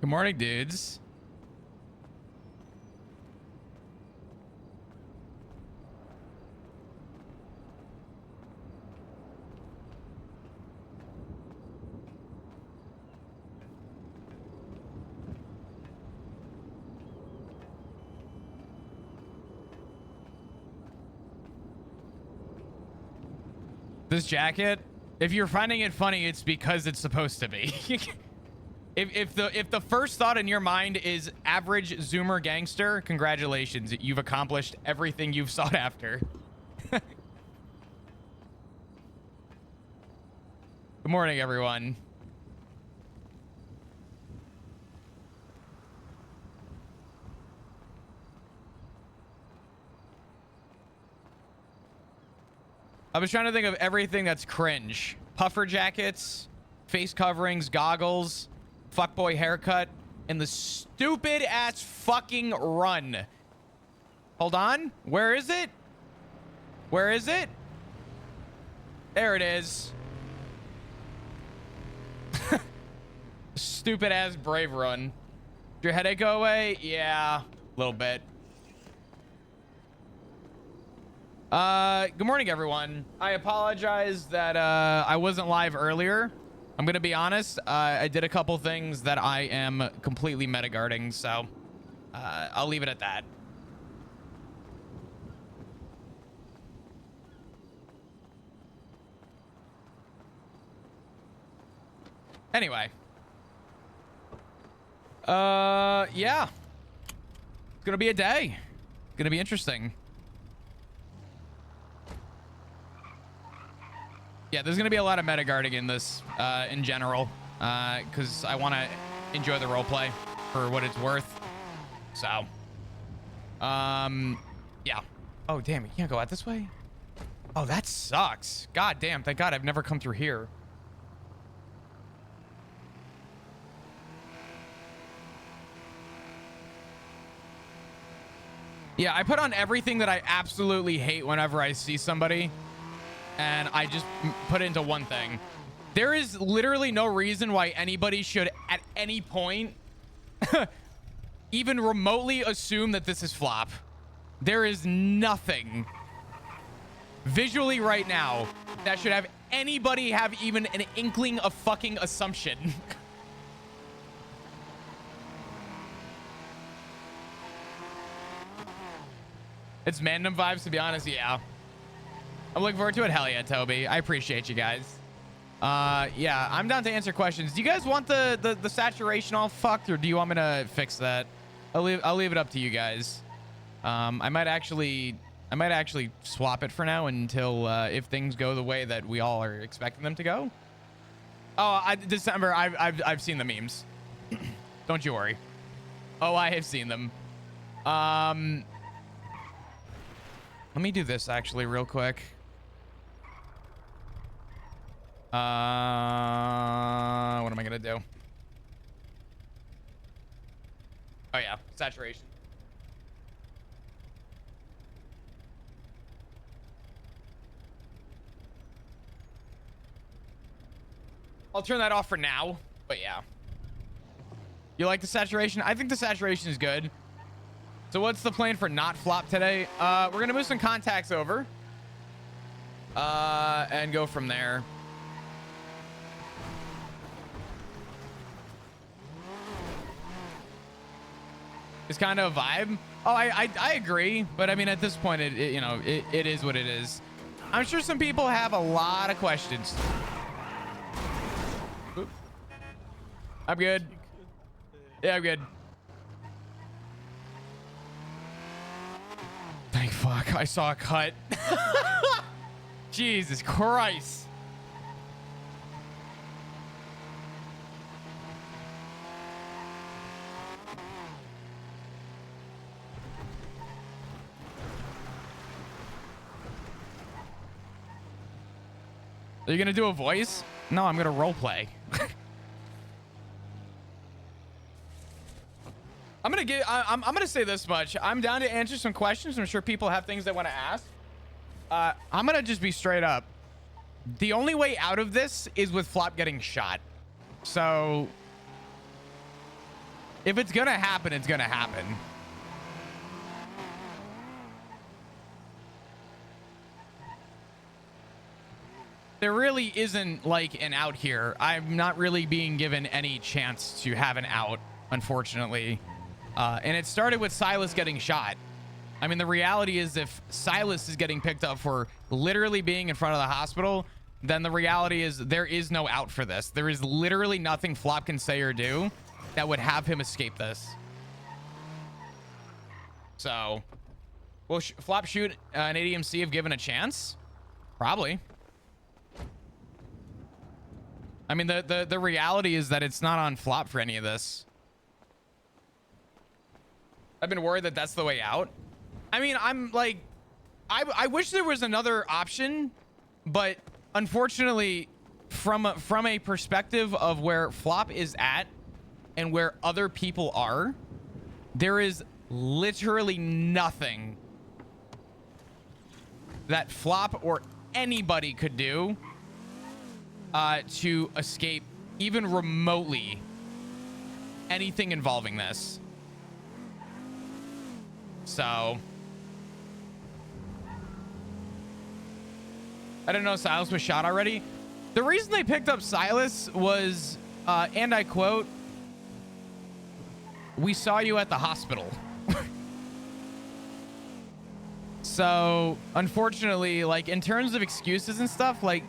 Good morning, dudes. This jacket, if you're finding it funny, it's because it's supposed to be. if the first thought in your mind is average Zoomer gangster, congratulations, you've accomplished everything you've sought after. Good morning, everyone. I was trying to think of everything that's cringe. Puffer jackets, face coverings, goggles, fuckboy haircut, and the stupid ass fucking run. Hold on. Where is it? Where is it? There it is. Stupid ass brave run. Did your headache go away? Yeah, a little bit. Good morning, everyone. I apologize that I wasn't live earlier. I'm gonna be honest. I did a couple things that I am completely metaguarding, so I'll leave it at that. Anyway. Yeah. It's gonna be a day. It's gonna be interesting. Yeah, there's going to be a lot of metaguarding in this, in general, because I want to enjoy the roleplay for what it's worth. So, yeah. Oh, damn, you can't go out this way? Oh, that sucks. God damn, thank God I've never come through here. Yeah, I put on everything that I absolutely hate whenever I see somebody. And I just put it into one thing. There is literally no reason why anybody should at any point even remotely assume that this is flop. There is nothing visually right now that should have anybody have even an inkling of fucking assumption. It's Mandem vibes, to be honest. Yeah. I'm looking forward to it. Hell yeah, Toby. I appreciate you guys. Yeah, I'm down to answer questions. Do you guys want the saturation all fucked, or do you want me to fix that? I'll leave it up to you guys. I might actually swap it for now until if things go the way that we all are expecting them to go. Oh, December. I've seen the memes. Don't you worry. Oh, I have seen them. Let me do this actually real quick. What am I gonna do? Oh yeah, saturation. I'll turn that off for now, but yeah. You like the saturation? I think the saturation is good. So what's the plan for not flop today? We're gonna move some contacts over. And go from there. It's kind of a vibe. Oh, I agree, but I mean at this point it you know it is what it is. I'm sure some people have a lot of questions. Oop. I'm good. Yeah, I'm good. Thank fuck, I saw a cut. Jesus Christ. Are you gonna do a voice? No, I'm gonna roleplay. I'm gonna say this much. I'm down to answer some questions. I'm sure people have things they want to ask. I'm gonna just be straight up. The only way out of this is with Flop getting shot. So If it's gonna happen, it's gonna happen. There really isn't like an out here. I'm not really being given any chance to have an out, unfortunately. And it started with Silas getting shot. I mean, the reality is if Silas is getting picked up for literally being in front of the hospital, then the reality is there is no out for this. There is literally nothing Flop can say or do that would have him escape this. So, will Flop shoot an ADMC if given a chance? Probably. I mean, the reality is that it's not on Flop for any of this. I've been worried that that's the way out. I mean, I'm like, I wish there was another option, but unfortunately, from a perspective of where Flop is at and where other people are, there is literally nothing that Flop or anybody could do to escape even remotely anything involving this. So I didn't know Silas was shot already. The reason they picked up Silas was, and I quote, "We saw you at the hospital." So unfortunately, like in terms of excuses and stuff, like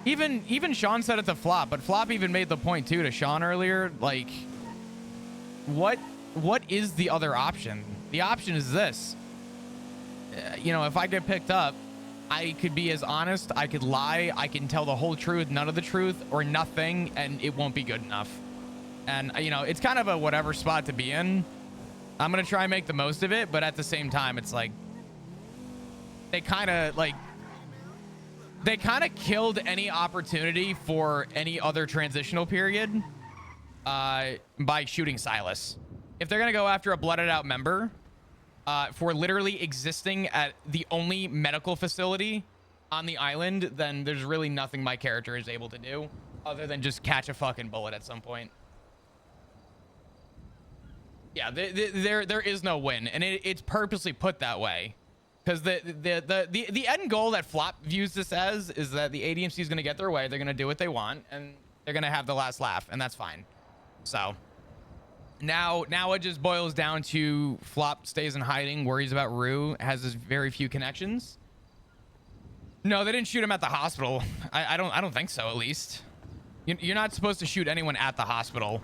even Sean said it to Flop, but Flop even made the point too to Sean earlier, like what is the other option? The option is this. You know, if I get picked up, I could be as honest, I could lie, I can tell the whole truth, none of the truth, or nothing, and it won't be good enough. And, you know, it's kind of a whatever spot to be in. I'm going to try and make the most of it, but at the same time, it's like, they kind of killed any opportunity for any other transitional period by shooting Silas. If they're going to go after a blooded out member for literally existing at the only medical facility on the island, then there's really nothing my character is able to do other than just catch a fucking bullet at some point. Yeah, there is no win, and it's purposely put that way because the end goal that Flop views this as is that the ADMC is going to get their way, they're going to do what they want, and they're going to have the last laugh, and that's fine. So now it just boils down to Flop stays in hiding, worries about Rue, has very few connections. No, they didn't shoot him at the hospital. I don't think so, at least. You're not supposed to shoot anyone at the hospital.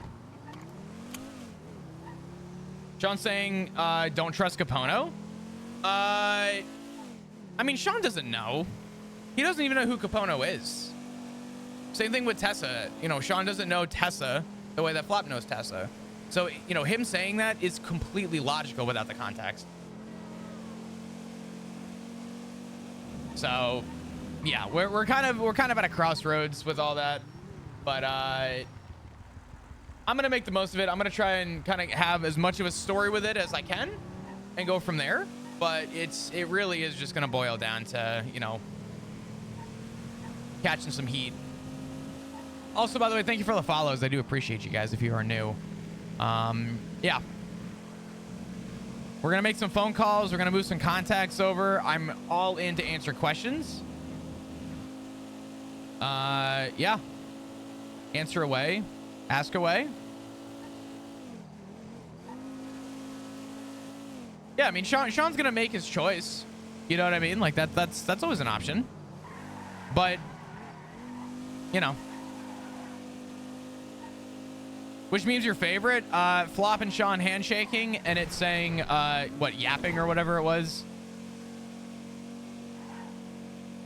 Sean's saying, don't trust Capono. I mean, Sean doesn't know. He doesn't even know who Capono is. Same thing with Tessa. You know, Sean doesn't know Tessa the way that Flop knows Tessa. So, you know, him saying that is completely logical without the context. So, yeah, we're kind of at a crossroads with all that. But I'm gonna make the most of it. I'm gonna try and kind of have as much of a story with it as I can and go from there. But it really is just gonna boil down to, you know, catching some heat. Also, by the way, thank you for the follows. I do appreciate you guys if you are new. Yeah. We're gonna make some phone calls. We're gonna move some contacts over. I'm all in to answer questions. Yeah. Answer away. Ask away. Yeah, I mean, Sean's gonna make his choice. You know what I mean? Like that's always an option. But, you know. Which means your favorite? Flop and Sean handshaking, and it's saying, what, yapping or whatever it was.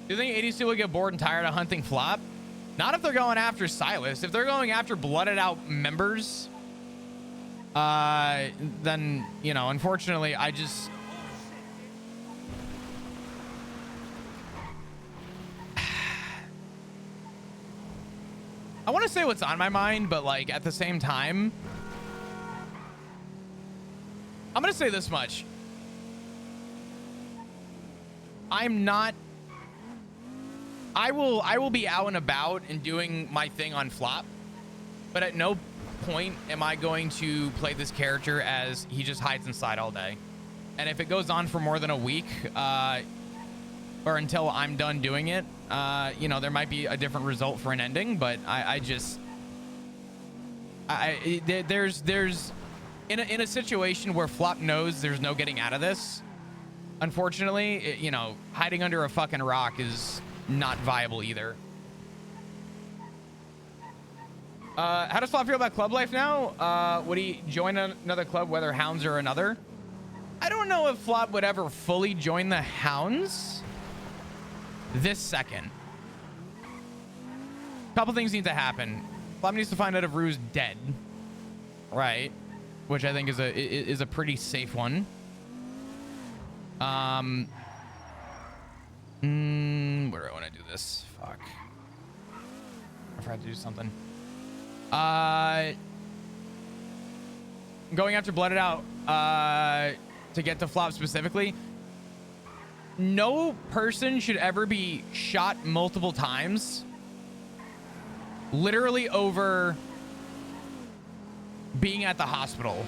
Do you think ADC will get bored and tired of hunting Flop? Not if they're going after Silas. If they're going after blooded out members, then, you know, unfortunately, I want to say what's on my mind, but like at the same time, I'm going to say this much. I will be out and about and doing my thing on Flop, but at no point am I going to play this character as he just hides inside all day? And if it goes on for more than a week, or until I'm done doing it, you know, there might be a different result for an ending, but there's in a situation where Flop knows there's no getting out of this. Unfortunately, you know, hiding under a fucking rock is not viable either. How does Flop feel about club life now? Would he join another club, whether Hounds or another? I don't know if Flop would ever fully join the Hounds this second. Couple things need to happen. Flop needs to find out if Rue's dead, right? Which I think is a pretty safe one. Where do I want to do this? Fuck. I forgot to do something. Going after Blooded Out to get to Flop specifically. No person should ever be shot multiple times, literally over being at the hospital.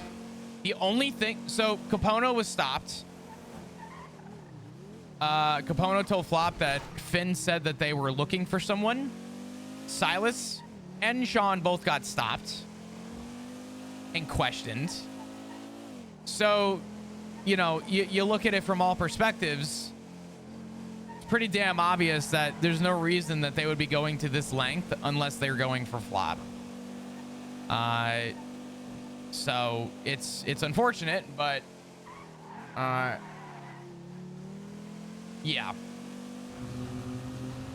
The only thing, so Capono was stopped. Capono told Flop that Finn said that they were looking for someone. Silas and Sean both got stopped and questioned. So, you know, you look at it from all perspectives. It's pretty damn obvious that there's no reason that they would be going to this length unless they're going for Flop. So it's unfortunate, but yeah.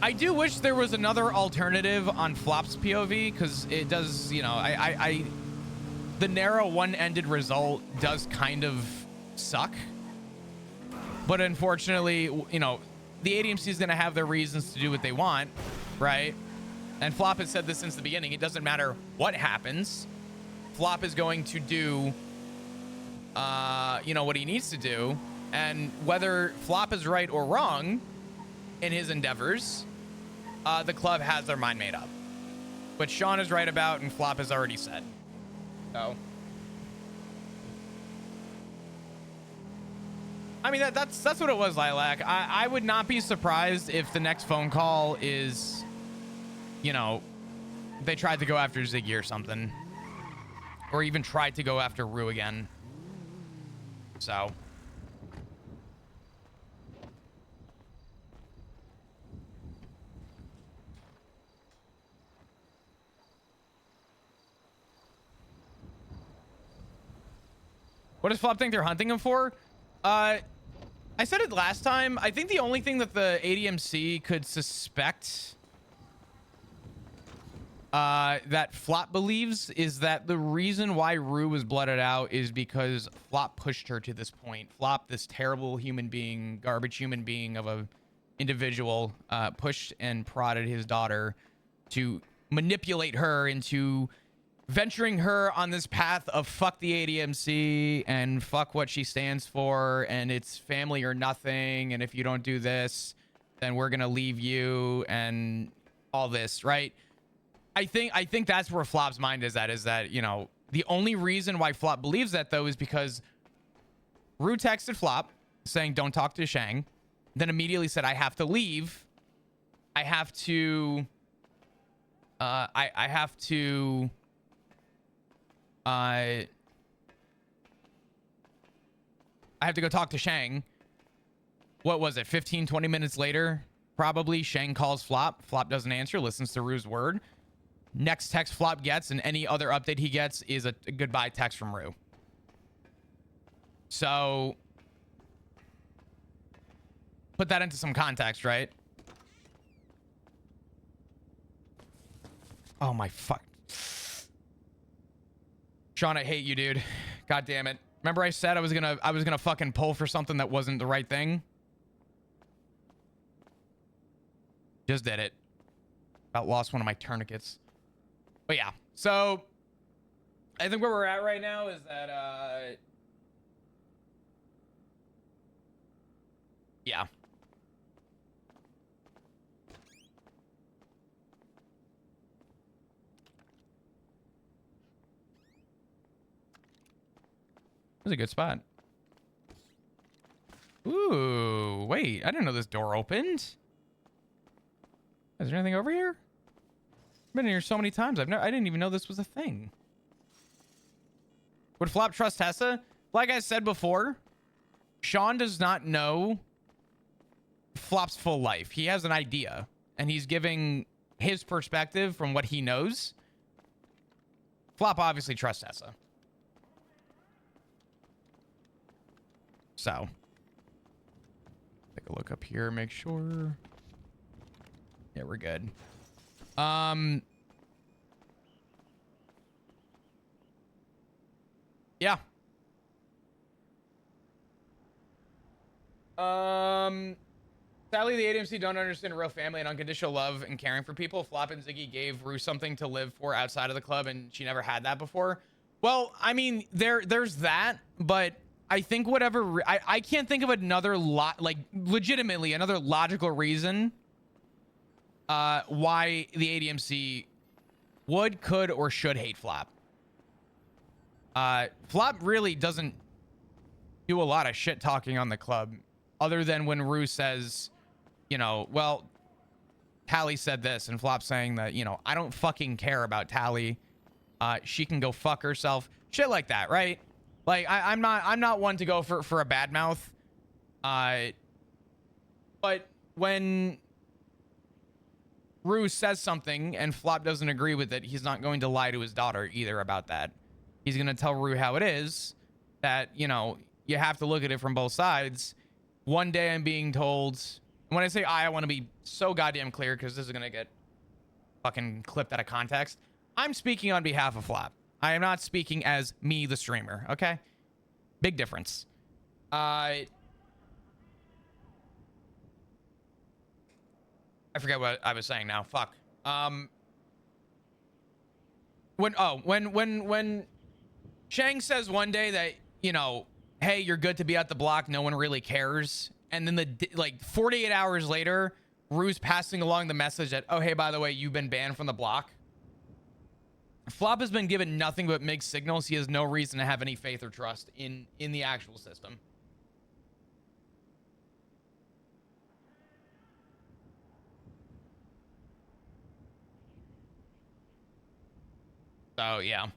I do wish there was another alternative on Flop's POV, because it does, you know, the narrow one-ended result does kind of suck. But unfortunately, you know, the ADMC is going to have their reasons to do what they want, right? And Flop has said this since the beginning. It doesn't matter what happens. Flop is going to do, you know, what he needs to do. And whether Flop is right or wrong in his endeavors, the club has their mind made up. But Sean is right about, and Flop has already said. So, I mean, that's what it was, Lilac. I would not be surprised if the next phone call is, you know, they tried to go after Ziggy or something. Or even tried to go after Rue again. So. What does Flop think they're hunting him for? I said it last time. I think the only thing that the ADMC could suspect that Flop believes is that the reason why Rue was blooded out is because Flop pushed her to this point. Flop, this terrible human being, garbage human being of a individual, pushed and prodded his daughter to manipulate her into venturing her on this path of fuck the ADMC and fuck what she stands for, and it's family or nothing, and if you don't do this, then we're gonna leave you, and all this, right? I think that's where Flop's mind is that, you know, the only reason why Flop believes that, though, is because Rue texted Flop saying, don't talk to Shang, then immediately said, I have to leave. I have to go talk to Shang. What was it? 15, 20 minutes later, probably, Shang calls Flop. Flop doesn't answer, listens to Rue's word. Next text Flop gets and any other update he gets is a goodbye text from Rue. So put that into some context, right? Oh my fuck. Sean, I hate you, dude. God damn it. Remember I said I was gonna fucking pull for something that wasn't the right thing? Just did it. About lost one of my tourniquets. But yeah, so I think where we're at right now is that yeah. was a good spot. Ooh, wait. I didn't know this door opened. Is there anything over here? I've been here so many times. I didn't even know this was a thing. Would Flop trust Tessa? Like I said before, Sean does not know Flop's full life. He has an idea, and he's giving his perspective from what he knows. Flop obviously trusts Tessa. So, take a look up here, make sure. Yeah, we're good. Yeah. Sadly, the ADMC don't understand real family and unconditional love and caring for people. Flop and Ziggy gave Rue something to live for outside of the club, and she never had that before. Well, I mean, there's that, but I think whatever I can't think of another legitimately another logical reason why the ADMC would, could, or should hate Flop. Flop really doesn't do a lot of shit talking on the club, other than when Rue says, you know, well, Tally said this, and Flop saying that, you know, I don't fucking care about Tally. She can go fuck herself. Shit like that, right? Like, I'm not one to go for a bad mouth. But when Rue says something and Flop doesn't agree with it, he's not going to lie to his daughter either about that. He's going to tell Rue how it is, that, you know, you have to look at it from both sides. One day I'm being told, and when I say I want to be so goddamn clear, because this is going to get fucking clipped out of context. I'm speaking on behalf of Flop. I am not speaking as me, the streamer, okay? Big difference. I forget what I was saying now. Fuck. When Shang says one day that, you know, hey, you're good to be at the block, no one really cares, and then like 48 hours later, Rue's passing along the message that, oh, hey, by the way, you've been banned from the block. Flop has been given nothing but mixed signals. He has no reason to have any faith or trust in the actual system. So, yeah.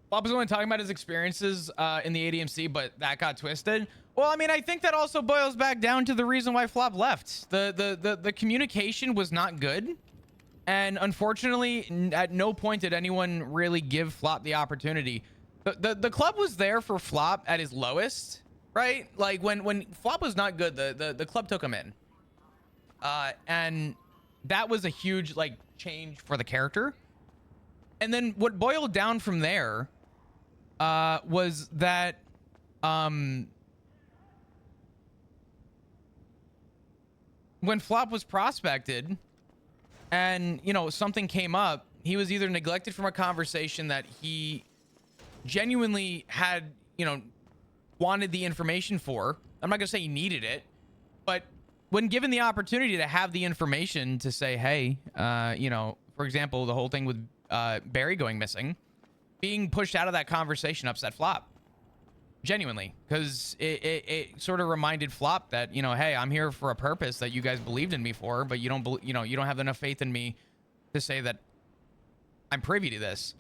Flop was only talking about his experiences in the ADMC, but that got twisted. Well, I mean, I think that also boils back down to the reason why Flop left. The communication was not good. And unfortunately, at no point did anyone really give Flop the opportunity. The club was there for Flop at his lowest, right? Like when Flop was not good, the club took him in. And that was a huge like change for the character. And then what boiled down from there was that when Flop was prospected and, you know, something came up, he was either neglected from a conversation that he genuinely had, you know, wanted the information for. I'm not gonna say he needed it, but when given the opportunity to have the information to say, hey, you know, for example, the whole thing with Barry going missing, being pushed out of that conversation upset Flop. Genuinely, because it sort of reminded Flop that, you know, hey, I'm here for a purpose that you guys believed in me for, but you don't have enough faith in me to say that I'm privy to this.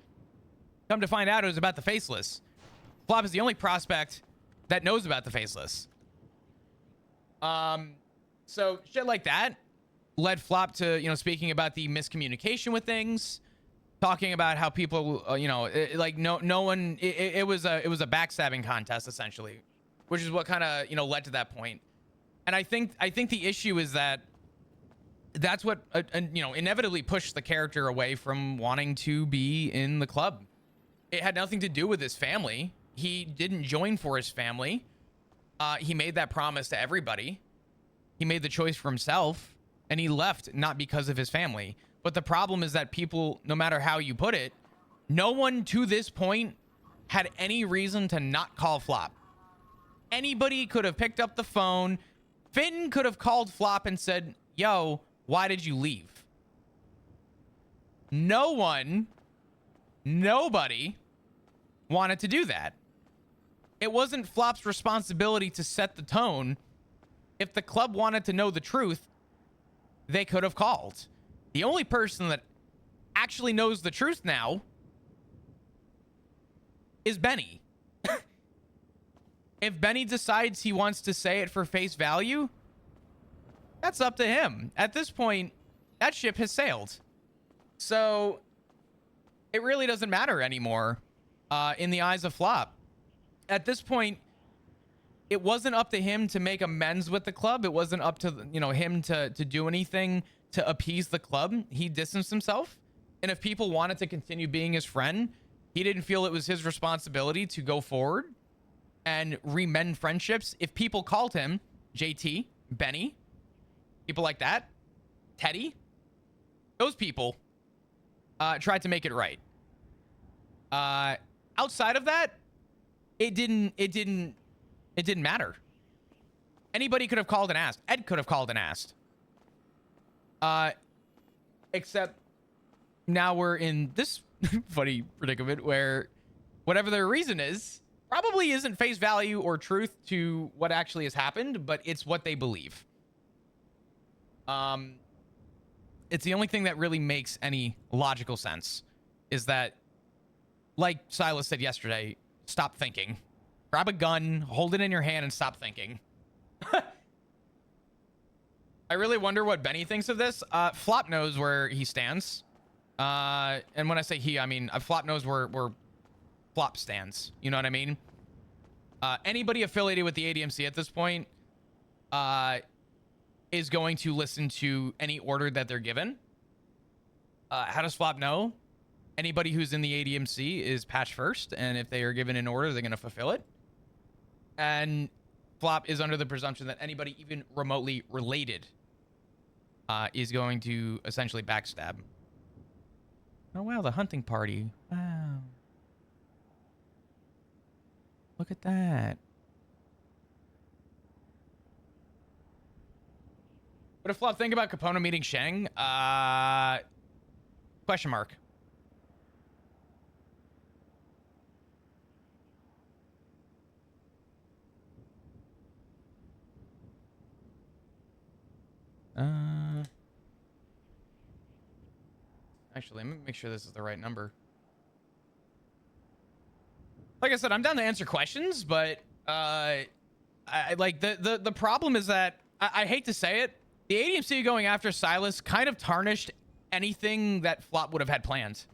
Come to find out, it was about the Faceless. Flop is the only prospect that knows about the Faceless. So shit like that led Flop to, you know, speaking about the miscommunication with things, talking about how people, you know, no one. It was a backstabbing contest essentially, which is what kind of, you know, led to that point. And I think the issue is that that's what you know, inevitably pushed the character away from wanting to be in the club. It had nothing to do with his family. He didn't join for his family. He made that promise to everybody. He made the choice for himself, and he left not because of his family. But the problem is that people, no matter how you put it, no one to this point had any reason to not call Flop. Anybody could have picked up the phone, Finn could have called Flop and said, yo, why did you leave? Nobody wanted to do that. It wasn't Flop's responsibility to set the tone. If the club wanted to know the truth, they could have called. The only person that actually knows the truth now is Benny. If Benny decides he wants to say it for face value, that's up to him. At this point, that ship has sailed. So it really doesn't matter anymore in the eyes of Flop. At this point, it wasn't up to him to make amends with the club. It wasn't up to, you know, him to do anything to appease the club. He distanced himself. And if people wanted to continue being his friend, he didn't feel it was his responsibility to go forward and remend friendships. If people called him, JT, Benny, people like that, Teddy, those people tried to make it right. Outside of that, it didn't matter. Anybody could have called and asked. Ed could have called and asked. Except now we're in this funny predicament where whatever their reason is probably isn't face value or truth to what actually has happened, but it's what they believe. It's the only thing that really makes any logical sense is that, like Silas said yesterday, stop thinking. Grab a gun, hold it in your hand, and stop thinking. I really wonder what Benny thinks of this. Flop knows where he stands. And when I say he, I mean Flop knows where Flop stands. You know what I mean? Anybody affiliated with the ADMC at this point is going to listen to any order that they're given. How does Flop know? Anybody who's in the ADMC is patch first, and if they are given an order, they're going to fulfill it. And Flop is under the presumption that anybody even remotely related is going to essentially backstab. Oh, wow, the hunting party. Wow. Look at that. What did Flop think about Capono meeting Shang? Question mark. Actually, let me make sure this is the right number. Like I said, I'm down to answer questions, but like the problem is that I hate to say it, the ADMC going after Silas kind of tarnished anything that Flop would have had planned.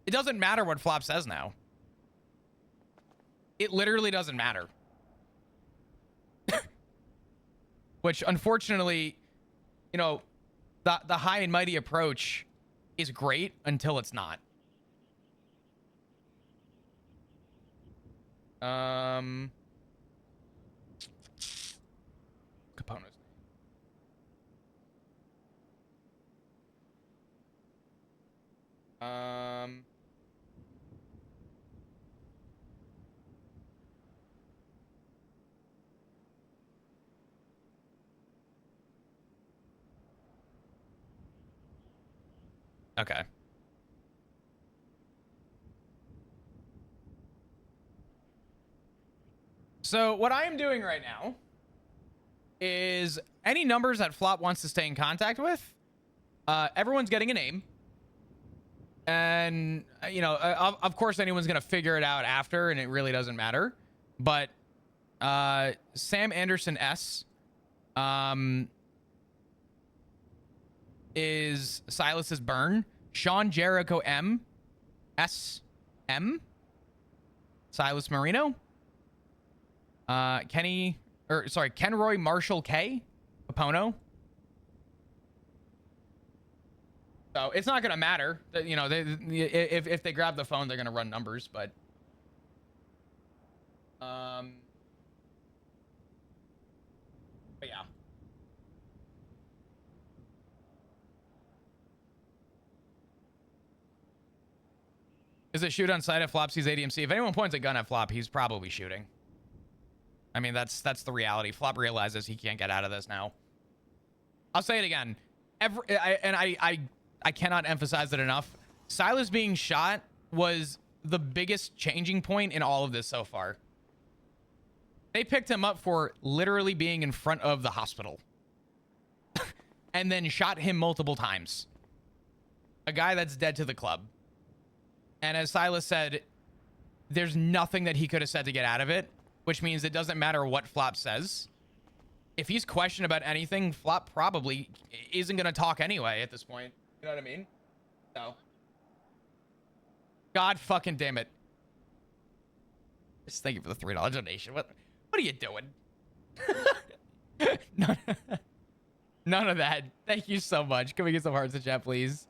It doesn't matter what Flop says now. It literally doesn't matter. Which, unfortunately, you know, the high and mighty approach is great until it's not. Capone's name. Okay. So what I am doing right now is any numbers that Flop wants to stay in contact with, everyone's getting a name. And, you know, of course, anyone's going to figure it out after, and it really doesn't matter. But Sam Anderson S. Is Silas's burn. Sean Jericho M. S. M. Silas Marino. Kenroy Marshall K. Capono. So it's not gonna matter. You know, if they grab the phone, they're gonna run numbers, but yeah. Is it shoot on sight at Flop sees ADMC? If anyone points a gun at Flop, he's probably shooting. I mean, that's the reality. Flop realizes he can't get out of this now. I'll say it again. I cannot emphasize it enough. Silas being shot was the biggest changing point in all of this so far. They picked him up for literally being in front of the hospital and then shot him multiple times. A guy that's dead to the club. And as Silas said, there's nothing that he could have said to get out of it, which means it doesn't matter what Flop says. If he's questioned about anything, Flop probably isn't going to talk anyway at this point. You know what I mean? So. God fucking damn it. Just thank you for the $3 donation. What are you doing? None of that. Thank you so much. Can we get some hearts in chat, please?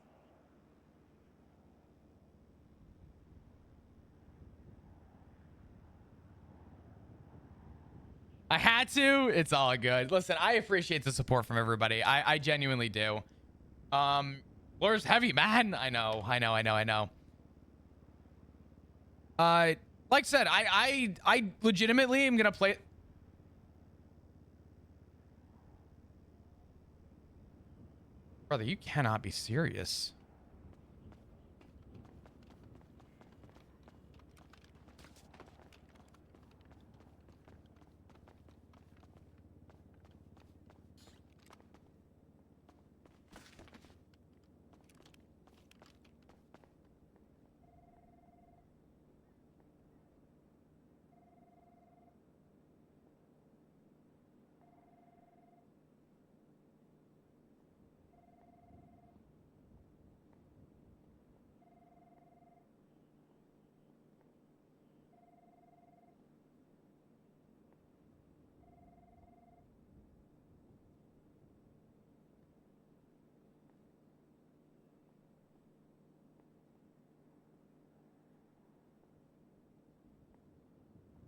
I had to. It's all good. Listen, I appreciate the support from everybody. I genuinely do. Blur's heavy, man. I know. Like I said, I legitimately am gonna play. Brother, you cannot be serious.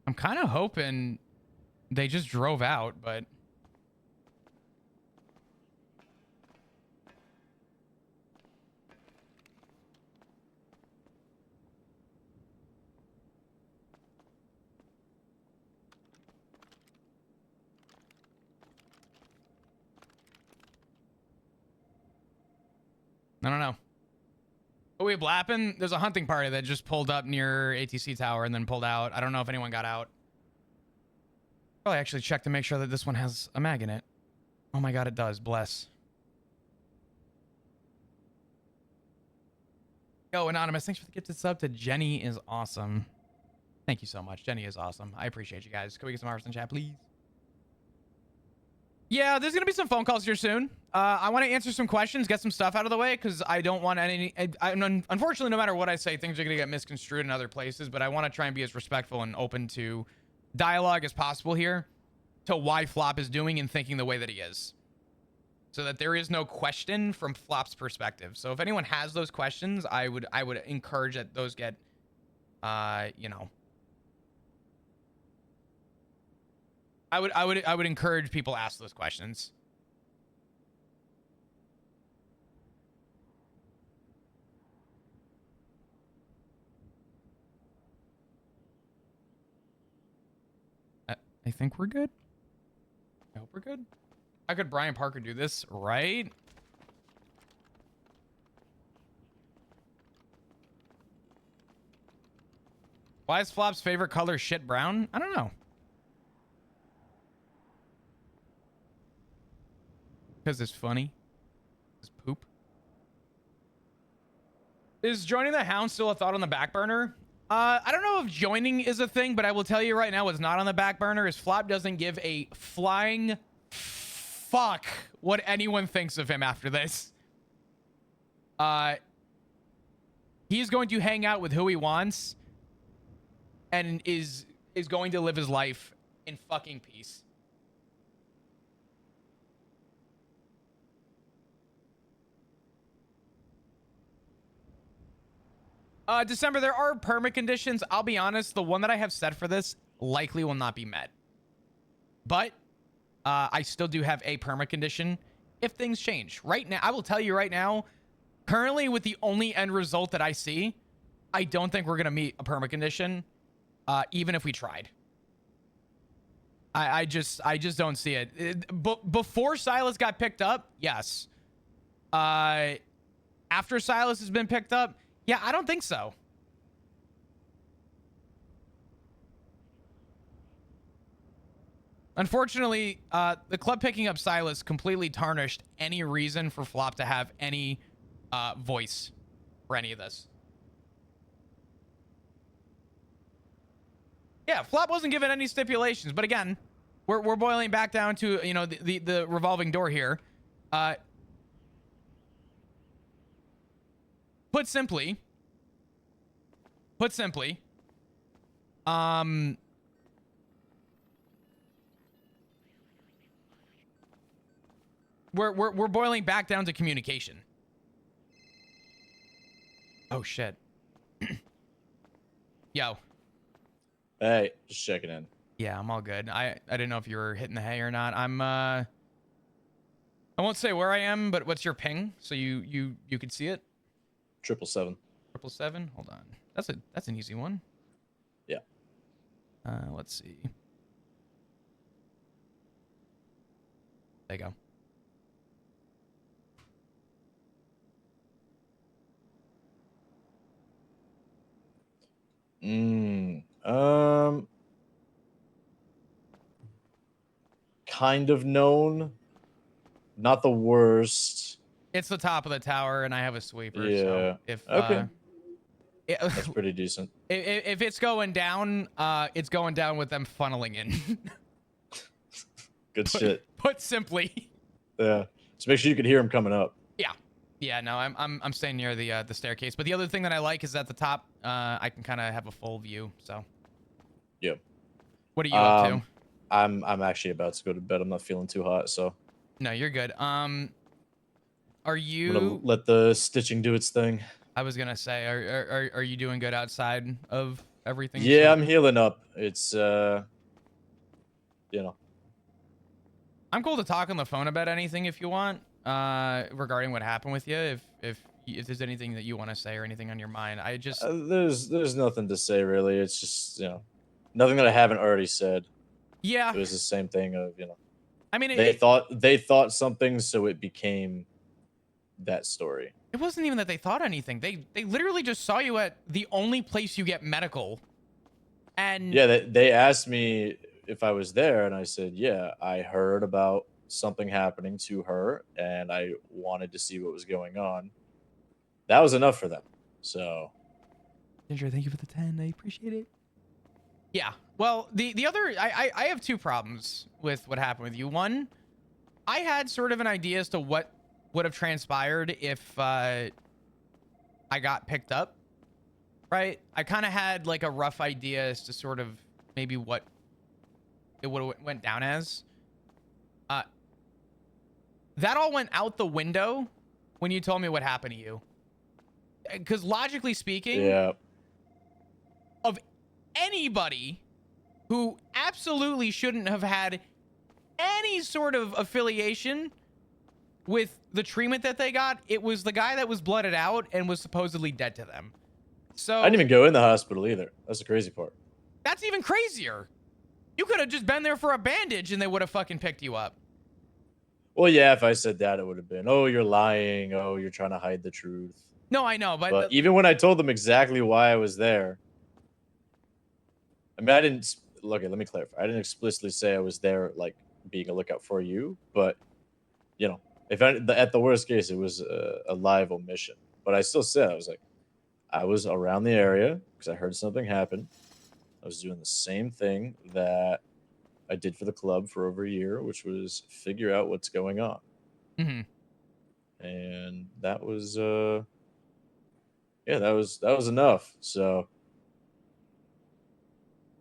I'm kind of hoping they just drove out, but I don't know. Oh, wait, Blappin', there's a hunting party that just pulled up near ATC Tower and then pulled out. I don't know if anyone got out. Probably actually check to make sure that this one has a mag in it. Oh my god, it does. Bless. Yo, Anonymous, thanks for the gifted sub to Jenny is awesome. Thank you so much. Jenny is awesome. I appreciate you guys. Can we get some hearts in chat, please? Yeah, there's going to be some phone calls here soon. I want to answer some questions, get some stuff out of the way, because I don't want any... unfortunately, no matter what I say, things are going to get misconstrued in other places, but I want to try and be as respectful and open to dialogue as possible here to why Flop is doing and thinking the way that he is. So that there is no question from Flop's perspective. So if anyone has those questions, I would encourage that those get, you know... I would encourage people to ask those questions. I think we're good. I hope we're good. How could Brian Parker do this, right? Why is Flop's favorite color shit brown? I don't know. Because it's funny. It's poop. Is joining the Hound still a thought on the back burner? I don't know if joining is a thing, but I will tell you right now what's not on the back burner is Flop doesn't give a flying fuck what anyone thinks of him after this. He's going to hang out with who he wants and is going to live his life in fucking peace. December, there are permit conditions. I'll be honest, the one that I have set for this likely will not be met. But I still do have a permit condition if things change. Right now, I will tell you right now, currently with the only end result that I see, I don't think we're going to meet a permit condition, even if we tried. I just don't see it. Before Silas got picked up, yes. After Silas has been picked up, yeah, I don't think so. Unfortunately, the club picking up Silas completely tarnished any reason for Flop to have any voice for any of this. Yeah, Flop wasn't given any stipulations, but again, we're boiling back down to, you know, the revolving door here. Put simply, we're boiling back down to communication. Oh shit. Yo. Hey, just checking in. Yeah, I'm all good. I didn't know if you were hitting the hay or not. I won't say where I am, but what's your ping so you could see it? 777. 777. Hold on. That's an easy one. Yeah. Let's see. There you go. Kind of known. Not the worst. It's the top of the tower, and I have a sweeper. Yeah. So if okay. That's pretty decent. If it's going down, it's going down with them funneling in. Good shit. Put simply. Yeah. So make sure you can hear him coming up. Yeah. Yeah. No, I'm staying near the staircase. But the other thing that I like is at the top, I can kind of have a full view. So. Yep. What are you up to? I'm actually about to go to bed. I'm not feeling too hot, so. No, you're good. Are you? I'm gonna let the stitching do its thing. I was gonna say, are you doing good outside of everything? Yeah, I'm healing up. It's you know. I'm cool to talk on the phone about anything if you want, regarding what happened with you. If there's anything that you want to say or anything on your mind, I just there's nothing to say really. It's just, you know, nothing that I haven't already said. Yeah. It was the same thing of, you know. I mean, they thought something, so it became that story. It wasn't even that they thought anything. They literally just saw you at the only place you get medical. And yeah, they asked me if I was there, and I said, yeah, I heard about something happening to her, and I wanted to see what was going on. That was enough for them. So, Ginger, thank you for the 10. I appreciate it. Yeah. Well, the other, I have two problems with what happened with you. One, I had sort of an idea as to what would have transpired if I got picked up, right? I kind of had like a rough idea as to sort of maybe what it would have went down as. That all went out the window when you told me what happened to you. Because logically speaking, yeah, of anybody who absolutely shouldn't have had any sort of affiliation with the treatment that they got, it was the guy that was blooded out and was supposedly dead to them. So I didn't even go in the hospital either. That's the crazy part. That's even crazier. You could have just been there for a bandage and they would have fucking picked you up. Well, yeah, if I said that, it would have been, oh, you're lying. Oh, you're trying to hide the truth. No, I know, but even when I told them exactly why I was there, I mean, I didn't look. Let me clarify. I didn't explicitly say I was there, like being a lookout for you. But you know, if at the worst case, it was a live omission. But I still said I was like, I was around the area because I heard something happen. I was doing the same thing that I did for the club for over a year, which was figure out what's going on. Mm-hmm. And that was yeah, that was enough. So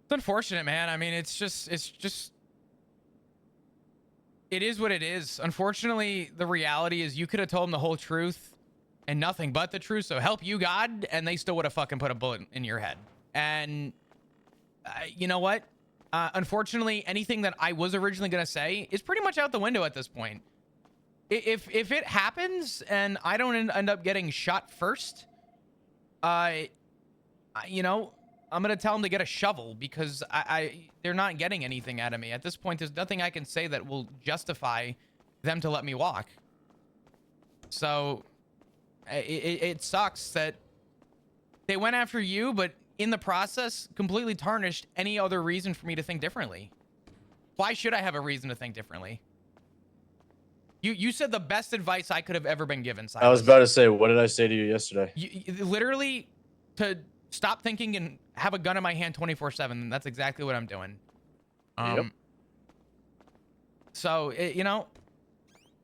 it's unfortunate, man. I mean, it's just it is what it is. Unfortunately, the reality is you could have told them the whole truth and nothing but the truth. So help you, God, and they still would have fucking put a bullet in your head. And you know what? Unfortunately, anything that I was originally gonna say is pretty much out the window at this point. If it happens and I don't end up getting shot first, you know, gonna tell them to get a shovel because they're not getting anything out of me at this point. There's nothing I can say that will justify them to let me walk. So it sucks that they went after you, but in the process completely tarnished any other reason for me to think differently. Why should I have a reason to think differently? You said the best advice I could have ever been given, Silas. I was about to say, what did I say to you yesterday? You literally to stop thinking and have a gun in my hand 24/7. That's exactly what I'm doing. Yep. So you know,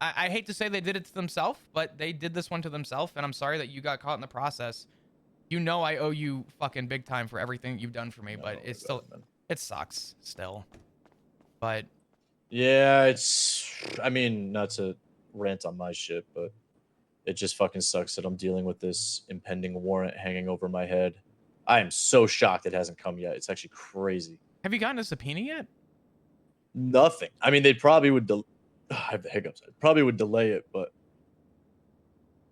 I hate to say they did it to themselves, but they did this one to themselves, and I'm sorry that you got caught in the process. You know I owe you fucking big time for everything you've done for me, but it's still, it sucks still. But yeah, I mean, not to rant on my shit, but it just fucking sucks that I'm dealing with this impending warrant hanging over my head. I am so shocked it hasn't come yet. It's actually crazy. have you gotten a subpoena yet? Nothing. I mean, they probably would. I have the hiccups. Probably would delay it, but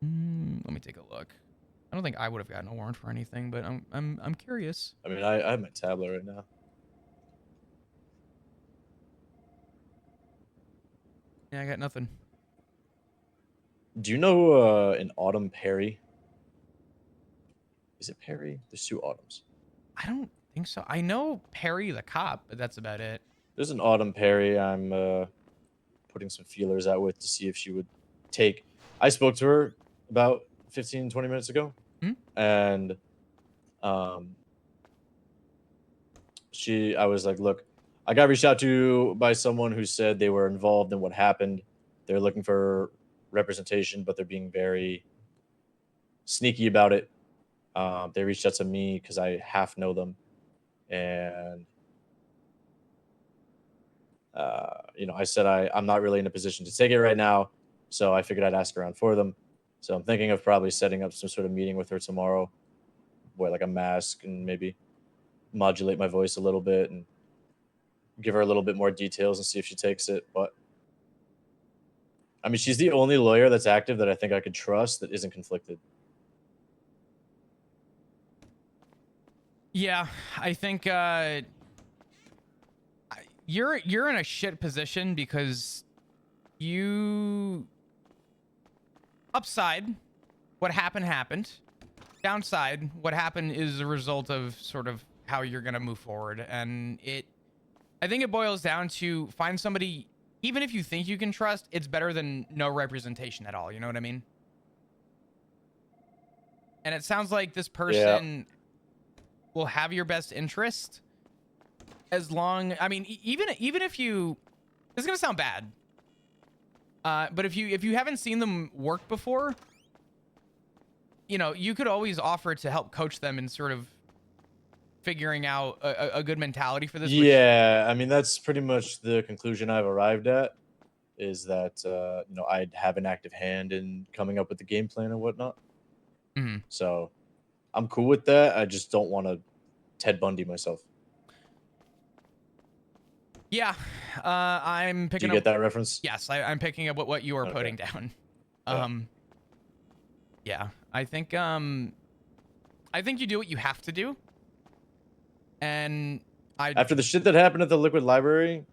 Let me take a look. I don't think I would have gotten a warrant for anything, but I'm curious. I mean, I have my tablet right now. Yeah, I got nothing. Do you know an Autumn Perry? Is it Perry? There's two Autumns. I don't think so. I know Perry the cop, but that's about it. There's an Autumn Perry I'm putting some feelers out with to see if she would take. I spoke to her about 15, 20 minutes ago. And I was like, look, I got reached out to by someone who said they were involved in what happened. They're looking for representation, but they're being very sneaky about it. They reached out to me because I half know them. And, I said I'm not really in a position to take it right now. So I figured I'd ask around for them. So I'm thinking of probably setting up some sort of meeting with her tomorrow, wear like a mask and maybe modulate my voice a little bit and give her a little bit more details and see if she takes it. But I mean, she's the only lawyer that's active that I think I could trust that isn't conflicted. Yeah, I think you're in a shit position because you upside what happened. Downside, what happened is a result of sort of how you're gonna move forward, and I think it boils down to find somebody. Even if you think you can trust, it's better than no representation at all. You know what I mean? And it sounds like this person will have your best interest as long. I mean, even if you, this is gonna sound bad, but if you haven't seen them work before, you could always offer to help coach them in sort of figuring out a good mentality for this. Yeah, I mean, that's pretty much the conclusion I've arrived at, is that, I'd have an active hand in coming up with the game plan and whatnot. Mm-hmm. So I'm cool with that. I just don't want to Ted Bundy myself. Yeah, I'm picking up. Do you up. Get that reference? Yes, I'm picking up what you are putting down. Yeah, I think you do what you have to do. And after the shit that happened at the Liquid Library,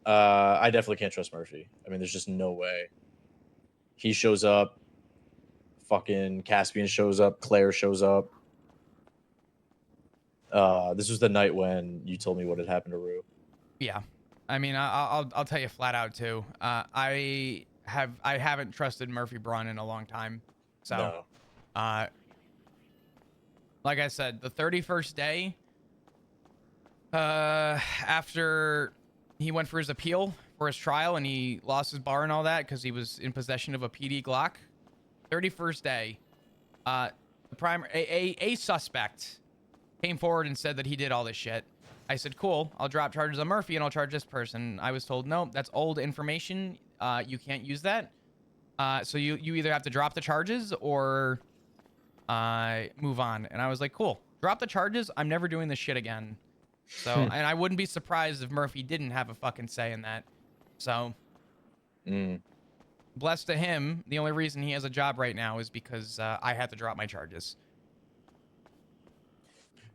I definitely can't trust Murphy. I mean, there's just no way. He shows up. Fucking Caspian shows up. Claire shows up. This was the night when you told me what had happened to Rue. Yeah, I mean, I'll tell you flat out too. I haven't trusted Murphy Braun in a long time. So, like I said, the 31st day, after he went for his appeal for his trial and he lost his bar and all that because he was in possession of a PD Glock. 31st day, a suspect came forward and said that he did all this shit. I said, cool, I'll drop charges on Murphy and I'll charge this person. I was told, no, that's old information. You can't use that. So you either have to drop the charges or move on. And I was like, cool, drop the charges. I'm never doing this shit again. So, and I wouldn't be surprised if Murphy didn't have a fucking say in that. So, blessed to him. The only reason he has a job right now is because I had to drop my charges.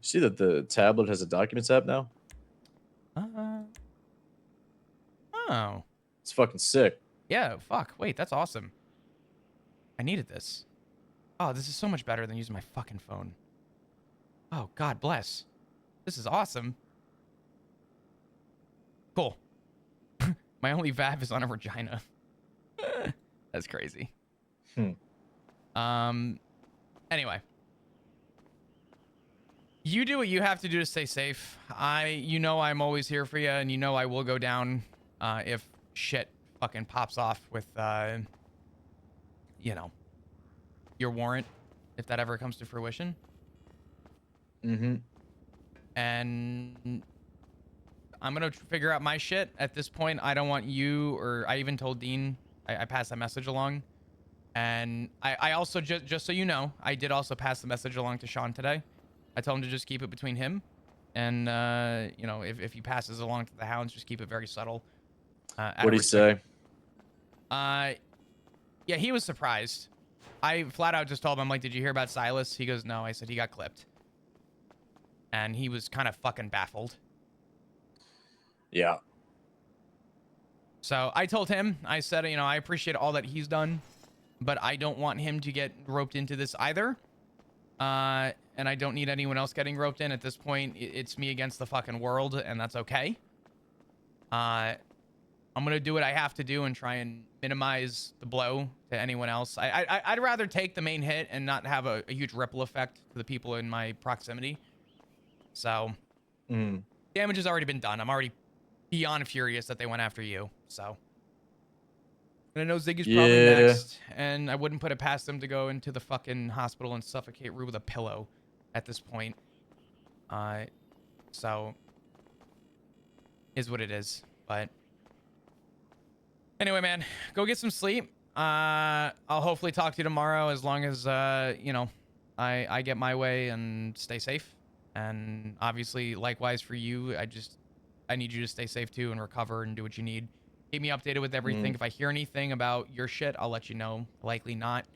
See that the tablet has a documents app now? Uh, oh. It's fucking sick. Yeah, fuck. Wait, that's awesome. I needed this. Oh, this is so much better than using my fucking phone. Oh, God bless. This is awesome. Cool. My only VAV is on a vagina. That's crazy. Anyway. You do what you have to do to stay safe. You know I'm always here for you, and you know I will go down if shit fucking pops off with, you know, your warrant, if that ever comes to fruition. Mm-hmm. And I'm gonna figure out my shit. At this point, I don't want you, or I even told Dean, I passed that message along. And I also, just so you know, I did also pass the message along to Sean today. I told him to just keep it between him. And, you know, if he passes along to the hounds, just keep it very subtle. What'd he say? Yeah, he was surprised. I flat out just told him, I'm like, did you hear about Silas? He goes, no. I said, he got clipped. And he was kind of fucking baffled. Yeah. So I told him, I said, you know, I appreciate all that he's done, but I don't want him to get roped into this either. And I don't need anyone else getting roped in. At this point, it's me against the fucking world, and that's okay. I'm going to do what I have to do and try and minimize the blow to anyone else. I'd rather take the main hit and not have a huge ripple effect to the people in my proximity. So, damage has already been done. I'm already beyond furious that they went after you, so. And I know Ziggy's probably next, and I wouldn't put it past them to go into the fucking hospital and suffocate Rue with a pillow at this point. So, is what it is. But anyway, man, go get some sleep. I'll hopefully talk to you tomorrow, as long as, you know, I get my way and stay safe. And obviously, likewise for you, I need you to stay safe too and recover and do what you need. Keep me updated with everything. If I hear anything about your shit, I'll let you know. Likely not,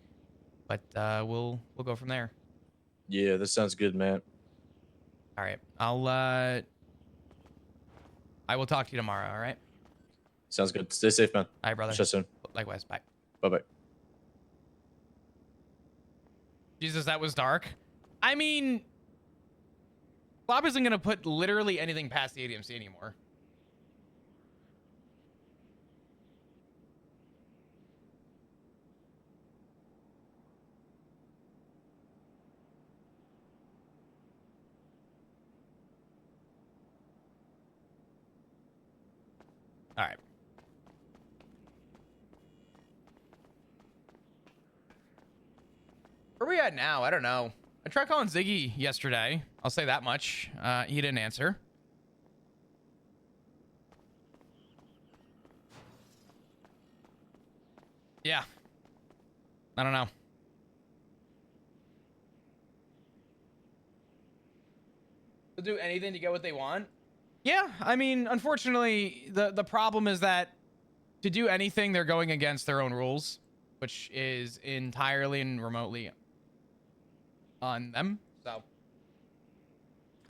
but we'll go from there. Yeah, that sounds good, man. All right, I will talk to you tomorrow. All right. Sounds good. Stay safe, man. All right, brother. Chat soon. Likewise. Bye. Bye-bye. Jesus, that was dark. I mean, Bob isn't gonna put literally anything past the ADMC anymore. All right. Where are we at now? I don't know. I tried calling Ziggy yesterday. I'll say that much. He didn't answer. Yeah. I don't know. They'll do anything to get what they want. Yeah, I mean, unfortunately, the problem is that to do anything, they're going against their own rules, which is entirely and remotely on them. So,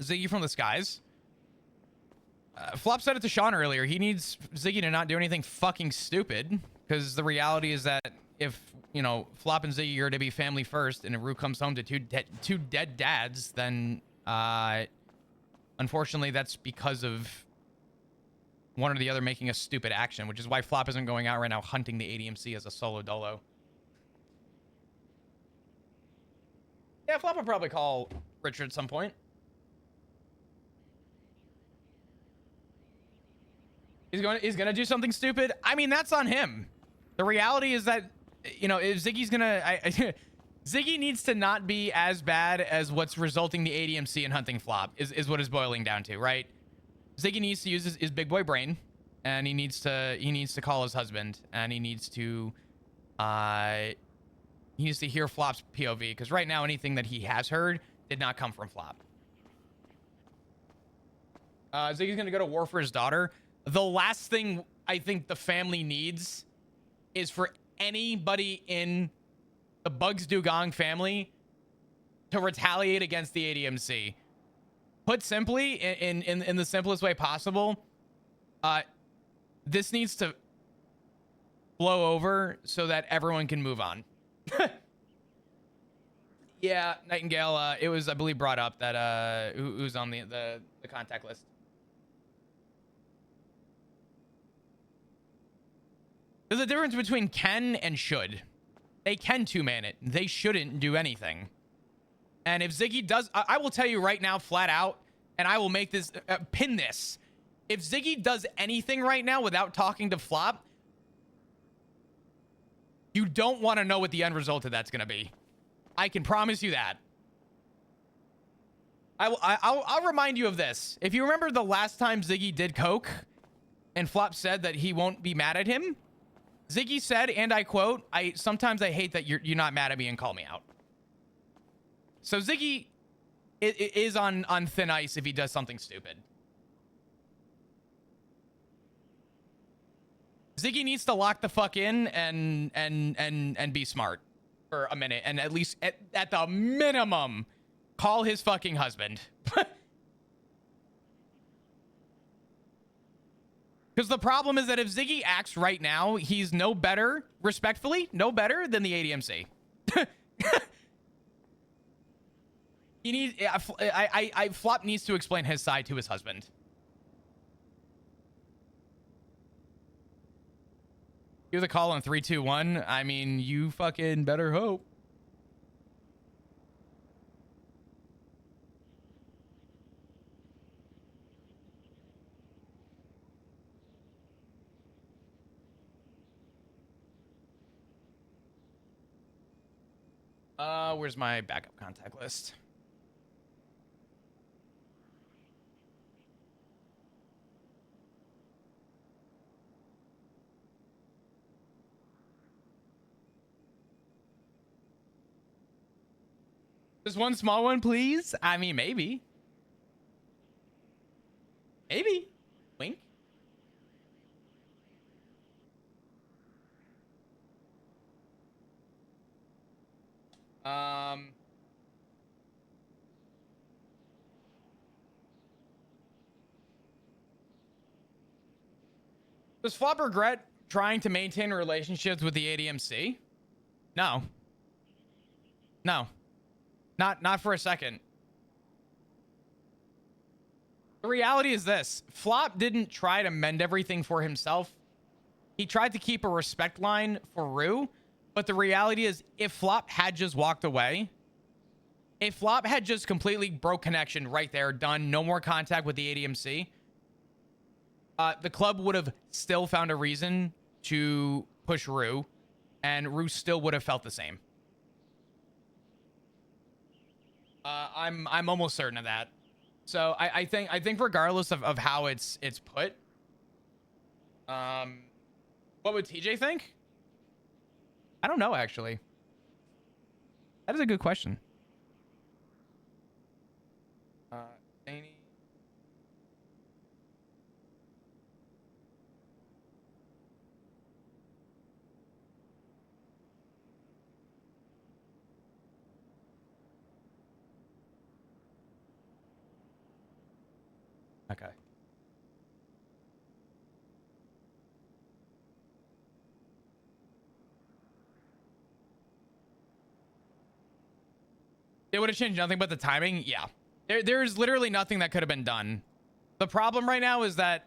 Ziggy from the skies. Flop said it to Sean earlier. He needs Ziggy to not do anything fucking stupid, because the reality is that if, you know, Flop and Ziggy are to be family first, and Rue comes home to two dead dads, then unfortunately, that's because of one or the other making a stupid action, which is why Flop isn't going out right now hunting the ADMC as a solo dolo. Yeah, Flop will probably call Richard at some point. He's gonna do something stupid. I mean, that's on him. The reality is that, you know, if Ziggy's gonna, Ziggy needs to not be as bad as what's resulting the ADMC in hunting Flop is what it's boiling down to, right? Ziggy needs to use his big boy brain, and he needs to call his husband, and he needs to hear Flop's POV, because right now anything that he has heard did not come from Flop. Ziggy's gonna go to war for his daughter. The last thing I think the family needs is for anybody in the Bugs Dugong family to retaliate against the ADMC. Put simply, in the simplest way possible, this needs to blow over so that everyone can move on. Yeah, Nightingale, it was, I believe, brought up that who's on the contact list. There's a difference between can and should. They can two-man it. They shouldn't do anything. And if Ziggy does, I will tell you right now, flat out, and I will make this, pin this. If Ziggy does anything right now without talking to Flop, you don't want to know what the end result of that's going to be. I can promise you that. I'll remind you of this. If you remember the last time Ziggy did coke and Flop said that he won't be mad at him, Ziggy said, and I quote, sometimes I hate that you're not mad at me and call me out. So Ziggy is on thin ice if he does something stupid. Ziggy needs to lock the fuck in and be smart for a minute, and at least at the minimum call his fucking husband. Because the problem is that if Ziggy acts right now, he's no better, respectfully, no better than the ADMC. He needs, Flop needs to explain his side to his husband. Hear the call on 3, 2, 1. I mean, you fucking better hope. Where's my backup contact list? Just one small one, please. I mean, maybe. Maybe. Wink. Does Flop regret trying to maintain relationships with the ADMC? No. No. Not for a second. The reality is this. Flop didn't try to mend everything for himself. He tried to keep a respect line for Rue. But the reality is, if Flop had just walked away, if Flop had just completely broke connection right there, done, no more contact with the ADMC, the club would have still found a reason to push Rue, and Rue still would have felt the same. I'm almost certain of that. So I think regardless of how it's put, what would TJ think? I don't know, actually. That is a good question. Danny. Okay. It would have changed nothing but the timing. Yeah. There's literally nothing that could have been done. The problem right now is that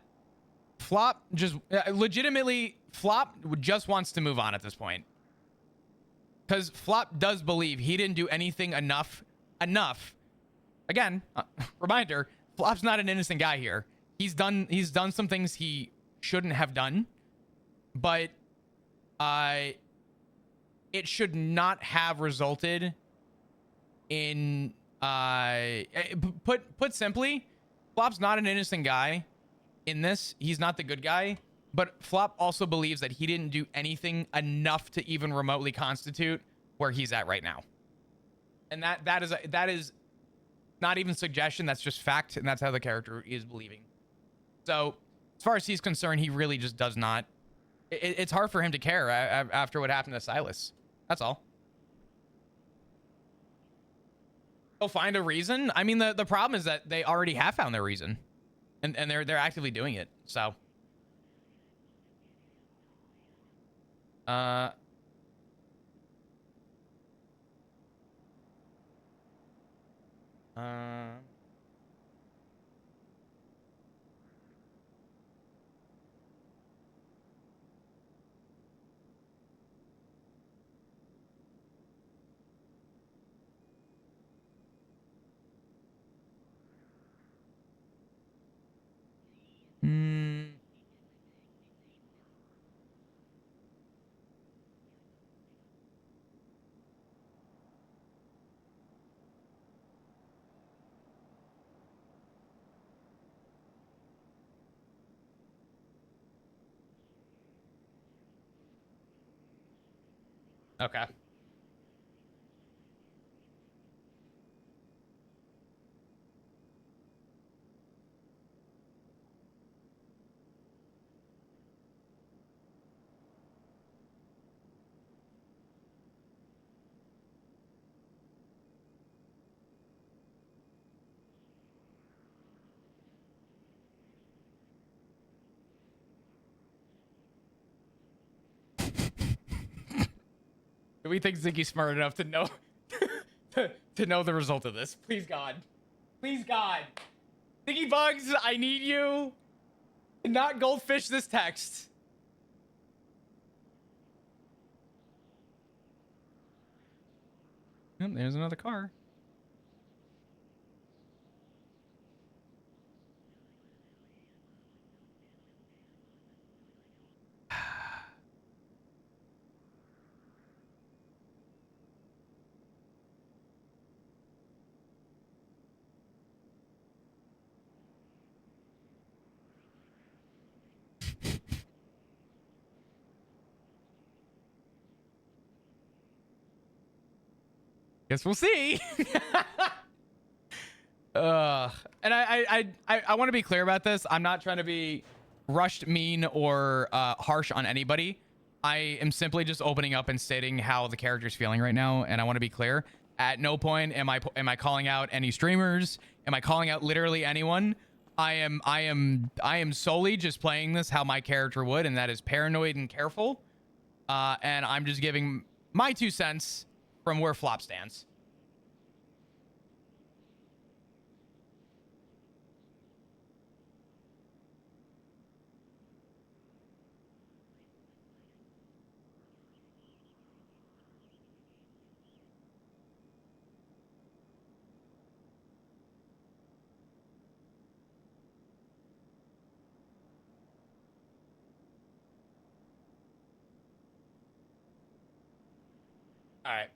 Flop just legitimately Flop just wants to move on at this point. Because Flop does believe he didn't do anything enough. Again, reminder, Flop's not an innocent guy here. He's done some things he shouldn't have done, but it should not have resulted in put simply, Flop's not an innocent guy in this. He's not the good guy, but Flop also believes that he didn't do anything enough to even remotely constitute where he's at right now. And that is not even suggestion, that's just fact, and that's how the character is believing. So as far as he's concerned, he really just does not. It's hard for him to care after what happened to Silas. That's all. They'll find a reason. I mean, the problem is that they already have found their reason, and they're actively doing it. So, uh, uh. Hmm. Okay. Do we think Ziggy's smart enough to know to know the result of this? Please God. Please God. Ziggy Bugs, I need you to not goldfish this text. Oh, there's another car. Guess we'll see. And I want to be clear about this. I'm not trying to be rushed, mean, or harsh on anybody. I am simply just opening up and stating how the character's feeling right now, and I want to be clear. At no point am I calling out any streamers. Am I calling out literally anyone? I am solely just playing this how my character would, and that is paranoid and careful. And I'm just giving my 2 cents from where Flop stands. All right.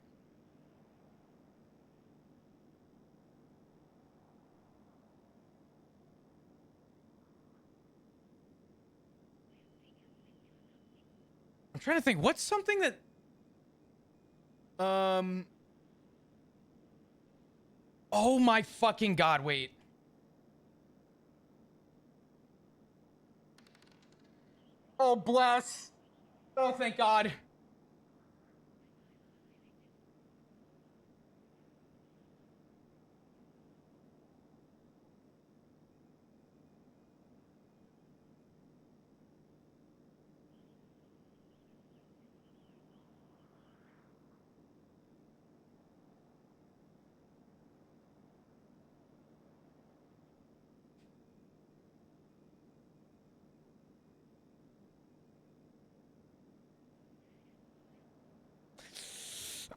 I'm trying to think. What's something that... Oh my fucking God, wait. Oh, bless. Oh, thank God.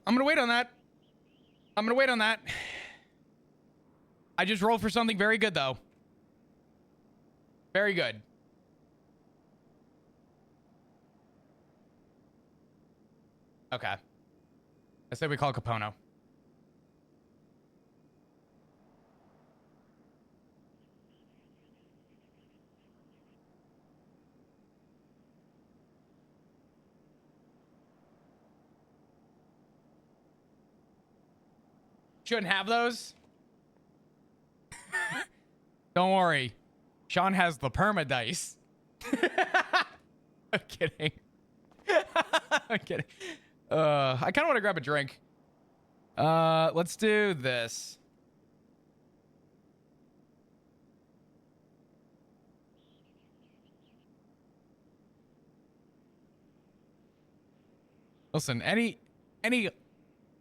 I'm gonna wait on that. I'm gonna wait on that. I just rolled for something very good, though. Very good. Okay. I say we call Capono. Shouldn't have those. Don't worry. Sean has the perma dice. I'm kidding. I'm kidding. I kind of want to grab a drink. Let's do this. Listen, any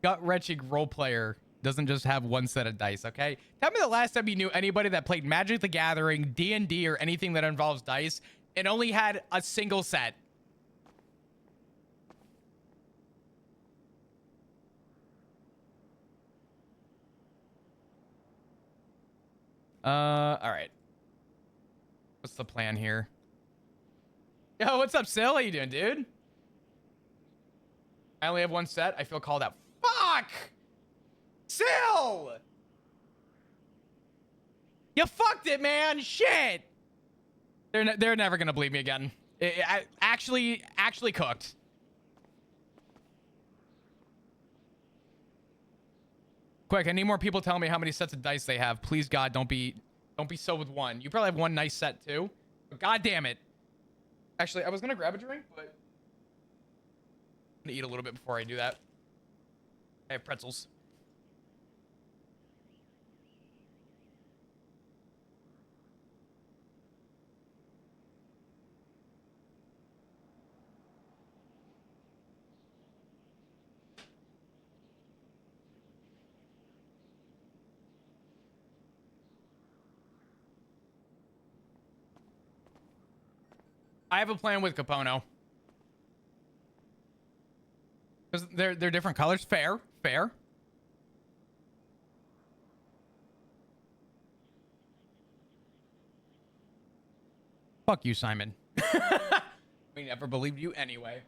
gut-wrenching role player doesn't just have one set of dice, okay? Tell me the last time you knew anybody that played Magic the Gathering, D&D, or anything that involves dice and only had a single set. All right. What's the plan here? Yo, what's up, Sil? How you doing, dude? I only have one set. I feel called out. Fuck! Sil! You fucked it, man. Shit. They're never gonna believe me again. I actually cooked. Quick, I need more people telling me how many sets of dice they have. Please, God, don't be so with one. You probably have one nice set too. But God damn it. Actually, I was gonna grab a drink, but I'm gonna eat a little bit before I do that. I have pretzels. I have a plan with Capono. Because they're different colors. Fair. Fuck you, Simon. We never believed you anyway.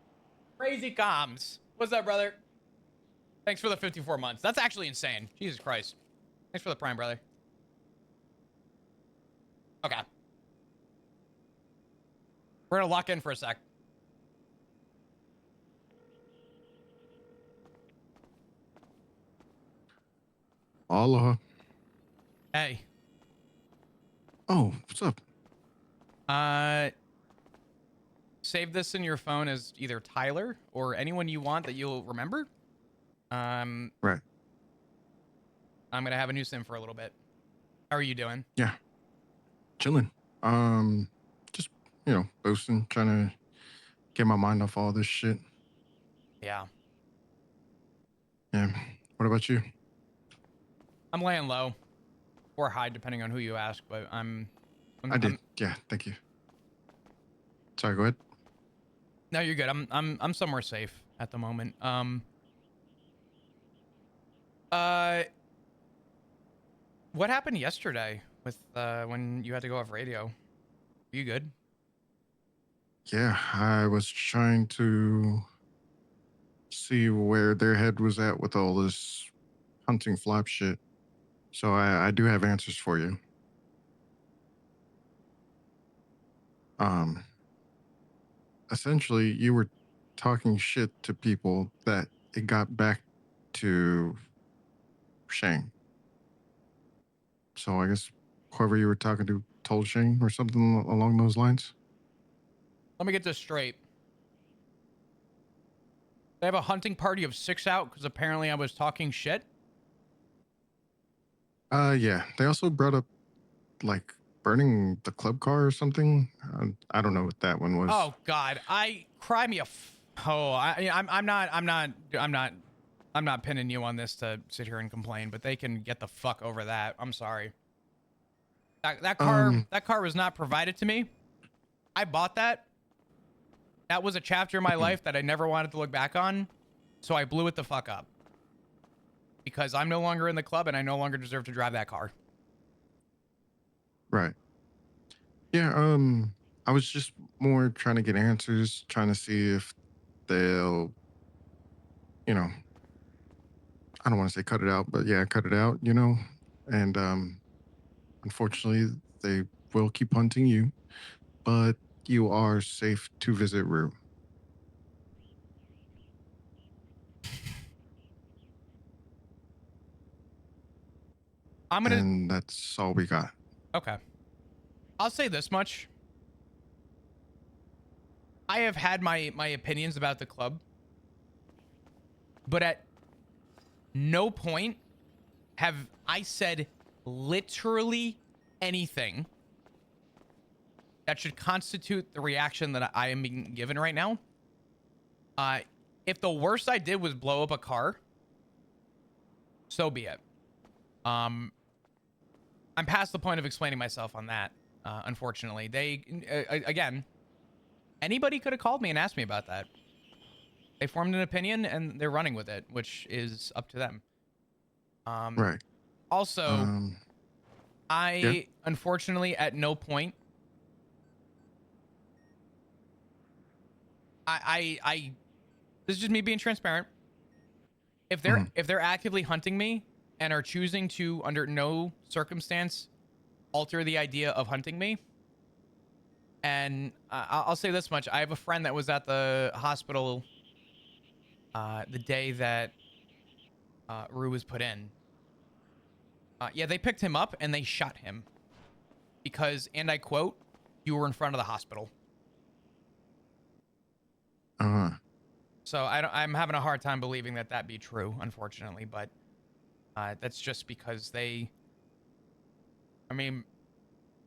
Crazy comms. What's up, brother? Thanks for the 54 months. That's actually insane. Jesus Christ. Thanks for the prime, brother. Okay. We're gonna lock in for a sec. Aloha. Hey. Oh, what's up? Save this in your phone as either Tyler or anyone you want that you'll remember. Right. I'm gonna have a new sim for a little bit. How are you doing? Yeah. Chilling. Just, boasting, trying to get my mind off all this shit. Yeah. Yeah. What about you? I'm laying low. Or high, depending on who you ask, but I did. Yeah, thank you. Sorry, go ahead. No, you're good. I'm somewhere safe at the moment. What happened yesterday with when you had to go off radio? Are you good? Yeah, I was trying to see where their head was at with all this hunting flap shit. So I do have answers for you. Essentially, you were talking shit to people that it got back to Shang. So I guess whoever you were talking to told Shang or something along those lines. Let me get this straight. They have a hunting party of 6 out because apparently I was talking shit. Yeah. They also brought up like burning the club car or something. I don't know what that one was. Oh God, cry me a. I'm not pinning you on this to sit here and complain, but they can get the fuck over that. I'm sorry. That car was not provided to me. I bought that. That was a chapter in my life that I never wanted to look back on, so I blew it the fuck up. Because I'm no longer in the club and I no longer deserve to drive that car. Right. Yeah, I was just more trying to get answers, trying to see if they'll, I don't want to say cut it out, but yeah, cut it out, And unfortunately, they will keep hunting you, but you are safe to visit Rue. And that's all we got. Okay. I'll say this much. I have had my opinions about the club, but at no point have I said literally anything that should constitute the reaction that I am being given right now. If the worst I did was blow up a car, so be it. I'm past the point of explaining myself on that. Unfortunately, again, anybody could have called me and asked me about that. They formed an opinion and they're running with it, which is up to them. Right. Also, Yeah. unfortunately at no point I this is just me being transparent. If Mhm. they're actively hunting me and are choosing to under no circumstance alter the idea of hunting me, and I'll say this much: I have a friend that was at the hospital the day that Rue was put in. Yeah, they picked him up and they shot him because, and I quote, "You were in front of the hospital." Uh-huh. So I'm having a hard time believing that that be true, unfortunately. But that's just because they. I mean,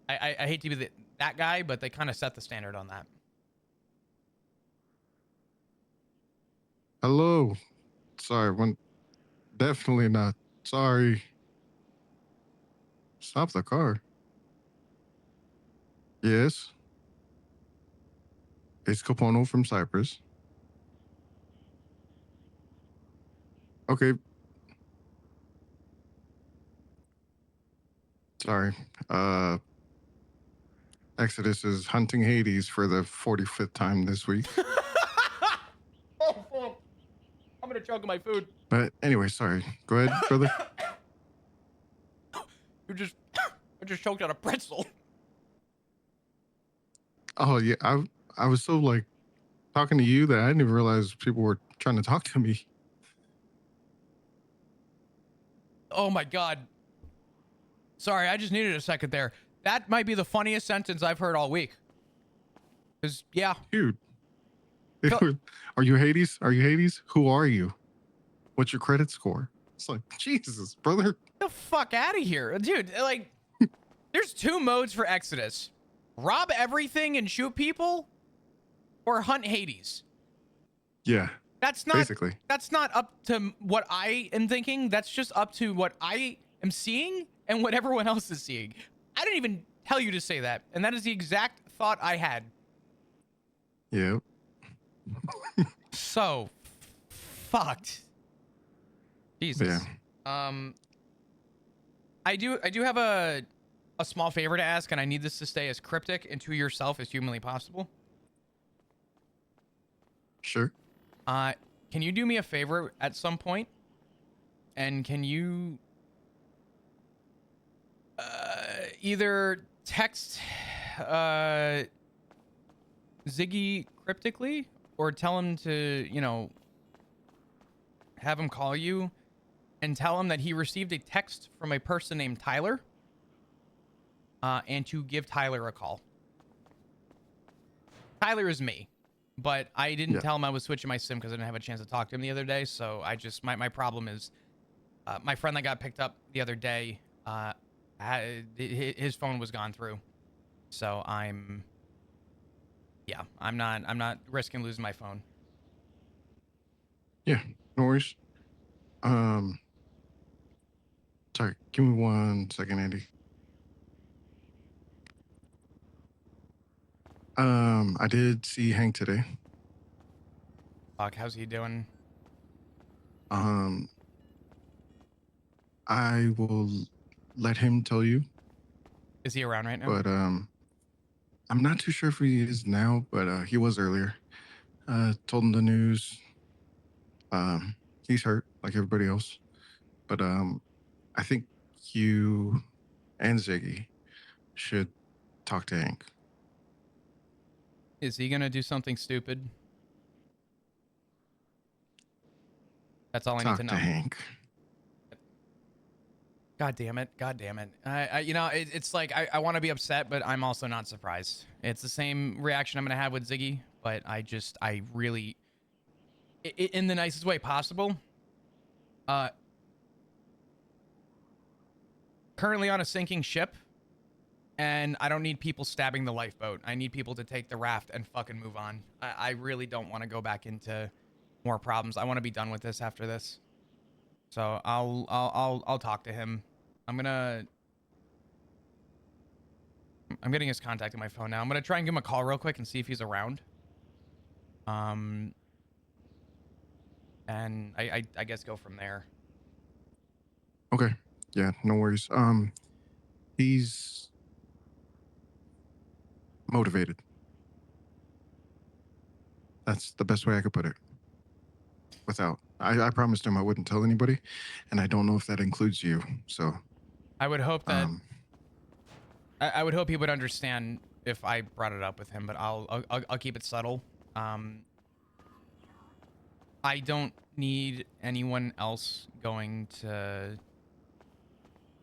I hate to be that guy, but they kind of set the standard on that. Hello. Sorry, definitely not. Sorry. Stop the car. Yes. It's Capono from Cyprus. Okay. Sorry. Exodus is hunting Hades for the 45th time this week. Oh, fuck. I'm gonna choke on my food. But anyway, sorry. Go ahead, brother. I just choked on a pretzel. Oh yeah, I was so like talking to you that I didn't even realize people were trying to talk to me. Oh my god. Sorry, I just needed a second there. That might be the funniest sentence I've heard all week. Cause yeah, Dude, Phil- are you Hades? Are you Hades? Who are you? What's your credit score? It's like, Jesus, brother. the fuck out of here, dude. Like, there's two modes for Exodus: rob everything and shoot people, or hunt Hades. Yeah, That's not basically. that's not up to what I am thinking. That's just up to what I am seeing and what everyone else is seeing. I didn't even tell you to say that, and that is the exact thought I had. Yeah. So fucked. Yeah. Jesus. I do have a small favor to ask, and I need this to stay as cryptic and to yourself as humanly possible. Sure. Can you do me a favor at some point? And can you either text Ziggy cryptically or tell him to, have him call you and tell him that he received a text from a person named Tyler and to give Tyler a call. Tyler is me, but I didn't Yeah. tell him I was switching my SIM because I didn't have a chance to talk to him the other day. So I just, my problem is my friend that got picked up the other day, his phone was gone through. So I'm not risking losing my phone. Yeah. No worries. Sorry. Give me 1 second, Andy. I did see Hank today. Fuck, how's he doing? Um, I will let him tell you, Is he around right now? but I'm not too sure if he is now, but he was earlier. Told him the news. He's hurt like everybody else, but I think you and Ziggy should talk to Hank. Is he gonna do something stupid? That's all I need to Talk know. to Hank. God damn it. God damn it. It's like I want to be upset, but I'm also not surprised. It's the same reaction I'm going to have with Ziggy, but I really, in the nicest way possible, currently on a sinking ship, and I don't need people stabbing the lifeboat. I need people to take the raft and fucking move on. I really don't want to go back into more problems. I want to be done with this after this. So I'll talk to him. I'm getting his contact in my phone now. I'm gonna try and give him a call real quick and see if he's around. And I guess go from there. Okay. Yeah, no worries. He's motivated. That's the best way I could put it. I promised him I wouldn't tell anybody, and I don't know if that includes you. So I would hope that I would hope he would understand if I brought it up with him, but I'll keep it subtle. I don't need anyone else going to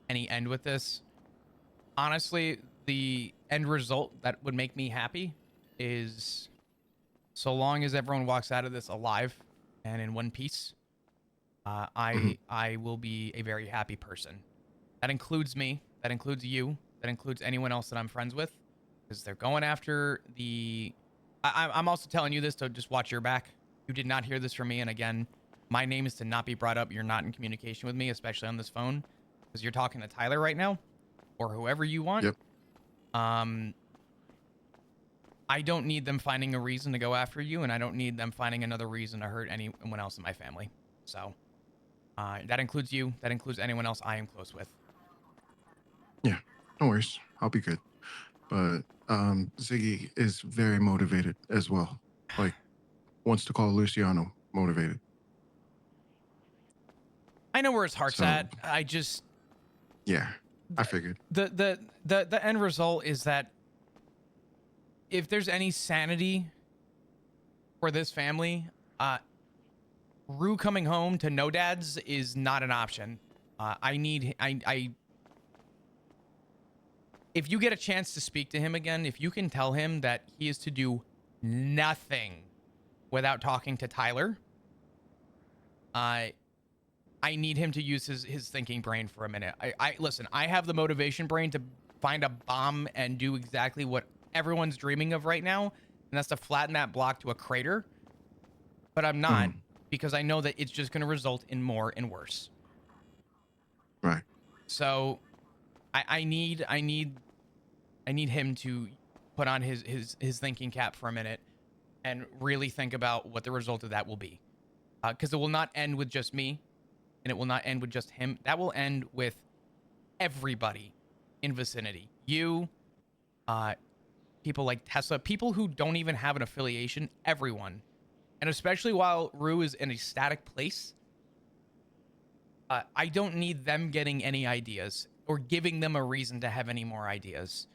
any end with this. Honestly, the end result that would make me happy is so long as everyone walks out of this alive and in one piece, I will be a very happy person. That includes me. That includes you. That includes anyone else that I'm friends with, because they're going after the. I'm also telling you this to just watch your back. You did not hear this from me, and again, my name is to not be brought up. You're not in communication with me, especially on this phone, because you're talking to Tyler right now, or whoever you want. Yep. I don't need them finding a reason to go after you, and I don't need them finding another reason to hurt anyone else in my family. So, that includes you. That includes anyone else I am close with. Yeah, no worries. I'll be good. But Ziggy is very motivated as well. Like, wants to call Luciano motivated. I know where his heart's So- at. I just Yeah, I figured. the end result is that if there's any sanity for this family, Rue coming home to no dads is not an option. If you get a chance to speak to him again, if you can tell him that he is to do nothing without talking to Tyler, I need him to use his thinking brain for a minute. Listen, I have the motivation brain to find a bomb and do exactly what everyone's dreaming of right now, and that's to flatten that block to a crater. But I'm not, because I know that it's just going to result in more and worse. Right. So I need him to put on his thinking cap for a minute and really think about what the result of that will be. Because it will not end with just me, and it will not end with just him. That will end with everybody in vicinity. You, people like Tessa, people who don't even have an affiliation, everyone. And especially while Rue is in a static place, I don't need them getting any ideas or giving them a reason to have any more ideas.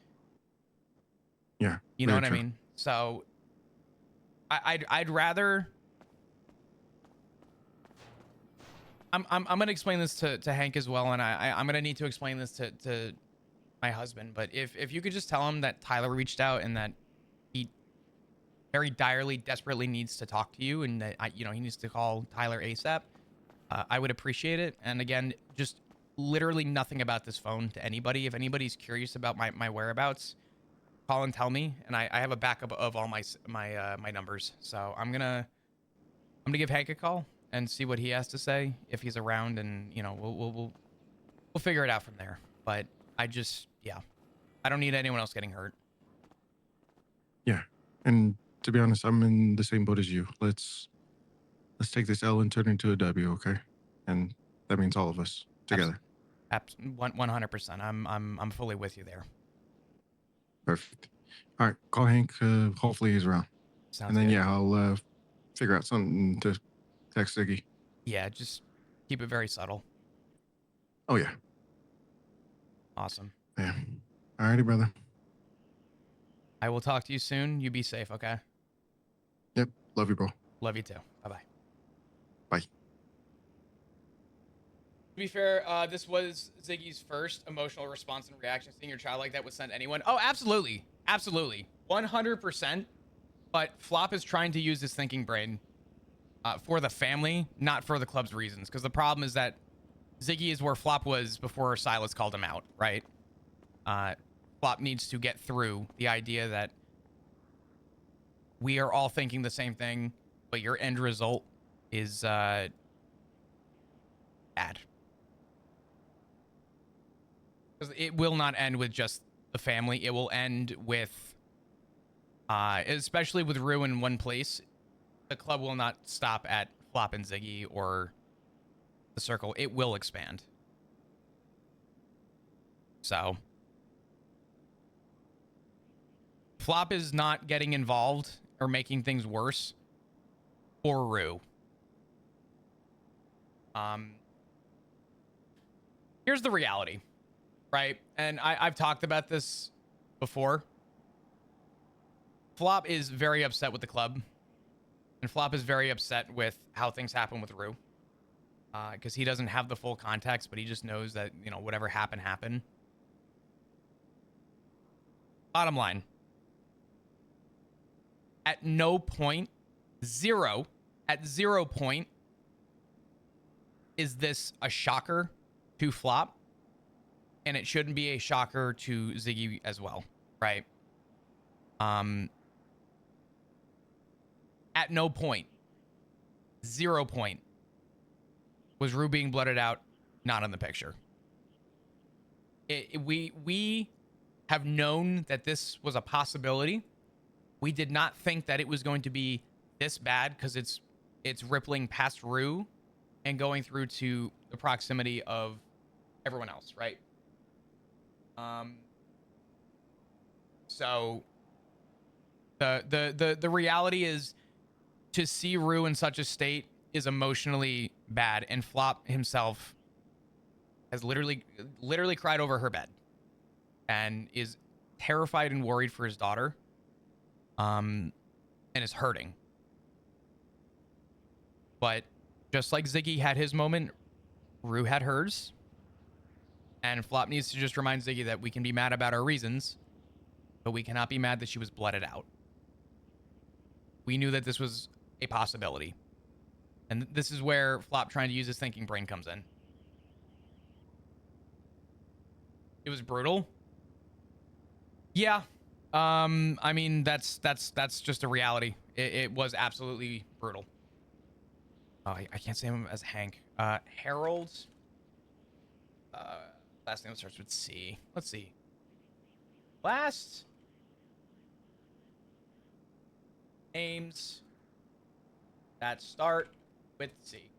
Yeah. You know very what I true. mean? So I'd rather. I'm gonna explain this to Hank as well, and I'm gonna need to explain this to my husband. But if you could just tell him that Tyler reached out and that he very direly, desperately needs to talk to you, and that he needs to call Tyler ASAP, I would appreciate it. And again, just literally nothing about this phone to anybody. If anybody's curious about my whereabouts, call and tell me, and I have a backup of all my numbers. So I'm gonna give Hank a call and see what he has to say if he's around, and we'll figure it out from there. But I don't need anyone else getting hurt. Yeah. And to be honest, I'm in the same boat as you. Let's take this L and turn it into a W, okay? And that means all of us together. 100%. I'm fully with you there. Perfect. All right, call Hank. Hopefully he's around. Sounds And then good. yeah, I'll figure out something to text Ziggy. Yeah, just keep it very subtle. Oh yeah. Awesome. Yeah. Alrighty, brother. I will talk to you soon. You be safe, okay? Yep. Love you, bro. Love you too. Bye-bye. Bye. To be fair, this was Ziggy's first emotional response and reaction. Seeing your child like that would send anyone. Oh, absolutely. Absolutely. 100%. But Flop is trying to use his thinking brain for the family, not for the club's reasons. Because the problem is that Ziggy is where Flop was before Silas called him out, right? Flop needs to get through the idea that we are all thinking the same thing, but your end result is bad. Because it will not end with just the family. It will end with, especially with Rue in one place, the club will not stop at Flop and Ziggy or the circle. It will expand. So Flop is not getting involved or making things worse for Rue. Here's the reality, right? And I've talked about this before. Flop is very upset with the club, and Flop is very upset with how things happen with Rue, because he doesn't have the full context, but he just knows that, you know, whatever happened. Bottom line, at no point, at 0 point, is this a shocker to Flop, and it shouldn't be a shocker to Ziggy as well, right? At no point, 0 point, was Rue being blooded out not in the picture. We have known that this was a possibility. We did not think that it was going to be this bad, because it's rippling past Rue and going through to the proximity of everyone else, right? So the reality is, to see Rue in such a state is emotionally bad, and Flop himself has literally cried over her bed and is terrified and worried for his daughter, and is hurting. But just like Ziggy had his moment, Rue had hers, and Flop needs to just remind Ziggy that we can be mad about our reasons, but we cannot be mad that she was blooded out. We knew that this was a possibility, and this is where Flop trying to use his thinking brain comes in. It was brutal. Yeah. I mean, that's just a reality. It was absolutely brutal. Oh, I can't say him as Hank. Harold. Last name starts with C. Let's see. Last names that start with C.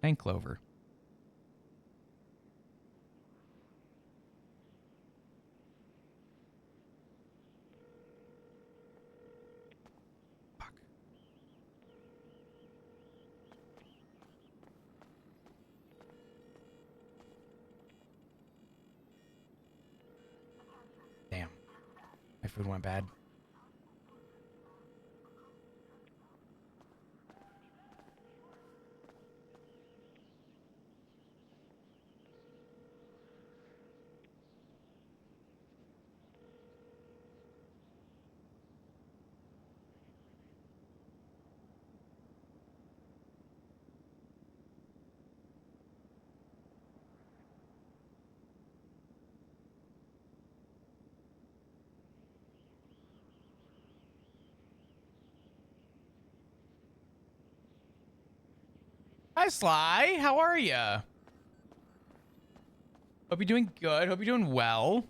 And Clover. Fuck. Damn. My food went bad. Hi, Sly. How are you? Hope you're doing good. Hope you're doing well.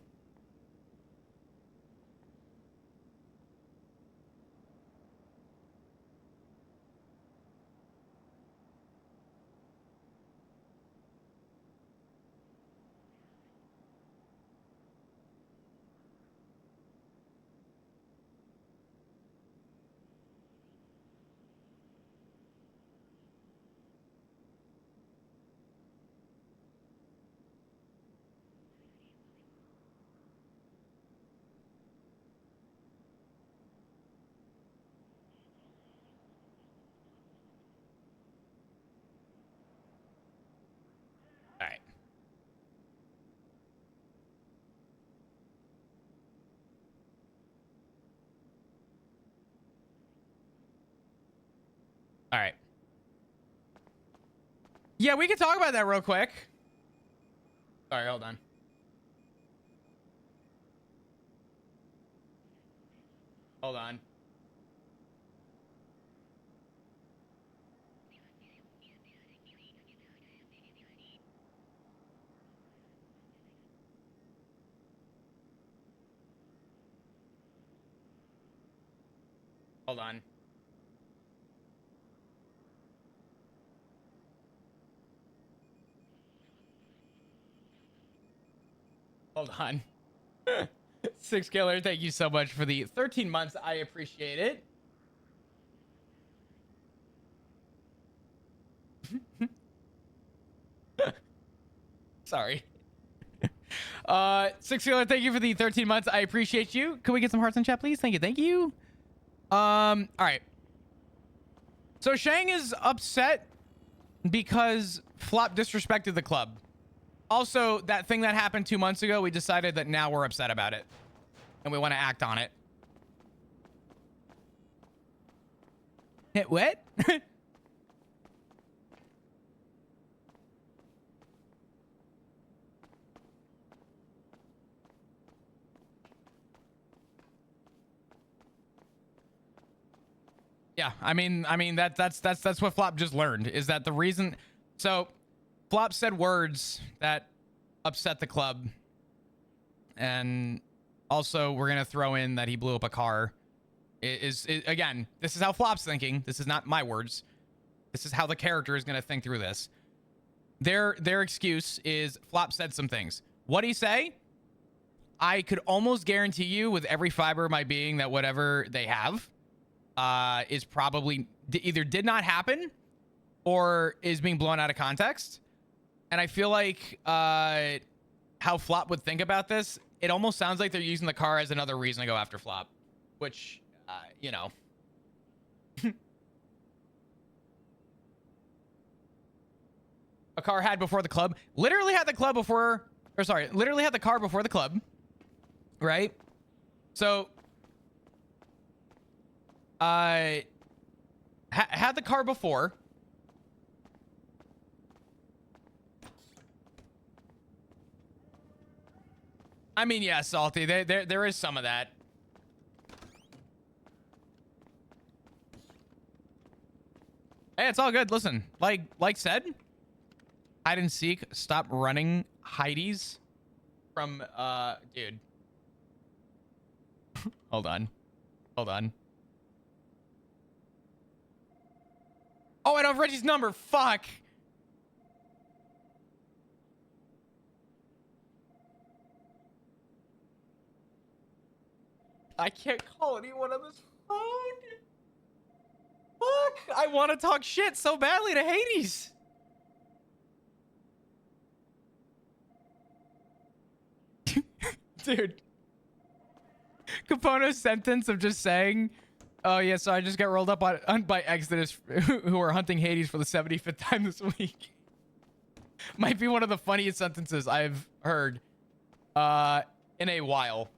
All right. All right. Yeah, we can talk about that real quick. Sorry, hold on. Hold on. Hold on. Hold on. Six Killer, thank you so much for the 13 months. I appreciate it. Sorry. Six Killer, thank you for the 13 months. I appreciate you. Can we get some hearts in chat, please? Thank you. Thank you. All right. So Shang is upset because Flop disrespected the club. Also, that thing that happened 2 months ago, we decided that now we're upset about it. And we want to act on it. Hit what? Yeah, I mean that's what Flop just learned, is that the reason. So Flop said words that upset the club, and also we're gonna throw in that he blew up a car. Again, this is how Flop's thinking. This is not my words. This is how the character is gonna think through this. Their excuse is Flop said some things. What'd he say? I could almost guarantee you with every fiber of my being that whatever they have is probably either did not happen or is being blown out of context. And I feel like how Flop would think about this, it almost sounds like they're using the car as another reason to go after Flop, which, you know. A car had before the club. Literally had the club before, or sorry, literally had the car before the club, right? So, had the car before. I mean, yeah, Salty. There is some of that. Hey, it's all good. Listen, like said, hide and seek. Stop running, Heidi's from dude. Hold on. Oh, I don't have Reggie's number. Fuck. I can't call anyone on this phone. Fuck. I want to talk shit so badly to Hades. Dude. Capone's sentence of just saying, oh yeah, so I just got rolled up on by Exodus who are hunting Hades for the 75th time this week. Might be one of the funniest sentences I've heard in a while.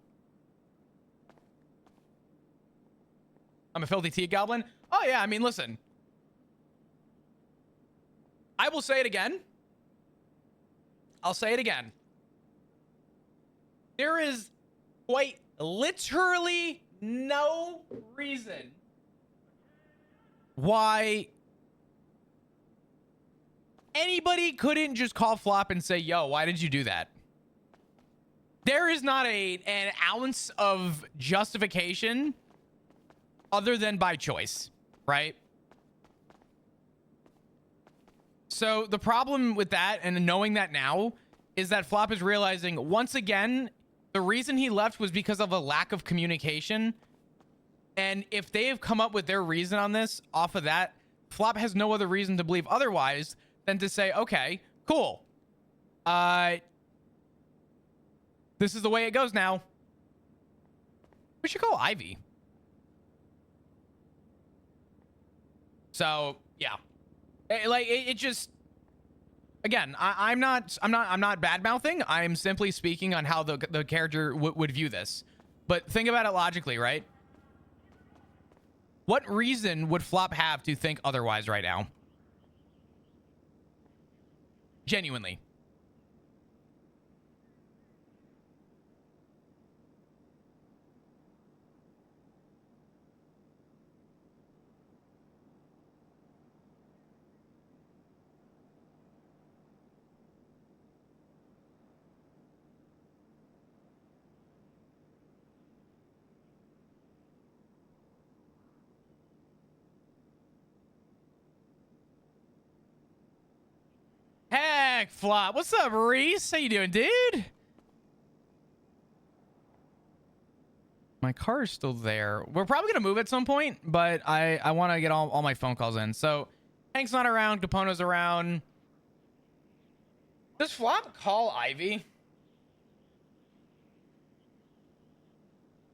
I'm a filthy tea goblin. Oh yeah, I mean, listen. I will say it again. I'll say it again. There is quite literally no reason why anybody couldn't just call Flop and say, yo, why did you do that? There is not an ounce of justification other than by choice, right? So the problem with that, and knowing that now, is that Flop is realizing once again, the reason he left was because of a lack of communication. And if they have come up with their reason on this off of that, Flop has no other reason to believe otherwise than to say, okay, cool. This is the way it goes now. We should call Ivy. So yeah, it just, again, I'm not bad mouthing. I'm simply speaking on how the character would view this. But think about it logically, right? What reason would Flop have to think otherwise right now? Genuinely. Heck, Flop. What's up, Reese? How you doing, dude? My car is still there. We're probably going to move at some point, but I want to get all my phone calls in. So, Hank's not around. Capone's around. Does Flop call Ivy?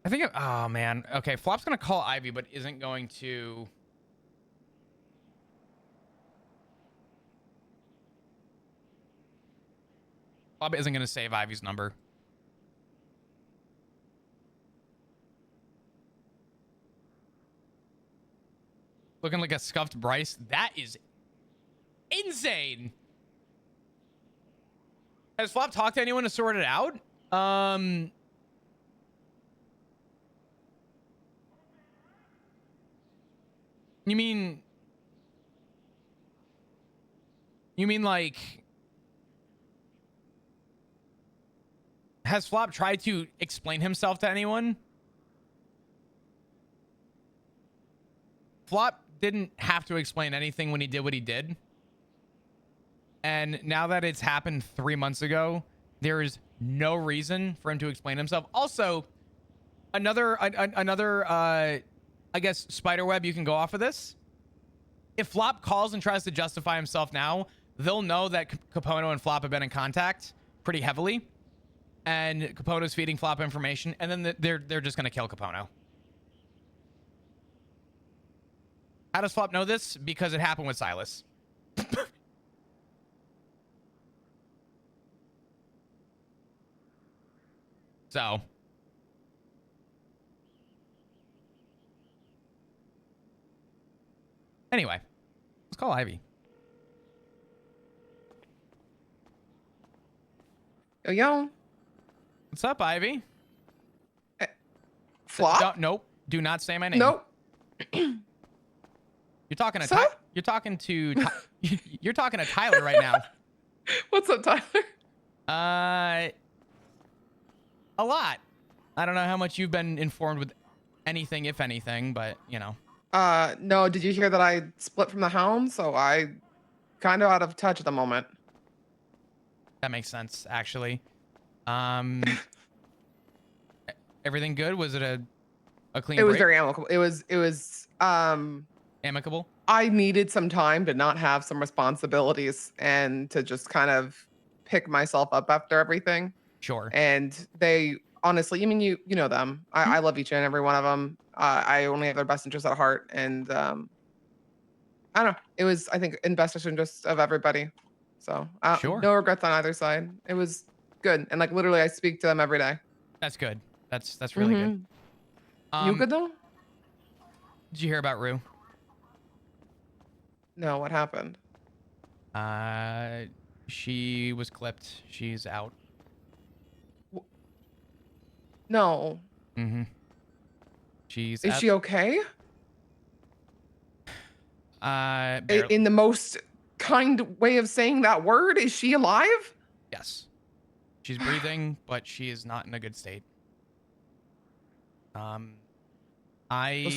I think... oh, man. Okay, Flop's going to call Ivy, but isn't going to... Flop isn't going to save Ivy's number. Looking like a scuffed Bryce. That is insane. Has Flop talked to anyone to sort it out? You mean like, has Flop tried to explain himself to anyone? Flop didn't have to explain anything when he did what he did. And now that it's happened 3 months ago, there is no reason for him to explain himself. Also, another I guess spiderweb you can go off of this. If Flop calls and tries to justify himself now, they'll know that Capono and Flop have been in contact pretty heavily, and Capono's feeding Flop information, and then they're just gonna kill Capono. How does Flop know this? Because it happened with Silas. So. Anyway, let's call Ivy. Yo. What's up, Ivy? Flop? Nope. Do not say my name. Nope. You're talking to Sir? you're talking to you're talking to Tyler right now. What's up, Tyler? A lot. I don't know how much you've been informed with anything, if anything, but you know. No, did you hear that I split from the hound? So I kind of out of touch at the moment. That makes sense, actually. Everything good? Was it a clean It was break? very amicable. It was Amicable? I needed some time to not have some responsibilities and to just kind of pick myself up after everything. Sure. And they honestly, I mean, you know them. I love each and every one of them. I only have their best interests at heart. And I don't know. It was, I think, in best interest of everybody. So Sure. no regrets on either side. It was good. And like literally I speak to them every day. That's good. That's really good. You good though? Did you hear about Rue? No, what happened? She was clipped. She's out. No. Mm-hmm. She's Is she okay? Barely. In the most kind way of saying that word, is she alive? Yes. She's breathing, but she is not in a good state. Those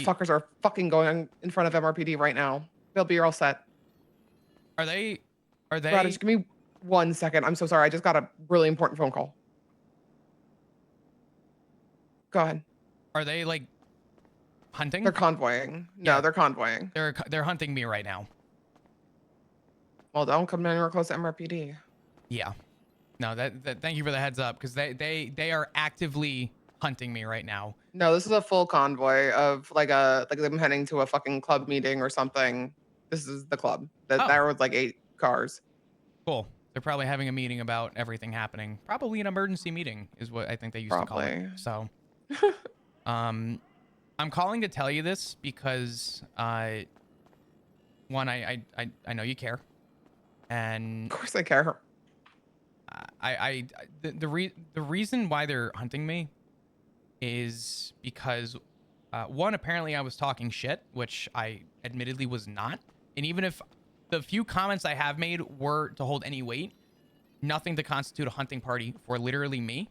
fuckers are fucking going in front of MRPD right now. They'll be all set. Are they? Radish, give me 1 second. I'm so sorry. I just got a really important phone call. Go ahead. Are they like hunting? They're convoying. No, Yeah. they're convoying. They're hunting me right now. Well, don't come anywhere close to MRPD. Yeah. No, that thank you for the heads up, because they are actively hunting me right now. No, this is a full convoy of like them heading to a fucking club meeting or something. This is the club. There was like 8 cars. Cool. They're probably having a meeting about everything happening. Probably an emergency meeting is what I think they used to call it. So, I'm calling to tell you this because, one, I know you care, and Of course I care. The reason why they're hunting me is because one, apparently I was talking shit, which I admittedly was not. And even if the few comments I have made were to hold any weight, nothing to constitute a hunting party for literally me.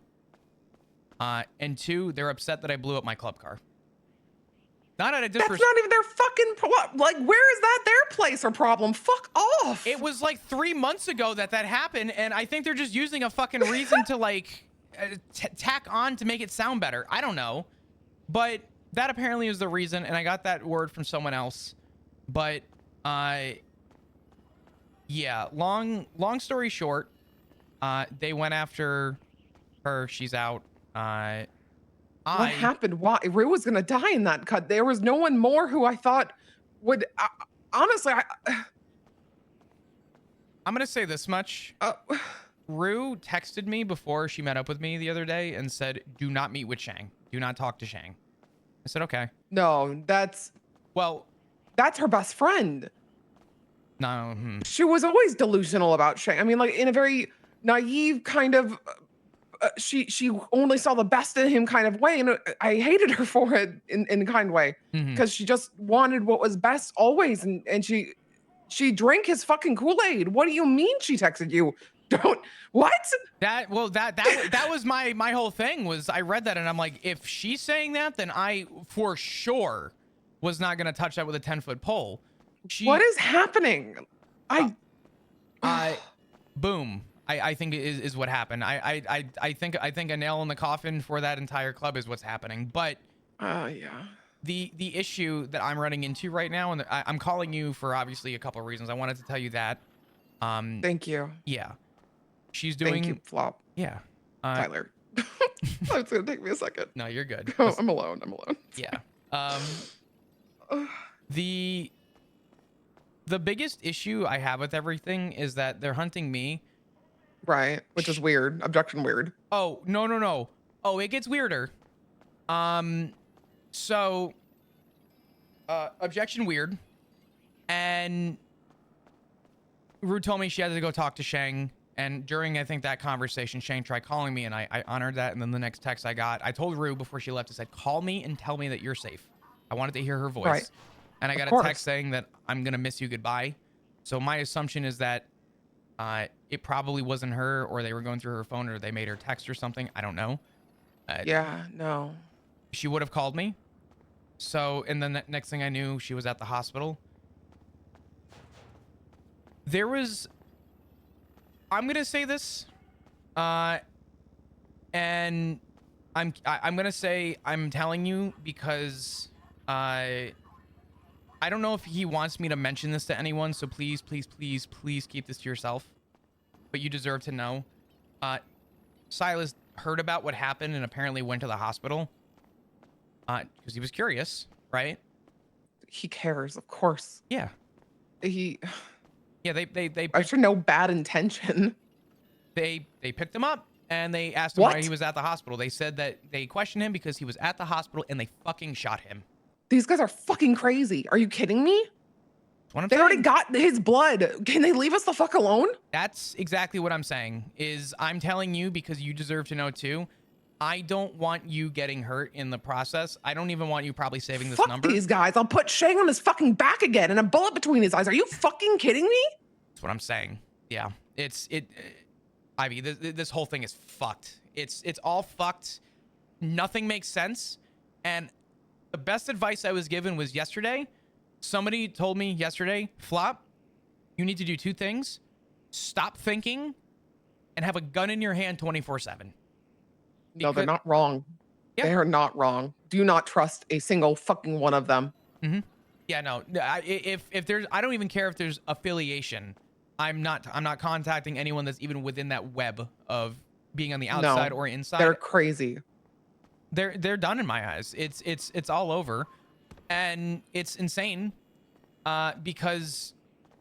And two, they're upset that I blew up my club car. Not out of That's disrespect. not even their fucking like. Where is that their place or problem? Fuck off. It was like 3 months ago that happened, and I think they're just using a fucking reason to like tack on to make it sound better. I don't know, but that apparently is the reason, and I got that word from someone else. But yeah. Long story short, they went after her. She's out. What happened? Why? Rue was gonna die in that cut. There was no one more who I thought would. Honestly, I'm gonna say this much. Rue texted me before she met up with me the other day and said, "Do not meet with Shang. Do not talk to Shang." I said, "Okay." No, that's her best friend. No. She was always delusional about Shang. I mean, like in a very naive kind of. She only saw the best in him kind of way, and I hated her for it in a kind way because she just wanted what was best always, and she drank his fucking Kool-Aid. What do you mean she texted you? Don't what? That was my whole thing. Was I read that and I'm like, if she's saying that, then I for sure was not gonna touch that with a 10-foot pole. What is happening? Boom. I think is what happened. I think a nail in the coffin for that entire club is what's happening. But yeah. The issue that I'm running into right now, and I'm calling you for obviously a couple of reasons. I wanted to tell you that. Thank you. Yeah. She's doing. Thank you, Flop. Yeah. Tyler. It's gonna take me a second. No, you're good. I'm alone. Yeah. The biggest issue I have with everything is that they're hunting me. Right, which is weird. Objection weird. Oh, no. Oh, it gets weirder. So, objection weird. And Rue told me she had to go talk to Shang. And during, I think, that conversation, Shang tried calling me, and I honored that. And then the next text I got, I told Rue before she left, I said, call me and tell me that you're safe. I wanted to hear her voice. Right. And I got a text saying that I'm going to miss you goodbye. So my assumption is that it probably wasn't her, or they were going through her phone, or they made her text or something. I don't know. Yeah, no. She would have called me. So, and then the next thing I knew, she was at the hospital. There was, I'm going to say this, and I'm going to say I'm telling you because I don't know if he wants me to mention this to anyone, so please keep this to yourself. But you deserve to know. Silas heard about what happened and apparently went to the hospital because he was curious, right? He cares, of course. Yeah. Yeah, they I should know bad intention. They picked him up and they asked him why he was at the hospital. They said that they questioned him because he was at the hospital and they fucking shot him. These guys are fucking crazy. Are you kidding me? They already got his blood. Can they leave us the fuck alone? That's exactly what I'm saying. Is I'm telling you because you deserve to know too. I don't want you getting hurt in the process. I don't even want you probably saving this number. Fuck these guys. I'll put Shang on his fucking back again and a bullet between his eyes. Are you fucking kidding me? That's what I'm saying. Yeah. Ivy, this whole thing is fucked. It's all fucked. Nothing makes sense. And the best advice I was given was yesterday. Somebody told me yesterday, Flop, you need to do two things. Stop thinking and have a gun in your hand 24/7. No, they're not wrong. Yeah. They are not wrong. Do not trust a single fucking one of them. Mm-hmm. Yeah, no. If there's, I don't even care if there's affiliation. I'm not contacting anyone that's even within that web of being on the outside or inside. They're crazy. They're done in my eyes. It's all over, and it's insane, because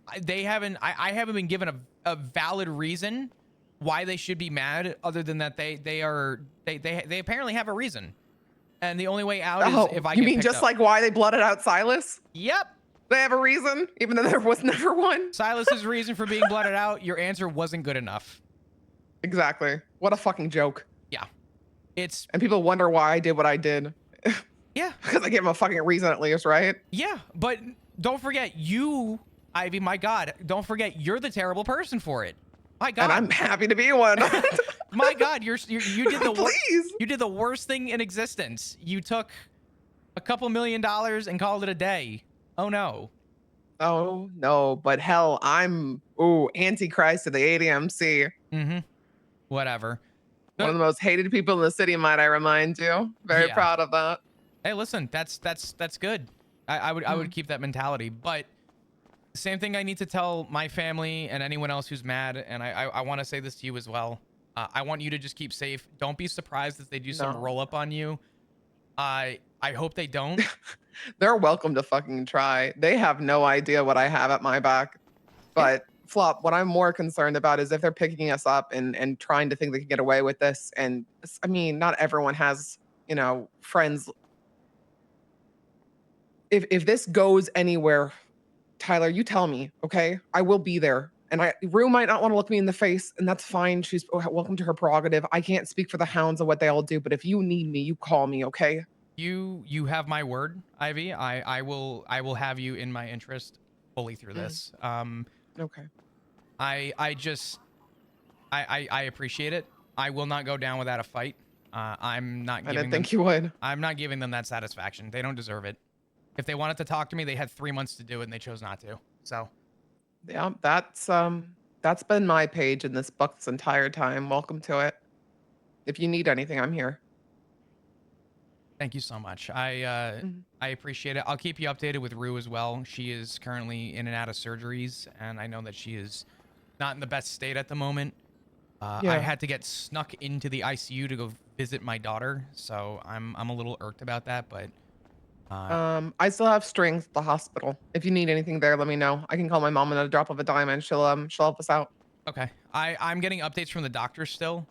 I haven't been given a valid reason why they should be mad, other than that they apparently have a reason, and the only way out is if I. You mean just like why they blooded out Silas? Yep. They have a reason, even though there was never one. Silas's reason for being blooded out. Your answer wasn't good enough. Exactly. What a fucking joke. Yeah. It's And people wonder why I did what I did. yeah. Because I gave him a fucking reason at least, right? Yeah, but don't forget you, Ivy, my God, don't forget you're the terrible person for it. My God. And I'm happy to be one. My God, you did the Please. you did the worst thing in existence. You took a couple $1 million and called it a day. Oh no. Oh no, but hell, I'm antichrist of the ADMC. Mm-hmm. Whatever. One of the most hated people in the city, might I remind you. Very Yeah. proud of that. Hey, listen, that's good. I would keep that mentality, but same thing I need to tell my family and anyone else who's mad, and I want to say this to you as well. I want you to just keep safe. Don't be surprised if they do some No. roll up on you. I hope they don't. They're welcome to fucking try. They have no idea what I have at my back. But Flop, what I'm more concerned about is if they're picking us up and trying to think they can get away with this. And I mean, not everyone has, friends. If this goes anywhere, Tyler, you tell me, okay? I will be there. And Rue might not want to look me in the face, and that's fine. She's welcome to her prerogative. I can't speak for the hounds and what they all do, but if you need me, you call me, okay? You have my word, Ivy. I will have you in my interest fully through this. Okay. I appreciate it. I will not go down without a fight. I'm not I giving didn't think you would. I'm not giving them that satisfaction. They don't deserve it. If they wanted to talk to me, they had 3 months to do it and they chose not to. So Yeah, that's been my page in this book this entire time. Welcome to it. If you need anything, I'm here. thank you so much. I appreciate it. I'll keep you updated with Rue as well. She is currently in and out of surgeries, and I know that she is not in the best state at the moment. I Yeah. had to get snuck into the ICU to go visit my daughter, so I'm a little irked about that, but I still have strings at the hospital. If you need anything there, let me know. I can call my mom at a drop of a dime and she'll help us out. okay. I'm getting updates from the doctor still.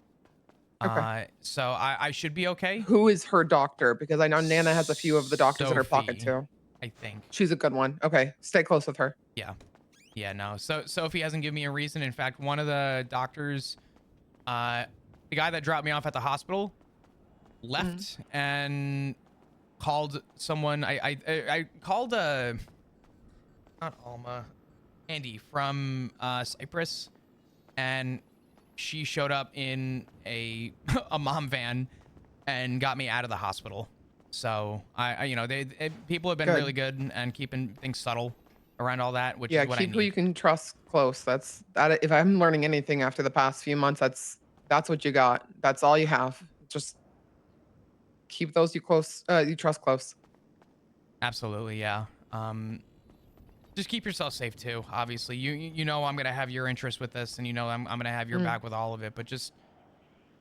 Okay. So I should be okay. Who is her doctor? Because I know Nana has a few of the doctors in her pocket Sophie, too. I think. She's a good one. Okay. Stay close with her. Yeah, no. So Sophie hasn't given me a reason. In fact, one of the doctors, the guy that dropped me off at the hospital, left and called someone. I called not Alma, Andy from Cyprus, and she showed up in a mom van and got me out of the hospital. So people have been Good. really good and keeping things subtle around all that, which Yeah, is what I keep who need. you can trust close. That's that. If I'm learning anything after the past few months, that's what you got. That's all you have. Just keep those you trust close. Absolutely, yeah. Just keep yourself safe too. Obviously, you know I'm gonna have your interest with this, and you know I'm gonna have your back with all of it. But just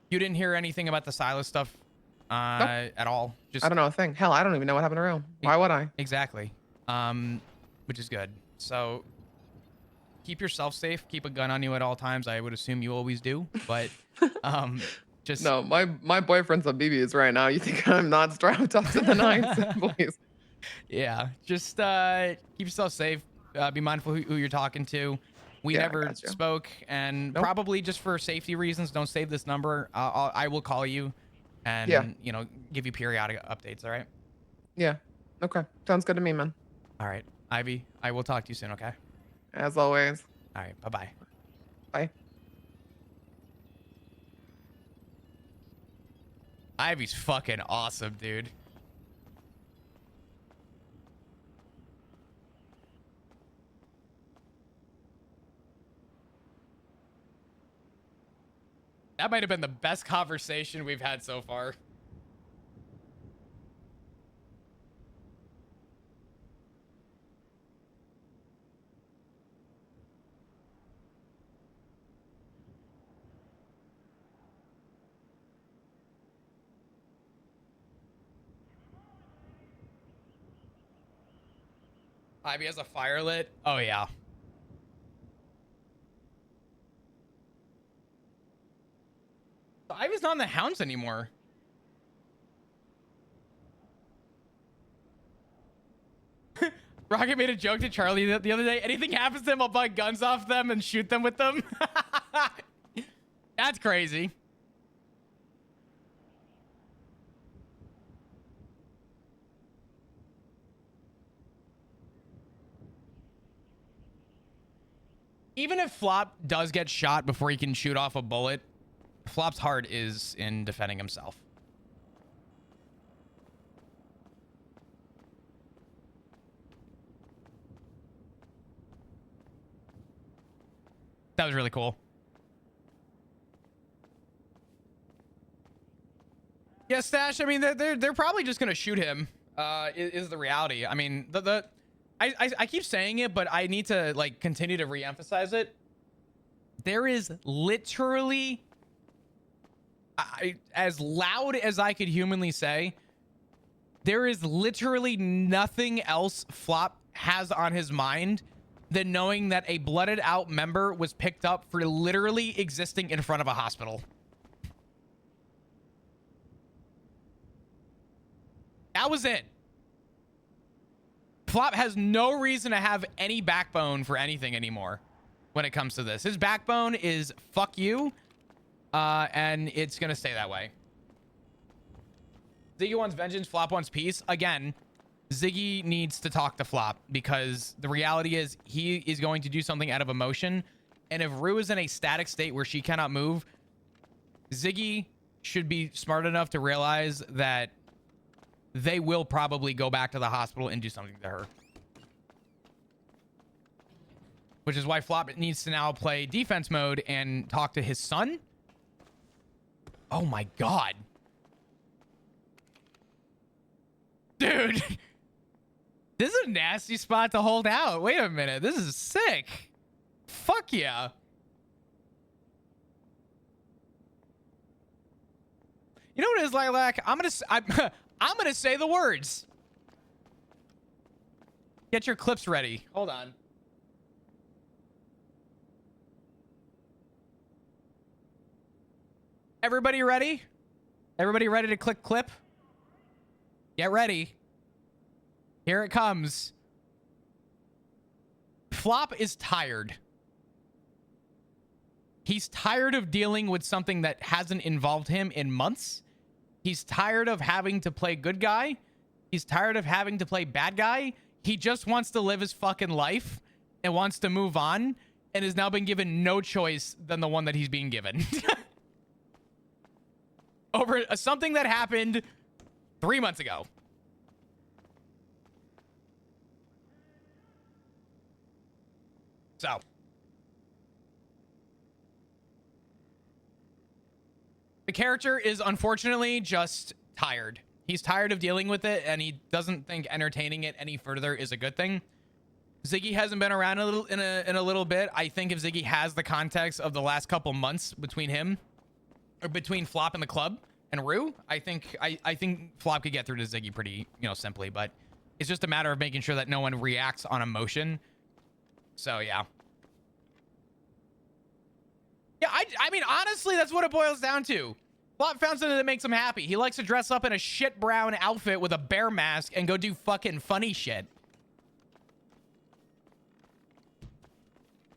you didn't hear anything about the Silas stuff at all. Just I don't know a thing. Hell, I don't even know what happened to Rome. Why would I? exactly. Which is good. So keep yourself safe. Keep a gun on you at all times. I would assume you always do, but just No, my boyfriend's on BBs right now. You think I'm not strapped up to the nines? Please. yeah, just keep yourself safe. Be mindful who you're talking to. We Yeah, I never gotcha. spoke, and Nope. probably just for safety reasons, don't save this number. I will call you, and Yeah. give you periodic updates. All right. Yeah. Okay. Sounds good to me, man. All right, Ivy. I will talk to you soon. Okay. As always. All right. Bye bye. Bye. Ivy's fucking awesome, dude. That might have been the best conversation we've had so far. Ivy has a fire lit. Oh, yeah. Ivy's not in the hounds anymore. Rocket made a joke to Charlie the other day. Anything happens to them, I'll buy guns off them and shoot them with them. That's crazy. Even if Flop does get shot before he can shoot off a bullet, Flop's heart is in defending himself. That was really cool. Yeah, Stash, I mean, they're probably just gonna shoot him, is the reality. I mean, I keep saying it, but I need to, like, continue to re-emphasize it. There is literally, as loud as I could humanly say, there is literally nothing else Flop has on his mind than knowing that a blooded out member was picked up for literally existing in front of a hospital. That was it. Flop has no reason to have any backbone for anything anymore when it comes to this. His backbone is fuck you, and it's gonna stay that way. Ziggy wants vengeance, Flop wants peace. Again, Ziggy needs to talk to Flop because the reality is he is going to do something out of emotion. And if Rue is in a static state where she cannot move, Ziggy should be smart enough to realize that they will probably go back to the hospital and do something to her. Which is why Flop needs to now play defense mode and talk to his son. Oh my God. Dude. This is a nasty spot to hold out. Wait a minute. This is sick. Fuck yeah. You know what it is, Lilac? I'm gonna say the words. Get your clips ready. Hold on. Everybody ready? Everybody ready to click clip? Get ready. Here it comes. Flop is tired. He's tired of dealing with something that hasn't involved him in months. He's tired of having to play good guy. He's tired of having to play bad guy. He just wants to live his fucking life and wants to move on and has now been given no choice than the one that he's being given. Over something that happened 3 months ago. So. The character is unfortunately just tired. He's tired of dealing with it, and he doesn't think entertaining it any further is a good thing. Ziggy hasn't been around in a little bit. I think if Ziggy has the context of the last couple months between him, or between Flop and the club and Rue, I think Flop could get through to Ziggy pretty, simply. But it's just a matter of making sure that no one reacts on emotion. So yeah. Yeah, I mean, honestly, that's what it boils down to. Flop found something that makes him happy. He likes to dress up in a shit brown outfit with a bear mask and go do fucking funny shit.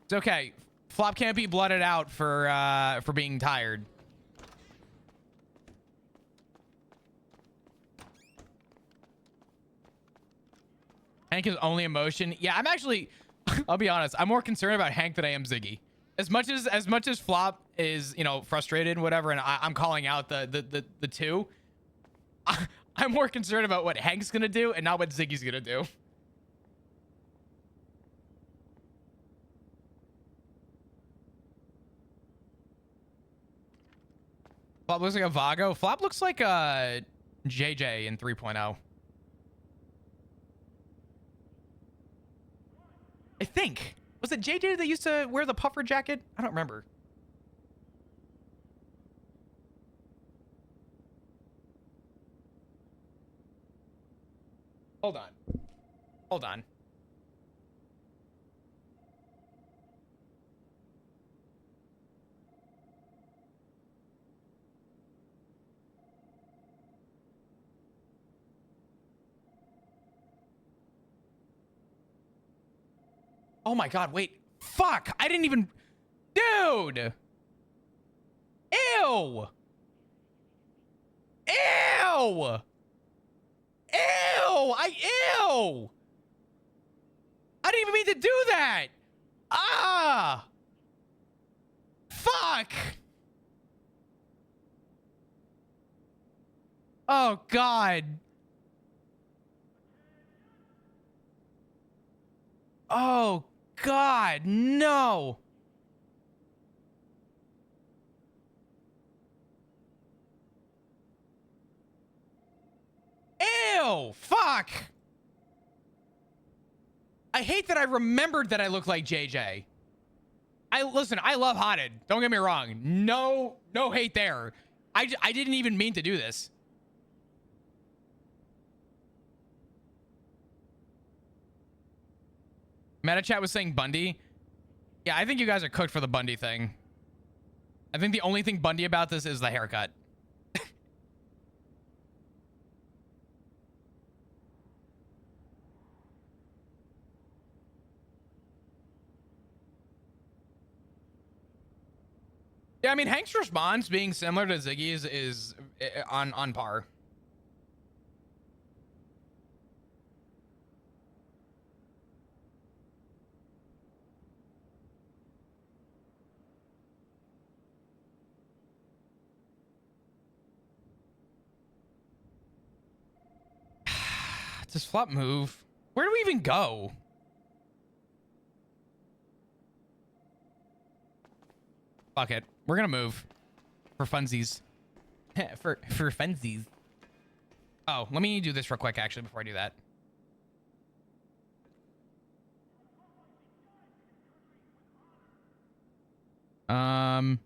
It's okay. Flop can't be blooded out for being tired. Hank is only emotion. Yeah, I'm actually, I'll be honest, I'm more concerned about Hank than I am Ziggy. As much as Flop is, frustrated and whatever, and I'm calling out the two, I'm more concerned about what Hank's gonna do and not what Ziggy's gonna do. Flop looks like a Vago. Flop looks like a JJ in 3.0. I think. Was it JJ that used to wear the puffer jacket? I don't remember. Hold on. Hold on. Oh my God, wait. Fuck! I didn't even... Dude! Ew! Ew! Ew! Ew! I didn't even mean to do that! Ah! Fuck! Oh, God. Oh, God, no. Ew, fuck. I hate that I remembered that I look like JJ. Listen, I love Hotted. Don't get me wrong. No hate there. I didn't even mean to do this. MetaChat was saying Bundy. Yeah, I think you guys are cooked for the Bundy thing. I think the only thing Bundy about this is the haircut. Yeah, I mean, Hank's response being similar to Ziggy's is on par. Does flop move? Where do we even go? Fuck it. We're gonna move. For funsies. for funsies. Oh, let me do this real quick, actually, before I do that. Um,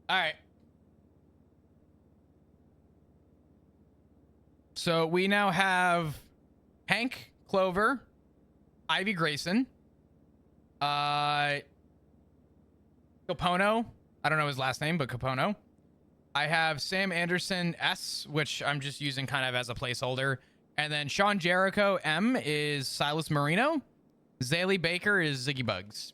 all right. So we now have Hank Clover, Ivy Grayson, Capono. I don't know his last name, but Capono. I have Sam Anderson S, which I'm just using kind of as a placeholder. And then Sean Jericho M is Silas Marino. Zaylee Baker is Ziggy Bugs.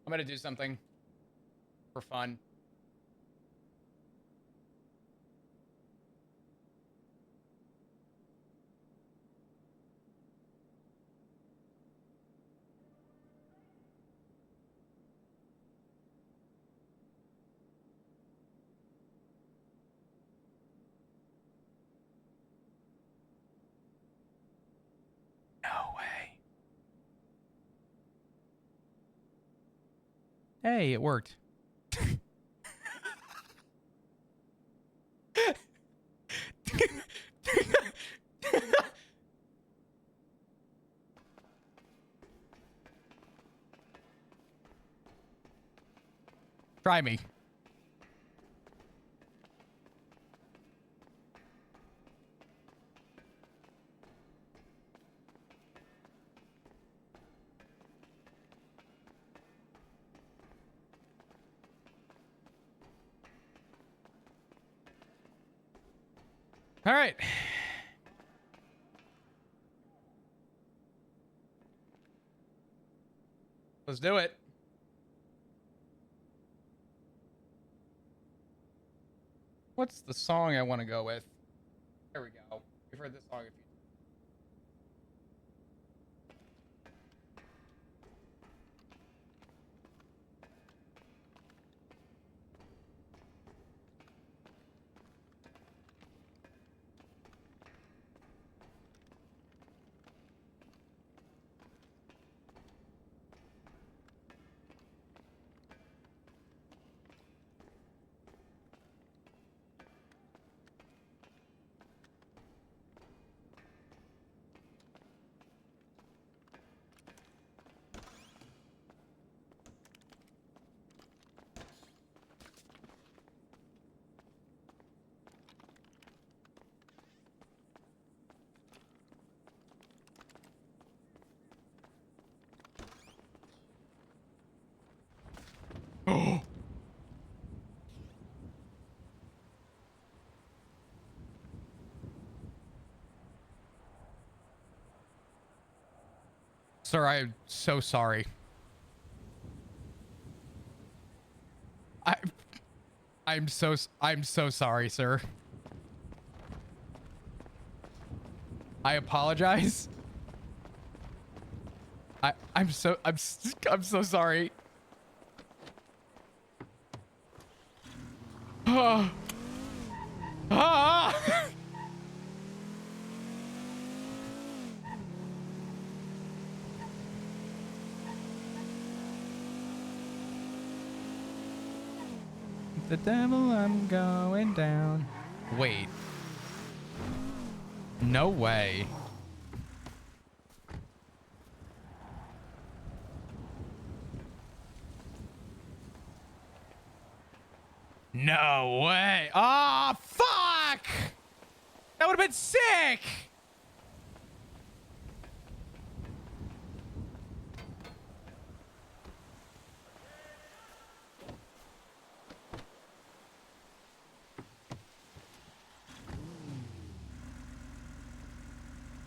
I'm going to do something for fun. No way. Hey, it worked. Try me. All right. Let's do it. What's the song I want to go with? There we go. We've heard this song a few times. Sir, I'm so sorry. I'm so sorry, sir. I apologize. I'm so sorry. Ah. Ah. The devil, I'm going down. Wait. No way. No way. Oh, fuck! That would have been sick!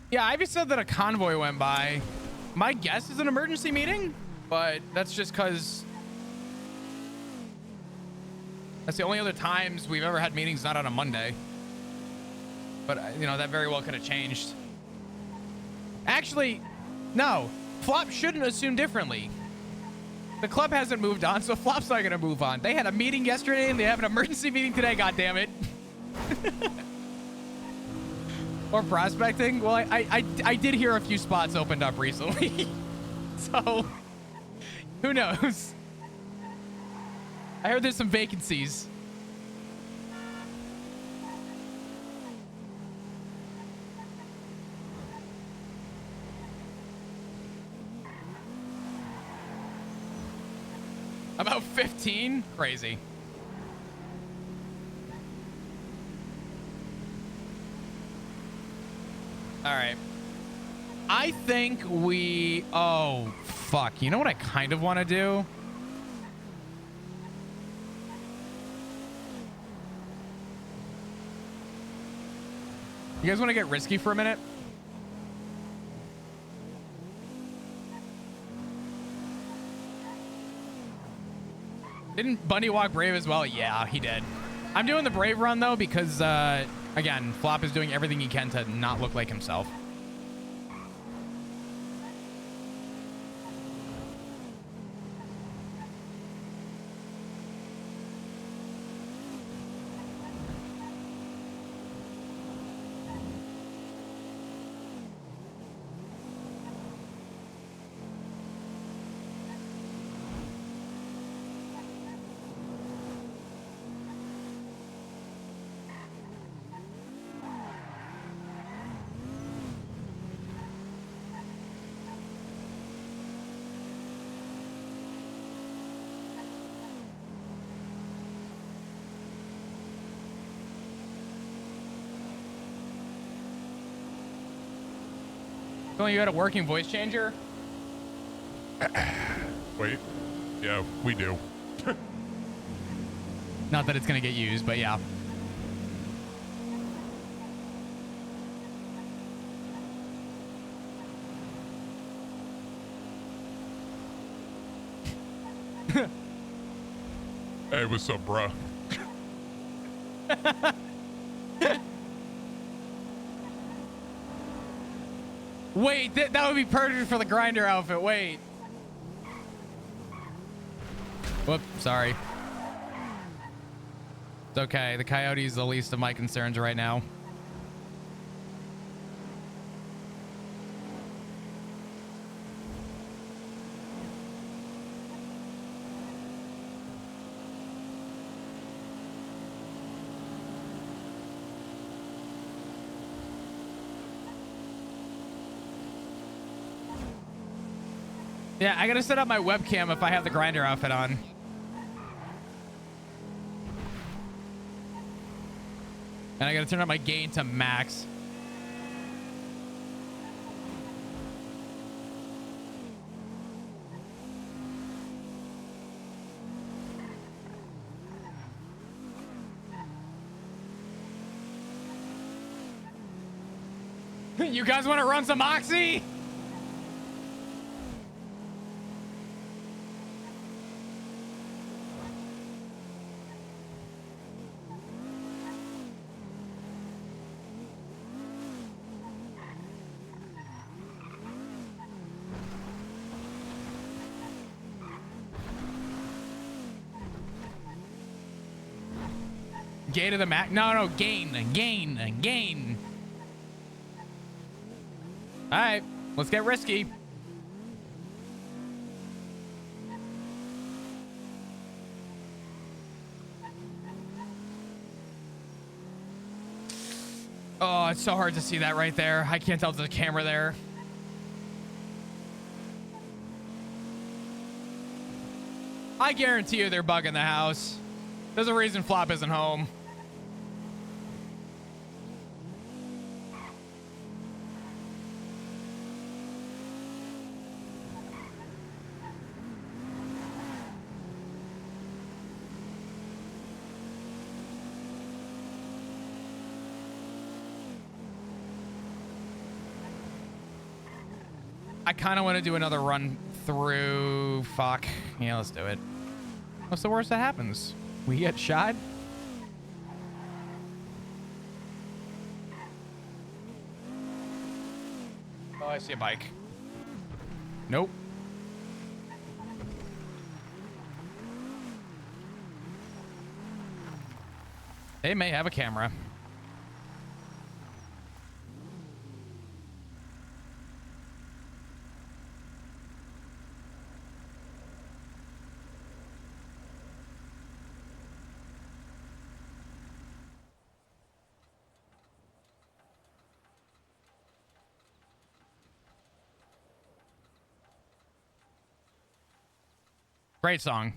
Yeah, Ivy said that a convoy went by. My guess is an emergency meeting, but that's just because that's the only other times we've ever had meetings not on a Monday. But, you know, that very well could have changed. Actually, no. Flop shouldn't assume differently. The club hasn't moved on, so Flop's not going to move on. They had a meeting yesterday, and they have an emergency meeting today, goddammit. Or prospecting? Well, I did hear a few spots opened up recently. So, who knows? I heard there's some vacancies. About 15? Crazy. All right. I think we... Oh, fuck. You know what I kind of want to do? You guys want to get risky for a minute? Didn't Bunny walk Brave as well? Yeah, he did. I'm doing the Brave run, though, because, again, Flop is doing everything he can to not look like himself. Well, you had a working voice changer? Wait. Yeah, we do. Not that it's going to get used, but yeah. Hey, what's up, bruh? Wait, that would be perfect for the grinder outfit. Wait. Whoop, sorry. It's okay. The coyote is the least of my concerns right now. Yeah, I gotta set up my webcam if I have the grinder outfit on. And I gotta turn up my gain to max. You guys want to run some Oxy? Gain to the max. No, gain. All right, let's get risky. Oh, it's so hard to see that right there. I can't tell if there's a camera there. I guarantee you they're bugging the house. There's a reason Flop isn't home. I kind of want to do another run through. Fuck. Yeah, let's do it. What's the worst that happens? We get shot? Oh, I see a bike. Nope. They may have a camera. Great song.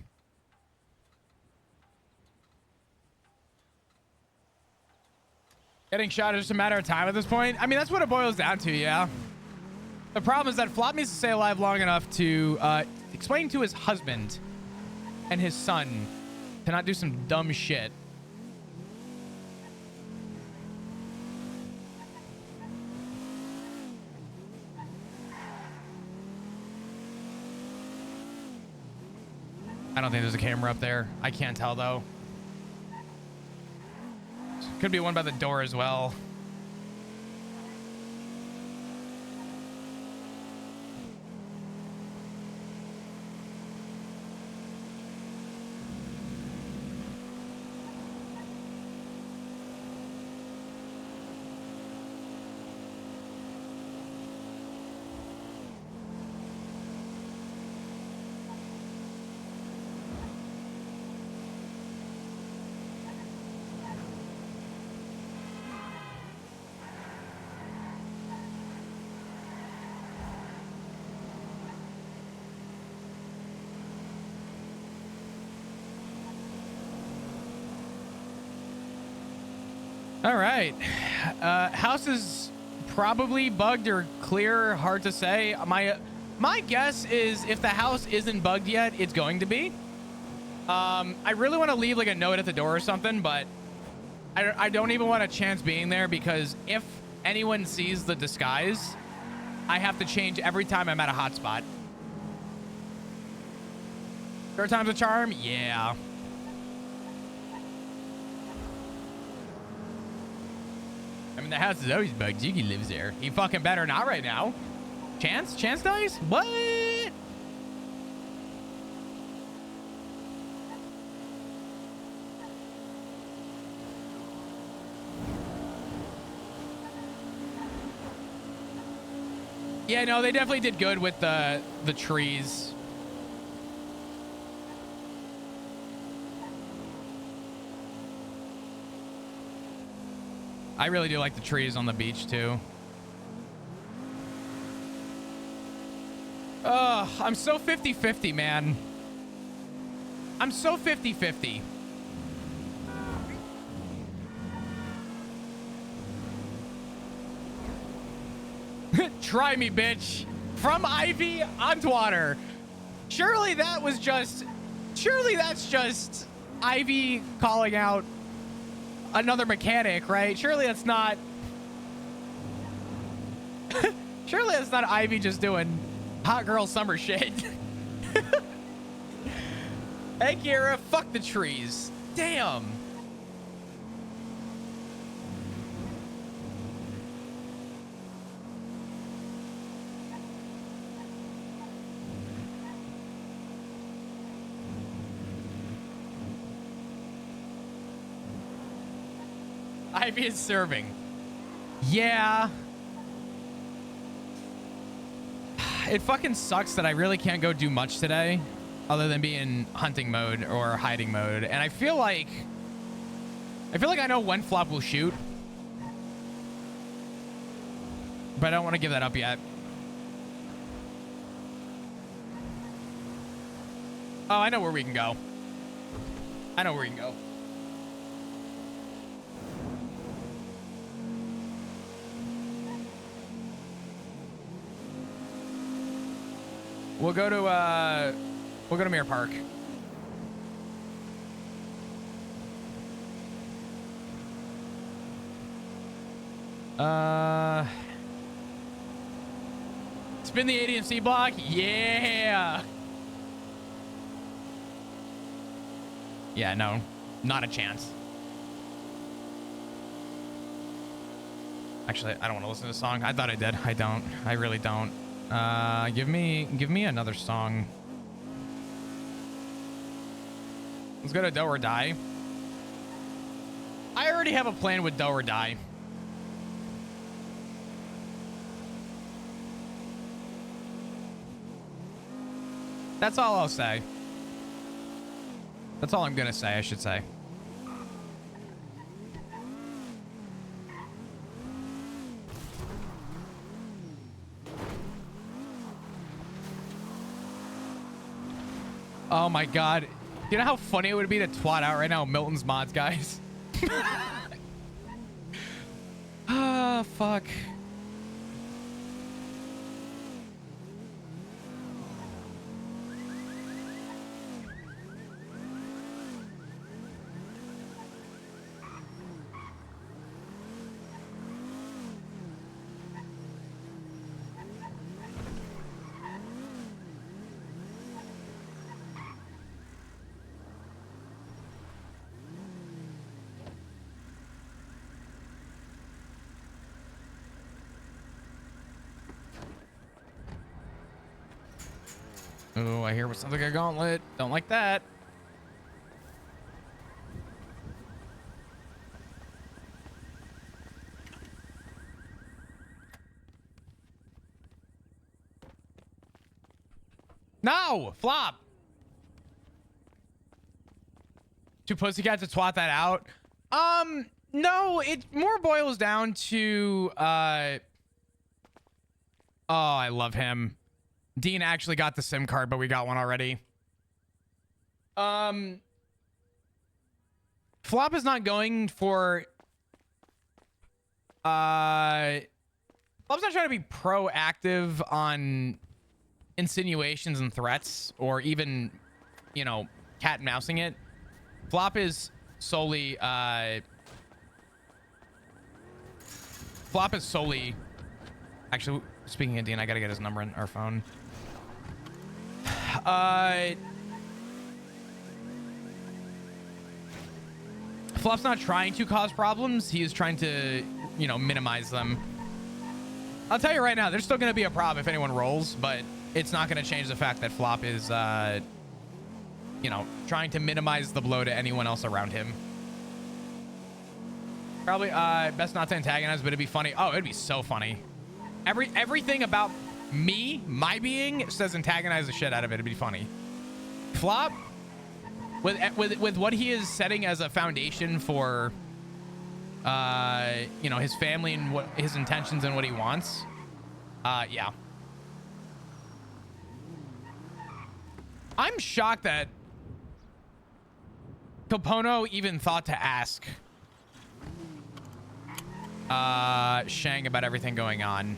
Getting shot is just a matter of time at this point. I mean, that's what it boils down to, yeah. The problem is that Flop needs to stay alive long enough to explain to his husband and his son to not do some dumb shit. I don't think there's a camera up there. I can't tell though. Could be one by the door as well. All right. House is probably bugged or clear. Hard to say. My guess is if the house isn't bugged yet, it's going to be. I really want to leave like a note at the door or something, but I don't even want a chance being there because if anyone sees the disguise, I have to change every time I'm at a hotspot. Third time's a charm? Yeah. I mean, the house is always bugged. Jiggy lives there. He fucking better not right now. Chance? Chance dies? What? Yeah, no, they definitely did good with the trees. I really do like the trees on the beach too. Oh, I'm so 50-50, man. I'm so 50-50. Try me, bitch. From Ivy onto water. Surely that's just Ivy calling out another mechanic, right? Surely that's not surely that's not Ivy just doing hot girl summer shit. Hey Kira, fuck the trees. Damn. Ivy is serving. Yeah. It fucking sucks that I really can't go do much today other than be in hunting mode or hiding mode. And I feel like I know when Flop will shoot, but I don't want to give that up yet. Oh, I know where we can go. I know where we can go. We'll go to Mirror Park. Spin the ADMC block. Yeah. Yeah, no, not a chance. Actually, I don't want to listen to the song. I thought I did. I don't. I really don't. Give me another song. Let's go to Do or Die. I already have a plan with Do or Die. That's all I'll say. That's all I'm gonna say, I should say. Oh my god. You know how funny it would be to twat out right now Milton's mods, guys? Ah, fuck. Oh, I hear what sounds like a gauntlet. Don't like that. No! Flop! Too pussycat to twat that out? No, it more boils down to, oh, I love him. Dean actually got the SIM card, but we got one already. Flop is not going for... Flop's not trying to be proactive on insinuations and threats, or even, you know, cat and mousing it. Flop is solely... Flop is solely... Actually, speaking of Dean, I gotta get his number in our phone. Flop's not trying to cause problems. He is trying to, you know, minimize them. I'll tell you right now, there's still going to be a problem if anyone rolls, but it's not going to change the fact that Flop is, you know, trying to minimize the blow to anyone else around him. Probably, best not to antagonize, but it'd be funny. Oh, it'd be so funny. Everything about me, my being, says antagonize the shit out of it. It'd be funny. Flop, with what he is setting as a foundation for, you know, his family and what his intentions and what he wants. Yeah. I'm shocked that Capono even thought to ask Shang about everything going on.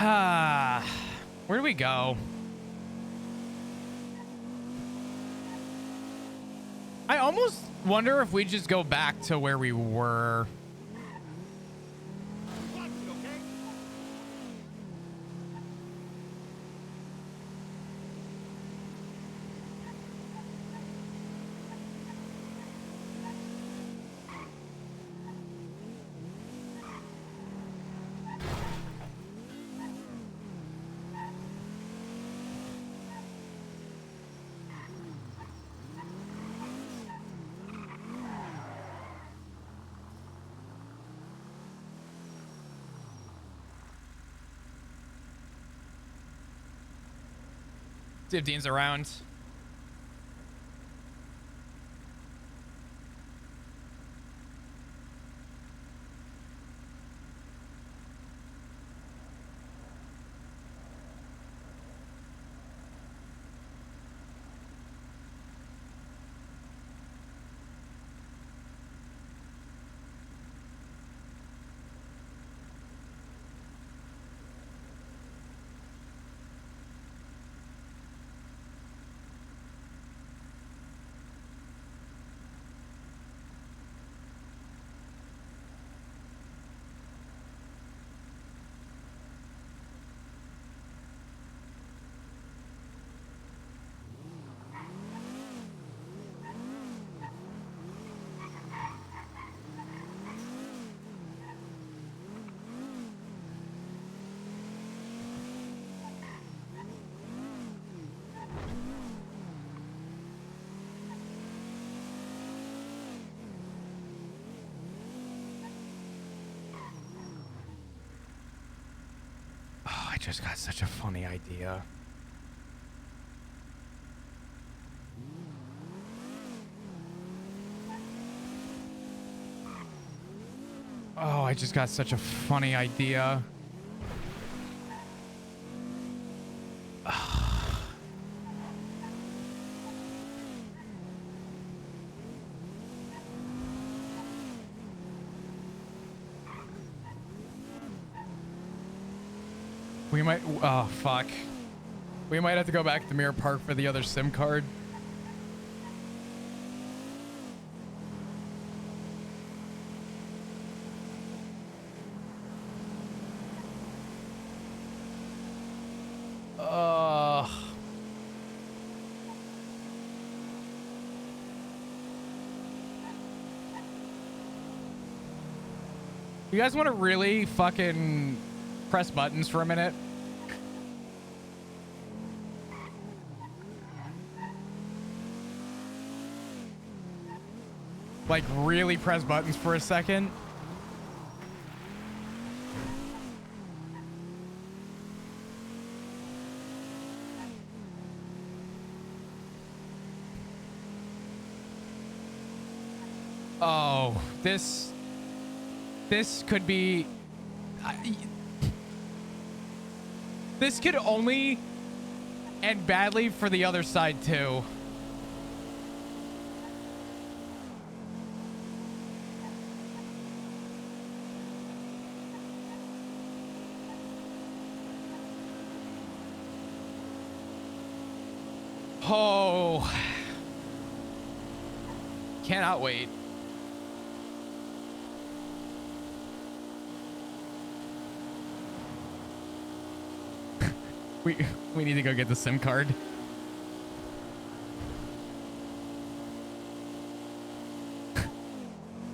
Where do we go? I almost wonder if we just go back to where we were. See if Dean's around. I just got such a funny idea. Oh, I just got such a funny idea. We might, oh fuck. We might have to go back to Mirror Park for the other SIM card. You guys want to really fucking press buttons for a minute? Like, really press buttons for a second? Oh, this could be... this could only end badly for the other side, too. Oh. Cannot wait. We need to go get the SIM card.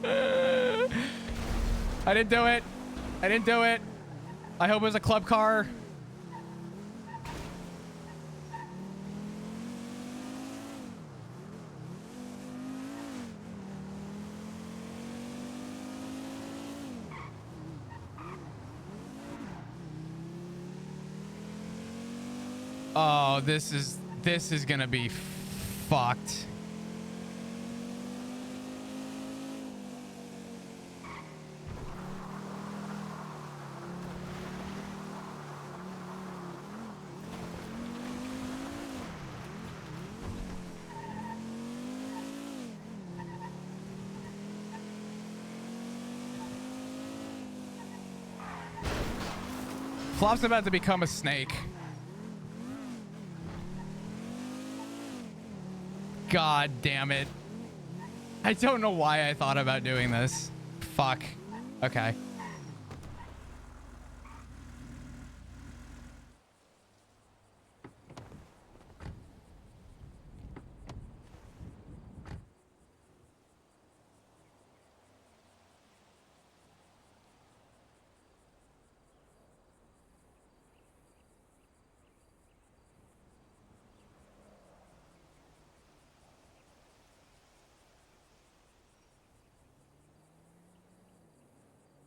I didn't do it. I didn't do it. I hope it was a club car. Oh, this is gonna be fucked. Flop's about to become a snake. God damn it. I don't know why I thought about doing this. Fuck. Okay.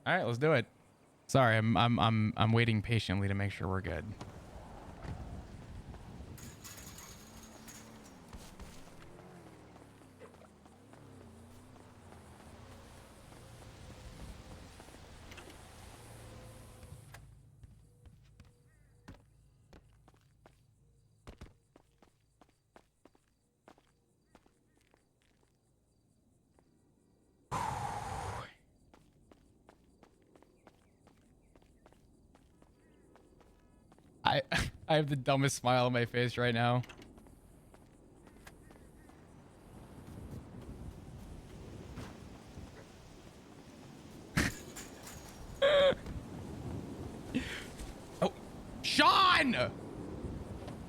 All right, let's do it. Sorry, I'm waiting patiently to make sure we're good. I have the dumbest smile on my face right now. Oh, Sean!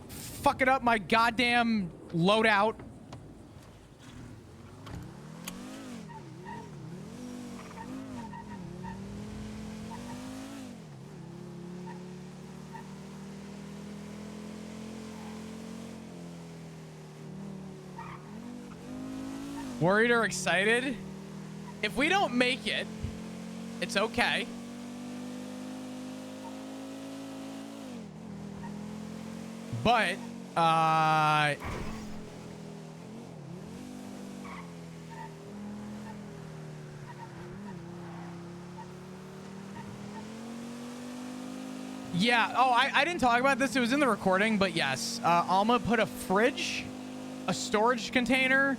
Fucking up my goddamn loadout. Worried or excited? If we don't make it, it's okay. But, yeah. Oh, I didn't talk about this. It was in the recording, but yes. Alma put a fridge, a storage container,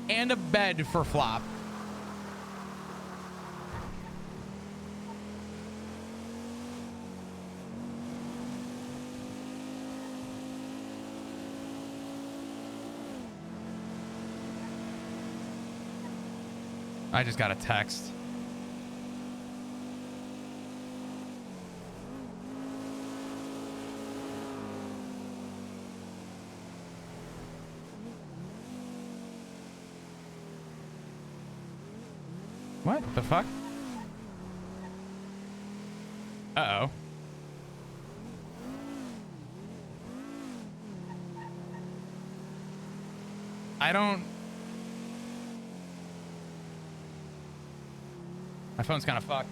and a bed for Flop. I just got a text. What the fuck? Uh-oh. I don't... My phone's kind of fucked.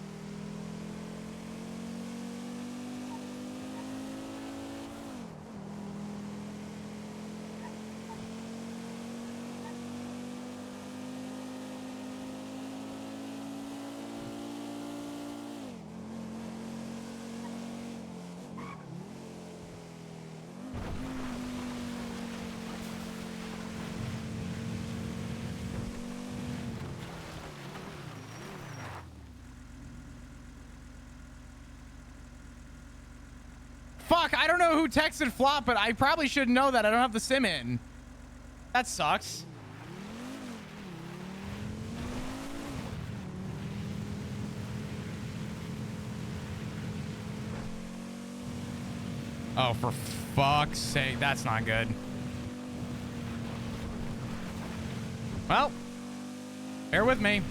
Fuck, I don't know who texted Flop, but I probably should know that. I don't have the SIM in. That sucks. Oh, for fuck's sake. That's not good. Well, bear with me.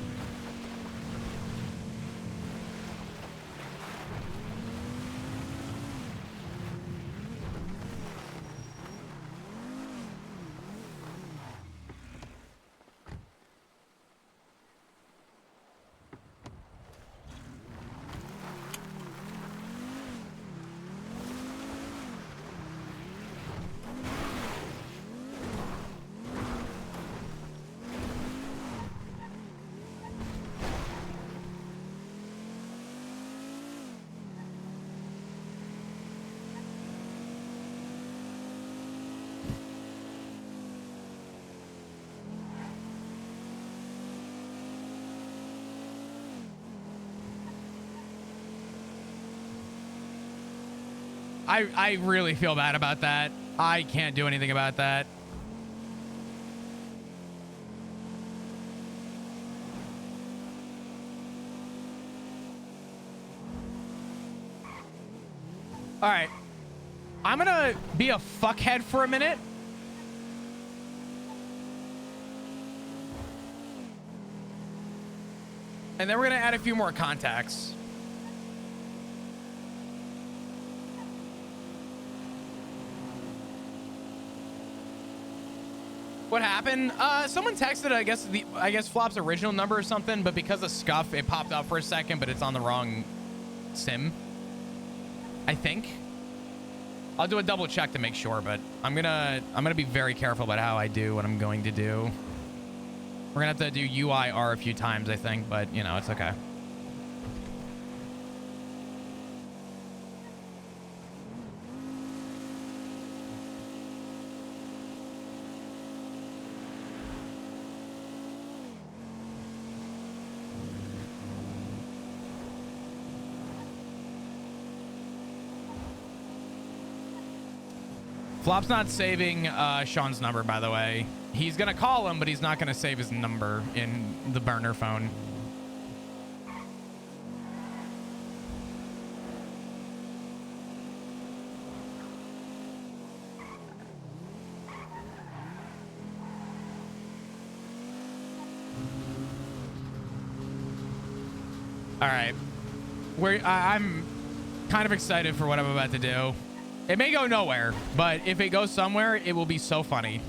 I really feel bad about that. I can't do anything about that. All right. I'm gonna be a fuckhead for a minute. And then we're gonna add a few more contacts. What happened? Someone texted, I guess Flop's original number or something, but because of scuff, it popped up for a second, but it's on the wrong sim. I think. I'll do a double check to make sure, but I'm gonna be very careful about how I do what I'm going to do. We're gonna have to do UIR a few times, I think, but you know, it's okay. Flop's not saving Sean's number, by the way. He's gonna call him, but he's not gonna save his number in the burner phone. All right, I'm kind of excited for what I'm about to do. It may go nowhere, but if it goes somewhere, it will be so funny.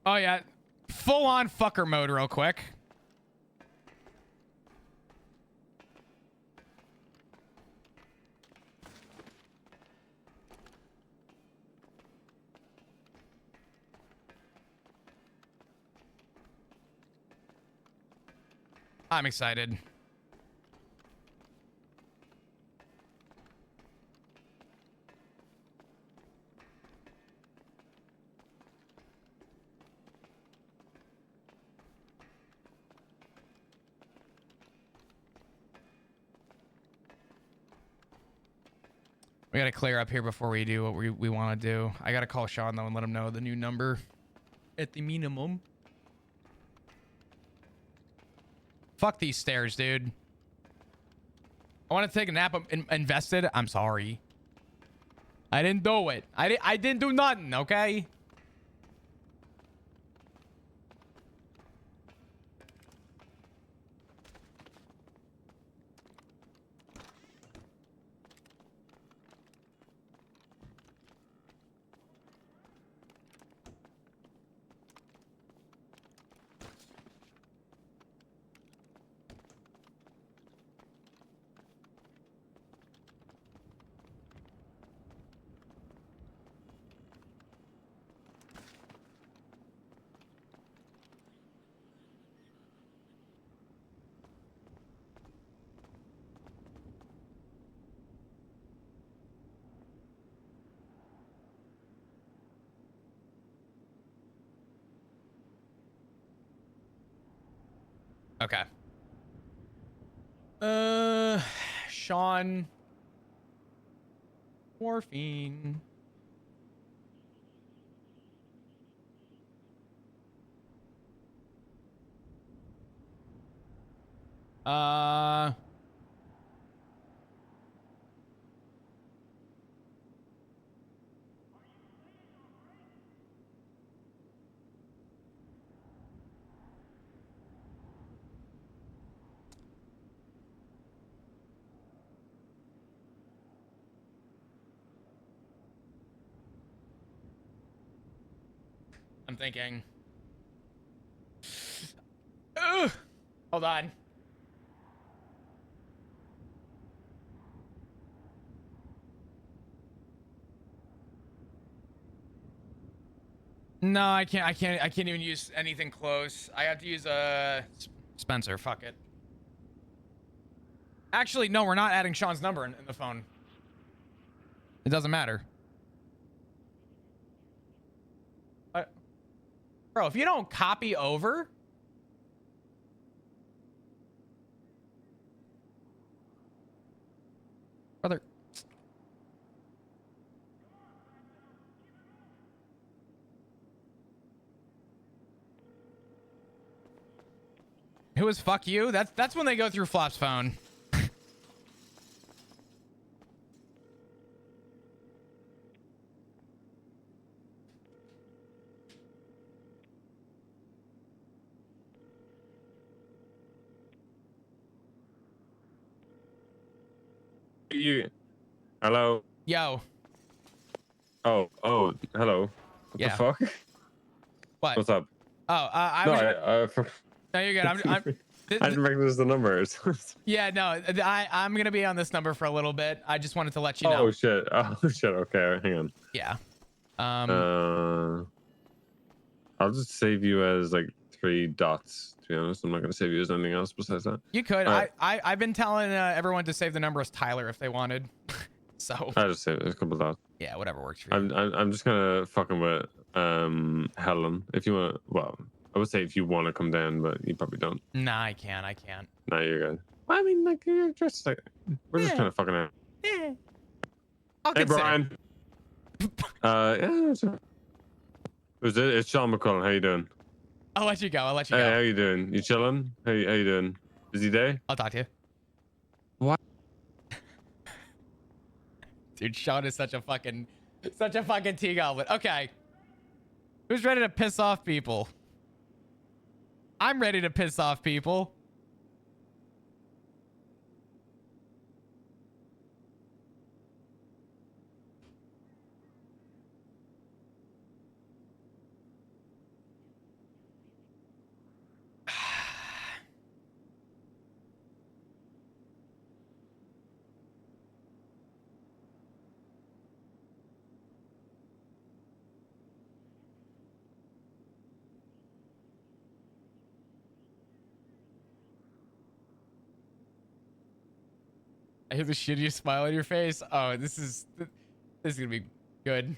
Oh yeah, full on fucker mode real quick. I'm excited. We gotta clear up here before we do what we want to do. I gotta call Sean though and let him know the new number at the minimum. Fuck these stairs, dude. I want to take a nap. I'm invested. I'm sorry. I didn't do it. I didn't do nothing, okay? Okay. Sean. Morphine. I'm thinking. Ugh. Hold on. No, I can't. I can't even use anything close. I have to use Spencer. Fuck it. Actually, no, we're not adding Sean's number in the phone. It doesn't matter. Bro, if you don't copy over. Brother. Who is fuck you? That's when they go through Flop's phone. You. Hello. Yo. Oh. Hello. What Yeah. the fuck? What? What's up? Oh, No, no, you're good. I didn't recognize the numbers. Yeah, no, I'm gonna be on this number for a little bit. I just wanted to let you know. Oh shit. Oh shit. Okay, hang on. Yeah. I'll just save you as like 3 dots. To be honest, I'm not gonna save you as anything else besides that. You could. Right. I've been telling everyone to save the number as Tyler if they wanted. So. I just saved a couple of dots. Yeah, whatever works for you. I'm just gonna fucking with Helen. If you want, well, I would say if you want to come down, but you probably don't. Nah, I can't. No, you're good. Well, I mean, like you're just like we're just Yeah. kind of fucking out. Yeah. I'll Hey, consider. Brian. Yeah. It's Sean McCullen. How you doing? I'll let you go. Hey, how you doing? You chilling? How you doing? Busy day? I'll talk to you. What? Dude, Sean is such a fucking T-goblin. Okay. Who's ready to piss off people? I'm ready to piss off people. I hear the shittiest smile on your face. Oh, this is gonna be good.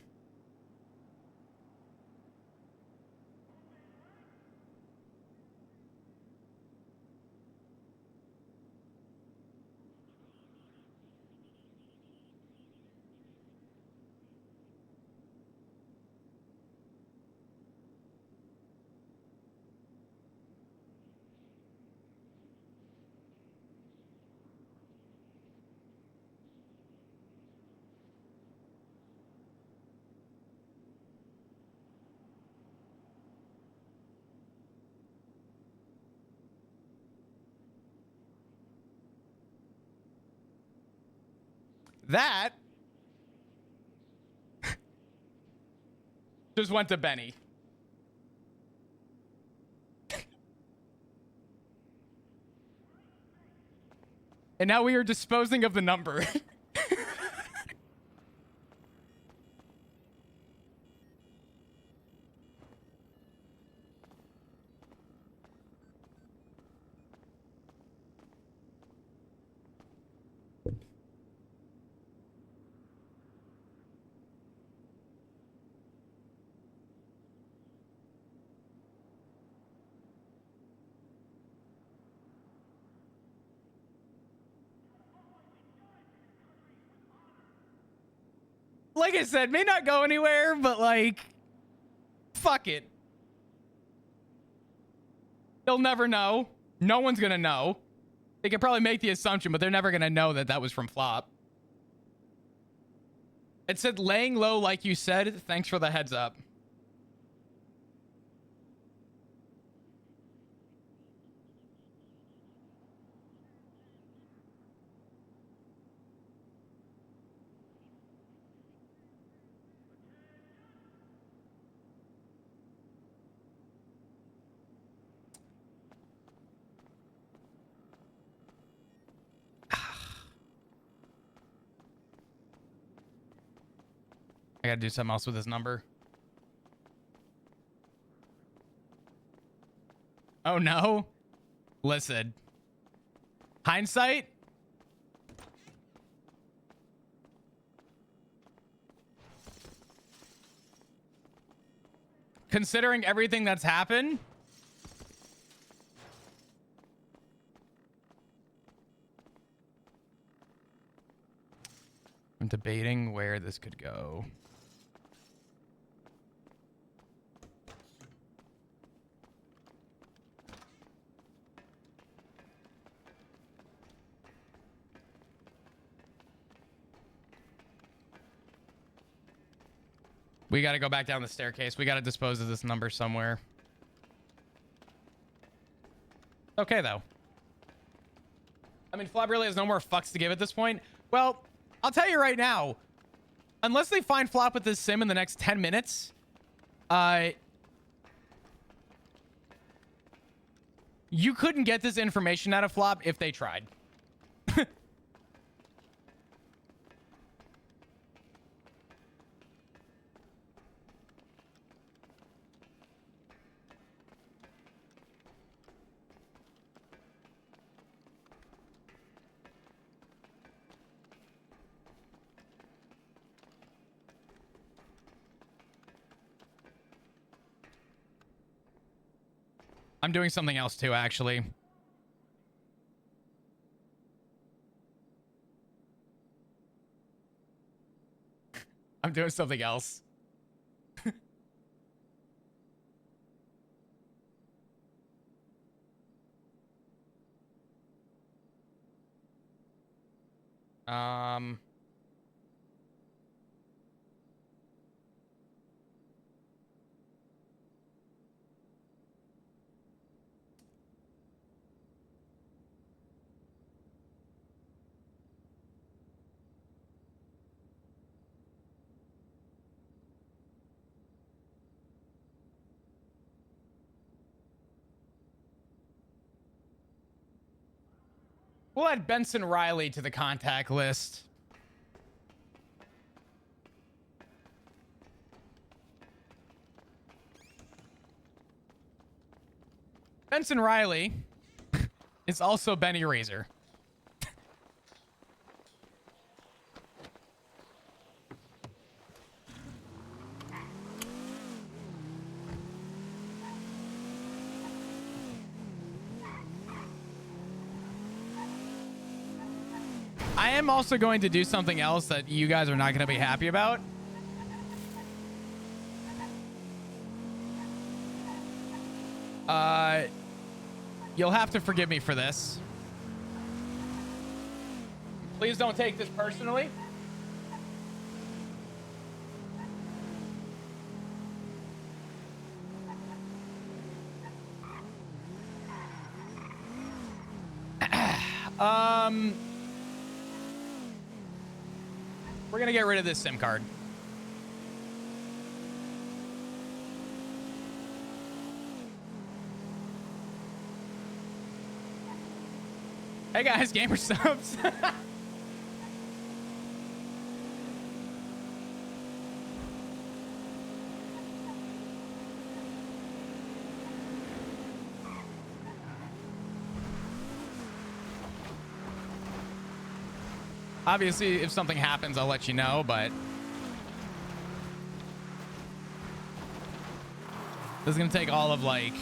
That just went to Benny. And now we are disposing of the number. Like I said, may not go anywhere, but like, fuck it. They'll never know. No one's gonna know. They could probably make the assumption, but they're never gonna know that that was from Flop. It said laying low, like you said. Thanks for the heads up. I gotta do something else with this number. Oh no. Listen. Hindsight? Considering everything that's happened, I'm debating where this could go. We got to go back down the staircase. We got to dispose of this number somewhere. Okay, though. I mean, Flop really has no more fucks to give at this point. Well, I'll tell you right now. Unless they find Flop with this sim in the next 10 minutes, you couldn't get this information out of Flop if they tried. I'm doing something else too, actually. I'm doing something else. We'll add Benson Riley to the contact list. Benson Riley is also Benny Razor. I am also going to do something else that you guys are not going to be happy about. You'll have to forgive me for this. Please don't take this personally. We're gonna get rid of this SIM card. Hey guys, gamer subs. Obviously, if something happens, I'll let you know, but this is gonna take all of like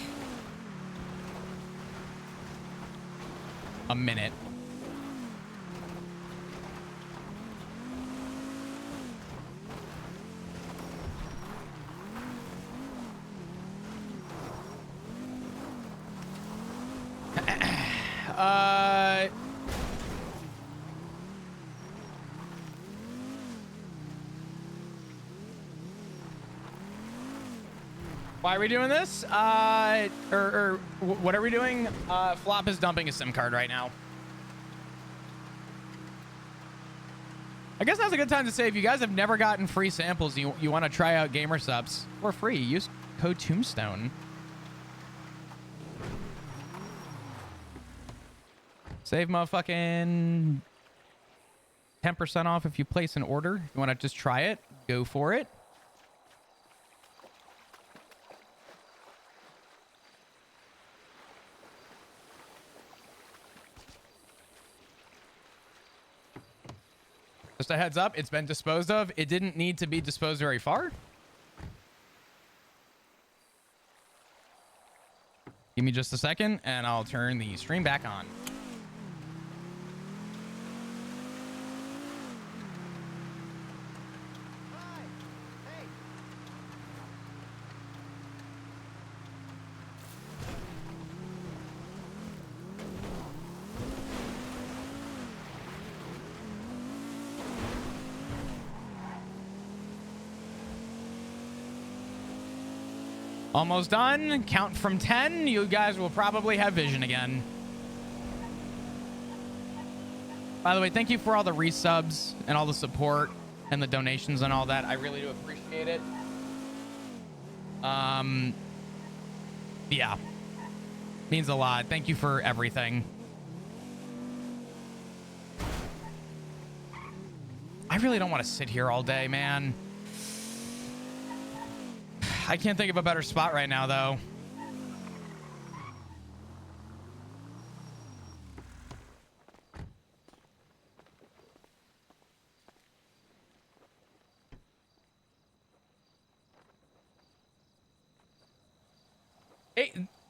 a minute. Why are we doing this? What are we doing? Flop is dumping a SIM card right now. I guess that's a good time to say if you guys have never gotten free samples, you want to try out gamer subs for free, use code Tombstone. Save motherfucking 10% off if you place an order. If you want to just try it, go for it. Just a heads up, it's been disposed of. It didn't need to be disposed very far. Give me just a second, and I'll turn the stream back on. Almost done. Count from 10. You guys will probably have vision again. By the way, thank you for all the resubs and all the support and the donations and all that. I really do appreciate it. Yeah. Means a lot. Thank you for everything. I really don't want to sit here all day, man. I can't think of a better spot right now, though.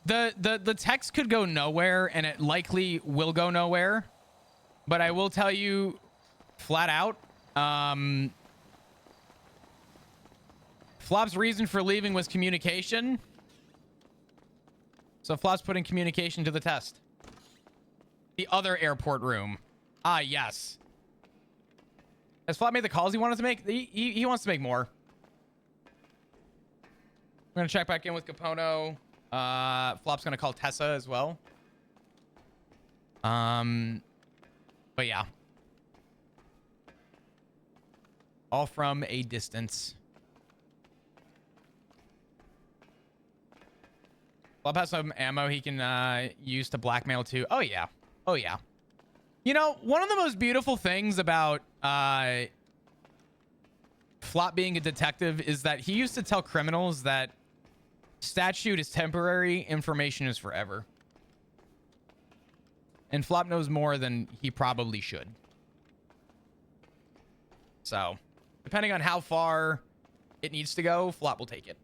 The text could go nowhere, and it likely will go nowhere. But I will tell you flat out, Flop's reason for leaving was communication. So Flop's putting communication to the test. The other airport room. Ah, yes. Has Flop made the calls he wanted to make? He wants to make more. I'm going to check back in with Capono. Flop's going to call Tessa as well. But yeah. All from a distance. Flop has some ammo he can use to blackmail too. Oh, yeah. Oh, yeah. You know, one of the most beautiful things about Flop being a detective is that he used to tell criminals that statute is temporary, information is forever. And Flop knows more than he probably should. So, depending on how far it needs to go, Flop will take it.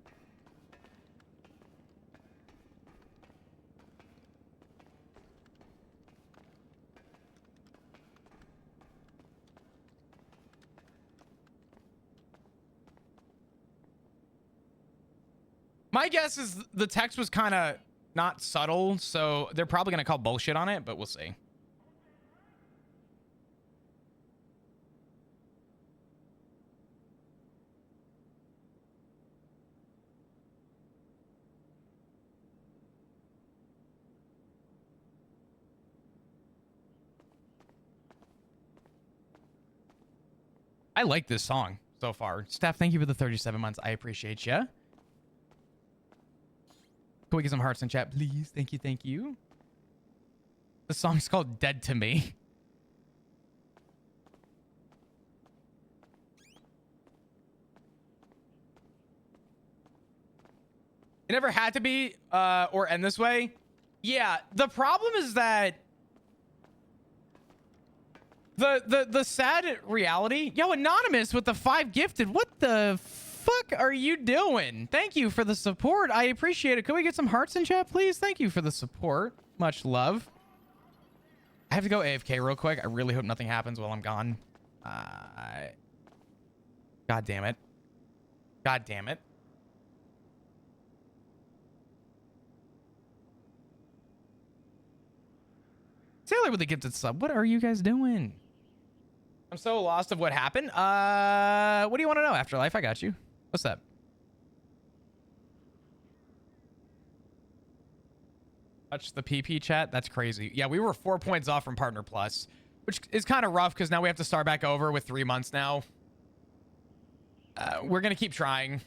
My guess is the text was kind of not subtle, so they're probably going to call bullshit on it, but we'll see. I like this song so far. Steph, thank you for the 37 months. I appreciate you. Can we get some hearts in chat, please? Thank you, thank you. The song's called Dead to Me. It never had to be or end this way. Yeah, the problem is that the sad reality. Yo, Anonymous with the 5 gifted. What the fuck are you doing? Thank you for the support. I appreciate it. Can we get some hearts in chat, please? Thank you for the support. Much love. I have to go AFK real quick. I really hope nothing happens while I'm gone. God damn it. God damn it. Taylor with the gifted sub. What are you guys doing? I'm so lost of what happened. What do you want to know, Afterlife? I got you. What's that? Touch the PP chat? That's crazy. Yeah, we were 4 points off from Partner Plus, which is kind of rough because now we have to start back over with 3 months now. We're going to keep trying.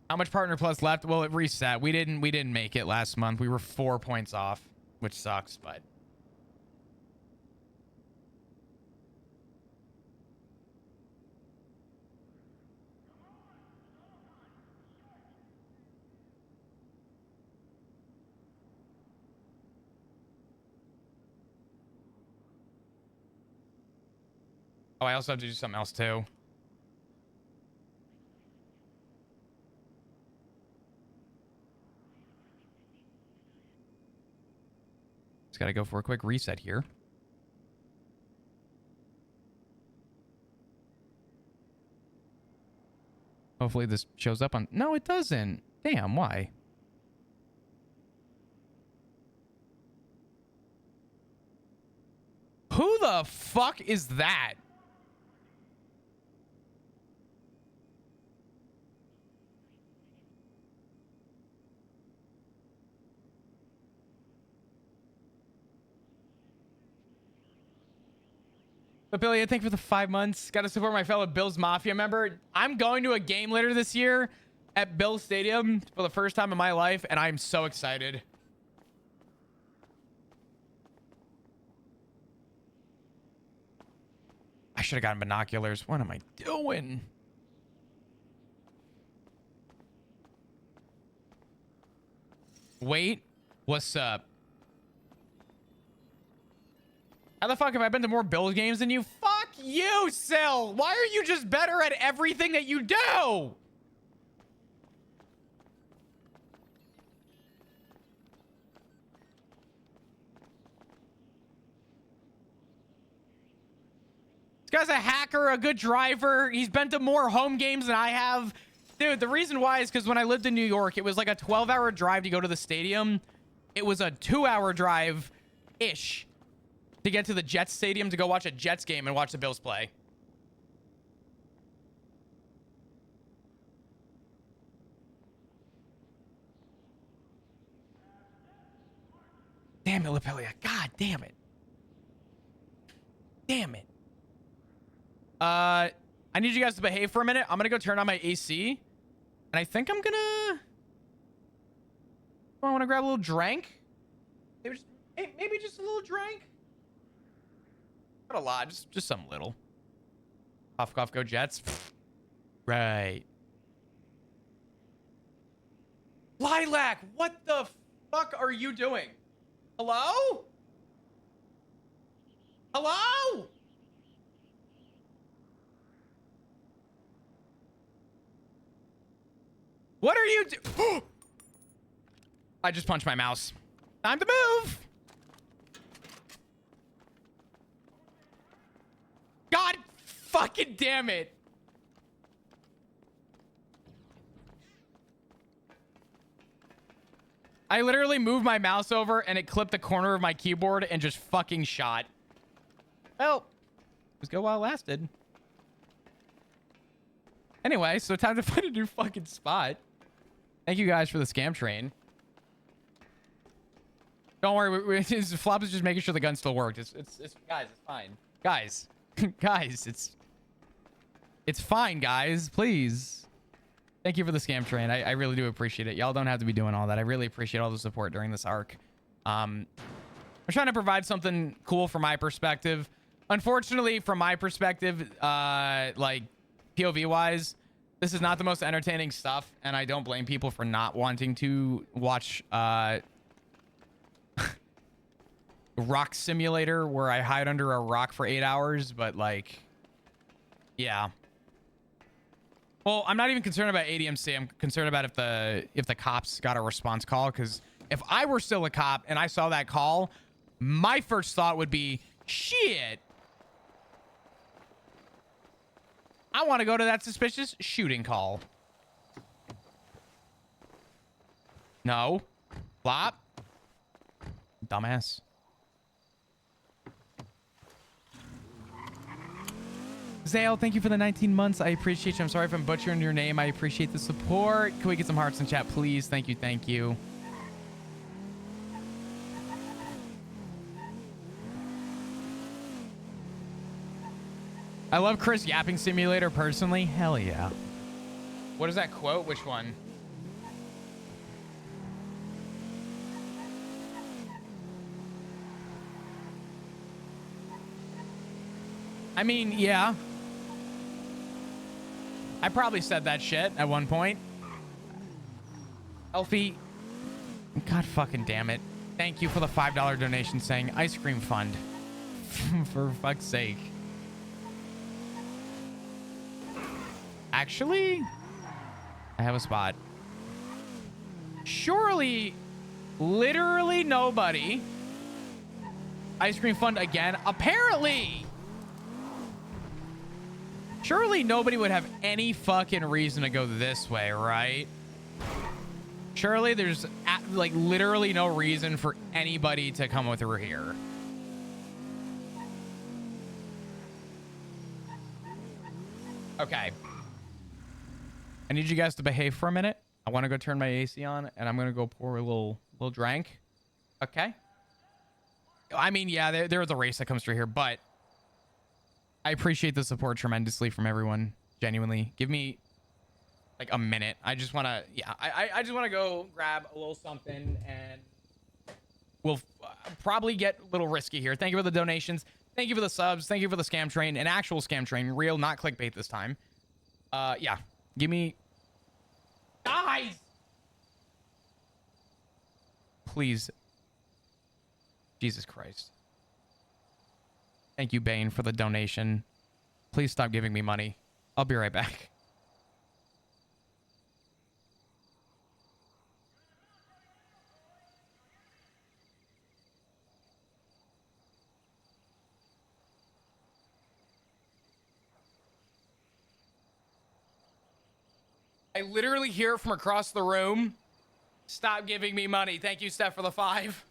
How much Partner Plus left? Well, it reset. We didn't make it last month. We were 4 points off, which sucks, but... Oh, I also have to do something else too. Just gotta go for a quick reset here. Hopefully this shows up on... No, it doesn't. Damn, why? Who the fuck is that? Billy, thank you for the 5 months. Got to support my fellow Bills Mafia member. I'm going to a game later this year at Bills Stadium for the first time in my life, and I'm so excited. I should have gotten binoculars. What am I doing? Wait, what's up? How the fuck have I been to more Bills games than you? Fuck you, Sil! Why are you just better at everything that you do? This guy's a hacker, a good driver. He's been to more home games than I have. Dude, the reason why is because when I lived in New York, it was like a 12-hour drive to go to the stadium. It was a 2-hour drive-ish to get to the Jets stadium to go watch a Jets game and watch the Bills play. Damn it, Lapelia. God damn it. Damn it. I need you guys to behave for a minute. I'm gonna go turn on my AC. And I think I'm gonna... I want to grab a little drink. Maybe just a little drink. Not a lot, just some little. Cough, cough, go Jets. Right. Lilac, what the fuck are you doing? Hello? Hello? What are you do- I just punched my mouse. Time to move. God fucking damn it. I literally moved my mouse over and it clipped the corner of my keyboard and just fucking shot. Well, let's go while it lasted. Anyway, so time to find a new fucking spot. Thank you guys for the scam train. Don't worry, Flop is just making sure the gun still worked. It's guys, it's fine. Guys, guys, it's fine, guys. Please. Thank you for the scam train. I really do appreciate it. Y'all don't have to be doing all that. I really appreciate all the support during this arc. I'm trying to provide something cool from my perspective. Unfortunately, from my perspective, like POV wise, this is not the most entertaining stuff, and I don't blame people for not wanting to watch Rock Simulator where I hide under a rock for 8 hours, but like, yeah. Well, I'm not even concerned about ADMC. I'm concerned about if the cops got a response call, because if I were still a cop and I saw that call, my first thought would be, shit, I want to go to that suspicious shooting call. No. Flop. Dumbass. Zale, thank you for the 19 months. I appreciate you. I'm sorry if I'm butchering your name. I appreciate the support. Can we get some hearts in chat, please? Thank you. Thank you. I love Chris Yapping Simulator personally. Hell yeah. What is that quote? Which one? I mean, yeah. I probably said that shit at one point. Elfie. God fucking damn it. Thank you for the $5 donation saying ice cream fund. For fuck's sake. Actually, I have a spot. Surely, literally nobody. Ice cream fund again. Apparently. Surely nobody would have any fucking reason to go this way, right? Surely there's like literally no reason for anybody to come through here. Okay. I need you guys to behave for a minute. I want to go turn my AC on, and I'm going to go pour a little drink. Okay? I mean, yeah, there's a race that comes through here, but I appreciate the support tremendously from everyone. Genuinely. Give me like a minute. I just want to, yeah, I just want to go grab a little something, and we'll probably get a little risky here. Thank you for the donations. Thank you for the subs. Thank you for the scam train. An actual scam train. Real, not clickbait this time. Yeah. Give me... Guys! Please. Jesus Christ. Thank you, Bane, for the donation. Please stop giving me money. I'll be right back. I literally hear it from across the room. Stop giving me money. Thank you, Steph, for the 5.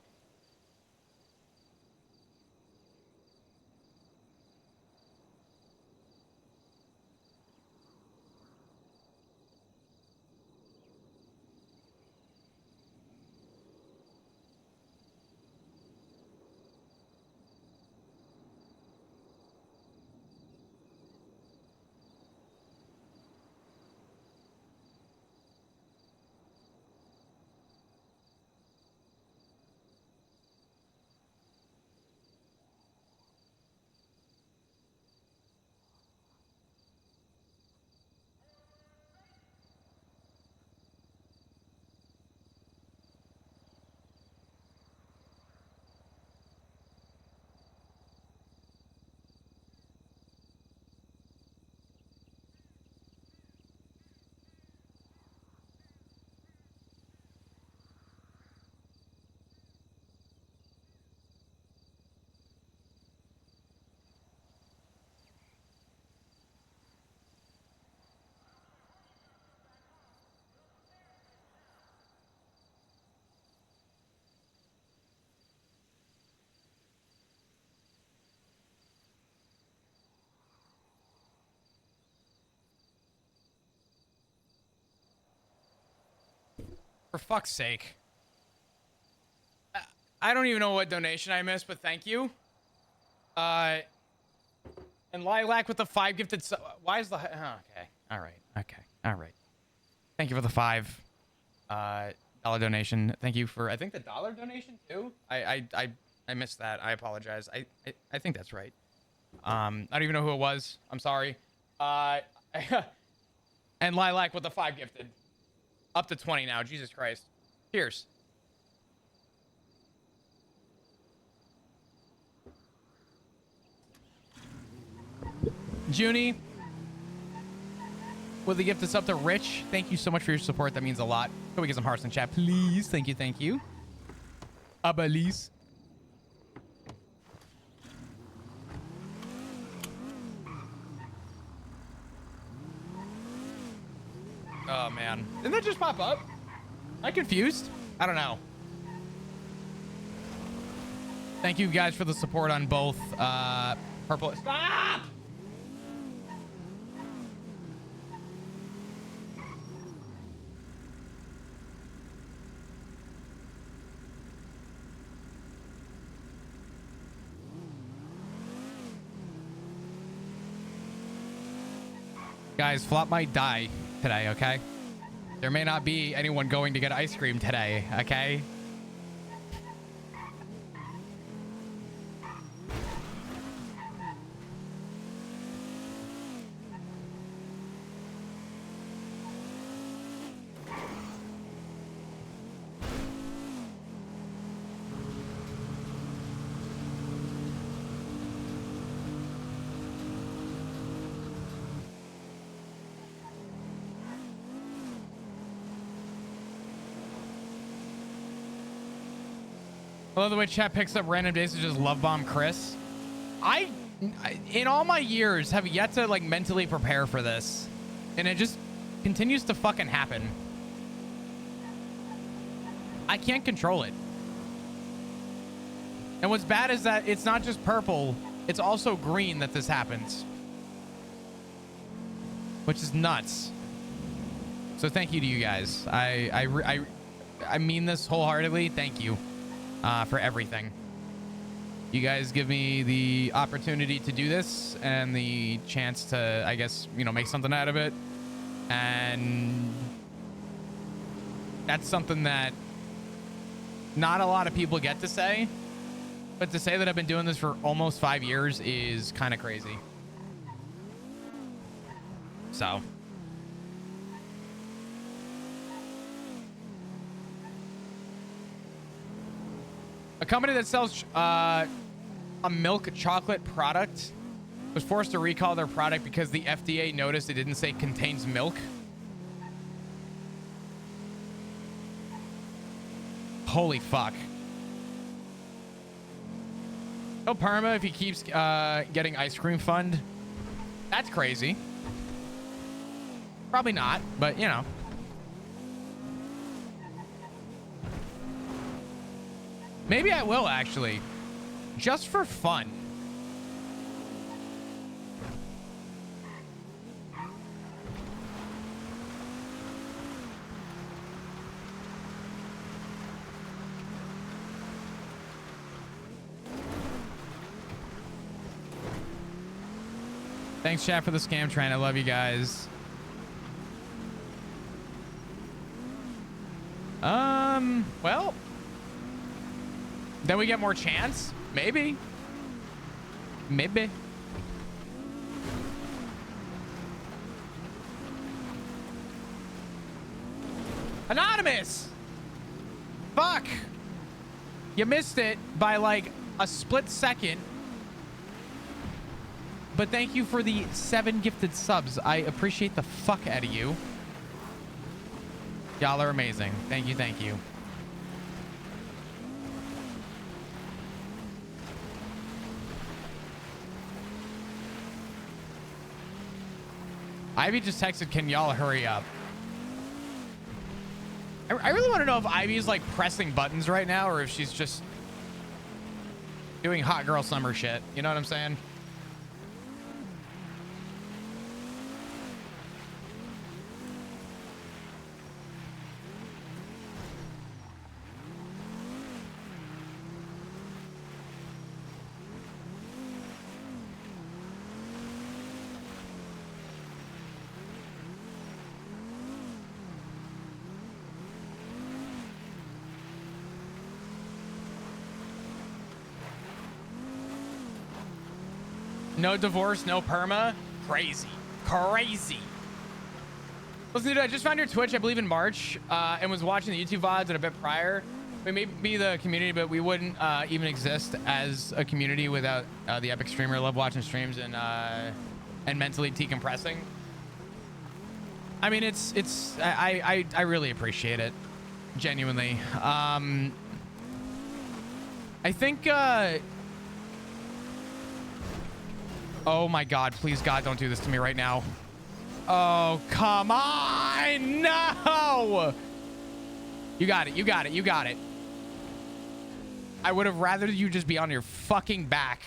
For fuck's sake. I don't even know what donation I missed, but thank you. And Lilac with the 5 gifted. Why is the... Oh, okay. All right. Okay. All right. Thank you for the $5 donation. Thank you for, I think, the $1 donation too. I missed that. I apologize. I think that's right. I don't even know who it was. I'm sorry. And Lilac with the 5 gifted. Up to 20 now. Jesus Christ. Cheers. Junie with the gift that's up to Rich. Thank you so much for your support. That means a lot. Can we get some hearts in chat, please? Thank you. Thank you. Abalis. Oh, man. Didn't that just pop up? Am I confused? I don't know. Thank you guys for the support on both purple. Stop! Guys, Flop might die today, okay? There may not be anyone going to get ice cream today, okay? I love the way chat picks up random days to just love bomb Chris. I, in all my years, have yet to like mentally prepare for this. And it just continues to fucking happen. I can't control it. And what's bad is that it's not just purple, it's also green that this happens. Which is nuts. So thank you to you guys. I mean this wholeheartedly. Thank you for everything. You guys give me the opportunity to do this and the chance to, I guess, you know, make something out of it. And that's something that not a lot of people get to say. But to say that I've been doing this for almost 5 years is kind of crazy. So. A company that sells a milk chocolate product was forced to recall their product because the FDA noticed it didn't say contains milk. Holy fuck. No perma if he keeps getting ice cream fund. That's crazy. Probably not, but you know. Maybe I will actually. Just for fun. Thanks, chat, for the scam train. I love you guys. Well, then we get more chance. Maybe. Maybe. Anonymous! Fuck! You missed it by like a split second. But thank you for the 7 gifted subs. I appreciate the fuck out of you. Y'all are amazing. Thank you, thank you. Ivy just texted, can y'all hurry up? I really want to know if Ivy's like pressing buttons right now or if she's just doing hot girl summer shit. You know what I'm saying? No divorce, no perma. Crazy. Crazy. Listen, dude, I just found your Twitch, I believe in March, and was watching the YouTube VODs and a bit prior. We may be the community, but we wouldn't even exist as a community without the epic streamer. Love watching streams and mentally decompressing. I mean, I really appreciate it. Genuinely. I think, oh my God, please God, don't do this to me right now. Oh, come on, no! You got it, you got it, you got it. I would have rather you just be on your fucking back.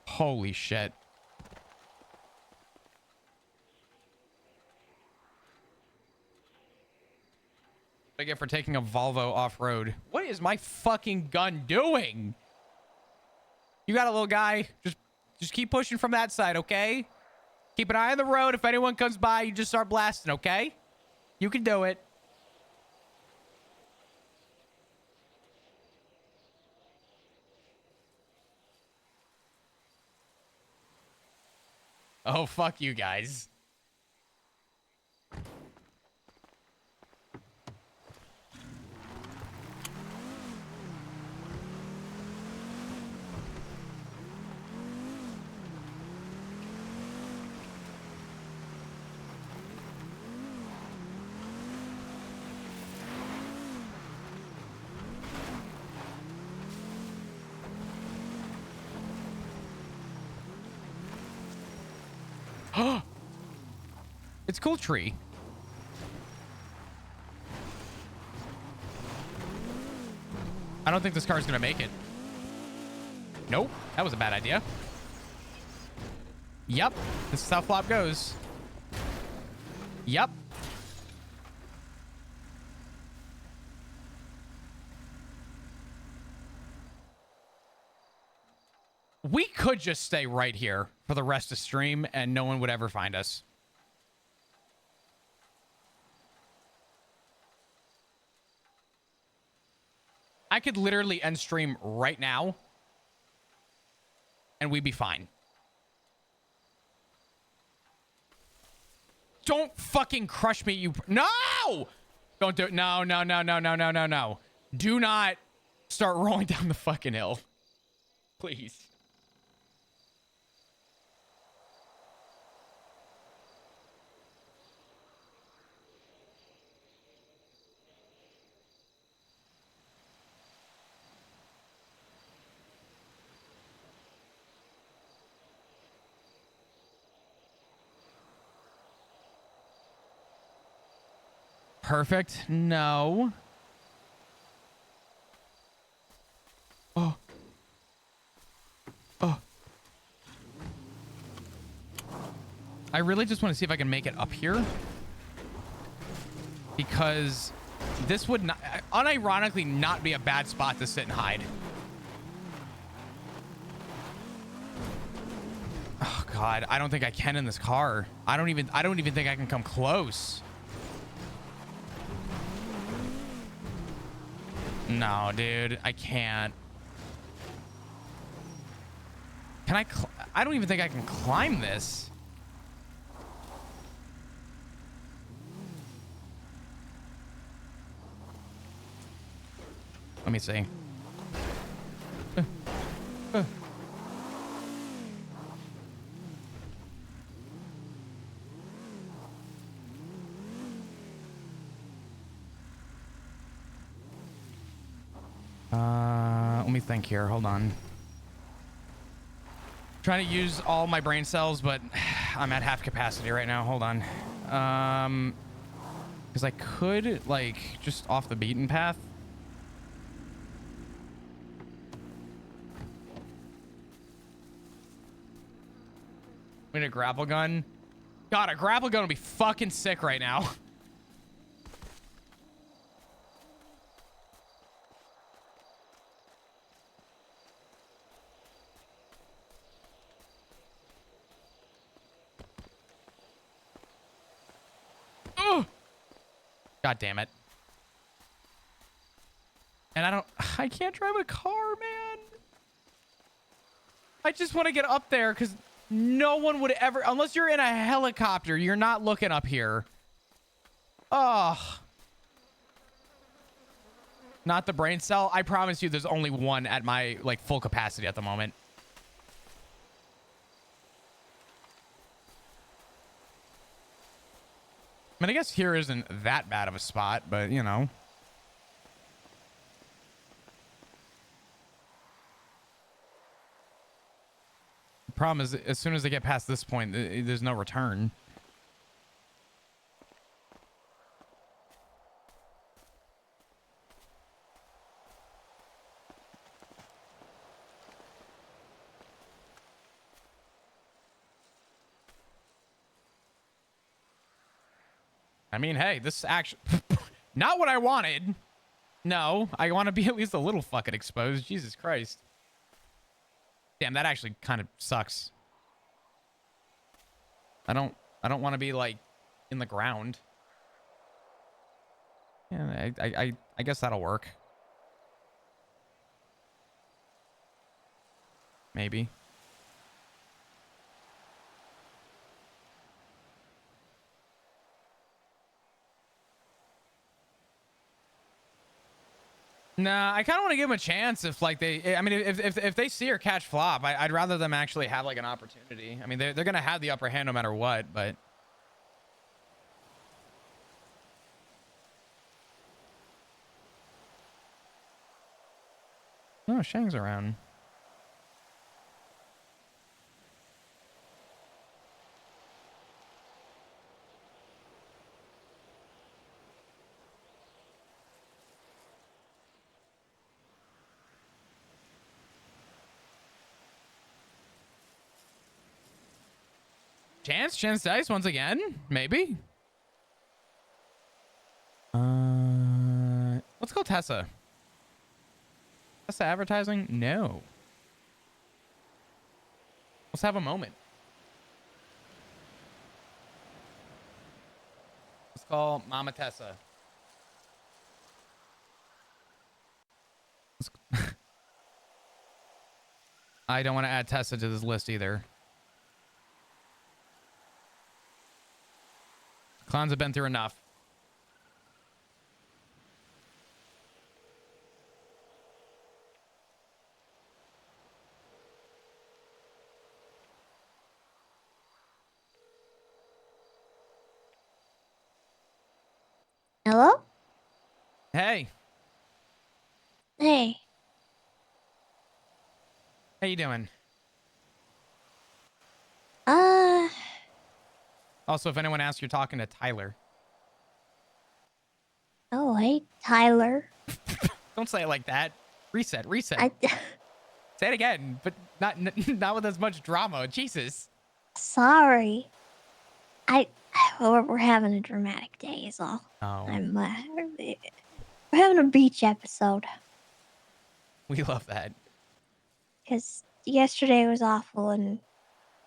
Holy shit. I get for taking a Volvo off-road. What is my fucking gun doing? You got a little guy. Just keep pushing from that side, okay? Keep an eye on the road. If anyone comes by, you just start blasting, okay? You can do it. Oh, fuck you guys. It's cool tree. I don't think this car's gonna make it. Nope, that was a bad idea. Yep, this is how flop goes. Yep. We could just stay right here for the rest of stream and no one would ever find us. I could literally end stream right now and we'd be fine. Don't fucking crush me, you... No! Don't do it. No, no, no, no, no, no, no, no. Do not start rolling down the fucking hill. Please. Perfect. No. Oh. Oh. I really just want to see if I can make it up here. Because this would not, unironically not be a bad spot to sit and hide. Oh God, I don't think I can in this car. I don't even think I can come close. No, dude, I can't. Can I? I don't even think I can climb this. Let me see. Let me think here. Hold on. Trying to use all my brain cells, but I'm at half capacity right now. Hold on. Because I could, like, just off the beaten path. We need a grapple gun. God, a grapple gun would be fucking sick right now. God damn it. And I can't drive a car, man. I just want to get up there because no one would ever, unless you're in a helicopter, you're not looking up here. Oh. Not the brain cell. I promise you there's only one at my, like, full capacity at the moment. I mean, I guess here isn't that bad of a spot, but, you know. The problem is, as soon as they get past this point, there's no return. I mean, hey, this actually not what I wanted. No, I want to be at least a little fucking exposed. Jesus Christ. Damn, that actually kind of sucks. I don't want to be like in the ground. Yeah, I guess that'll work. Maybe. Nah, I kind of want to give them a chance if, like, I mean, if they see or catch flop, I'd rather them actually have, like, an opportunity. I mean, they're going to have the upper hand no matter what, but... Oh, Shang's around. Chance dice once again, maybe. Let's go Tessa. Tessa advertising? No. Let's have a moment. Let's call Mama Tessa. I don't want to add Tessa to this list either. Clowns have been through enough. Hello? Hey, Hey. how you doing? Uh, Also, if anyone asks, you're talking to Tyler. oh, hey, Tyler. Don't say it like that. Reset. I, Say it again, but not with as much drama. Jesus. sorry. We're having a dramatic day is all. Oh, We're having a beach episode. we love that. Because yesterday was awful and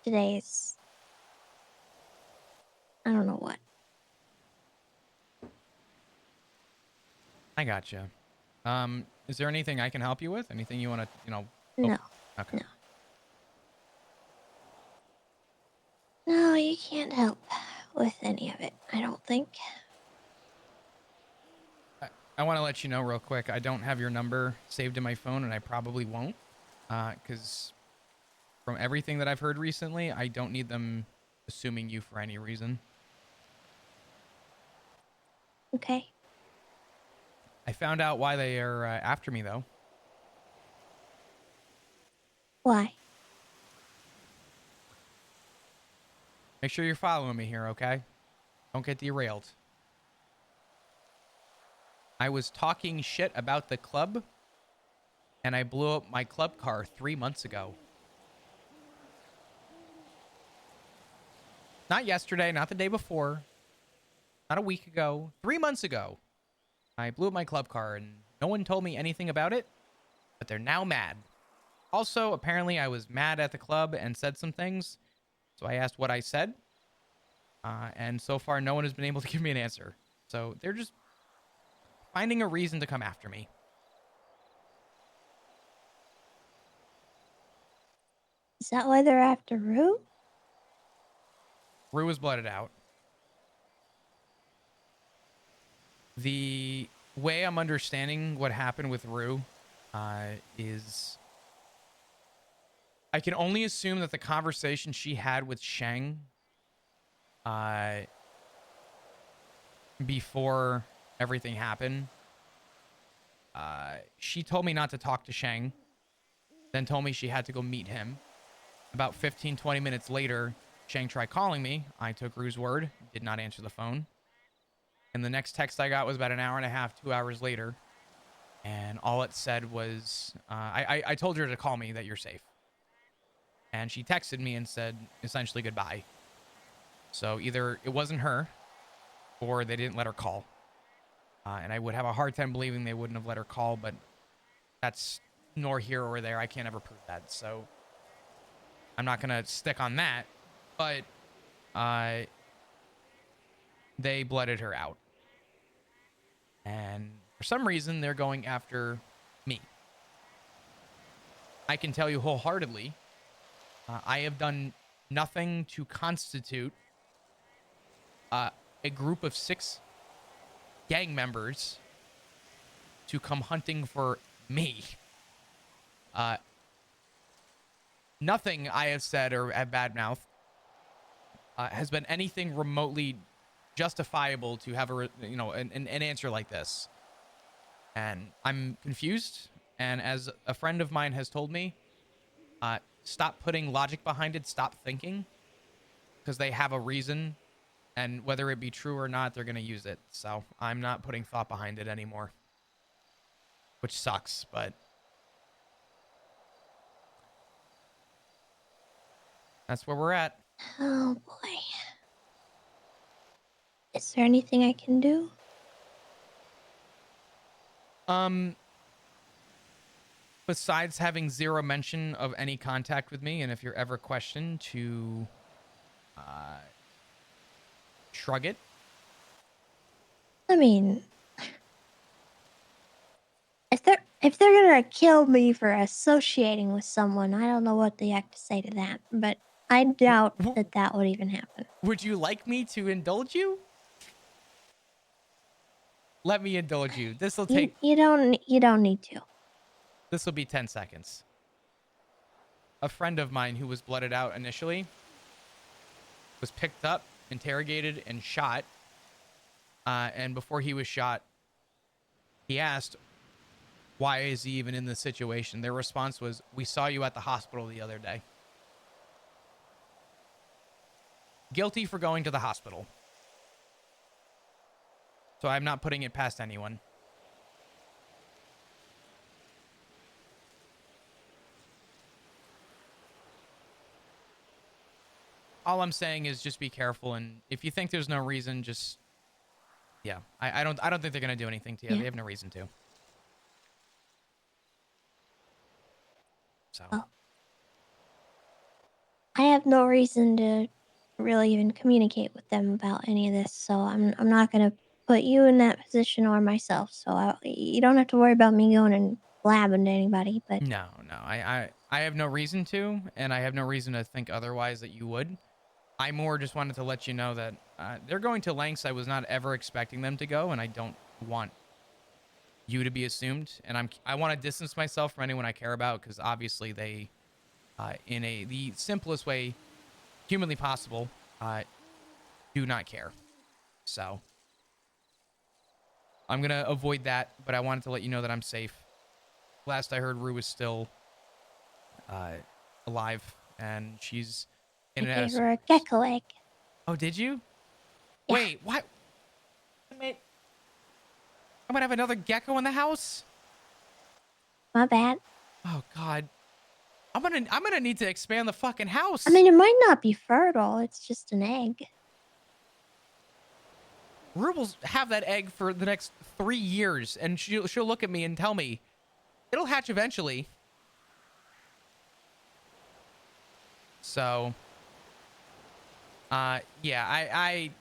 today's, I don't know what. I gotcha. Is there anything I can help you with? Anything you want to, No. Okay. No, you can't help with any of it, I don't think. I want to let you know real quick. I don't have your number saved in my phone, and I probably won't, because from everything that I've heard recently, I don't need them assuming you for any reason. Okay. I found out why they are after me, though. Why? Make sure you're following me here, okay? Don't get derailed. I was talking shit about the club, and I blew up my club car 3 months ago. Not yesterday, not the day before, not a week ago, 3 months ago. I blew up my club car, and no one told me anything about it, but they're now mad. Also, apparently I was mad at the club and said some things, so I asked what I said, and so far no one has been able to give me an answer. So they're just finding a reason to come after me. Is that why they're after Rue? Rue was blooded out. The way I'm understanding what happened with Rue is I can only assume that the conversation she had with Shang before everything happened, she told me not to talk to Shang, then told me she had to go meet him. About 15-20 minutes later, Shang tried calling me. I took Rue's word, did not answer the phone. And the next text I got was about an hour and a half, 2 hours later. And all it said was, I told her to call me that you're safe. And she texted me and said, essentially, goodbye. So either it wasn't her, or they didn't let her call. And I would have a hard time believing they wouldn't have let her call, but that's nor here or there. I can't ever prove that. So I'm not going to stick on that. But they blooded her out. And for some reason, they're going after me. I can tell you wholeheartedly, I have done nothing to constitute a group of 6 gang members to come hunting for me. Nothing I have said or have badmouthed has been anything remotely justifiable to have an answer like this. And I'm confused. And as a friend of mine has told me, stop putting logic behind it. Stop thinking, because they have a reason, and whether it be true or not, they're going to use it. So I'm not putting thought behind it anymore, which sucks, but that's where we're at. Oh boy. Is there anything I can do? Besides having zero mention of any contact with me, and if you're ever questioned, to shrug it. I mean, if they're gonna kill me for associating with someone, I don't know what the heck to say to that. But I doubt that would even happen. Would you like me to indulge you? Let me indulge you. This will take. You don't need to. This will be 10 seconds. A friend of mine who was blooded out initially was picked up, interrogated, and shot. And before he was shot, he asked, why is he even in this situation? Their response was, we saw you at the hospital the other day. Guilty for going to the hospital. So I'm not putting it past anyone. All I'm saying is just be careful, and if you think there's no reason, just yeah. I don't think they're gonna do anything to you. Yeah. They have no reason to. So Well, I have no reason to really even communicate with them about any of this, so I'm not gonna put you in that position or myself. So you don't have to worry about me going and blabbing to anybody. But no, I have no reason to, and I have no reason to think otherwise that you would. I more just wanted to let you know that they're going to lengths I was not ever expecting them to go, and I don't want you to be assumed. And I want to distance myself from anyone I care about, because obviously they, in the simplest way humanly possible, do not care. So I'm gonna avoid that, but I wanted to let you know that I'm safe. Last I heard, Rue was still alive, and she's in I and out gave of. her a gecko egg. Oh, did you? Yeah. Wait, what? I'm gonna have another gecko in the house? My bad. Oh God, I'm gonna need to expand the fucking house. I mean, it might not be fertile. It's just an egg. Rue will have that egg for the next 3 years, and she'll look at me and tell me it'll hatch eventually. So, yeah, I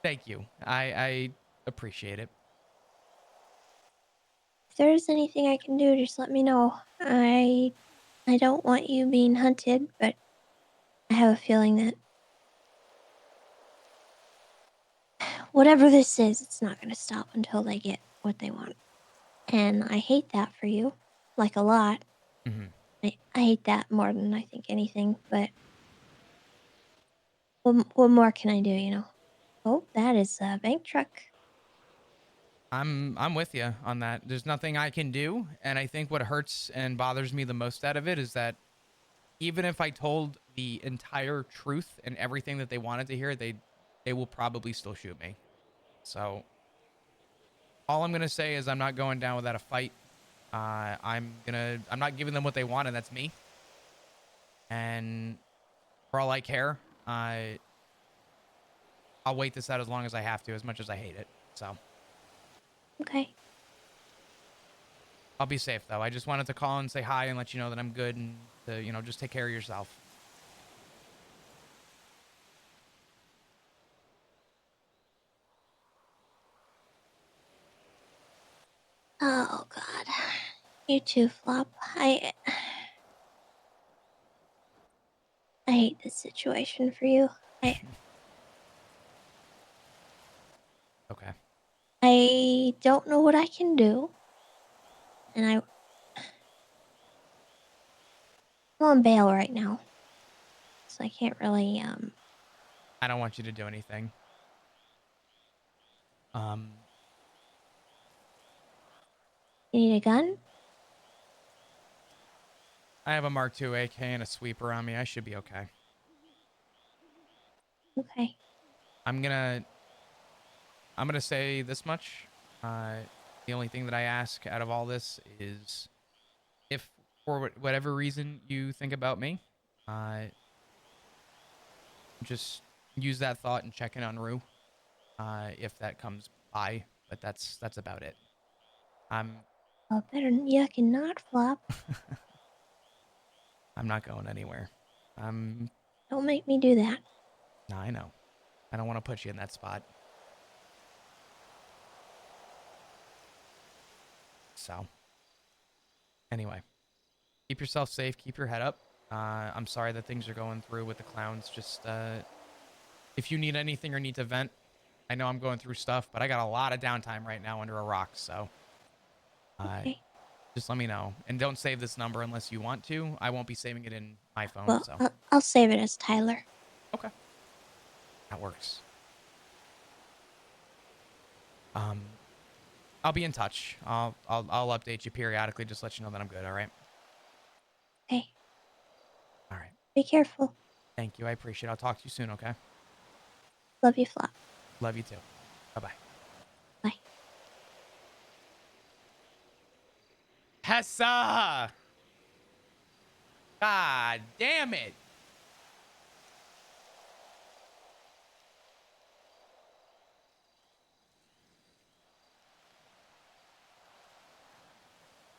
thank you. I appreciate it. If there's anything I can do, just let me know. I don't want you being hunted, but I have a feeling that whatever this is, it's not going to stop until they get what they want. And I hate that for you, like a lot. Mm-hmm. I hate that more than I think anything, but what more can I do, you know? Oh, that is a bank truck. I'm with you on that. There's nothing I can do, and I think what hurts and bothers me the most out of it is that even if I told the entire truth and everything that they wanted to hear, they will probably still shoot me. So all I'm gonna say is I'm not going down without a fight. I'm not giving them what they want, and that's me. And for all I care, I'll wait this out as long as I have to, as much as I hate it. So Okay. I'll be safe though. I just wanted to call and say hi and let you know that I'm good, and to, just take care of yourself. Oh God. You too, Flop. I hate this situation for you. Okay. I don't know what I can do. And I'm on bail right now. So I can't really I don't want you to do anything. You need a gun? I have a Mark II AK and a sweeper on me. I should be okay. Okay. I'm gonna say this much. The only thing that I ask out of all this is, if for whatever reason you think about me, Just use that thought and check in on Rue, if that comes by. But that's about it. Oh, better yuck and not flop. I'm not going anywhere. Don't make me do that. No, I know. I don't want to put you in that spot. So, anyway, keep yourself safe. Keep your head up. I'm sorry that things are going through with the clowns. Just, if you need anything or need to vent, I know I'm going through stuff, but I got a lot of downtime right now under a rock. So, Okay. just let me know. And don't save this number unless you want to. I won't be saving it in my phone. Well, So, I'll save it as Tyler. okay. That works. I'll be in touch. I'll update you periodically. Just let you know that I'm good. All right. Okay. All right. Be careful. Thank you. I appreciate it. I'll talk to you soon. Okay. Love you, Flop. Love you too. Bye-bye. Bye. Hessa! God damn it.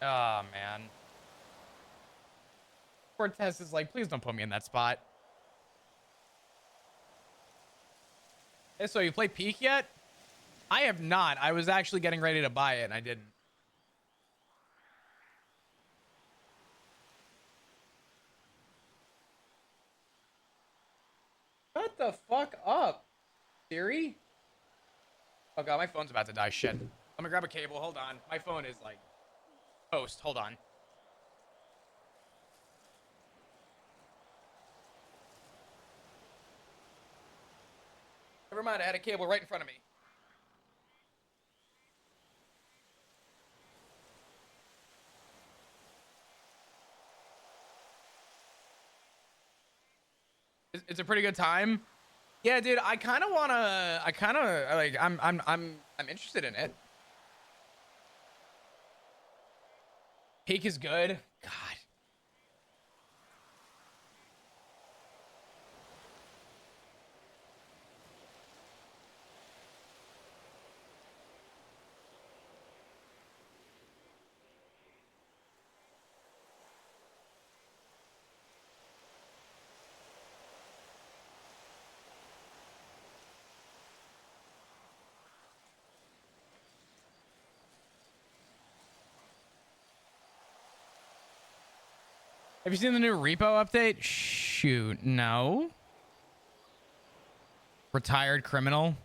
Oh, man. Cortez is like, please don't put me in that spot. Hey, so you play Peak yet? I have not. I was actually getting ready to buy it and I didn't. Shut the fuck up, Siri. Oh god, my phone's about to die. Shit. Let me grab a cable. Hold on. My phone is like toast. Hold on. Never mind. I had a cable right in front of me. It's a pretty good time. Yeah, dude. I kind of wanna. I kind of like. I'm interested in it. Peak is good. God. Have you seen the new repo update? Shoot, no. Retired criminal.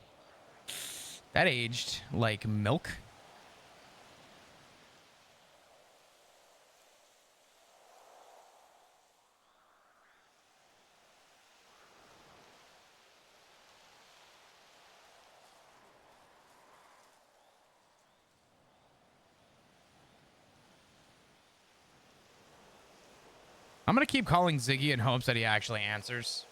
That aged like milk. I'm gonna keep calling Ziggy in hopes that he actually answers.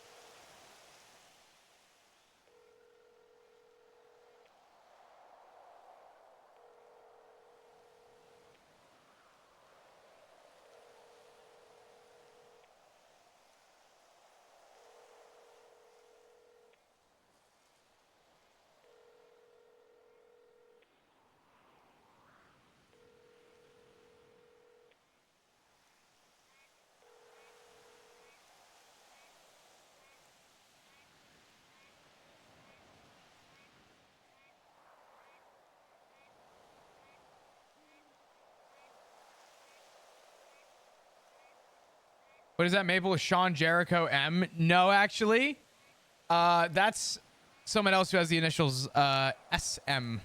What is that, Maple? With Sean Jericho M? No, actually. That's someone else who has the initials SM.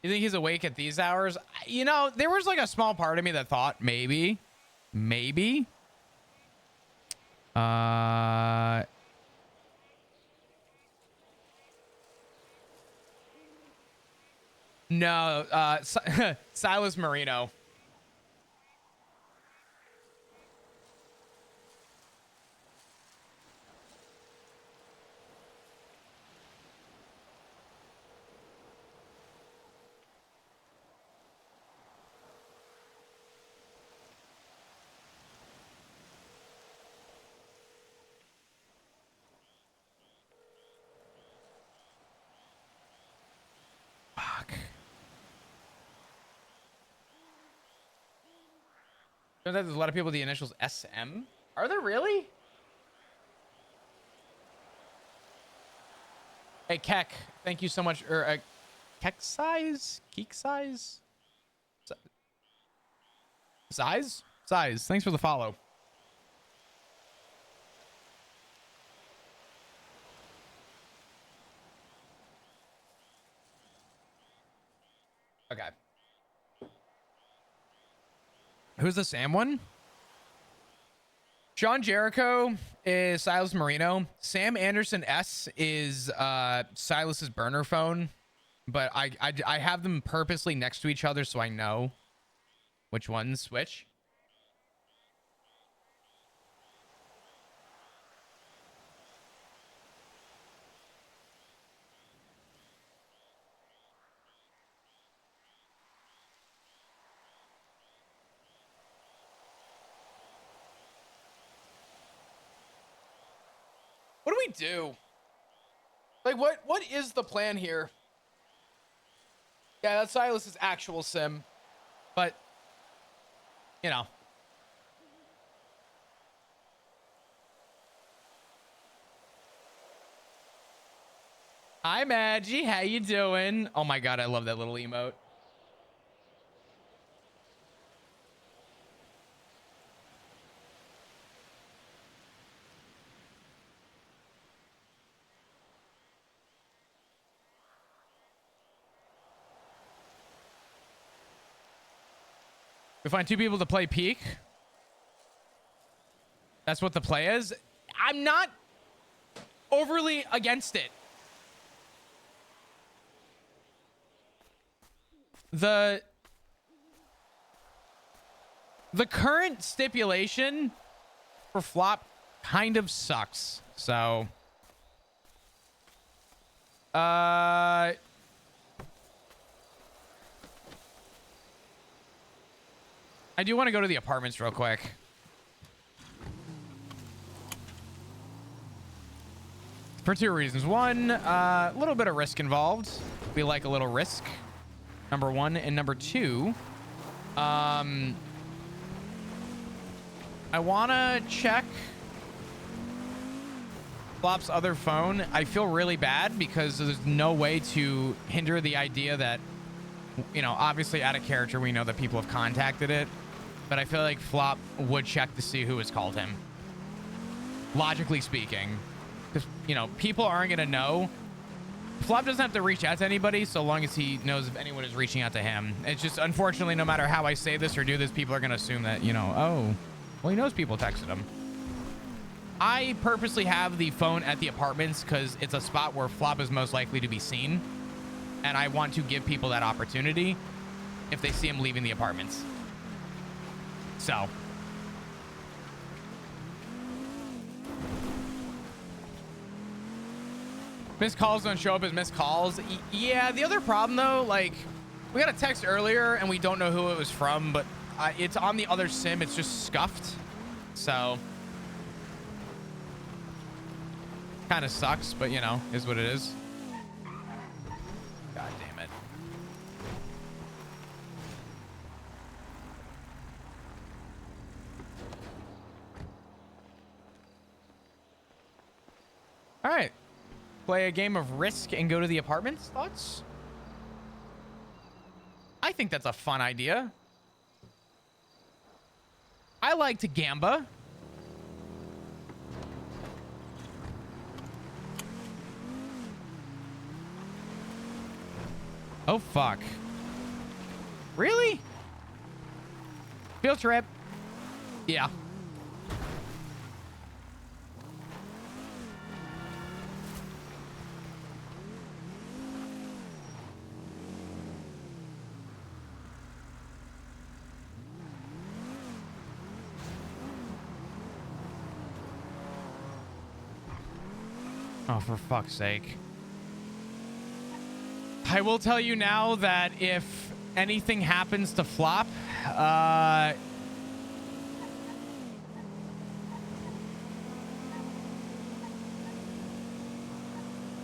You think he's awake at these hours? You know, there was like a small part of me that thought maybe. Uh, no, Silas Marino. There's a lot of people with the initials SM. Are there really? Hey, Keck, thank you so much. Or Keck size? Keek size? Size? Size. Thanks for the follow. Okay. Who's the Sam one? Sean Jericho is Silas Marino. Sam Anderson S is Silas's burner phone, but I have them purposely next to each other so I know which ones which. What do we do? Like, what is the plan here? Yeah, that's Silas's actual sim, but you know. Hi, Maggie. How you doing? Oh my god, I love that little emote. We find 2 people to play Peak. That's what the play is. I'm not overly against it. The current stipulation for flop kind of sucks. So I do want to go to the apartments real quick. For 2 reasons. One, a little bit of risk involved. We like a little risk. Number 1. And number 2, I want to check Flop's other phone. I feel really bad because there's no way to hinder the idea that, you know, obviously out of character, we know that people have contacted it. But I feel like Flop would check to see who has called him. Logically speaking. Because, you know, people aren't going to know. Flop doesn't have to reach out to anybody so long as he knows if anyone is reaching out to him. It's just, unfortunately, no matter how I say this or do this, people are going to assume that, you know, oh, well, he knows people texted him. I purposely have the phone at the apartments because it's a spot where Flop is most likely to be seen. And I want to give people that opportunity if they see him leaving the apartments. So. Missed calls don't show up as missed calls. Yeah, the other problem though, like, we got a text earlier and we don't know who it was from, but it's on the other sim. It's just scuffed. So. Kind of sucks, but you know, is what it is. God damn it. All right. Play a game of Risk and go to the apartments. Thoughts? I think that's a fun idea. I like to gamba. Oh, fuck. Really? Field trip. Yeah. Oh, for fuck's sake. I will tell you now that if anything happens to Flop,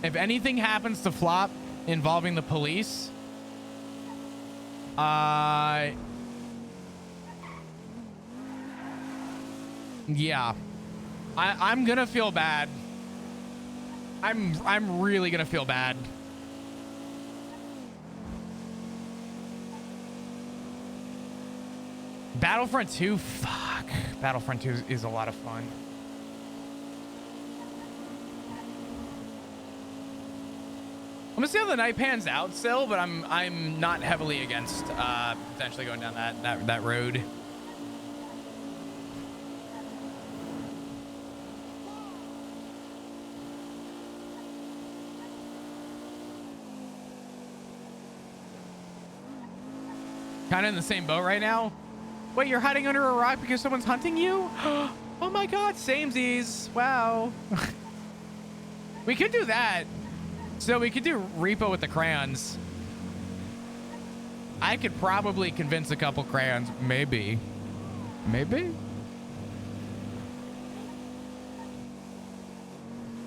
if anything happens to Flop involving the police, Yeah. I'm gonna feel bad. I'm really gonna feel bad. Battlefront 2, fuck. Battlefront 2 is a lot of fun. I'm gonna see how the night pans out still, but I'm not heavily against potentially going down that road. Kind of in the same boat right now. Wait, you're hiding under a rock because someone's hunting you? Oh my god, samesies. Wow. We could do that. So we could do repo with the crayons. I could probably convince a couple crayons. Maybe. Maybe?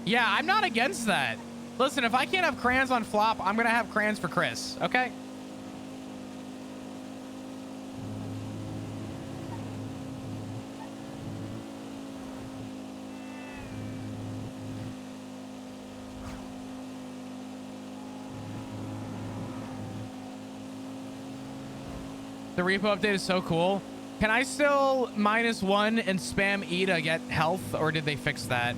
Yeah, I'm not against that. Listen, if I can't have crayons on flop, I'm going to have crayons for Chris. Okay? The repo update is so cool. Can I still -1 and spam E to get health, or did they fix that?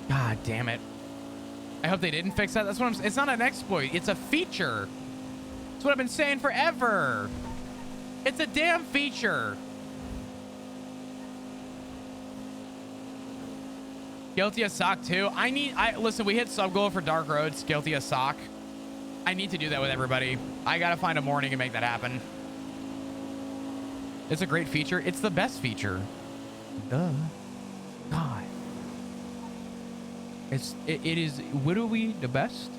God damn it. I hope they didn't fix that. That's what I'm saying. It's not an exploit. It's a feature. That's what I've been saying forever. It's a damn feature. Guilty as sock too. Listen, we hit sub goal for Dark Roads, guilty as sock. I need to do that with everybody. I gotta find a morning and make that happen. It's a great feature. It's the best feature. Duh. God. It is literally the best.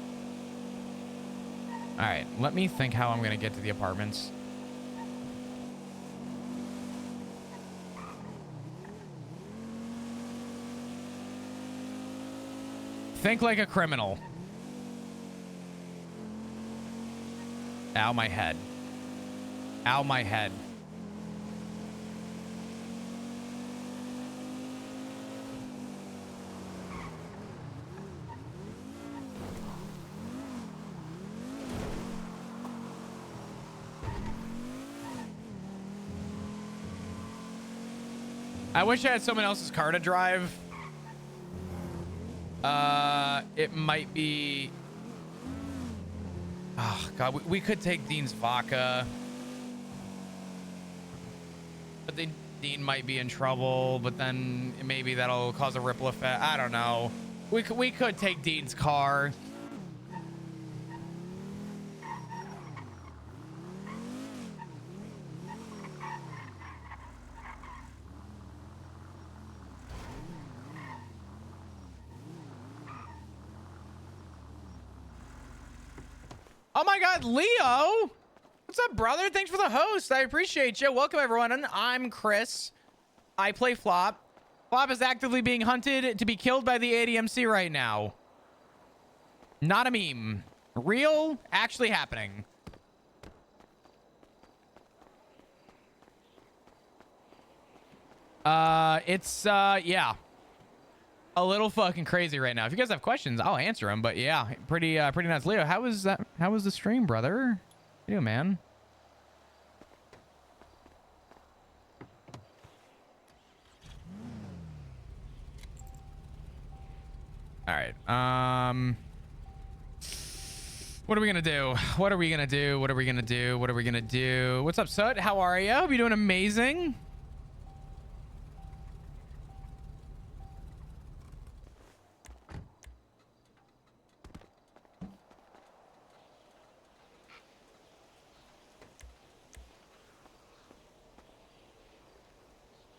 All right, let me think how I'm gonna get to the apartments. Think like a criminal. Ow, my head. Ow, my head. I wish I had someone else's car to drive. It might be... Oh, God. We could take Dean's vodka. But then Dean might be in trouble, but then maybe that'll cause a ripple effect. I don't know. We could take Dean's car. Oh my God, Leo! What's up, brother? Thanks for the host. I appreciate you. Welcome, everyone. I'm Chris. I play Flop. Flop is actively being hunted to be killed by the ADMC right now. Not a meme. Real, actually happening. Yeah. A little fucking crazy right now. If you guys have questions, I'll answer them. But yeah, pretty nuts. Leo, how was that? How was the stream, brother? How you doing, man? All right. What are we gonna do? What are we gonna do? What are we gonna do? What are we gonna do? What's up, Sut? How are you? Hope you're doing amazing.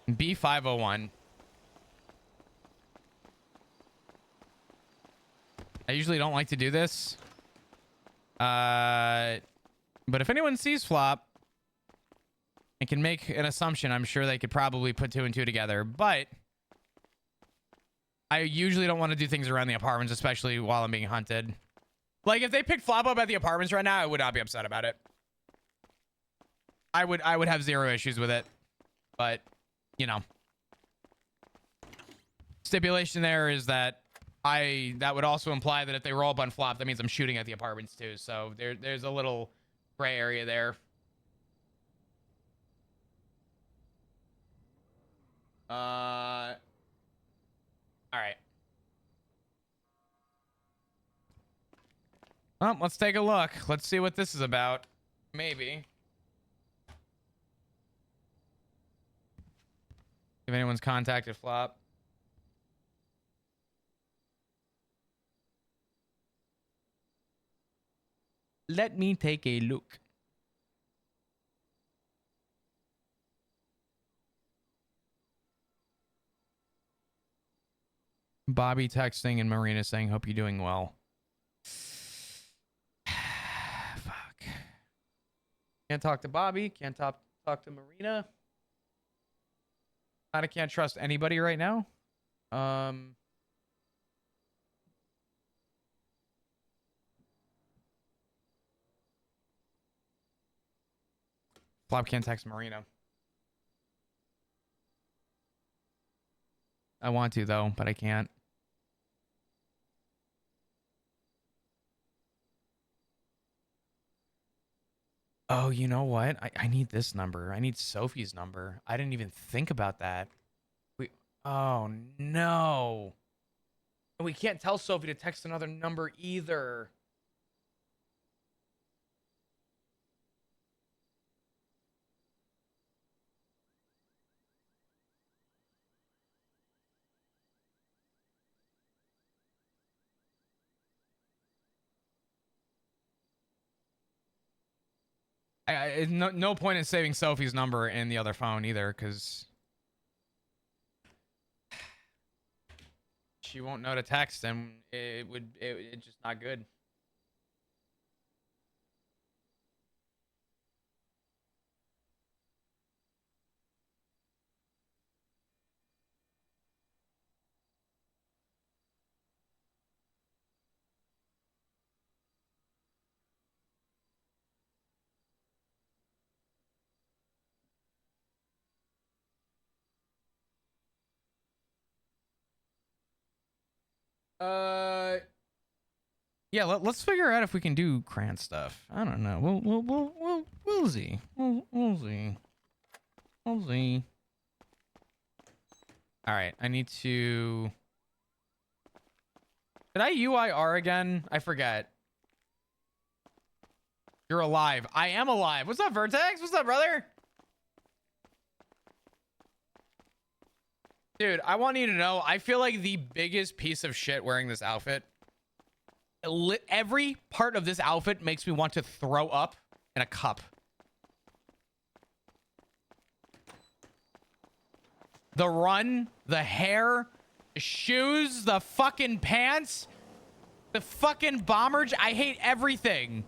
B501. I usually don't like to do this. But if anyone sees Flop and can make an assumption, I'm sure they could probably put 2 and 2 together. But I usually don't want to do things around the apartments, especially while I'm being hunted. Like if they picked Flop up at the apartments right now, I would not be upset about it. I would have zero issues with it. But, you know. Stipulation there is that that would also imply that if they roll up on Flop, that means I'm shooting at the apartments too. So there's a little gray area there. All right. Well, let's take a look. Let's see what this is about. Maybe. If anyone's contacted Flop. Let me take a look. Bobby texting and Marina saying, hope you're doing well. Fuck. Can't talk to Bobby. Can't talk to Marina. I can't trust anybody right now. Flop can't text Marina. I want to though, but I can't. Oh, you know what? I need this number. I need Sophie's number. I didn't even think about that. Oh no. And we can't tell Sophie to text another number either. No point in saving Sophie's number in the other phone either, because she won't know to text, and it's just not good. Yeah, let's figure out if we can do Cran stuff. I don't know. We'll see. We'll see. We'll see. All right, I need to. Did I UIR again? I forget. You're alive. I am alive. What's up, Vertex? What's up, brother? Dude, I want you to know, I feel like the biggest piece of shit wearing this outfit. Every part of this outfit makes me want to throw up in a cup. The run, the hair, the shoes, the fucking pants, the fucking bomber. I hate everything.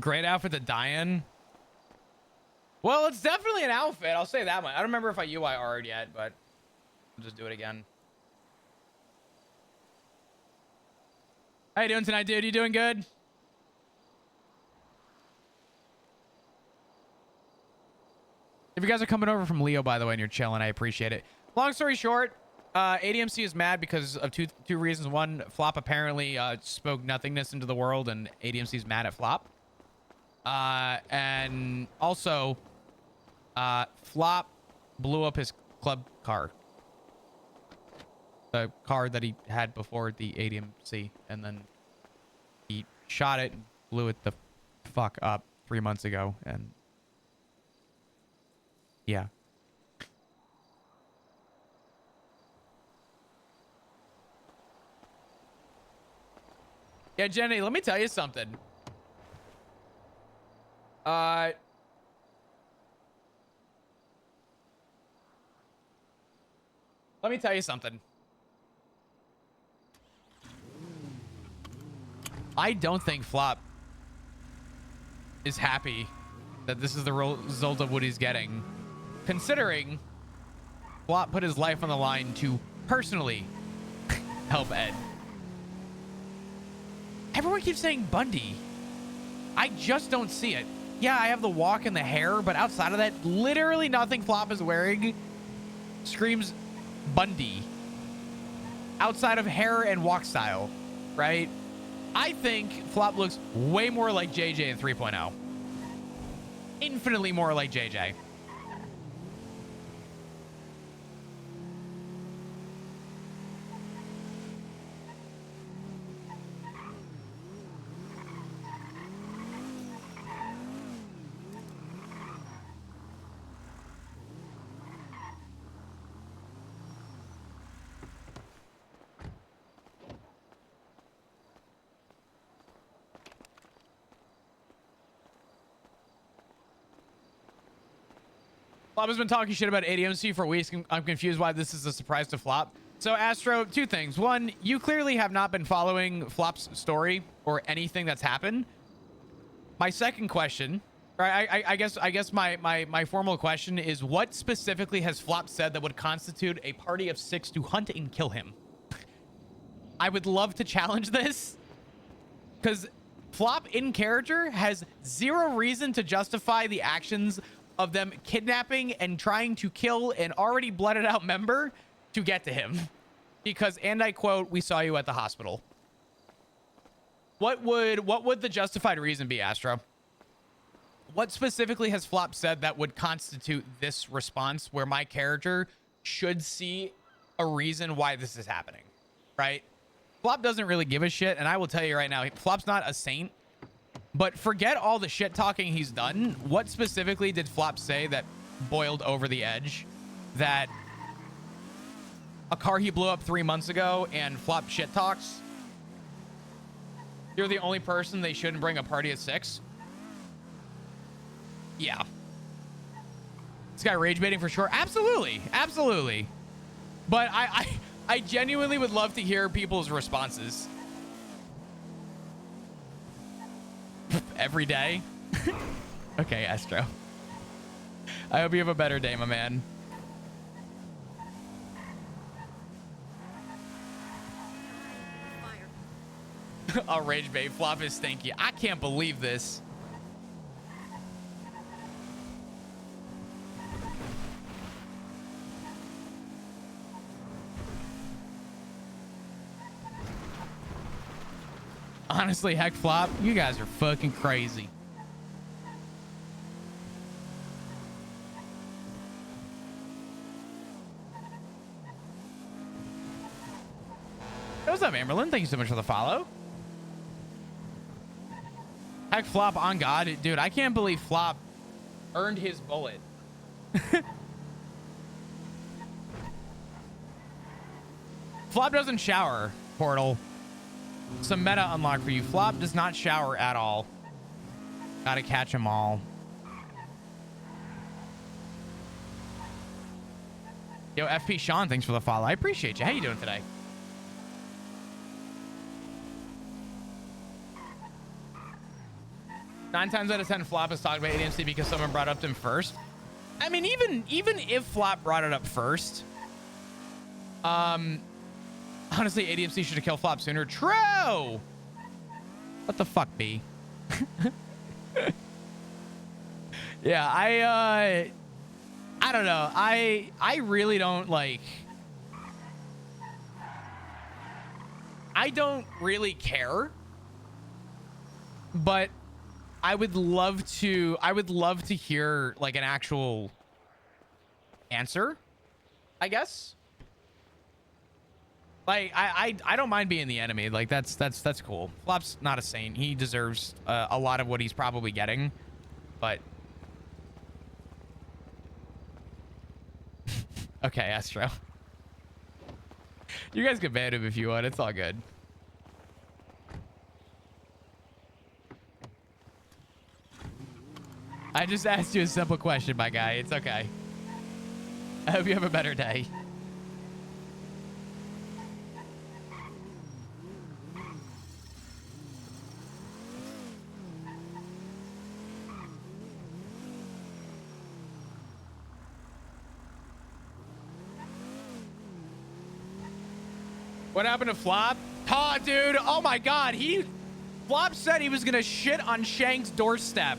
Great outfit to die in. Well, it's definitely an outfit. I'll say that much. I don't remember if I UIR'd yet, but I'll just do it again. How you doing tonight, dude? You doing good? If you guys are coming over from Leo, by the way, and you're chilling, I appreciate it. Long story short, ADMC is mad because of two reasons. One, Flop apparently spoke nothingness into the world, and ADMC is mad at Flop. And also, Flop blew up his club car. The car that he had before the ADMC, and then he shot it and blew it the fuck up 3 months ago, and yeah. Yeah, Jenny, let me tell you something. Let me tell you something. I don't think Flop is happy that this is the result of what he's getting, considering Flop put his life on the line to personally help Ed. Everyone keeps saying Bundy. I just don't see it. Yeah, I have the walk and the hair, but outside of that, literally nothing Flop is wearing screams Bundy. Outside of hair and walk style, right? I think Flop looks way more like JJ in 3.0. Infinitely more like JJ. Flop has been talking shit about ADMC for weeks. I'm confused why this is a surprise to Flop. So, Astro, two things. One, you clearly have not been following Flop's story or anything that's happened. My second question, or I guess my formal question is, what specifically has Flop said that would constitute a party of 6 to hunt and kill him? I would love to challenge this, because Flop in character has zero reason to justify the actions of them kidnapping and trying to kill an already blooded out member to get to him. Because, and I quote, "We saw you at the hospital." What would the justified reason be, Astro? What specifically has Flop said that would constitute this response where my character should see a reason why this is happening, right? Flop doesn't really give a shit, and I will tell you right now, Flop's not a saint. But forget all the shit talking he's done. What specifically did Flop say that boiled over the edge? That a car he blew up 3 months ago and Flop shit talks? You're the only person they shouldn't bring a party of 6? Yeah. This guy rage baiting for sure. Absolutely. Absolutely. But I genuinely would love to hear people's responses. Every day. Okay, Astro. I hope you have a better day, my man. I'll rage bait. Flop is stinky. I can't believe this. Honestly, heck, Flop, you guys are fucking crazy. Hey, what's up, Amberlyn? Thank you so much for the follow. Heck, Flop, on God. Dude, I can't believe Flop earned his bullet. Flop doesn't shower, Portal. Some meta unlock for you. Flop does not shower at all. Gotta catch them all. Yo, FP Sean, thanks for the follow. I appreciate you. How you doing today? Nine times out of 10, Flop has talked about ADMC because someone brought it up to him first. I mean, even if Flop brought it up first, honestly, ADMC should have killed Flop sooner. True. What the fuck, B? Yeah, I don't know. I really don't like. I don't really care, but I would love to hear like an actual answer, I guess. Like, I don't mind being the enemy. Like, that's cool. Flop's not a saint. He deserves a lot of what he's probably getting, but okay, Astro. You guys can ban him if you want. It's all good. I just asked you a simple question, my guy. It's okay. I hope you have a better day. What happened to Flop? Oh, dude. Oh, my God. Flop said he was going to shit on Shank's doorstep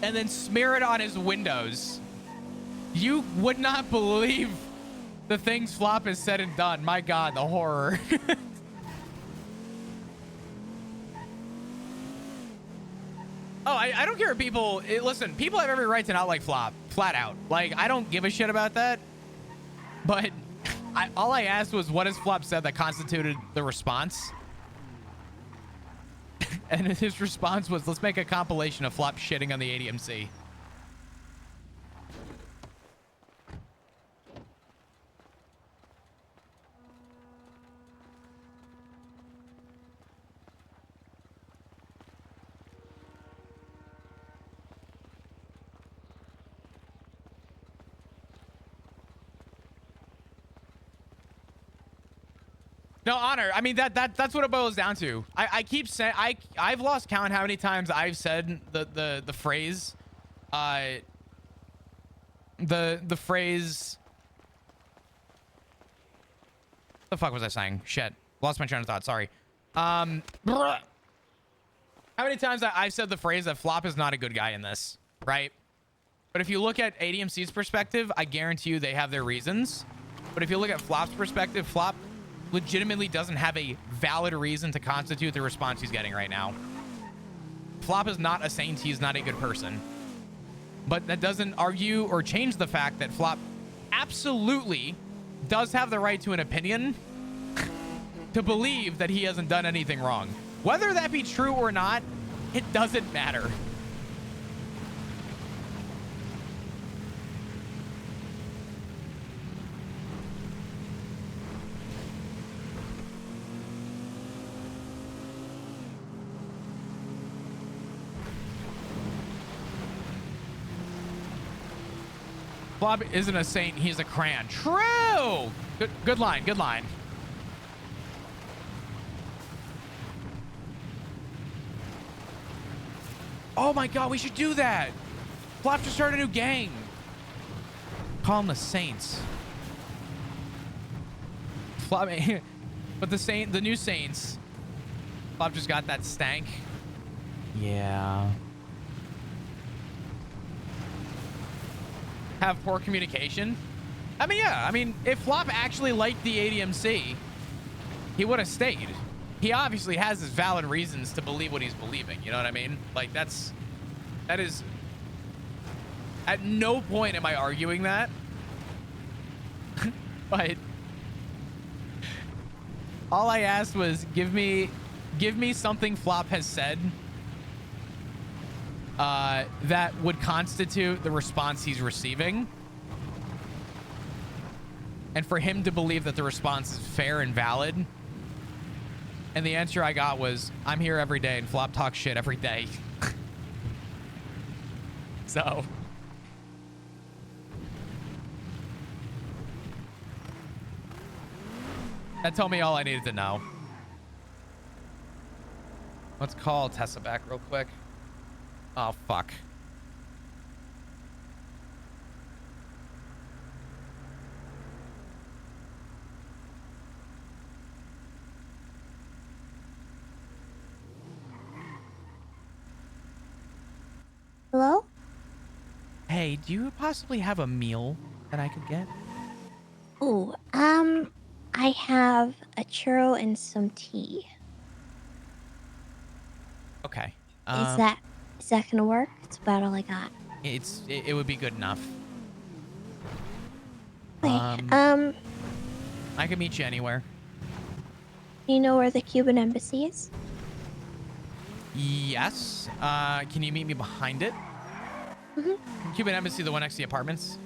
and then smear it on his windows. You would not believe the things Flop has said and done. My God, the horror. Oh, I don't care if people... Listen, people have every right to not like Flop. Flat out. Like, I don't give a shit about that. But... all I asked was, what has Flop said that constituted the response? And his response was, let's make a compilation of Flop shitting on the ADMC. No, Honor. I mean, that's what it boils down to. I keep saying I've lost count how many times I've said the phrase, the phrase. The fuck was I saying? Shit, lost my train of thought. Sorry. How many times I've said the phrase that Flop is not a good guy in this, right? But if you look at ADMC's perspective, I guarantee you they have their reasons. But if you look at Flop's perspective, Flop legitimately doesn't have a valid reason to constitute the response he's getting right now. Flop is not a saint. He's not a good person. But that doesn't argue or change the fact that Flop absolutely does have the right to an opinion to believe that he hasn't done anything wrong. Whether that be true or not, it doesn't matter. Flop isn't a saint, he's a crayon. True! Good line, good line. Oh my God, we should do that. Flop just started a new gang. Call them the Saints. Flop, but the new Saints. Flop just got that stank. Yeah. Have poor communication. I mean, yeah. I mean, if Flop actually liked the ADMC, he would have stayed. He obviously has his valid reasons to believe what he's believing. You know what I mean? Like, that is... At no point am I arguing that. But... all I asked was, give me something Flop has said that would constitute the response he's receiving. And for him to believe that the response is fair and valid. And the answer I got was, I'm here every day and Flop talks shit every day. So. That told me all I needed to know. Let's call Tessa back real quick. Oh, fuck. Hello? Hey, do you possibly have a meal that I could get? Ooh, I have a churro and some tea. Okay. Is that gonna work? It's about all I got. It would be good enough. Okay. I can meet you anywhere. Do you know where the Cuban embassy is? Yes. Can you meet me behind it? Mm-hmm. Cuban embassy, the one next to the apartments?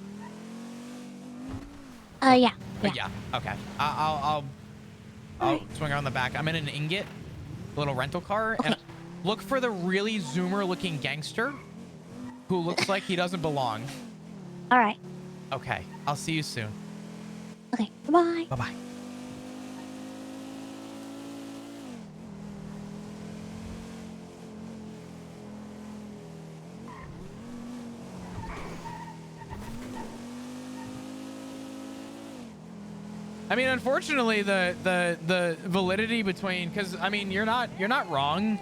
Yeah. Yeah. Okay. I'll swing around the back. I'm in an Ingot, a little rental car, Okay. and look for the really zoomer looking gangster who looks like he doesn't belong. All right. Okay, I'll see you soon. Okay. Bye. Bye-bye. I mean, unfortunately, the validity between, because I mean, you're not wrong.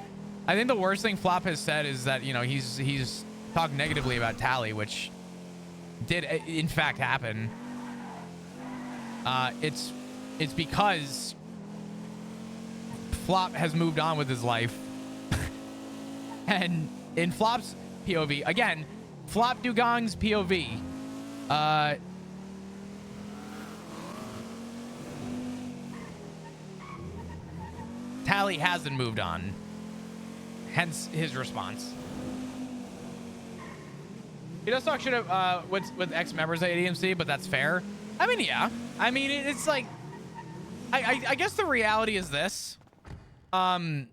I think the worst thing Flop has said is that, you know, he's talked negatively about Tally, which did in fact happen. It's because Flop has moved on with his life, and in Flop's POV, again, Flop Dugong's POV, Tally hasn't moved on, hence his response. He does talk shit with ex-members of ADMC, but that's fair. I mean, yeah. I mean, it's like, I guess the reality is this. And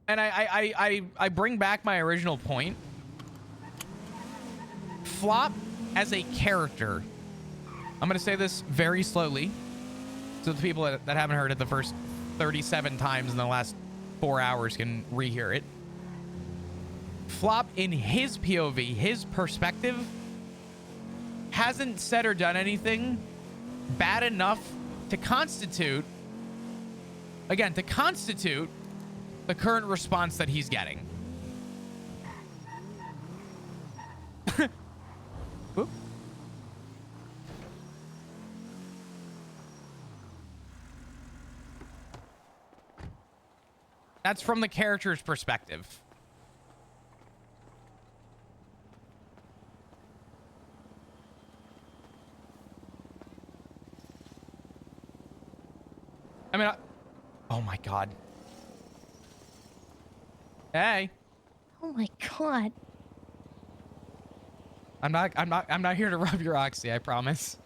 I bring back my original point. Flop as a character, I'm going to say this very slowly, so the people that haven't heard it the first 37 times in the last 4 hours can rehear it. Flop, in his POV, his perspective, hasn't said or done anything bad enough to constitute, again, to constitute the current response that he's getting. Whoop. That's from the character's perspective. I mean, oh my God. Hey. Oh my God. I'm not here to rub your oxy, I promise.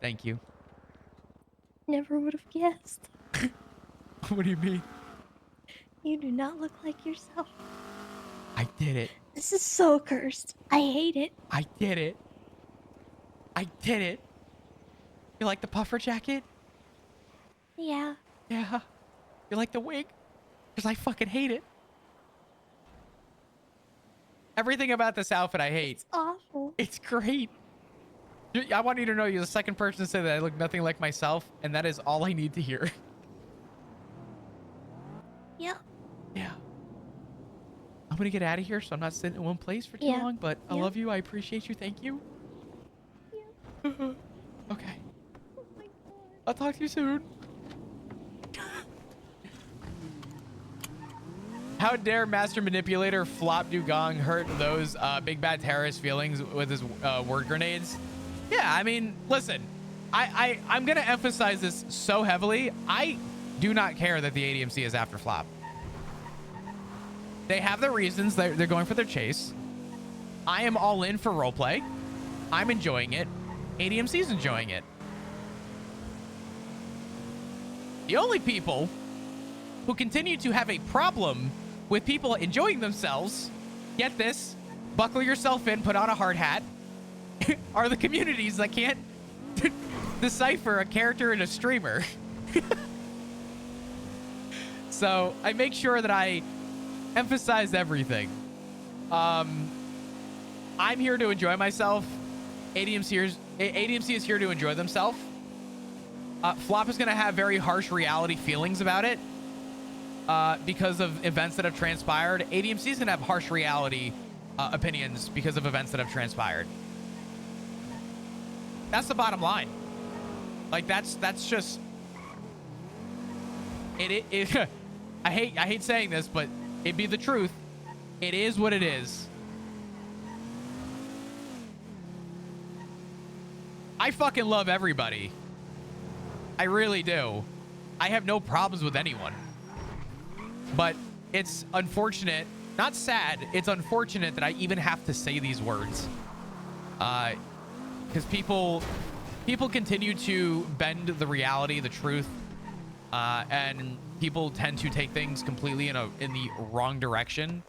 Thank you. Never would have guessed. What do you mean? You do not look like yourself. I did it. This is so cursed. I hate it. I did it. I did it. You like the puffer jacket? Yeah. Yeah. You like the wig? Because I fucking hate it. Everything about this outfit I hate. It's awful. It's great. I want you to know you're the second person to say that I look nothing like myself, and that is all I need to hear. Yeah. Yeah. I'm gonna get out of here, so I'm not sitting in one place for too Yeah. long, but I Yeah. love you. I appreciate you. Thank you. Yeah. Okay. Oh my God. I'll talk to you soon. How dare Master Manipulator Flop Dugong hurt those big bad terrorist feelings with his word grenades? Yeah, I mean, listen, I'm gonna emphasize this so heavily. I do not care that the ADMC is after Flop. They have their reasons. They're going for their chase. I am all in for roleplay. I'm enjoying it. ADMC's enjoying it. The only people who continue to have a problem with people enjoying themselves, get this, buckle yourself in, put on a hard hat, are the communities that can't decipher a character and a streamer. So I make sure that I emphasize everything. I'm here to enjoy myself. ADMC is here to enjoy themselves. Flop is going to have very harsh reality feelings about it because of events that have transpired. ADMC is going to have harsh reality opinions because of events that have transpired. That's the bottom line. Like that's just it. I hate saying this, but it'd be the truth. It is what it is. I fucking love everybody. I really do. I have no problems with anyone. But it's unfortunate, not sad, it's unfortunate that I even have to say these words. Because people continue to bend the reality, the truth, and people tend to take things completely in the wrong direction.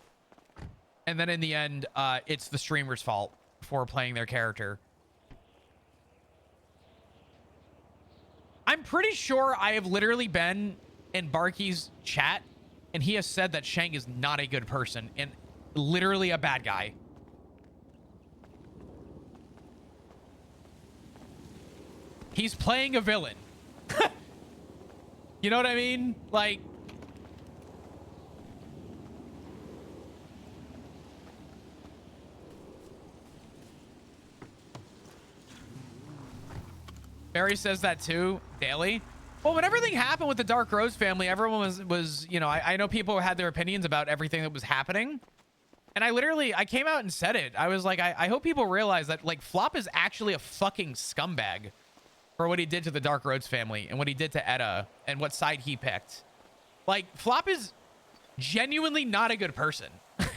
And then in the end, it's the streamer's fault for playing their character. I'm pretty sure I have literally been in Barky's chat and he has said that Shang is not a good person and literally a bad guy. He's playing a villain. You know what I mean? Like, Barry says that too, daily. Well, when everything happened with the Dark Rose family, everyone was you know, I know people had their opinions about everything that was happening. And I came out and said it. I was like, I hope people realize that, like, Flop is actually a fucking scumbag for what he did to the Dark Rhodes family and what he did to Etta and what side he picked. Like, Flop is genuinely not a good person. He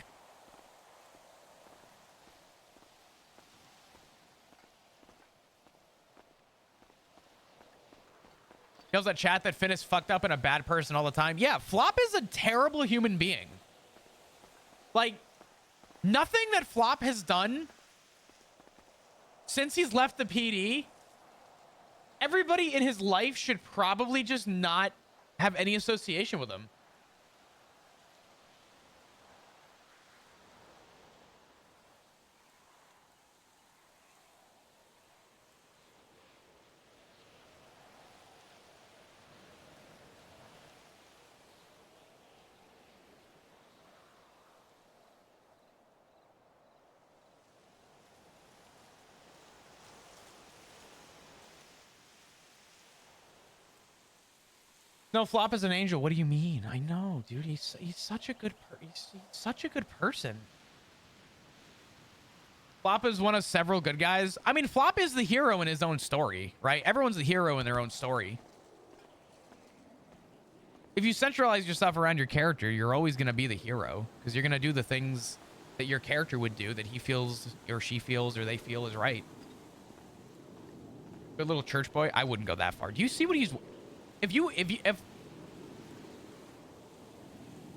knows that chat that Finn is fucked up and a bad person all the time. Yeah, Flop is a terrible human being. Like, nothing that Flop has done since he's left the PD, everybody in his life should probably just not have any association with him. No, Flop is an angel. What do you mean? I know, dude. He's such a good he's such a good person. Flop is one of several good guys. I mean, Flop is the hero in his own story, right? Everyone's the hero in their own story. If you centralize yourself around your character, you're always going to be the hero because you're going to do the things that your character would do that he feels or she feels or they feel is right. Good little church boy. I wouldn't go that far. Do you see what he's... If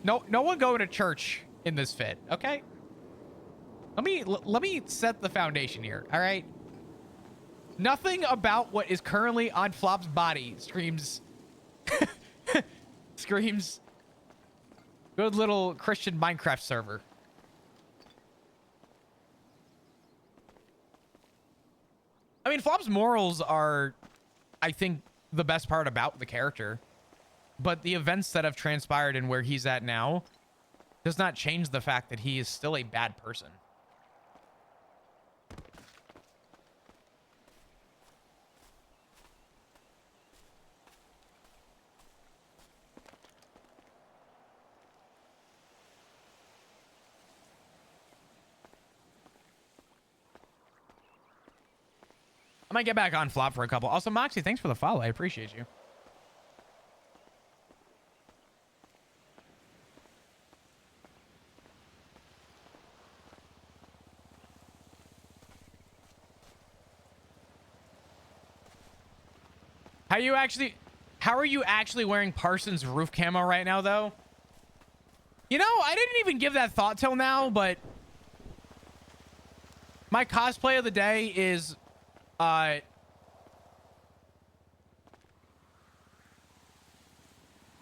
no one going to church in this fit, okay? Let me set the foundation here, all right? Nothing about what is currently on Flop's body screams screams good little Christian Minecraft server. I mean, Flop's morals are, I think, the best part about the character, but the events that have transpired and where he's at now does not change the fact that he is still a bad person. I might get back on Flop for a couple. Also, Moxie, thanks for the follow. I appreciate you. How are you actually wearing Parsons roof camo right now, though? You know, I didn't even give that thought till now, but my cosplay of the day is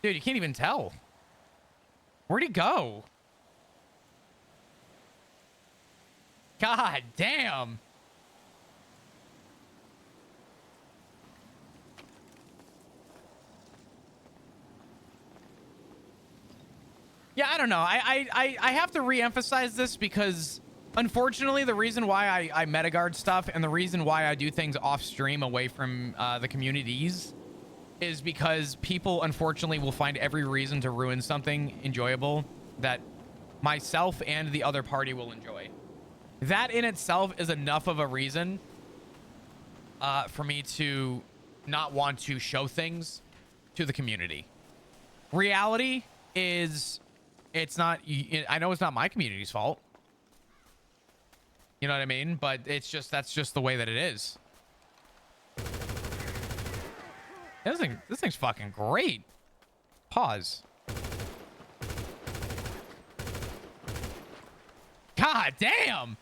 dude, you can't even tell. Where'd he go? God damn. Yeah, I don't know. I have to re-emphasize this because unfortunately the reason why I metaguard stuff and the reason why I do things off stream away from the communities is because people unfortunately will find every reason to ruin something enjoyable that myself and the other party will enjoy. That in itself is enough of a reason for me to not want to show things to the community. Reality is, it's not, I know it's not my community's fault. You know what I mean? But it's just, that's just the way that it is. This thing's fucking great. Pause. God damn.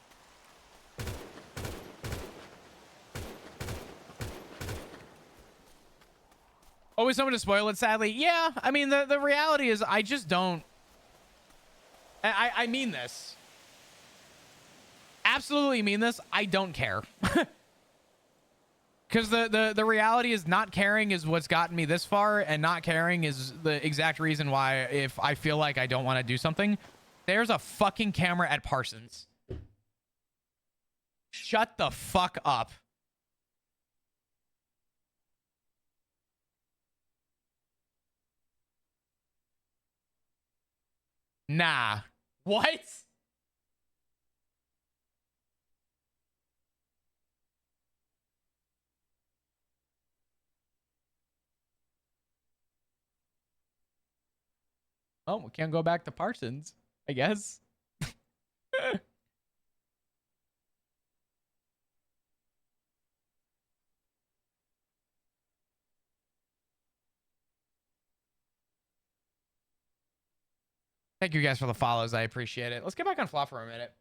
Always someone to spoil it, sadly. Yeah, I mean, the reality is I just don't. I mean this. Absolutely mean this. I don't care. Because the reality is not caring is what's gotten me this far, and not caring is the exact reason why if I feel like I don't want to do something, there's a fucking camera at Parsons. Shut the fuck up. Nah. What? Oh, we can't go back to Parsons, I guess. Thank you guys for the follows. I appreciate it. Let's get back on Flop for a minute.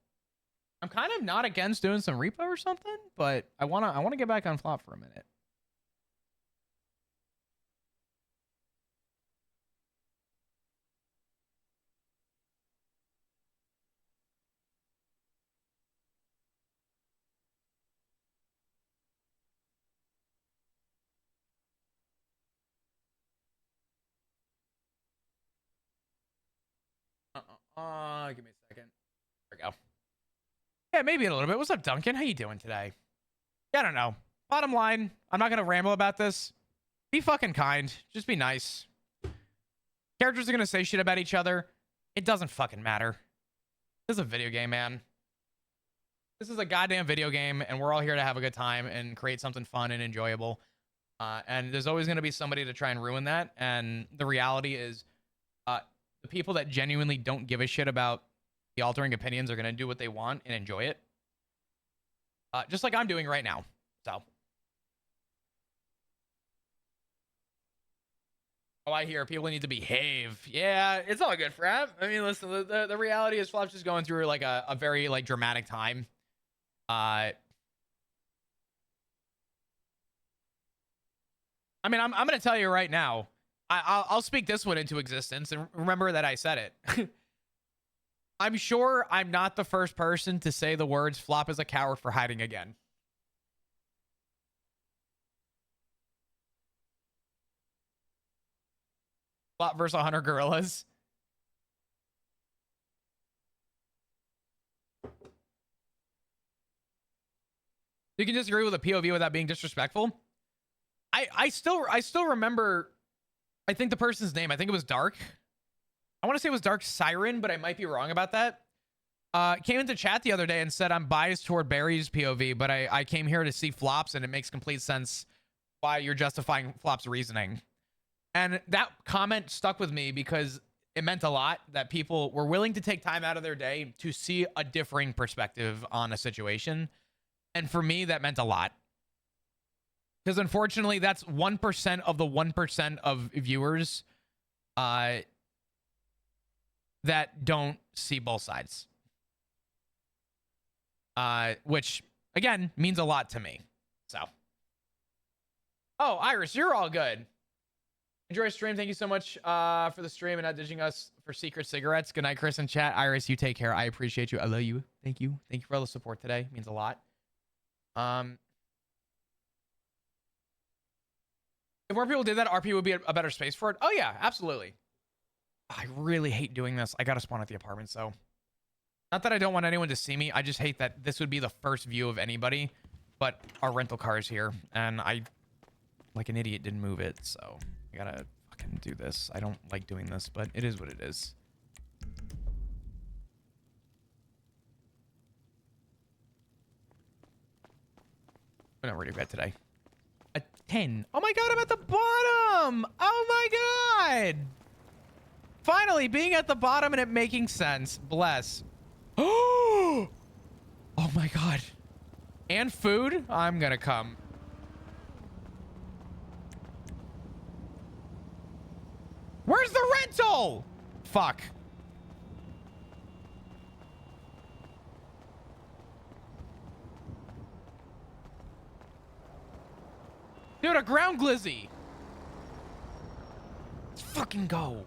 I'm kind of not against doing some repo or something, but I wanna get back on Flop for a minute. Give me a second. There we go. Yeah, maybe a little bit. What's up, Duncan? How you doing today? Yeah, I don't know. Bottom line, I'm not gonna ramble about this. Be fucking kind. Just be nice. Characters are gonna say shit about each other. It doesn't fucking matter. This is a video game, man. This is a goddamn video game, and we're all here to have a good time and create something fun and enjoyable. And there's always gonna be somebody to try and ruin that. And the reality is, the people that genuinely don't give a shit about the altering opinions are going to do what they want and enjoy it. Just like I'm doing right now. So. Oh, I hear people need to behave. Yeah, it's all good, Frap. I mean, listen, the reality is Flop's just going through like a very like dramatic time. I mean, I'm going to tell you right now. I'll speak this one into existence, and remember that I said it. I'm sure I'm not the first person to say the words Flop is a coward for hiding again. Flop versus 100 gorillas. You can disagree with a POV without being disrespectful. I still remember, I think the person's name, I think it was Dark. I want to say it was Dark Siren, but I might be wrong about that. Came into chat the other day and said I'm biased toward Barry's POV, but I came here to see Flop's, and it makes complete sense why you're justifying Flop's reasoning. And that comment stuck with me because it meant a lot that people were willing to take time out of their day to see a differing perspective on a situation. And for me, that meant a lot. Because unfortunately, that's 1% of the 1% of viewers that don't see both sides. Which, again, means a lot to me. So. Oh, Iris, you're all good. Enjoy stream. Thank you so much for the stream and not ditching us for secret cigarettes. Good night, Chris and chat. Iris, you take care. I appreciate you. I love you. Thank you. Thank you for all the support today. It means a lot. If more people did that, RP would be a better space for it. Oh, yeah, absolutely. I really hate doing this. I got to spawn at the apartment, so. Not that I don't want anyone to see me. I just hate that this would be the first view of anybody. But our rental car is here, and I, like an idiot, didn't move it, so I gotta fucking do this. I don't like doing this, but it is what it is. I'm not ready to bed today. A 10. Oh my god, I'm at the bottom! Oh my god! Finally, being at the bottom and it making sense. Bless. Oh my god. And food? I'm gonna come. Where's the rental. Fuck. Dude, a ground glizzy. Let's fucking go.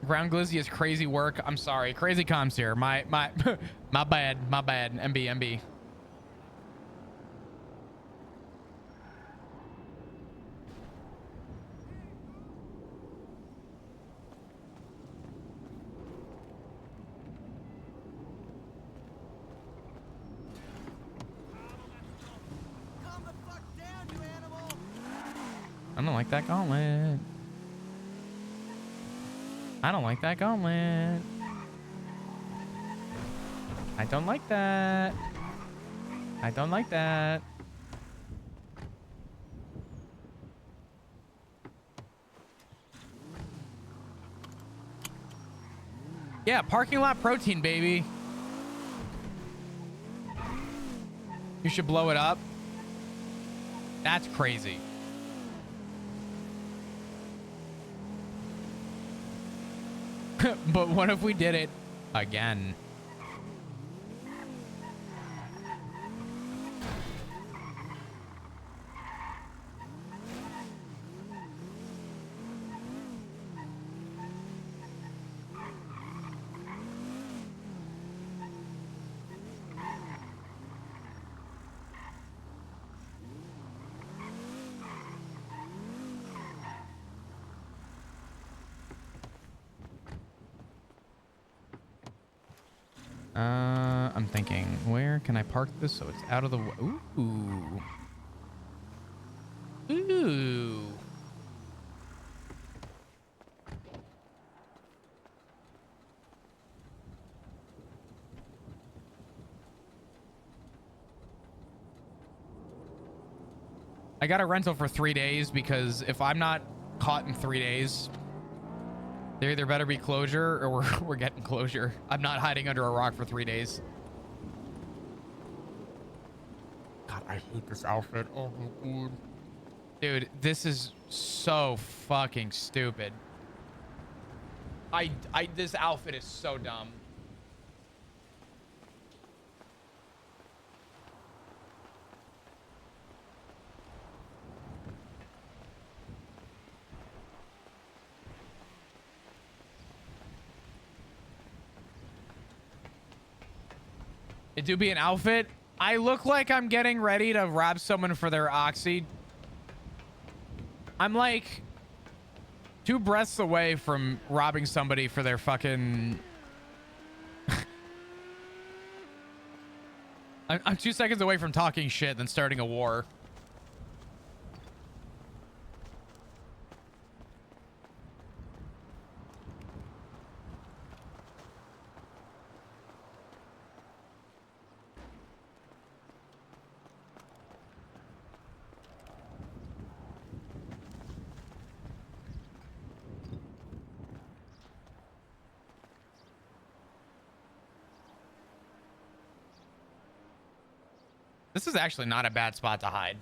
Ground glizzy is crazy work. I'm sorry. Crazy comms here. My my bad. My bad. MB. I don't like that gauntlet. I don't like that gauntlet. I don't like that. I don't like that. Yeah, parking lot protein, baby. You should blow it up. That's crazy. But what if we did it again? I'm thinking, where can I park this so it's out of the way? Ooh. Ooh. I got a rental for 3 days because if I'm not caught in 3 days, there either better be closure or we're getting closure. I'm not hiding under a rock for 3 days. God, I hate this outfit. Oh my god. Dude, this is so fucking stupid. This outfit is so dumb. It do be an outfit. I look like I'm getting ready to rob someone for their oxy. I'm like 2 breaths away from robbing somebody for their fucking... I'm 2 seconds away from talking shit than starting a war. This is actually not a bad spot to hide.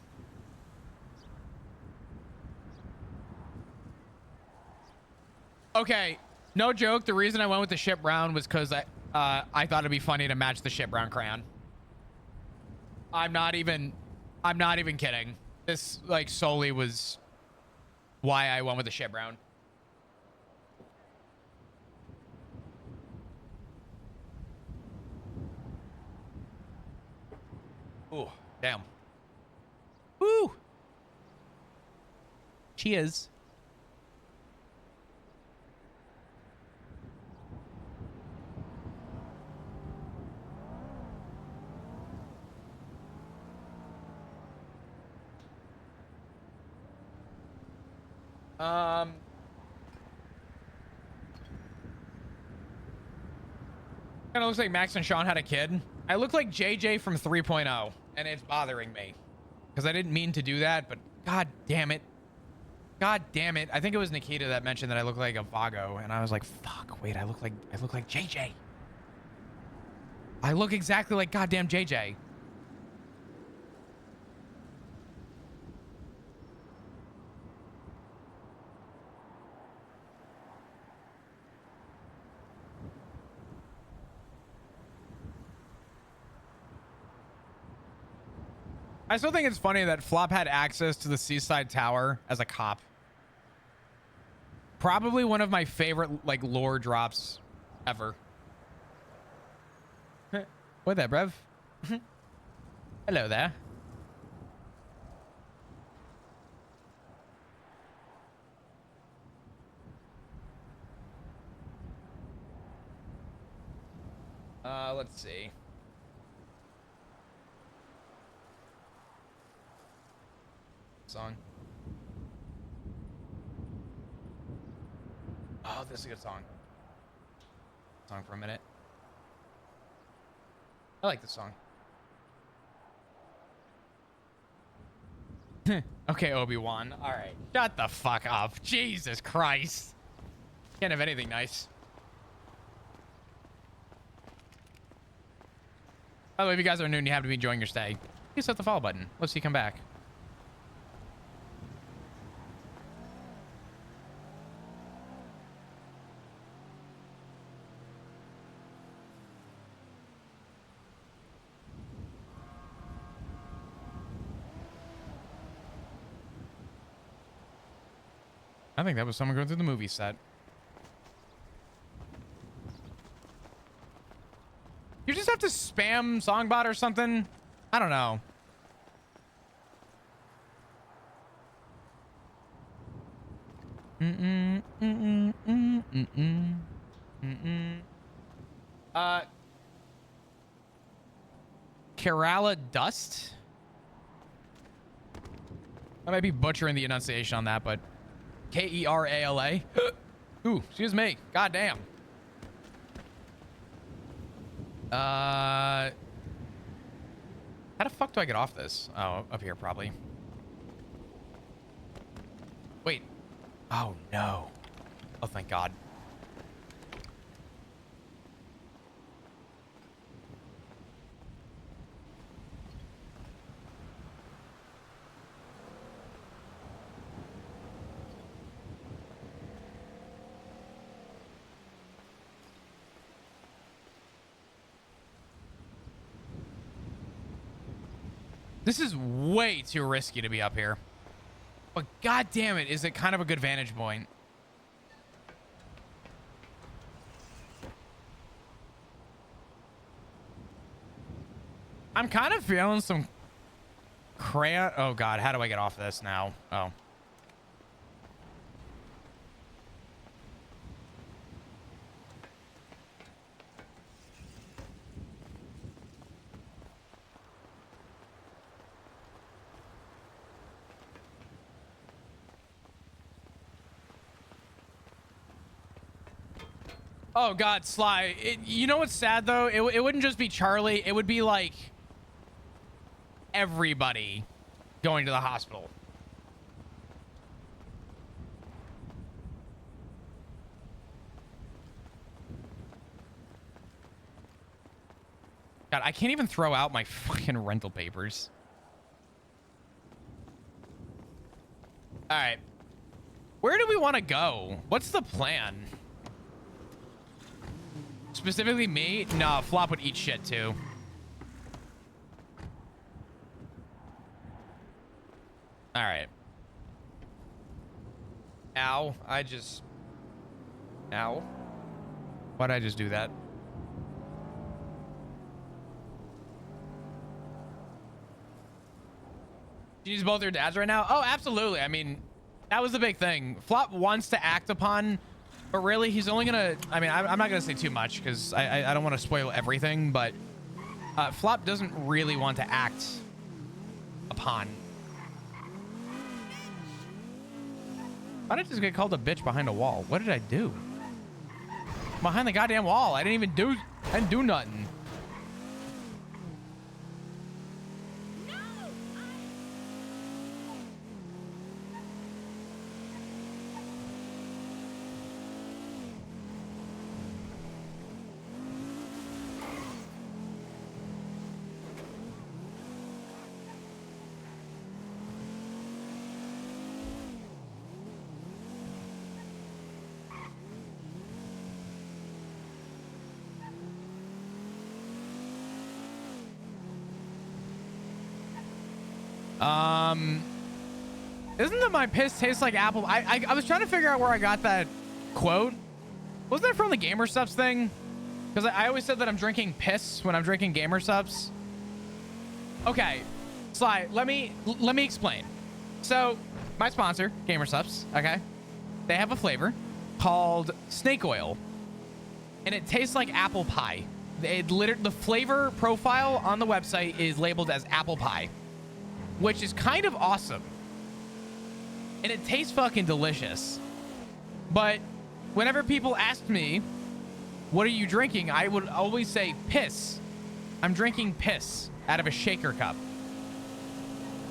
Okay, no joke. The reason I went with the ship brown was because I thought it'd be funny to match the ship brown crayon. I'm not even kidding. This like solely was why I went with the ship brown. Ooh, damn. Woo! Cheers. Kind of looks like Max and Sean had a kid. I look like JJ from 3.0, and it's bothering me because I didn't mean to do that, but god damn it. God damn it. I think it was Nikita that mentioned that I look like a Vago, and I was like, fuck, wait, I look like JJ. I look exactly like goddamn JJ. I still think it's funny that Flop had access to the Seaside Tower as a cop. Probably one of my favorite like lore drops ever. What there, bruv? Hello there. Let's see. Song. Oh, this is a good song. Song for a minute. I like this song. Okay, Obi-Wan. All right. Shut the fuck up. Jesus Christ. Can't have anything nice. By the way, if you guys are new and you have to be enjoying your stay, please hit the follow button. Let's see you come back. I think that was someone going through the movie set. You just have to spam Songbot or something? I don't know. Kerala Dust? I might be butchering the enunciation on that, but Kerala. Ooh, excuse me. God damn. How the fuck do I get off this? Oh, up here probably. Wait. Oh no. Oh, thank God. This is way too risky to be up here. But god damn it, is it kind of a good vantage point. I'm kind of feeling some crayon. Oh god, how do I get off this now? Oh. Oh god, Sly. You know what's sad though? It wouldn't just be Charlie. It would be like everybody going to the hospital. God, I can't even throw out my fucking rental papers. All right. Where do we want to go? What's the plan? Specifically me? No, Flop would eat shit too. All right. Ow. Ow. Why'd I just do that? Do you use both your dads right now? Oh, absolutely. I mean, that was the big thing. Flop wants to act upon, but really he's only gonna, I mean, I'm not gonna say too much because I don't want to spoil everything, but Flop doesn't really want to act upon. Why did I just get called a bitch behind a wall? What did I do? Behind the goddamn wall. I didn't do nothing. Isn't that my piss tastes like apple? I was trying to figure out where I got that quote. Wasn't that from the Gamer Subs thing? Because I always said that I'm drinking piss when I'm drinking Gamer Subs. Okay, Sly, let me explain. So, my sponsor, Gamer Subs, okay? They have a flavor called snake oil, and it tastes like apple pie. The flavor profile on the website is labeled as apple pie, which is kind of awesome. And it tastes fucking delicious. But whenever people ask me, what are you drinking? I would always say piss. I'm drinking piss out of a shaker cup.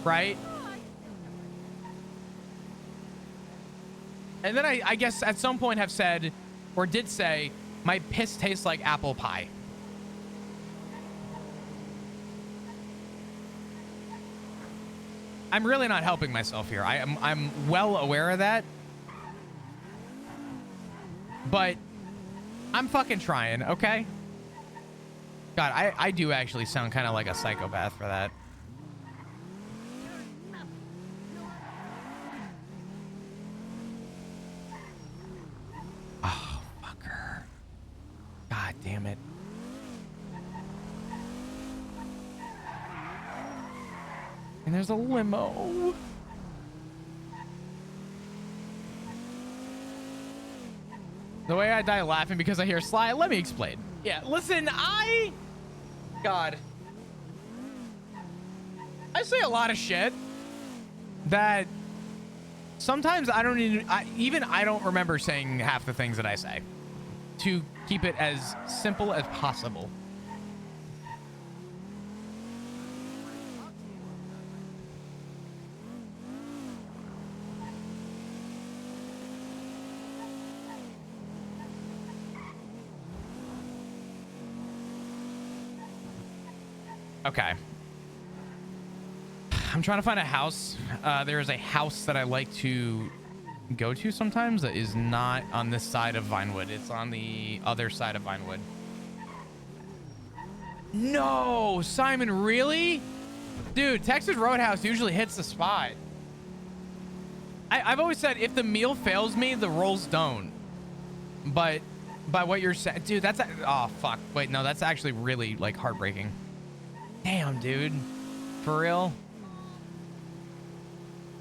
Right? And then I guess at some point have said, or did say, my piss tastes like apple pie. I'm really not helping myself here. I'm well aware of that. But I'm fucking trying, okay? God, I do actually sound kind of like a psychopath for that. Oh, fucker. God damn it. And there's a limo. The way I die laughing because I hear Sly, let me explain. Yeah, listen, God. I say a lot of shit that sometimes I don't even I don't remember saying half the things that I say to keep it as simple as possible. Okay. I'm trying to find a house. There is a house that I like to go to sometimes that is not on this side of Vinewood. It's on the other side of Vinewood. No, Simon, really? Dude, Texas Roadhouse usually hits the spot. I've always said if the meal fails me, the rolls don't. But by what you're saying, dude, that's oh fuck. Wait, no, that's actually really like heartbreaking. Damn, dude. For real?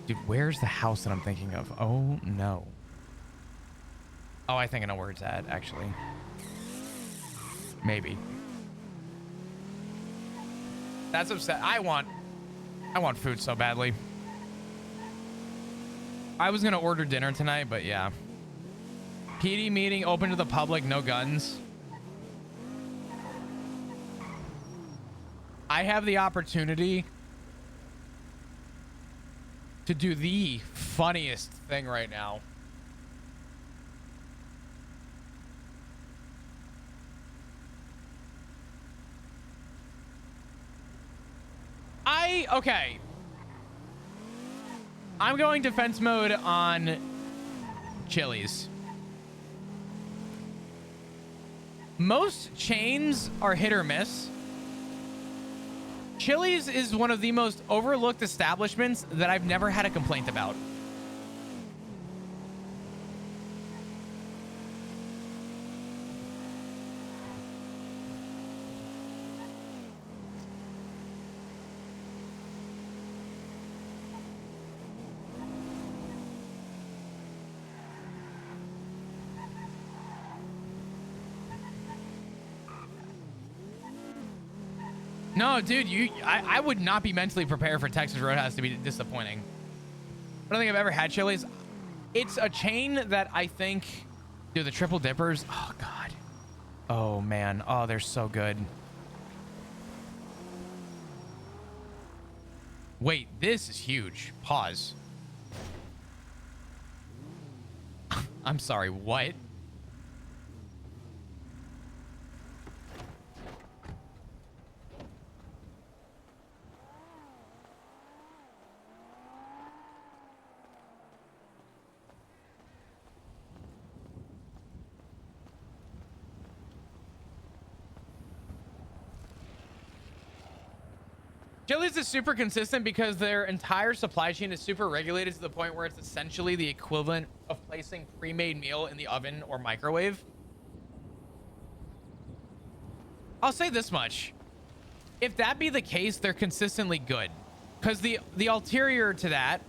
Dude, where's the house that I'm thinking of? Oh, no. Oh, I think I know where it's at, actually. Maybe. That's upset. I want food so badly. I was gonna order dinner tonight, but yeah. PD meeting open to the public, no guns. I have the opportunity to do the funniest thing right now. Okay. I'm going defense mode on Chili's. Most chains are hit or miss. Chili's is one of the most overlooked establishments that I've never had a complaint about. No, dude, I would not be mentally prepared for Texas Roadhouse to be disappointing. I don't think I've ever had Chili's. It's a chain that I think, dude, the Triple Dippers. Oh, God. Oh, man. Oh, they're so good. Wait, this is huge. Pause. I'm sorry, what? Chili's is super consistent because their entire supply chain is super regulated to the point where it's essentially the equivalent of placing pre-made meal in the oven or microwave. I'll say this much. If that be the case, they're consistently good. Because the ulterior to that,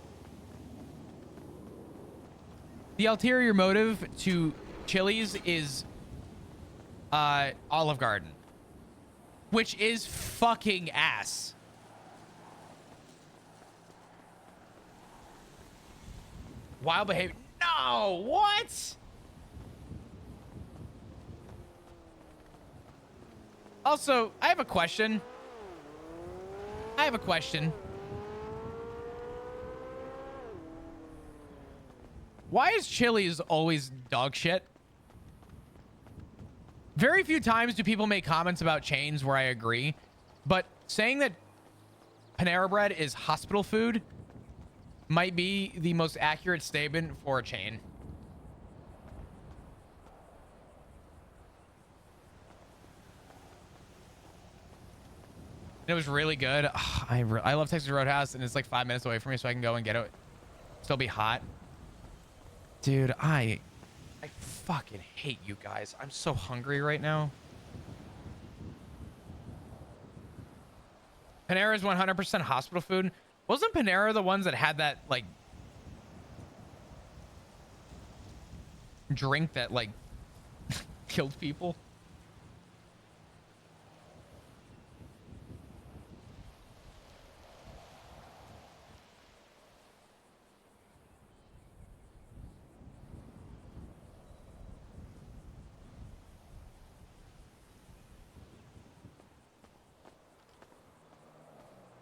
the ulterior motive to Chili's is Olive Garden, which is fucking ass. Wild behavior. No, what? Also, I have a question. Why is Chili's always dog shit? Very few times do people make comments about chains where I agree, but saying that Panera Bread is hospital food might be the most accurate statement for a chain. It was really good. Ugh, I love Texas Roadhouse, and it's like 5 minutes away from me, so I can go and get it. Still be hot. Dude, I fucking hate you guys. I'm so hungry right now. Panera is 100% hospital food. Wasn't Panera the ones that had that, like, drink that, like, killed people?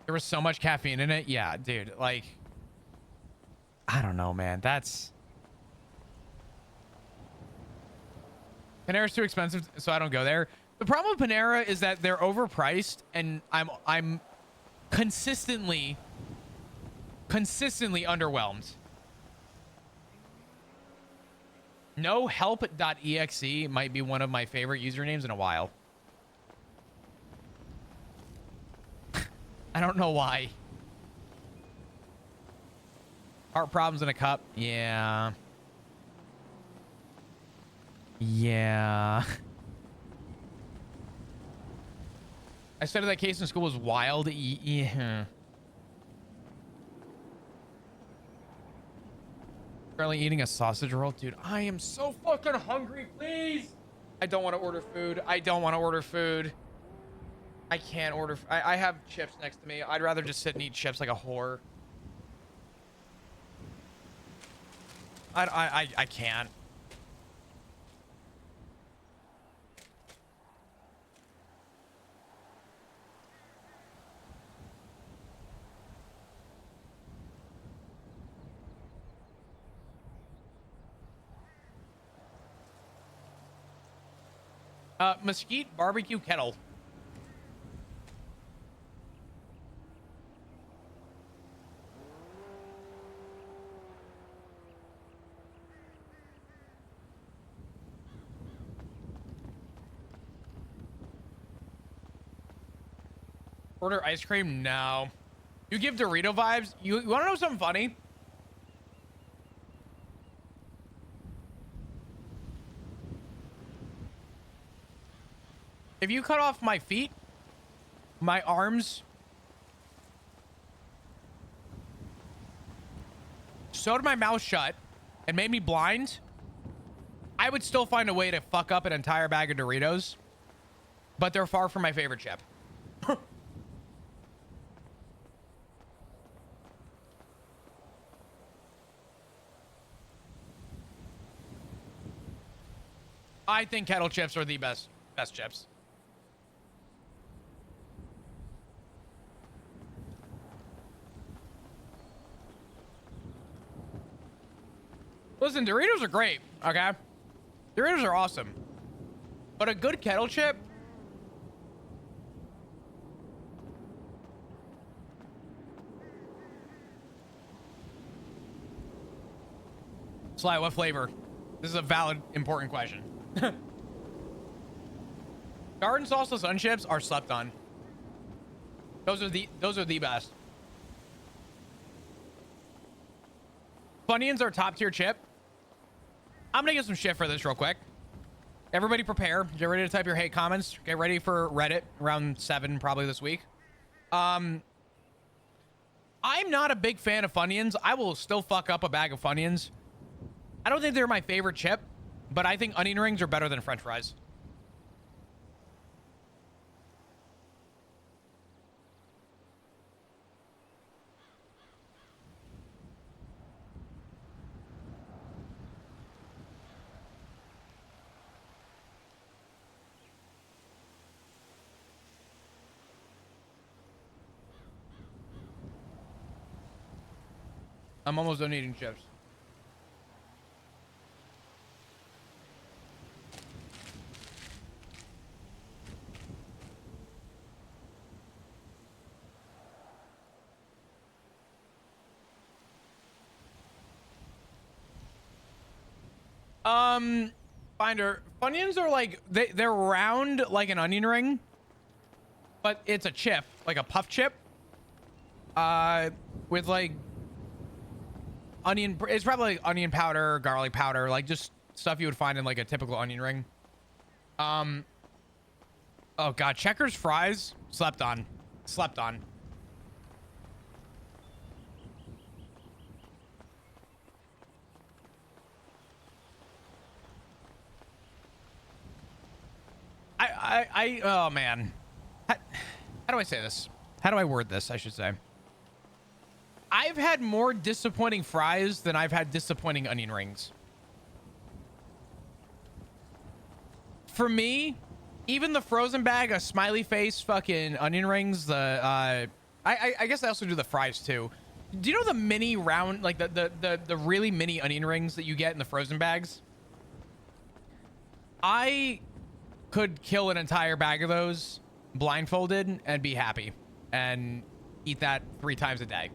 There was so much caffeine in it. Yeah, dude. Like, I don't know, man. That's... Panera's too expensive, so I don't go there. The problem with Panera is that they're overpriced, and I'm consistently underwhelmed. NoHelp.exe might be one of my favorite usernames in a while. I don't know why. Heart problems in a cup. Yeah. Yeah. I studied that case in school was wild. Yeah. Currently eating a sausage roll. Dude, I am so fucking hungry. Please. I don't want to order food. I don't want to order food. I can't order. I have chips next to me. I'd rather just sit and eat chips like a whore. I can't. Mesquite barbecue kettle. Order ice cream? No. You give Dorito vibes? You want to know something funny? If you cut off my feet, my arms, sewed my mouth shut, and made me blind, I would still find a way to fuck up an entire bag of Doritos. But they're far from my favorite chip. I think kettle chips are the best chips. Listen, Doritos are great, okay? Doritos are awesome. But a good kettle chip... Sly, what flavor? This is a valid, important question. Garden salsa sun chips are slept on. Those are the best. Funyuns are top tier chip. I'm gonna get some shit for this real quick. Everybody prepare. Get ready to type your hate comments. Get ready for Reddit around 7 probably this week. I'm not a big fan of Funyuns. I will still fuck up a bag of Funyuns. I don't think they're my favorite chip, but I think onion rings are better than French fries. I'm almost done eating chips. Finder, Funyuns are like, they're round like an onion ring, but it's a chip, like a puff chip. With like onion, it's probably like onion powder, garlic powder, like just stuff you would find in like a typical onion ring. Oh god, Checkers fries, slept on. Oh man, how do I say this? How do I word this? I should say. I've had more disappointing fries than I've had disappointing onion rings. For me, even the frozen bag of smiley face fucking onion rings, I guess I also do the fries too. Do you know the mini round, like the really mini onion rings that you get in the frozen bags? I could kill an entire bag of those blindfolded and be happy and eat that 3 times a day.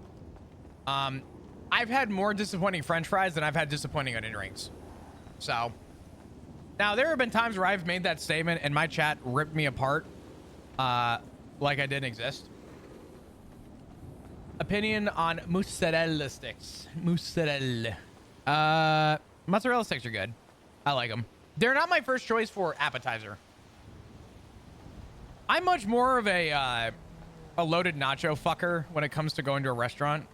I've had more disappointing French fries than I've had disappointing onion rings. So now there have been times where I've made that statement and my chat ripped me apart, like I didn't exist. Opinion on mozzarella sticks. Mozzarella sticks are good. I like them. They're not my first choice for appetizer. I'm much more of a loaded nacho fucker when it comes to going to a restaurant.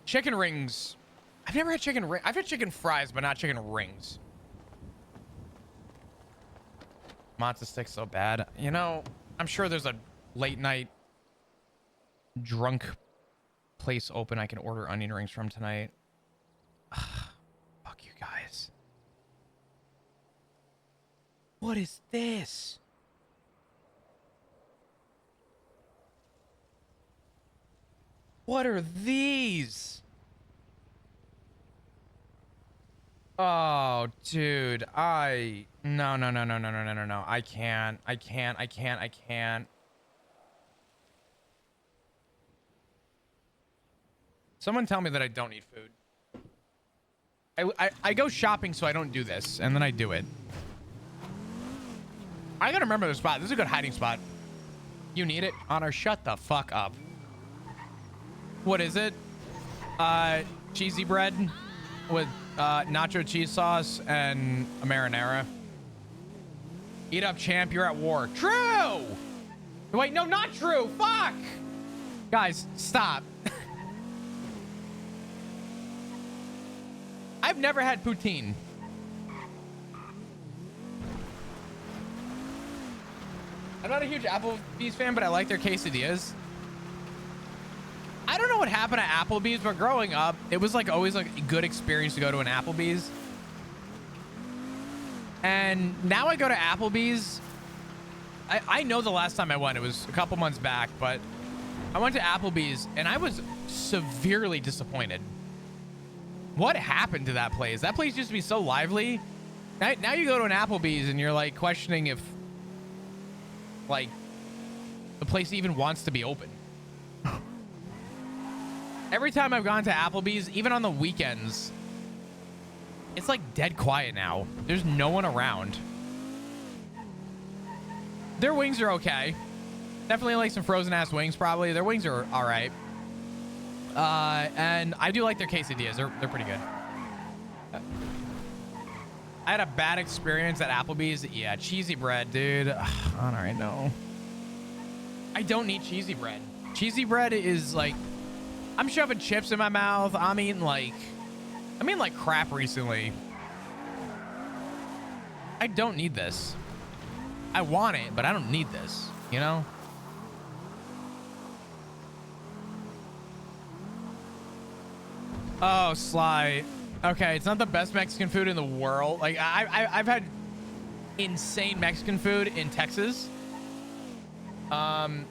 Chicken rings. I've never had chicken ring. I've had chicken fries, but not chicken rings. Matzo sticks so bad. You know, I'm sure there's a late night drunk place open I can order onion rings from tonight. Fuck you guys. What is this? What are these? Oh, dude. No. I can't. Someone tell me that I don't need food. I go shopping so I don't do this, and then I do it. I gotta remember the spot. This is a good hiding spot. You need it? Honor, shut the fuck up. What is it? Cheesy bread with nacho cheese sauce and a marinara. Eat up, champ. You're at war. True! Wait, no, not true. Fuck! Guys, stop. I've never had poutine. I'm not a huge Applebee's fan, but I like their quesadillas. I don't know what happened at Applebee's, but growing up, it was like always like a good experience to go to an Applebee's. And now I go to Applebee's. I know the last time I went, it was a couple months back, but I went to Applebee's and I was severely disappointed. What happened to that place? That place used to be so lively. Now you go to an Applebee's and you're like questioning if like the place even wants to be open. Every time I've gone to Applebee's, even on the weekends, it's like dead quiet now. There's no one around. Their wings are okay. Definitely like some frozen ass wings. Probably their wings are all right. And I do like their quesadillas. They're pretty good. I had a bad experience at Applebee's. Yeah, cheesy bread, dude. Ugh, all right, no. I don't need cheesy bread. Cheesy bread is like, I'm shoving chips in my mouth. I'm eating like crap recently. I don't need this. I want it, but I don't need this, you know? Oh, Sly. Okay, it's not the best Mexican food in the world. Like, I've had insane Mexican food in Texas. But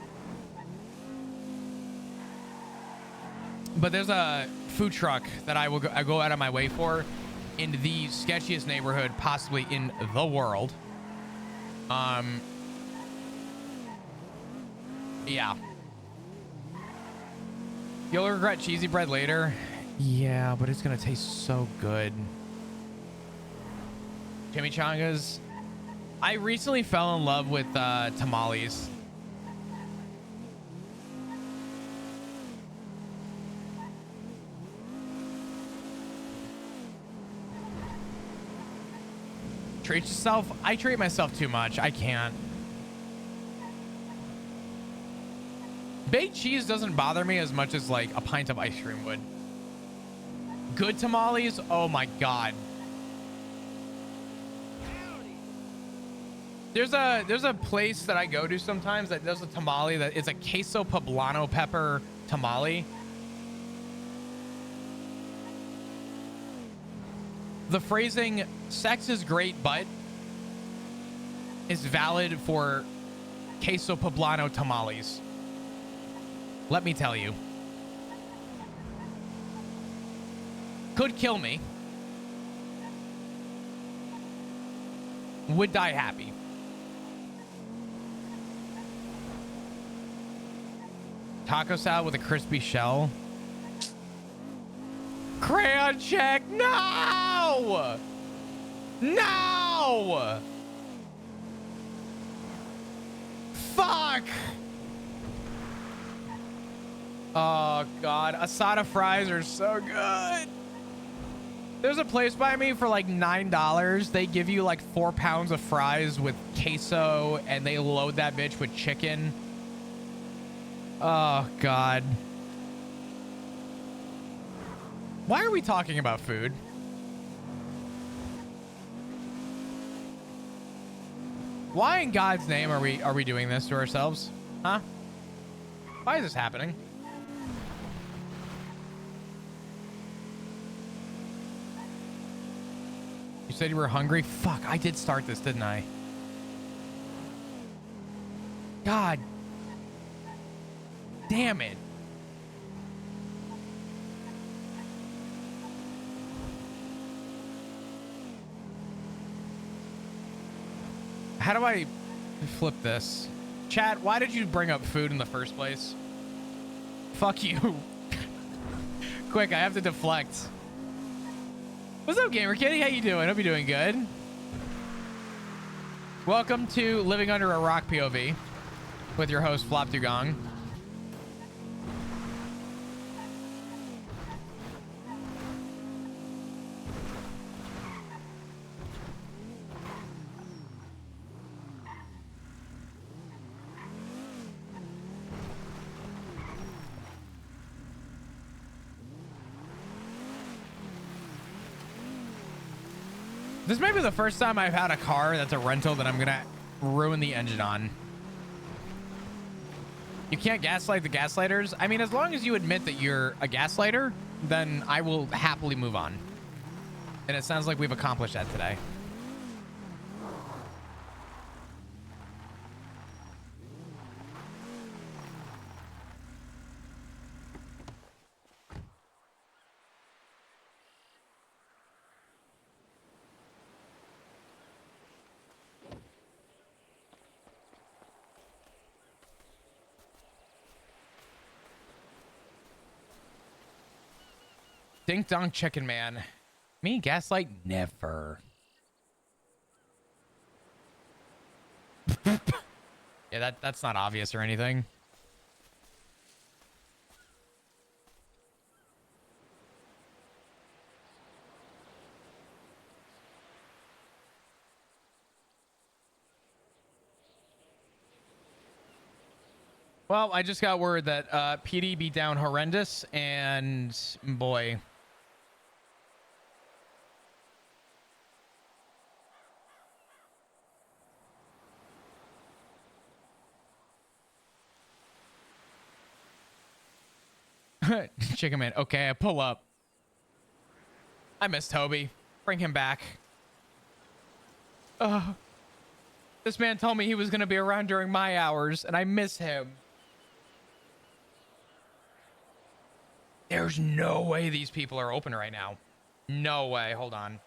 there's a food truck that I go out of my way for in the sketchiest neighborhood possibly in the world. Yeah. You'll regret cheesy bread later. Yeah, but it's gonna taste so good. Chimichangas. I recently fell in love with tamales. Treat yourself. I treat myself too much. I can't. Baked cheese doesn't bother me as much as like a pint of ice cream would. Good tamales, oh my god. There's a place that I go to sometimes that does a tamale that is a queso poblano pepper tamale. The phrasing "sex is great, but" is valid for queso poblano tamales. Let me tell you. Could kill me. Would die happy. Taco salad with a crispy shell. Crayon check. No! No! Fuck! Oh, God. Asada fries are so good. There's a place by me for like $9. They give you like 4 pounds of fries with queso, and they load that bitch with chicken. Oh, God. Why are we talking about food? Why in God's name are we doing this to ourselves? Huh? Why is this happening? You said you were hungry? Fuck, I did start this, didn't I? God. Damn it. How do I flip this? Chat, why did you bring up food in the first place? Fuck you. Quick, I have to deflect. What's up, Gamer Kitty? How you doing? Hope you're doing good. Welcome to Living Under a Rock POV with your host, Flop Dugong. This may be the first time I've had a car that's a rental that I'm gonna ruin the engine on. You can't gaslight the gaslighters. I mean, as long as you admit that you're a gaslighter, then I will happily move on. And it sounds like we've accomplished that today. Dink Donk Chicken Man. Me, gaslight, never. Yeah, that's not obvious or anything. Well, I just got word that PD beat down horrendous, and boy. Chicken Man. Okay, I pull up. I miss Toby. Bring him back. This man told me he was going to be around during my hours, and I miss him. There's no way these people are open right now. No way. Hold on.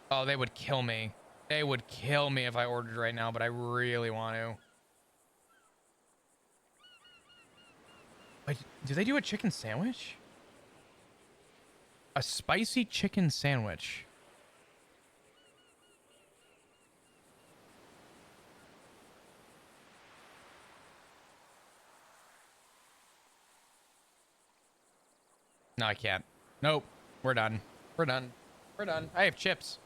Oh, they would kill me. They would kill me if I ordered right now, but I really want to. Wait, do they do a chicken sandwich? A spicy chicken sandwich. No, I can't. Nope. We're done. We're done. We're done. I have chips.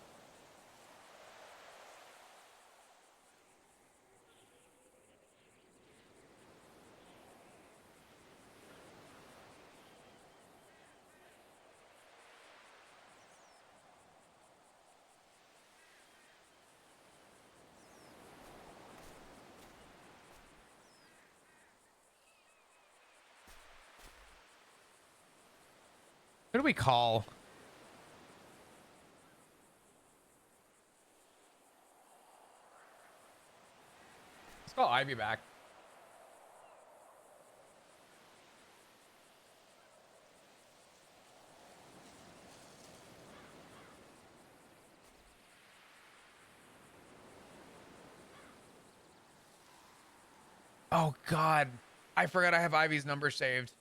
Who do we call? Let's call Ivy back. Oh, God. I forgot I have Ivy's number saved.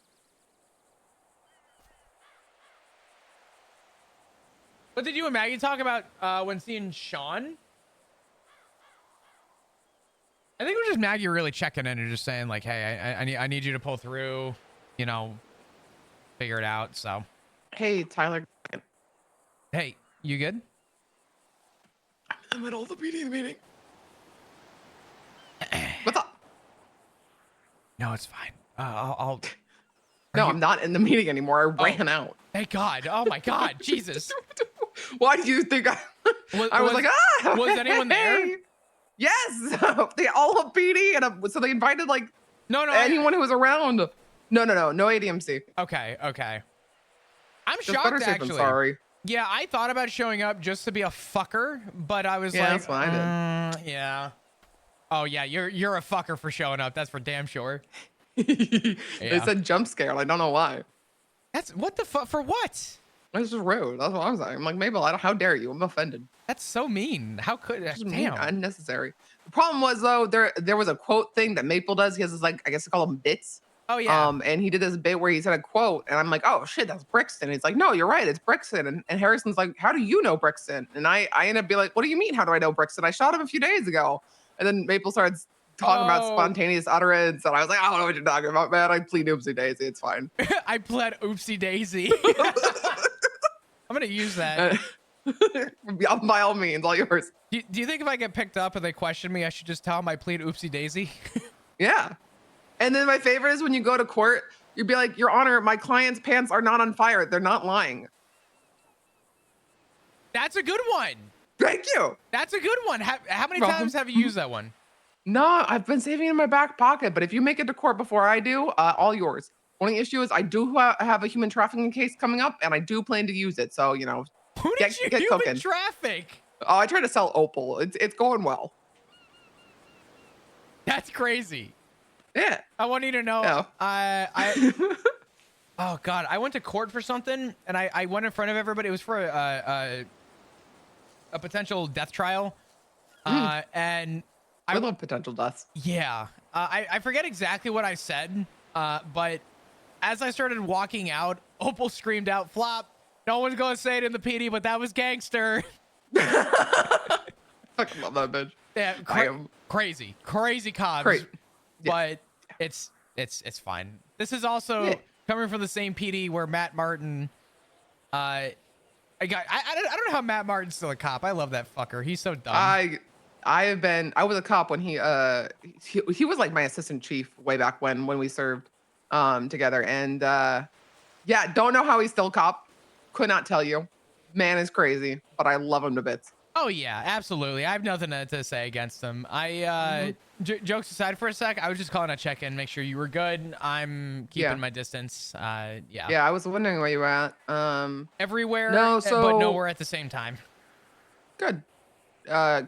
What did you and Maggie talk about when seeing Sean? I think it was just Maggie really checking in and just saying like, hey, I need you to pull through, you know, figure it out. So, Hey, Tyler. hey, you good? I'm in the middle of the meeting. What's up? No, it's fine. I'll No, I'm not in the meeting anymore. I ran out. Thank God. Oh my God. Jesus. Why do you think I was like, ah? Was anyone there? Yes. They all have PD, and so they invited like No, anyone who was around. No ADMC. Okay. I'm Just shocked better safe than actually. sorry. Yeah, I thought about showing up just to be a fucker, but I was like, that's what I did. Yeah. Oh yeah, you're a fucker for showing up. That's for damn sure. They said jump scare. I don't know why. That's what the fuck for what? It's just rude. That's what I was saying. I'm like, Mabel, how dare you? I'm offended. That's so mean. How could Just damn mean, unnecessary. The problem was though, there was a quote thing that Maple does. He has this like, I guess they call them bits. Oh yeah. And he did this bit where he said a quote, and I'm like, oh shit, that's Brixton. He's like, no, you're right, it's Brixton. And Harrison's like, how do you know Brixton? And I end up being like, what do you mean? How do I know Brixton? I shot him a few days ago. And then Maple starts talking about spontaneous utterance, and I was like, I don't know what you're talking about, man. I plead oopsie daisy. It's fine. I pled oopsie daisy. I'm gonna use that. By all means, all yours. Do you think if I get picked up and they question me, I should just tell them I plead oopsie daisy? Yeah. And then my favorite is when you go to court, you'd be like, Your Honor, my client's pants are not on fire. They're not lying. That's a good one. Thank you. That's a good one. How many times have you used that one? No, I've been saving it in my back pocket, but if you make it to court before I do, all yours. Only issue is I do have a human trafficking case coming up, and I do plan to use it. So, you know, who did you get human cooking. traffic? Oh, I try to sell Opal. It's going well. That's crazy. Yeah. I want you to know. Yeah. Oh God, I went to court for something, and I went in front of everybody. It was for a potential death trial, and I love potential deaths. Yeah, I forget exactly what I said, but as I started walking out, Opal screamed out, "Flop! No one's gonna say it in the PD, but that was gangster." fucking love that bitch. Yeah, crazy cobs. Crazy. But it's fine. This is also coming from the same PD where Matt Martin. I don't know how Matt Martin's still a cop. I love that fucker. He's so dumb. I was a cop when he was like my assistant chief way back when we served together. And yeah, don't know how he's still a cop. Could not tell you. Man is crazy, but I love him to bits. Oh yeah, absolutely. I have nothing to say against him. Jokes aside for a sec, I was just calling to check in, make sure you were good. I'm keeping my distance. Yeah, I was wondering where you were at. Everywhere, no, but nowhere at the same time. Good.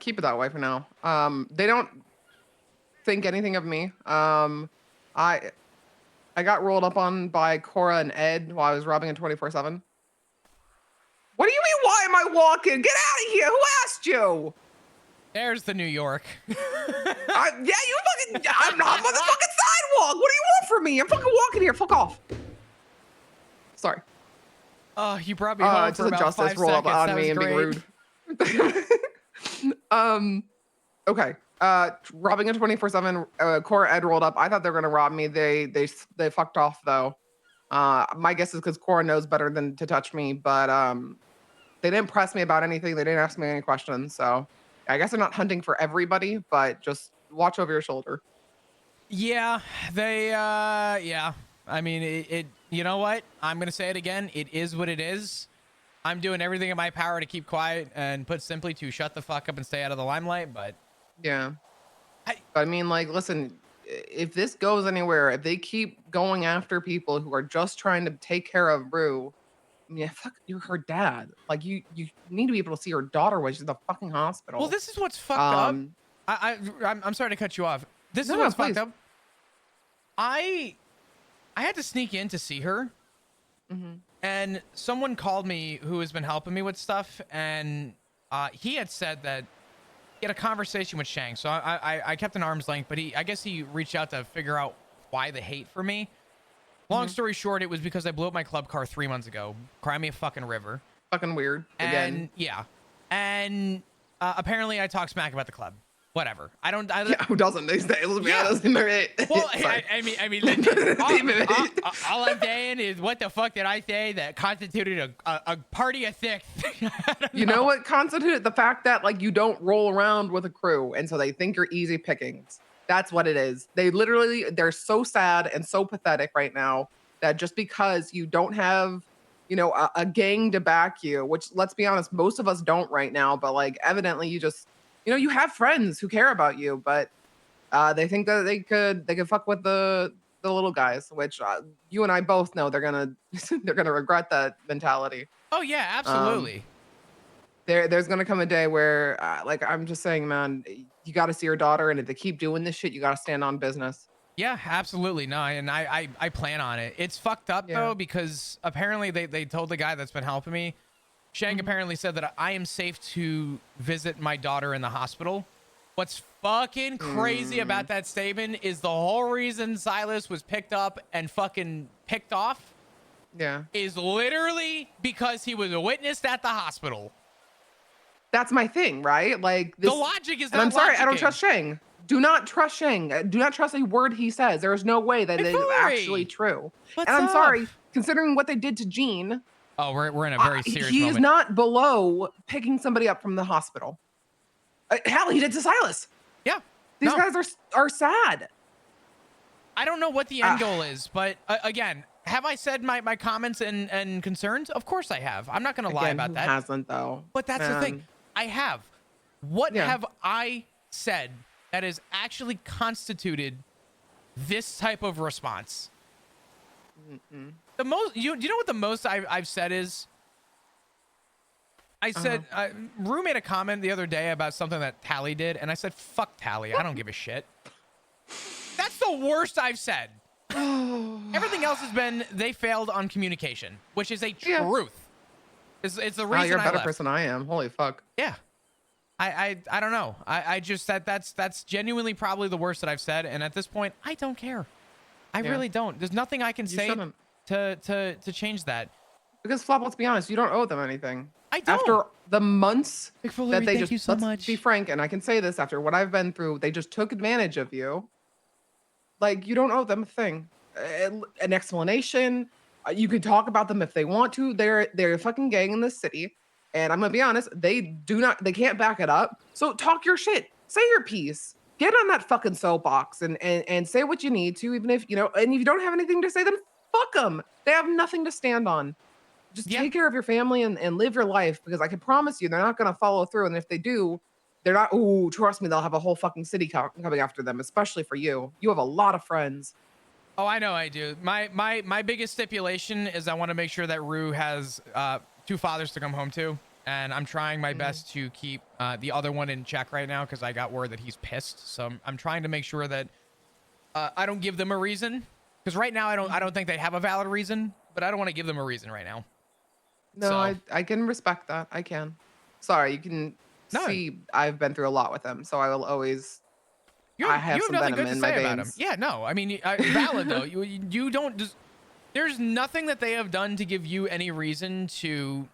Keep it that way for now. They don't think anything of me. I got rolled up on by Cora and Ed while I was robbing a 24/7. What do you mean? Why am I walking? Get out of here! Who asked you? There's the New York. Yeah, you fucking. I'm not on the fucking sidewalk. What do you want from me? I'm fucking walking here. Fuck off. Sorry. Oh, you brought me home for about 5 seconds. Roll up on that me and great. be rude. Okay. Robbing a 24/7. Cora Ed rolled up. I thought they were gonna rob me. They fucked off though. My guess is because Cora knows better than to touch me, but they didn't press me about anything. They didn't ask me any questions. So I guess they're not hunting for everybody, but just watch over your shoulder. Yeah, yeah. I mean, it you know what? I'm going to say it again. It is what it is. I'm doing everything in my power to keep quiet and put simply to shut the fuck up and stay out of the limelight, but yeah. I mean, like, listen, if this goes anywhere, if they keep going after people who are just trying to take care of Rue, I mean, fuck, you're her dad. Like, you need to be able to see her daughter when she's in the fucking hospital. Well, this is what's fucked up. I'm sorry to cut you off. This is what's fucked up. I had to sneak in to see her, and someone called me who has been helping me with stuff, and he had said that he had a conversation with Shang. So I kept an arm's length, but I guess he reached out to figure out why the hate for me. Long story short, it was because I blew up my club car 3 months ago. Cry me a fucking river. Fucking weird. Again. And yeah. And apparently I talk smack about the club. Whatever. Yeah, who doesn't these days? Let's be honest. Well, I mean, all I'm saying is, what the fuck did I say that constituted a party of six? You know what constituted the fact that, like, you don't roll around with a crew, and so they think you're easy pickings. That's what it is. They're so sad and so pathetic right now that just because you don't have, you know, a gang to back you, which, let's be honest, most of us don't right now, but like evidently you just, you know, you have friends who care about you, but they think that they could fuck with the little guys, which you and I both know they're gonna regret that mentality. Oh yeah, absolutely. There's gonna come a day where, like, I'm just saying, man, you got to see your daughter, and if they keep doing this shit, you got to stand on business. Yeah, absolutely. No, and I plan on it. It's fucked up though, because apparently they told the guy that's been helping me, Shang apparently said that I am safe to visit my daughter in the hospital. What's fucking crazy about that statement is the whole reason Silas was picked up and fucking picked off is literally because he was witnessed at the hospital. That's my thing, right? Like, this, the logic is not. And I'm sorry, I don't logicking. trust Shang. Do not trust Shang. Do not trust a word he says. There is no way that it is actually true. What's and I'm up? sorry, considering what they did to Jean. Oh, we're in a very serious he moment. is not below picking somebody up from the hospital. Hell, he did to Silas. Yeah. These guys are sad. I don't know what the end goal is, but again, have I said my comments and concerns? Of course I have. I'm not going to lie about that. Hasn't though. But that's the thing. I have. What have I said that has actually constituted this type of response? The most, you know what the most I've said is? I said, Rue made a comment the other day about something that Tally did, and I said, fuck Tally, I don't give a shit. That's the worst I've said. Everything else has been, they failed on communication, which is a truth. It's the reason you're a better left. person I am. Holy fuck. Yeah. I don't know. I just that's genuinely probably the worst that I've said, and at this point, I don't care. I really don't. There's nothing I can say to change that. Because Flop, let's be honest, you don't owe them anything. I don't. After the months Big Foolery, that they thank just, you so let's much. be frank, and I can say this after what I've been through, they just took advantage of you. Like, you don't owe them a thing. An explanation. You can talk about them if they want to. They're a fucking gang in this city. And I'm gonna be honest, they can't back it up. So talk your shit. Say your piece. Get on that fucking soapbox and say what you need to, even if, and if you don't have anything to say, then fuck them. They have nothing to stand on. Just Yeah. take care of your family and live your life, because I can promise you they're not gonna follow through. And if they do, they're not, ooh, trust me, they'll have a whole fucking city coming after them, especially for you. You have a lot of friends. Oh, I know I do. My biggest stipulation is I want to make sure that Rue has 2 fathers to come home to, and I'm trying my best to keep the other one in check right now because I got word that he's pissed. So I'm trying to make sure that I don't give them a reason, because right now I don't think they have a valid reason, but I don't want to give them a reason right now. No, So- I can respect that. I can. Sorry, you can No. see I've been through a lot with them, so I will always. You I have, have you have some nothing venom good to in say my about him. veins. Yeah, no. I mean, valid though. You don't just. There's nothing that they have done to give you any reason to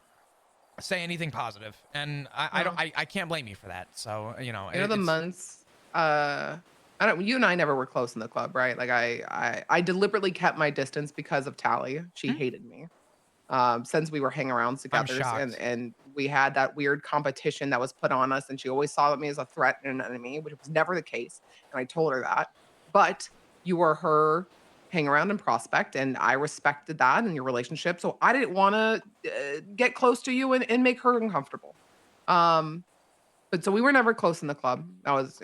say anything positive, and I can't blame you for that. So The it's- months. I don't. You and I never were close in the club, right? Like I deliberately kept my distance because of Tally. She hated me. Since we were hanging around together, shocked. and we had that weird competition that was put on us, and she always saw me as a threat and an enemy, which was never the case. And I told her that. But you were her hang around and prospect, and I respected that in your relationship. So I didn't want to get close to you and make her uncomfortable. But so we were never close in the club. I was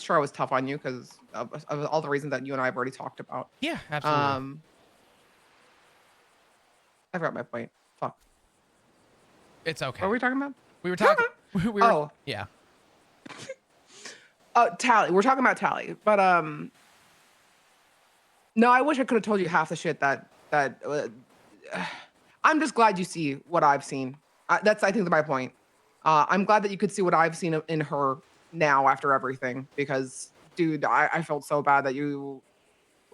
sure I was tough on you because of all the reasons that you and I have already talked about. Yeah, absolutely. I forgot my point. Fuck. It's okay. What were we talking about? We were talking. We were, Oh. yeah. Tally. We're talking about Tally, but no, I wish I could have told you half the shit that I'm just glad you see what I've seen. That's, I think, my point. I'm glad that you could see what I've seen in her now after everything, because, dude, I felt so bad that you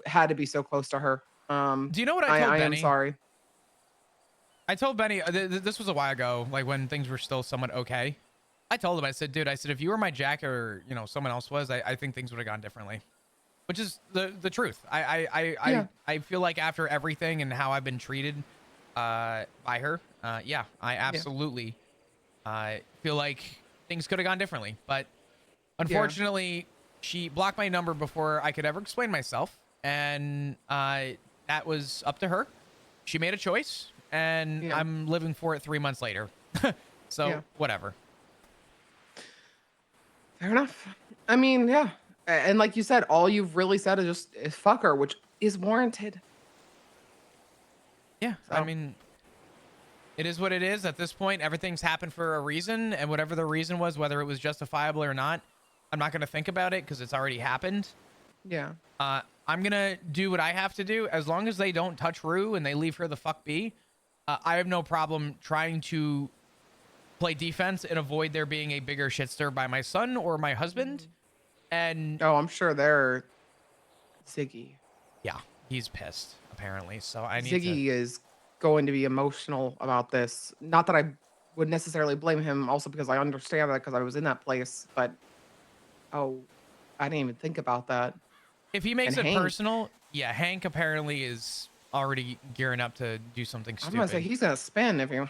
had to be so close to her. Do you know what I told Benny? am sorry. I told Benny, this was a while ago, like when things were still somewhat okay. I told him, I said, dude, if you were my Jack or, someone else was, I think things would have gone differently. Which is the truth. I feel like after everything and how I've been treated by her, I absolutely feel like things could have gone differently. But unfortunately, she blocked my number before I could ever explain myself. And that was up to her. She made a choice. And I'm living for it 3 months later. So whatever. Fair enough. I mean, yeah. And like you said, all you've really said is fuck her, which is warranted. Yeah. So. I mean, it is what it is. At this point, everything's happened for a reason. And whatever the reason was, whether it was justifiable or not, I'm not going to think about it because it's already happened. Yeah. I'm going to do what I have to do. As long as they don't touch Rue and they leave her the fuck be, I have no problem trying to play defense and avoid there being a bigger shitstir by my son or my husband. And I'm sure they're Ziggy. Yeah, he's pissed apparently. So I need Ziggy is going to be emotional about this. Not that I would necessarily blame him, also because I understand that because I was in that place. But I didn't even think about that. If he makes And it Hank. personal, Hank apparently is already gearing up to do something I'm stupid. gonna say he's gonna spin if you.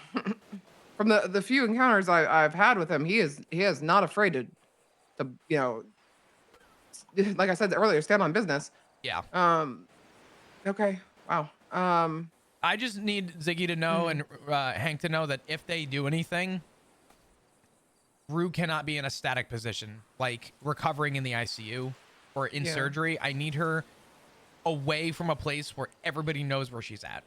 From the few encounters I've had with him, he is not afraid to like I said earlier, stand on business. Yeah. Okay. Wow. I just need Ziggy to know and Hank to know that if they do anything, Rue cannot be in a static position, like recovering in the ICU or in surgery. I need her away from a place where everybody knows where she's at.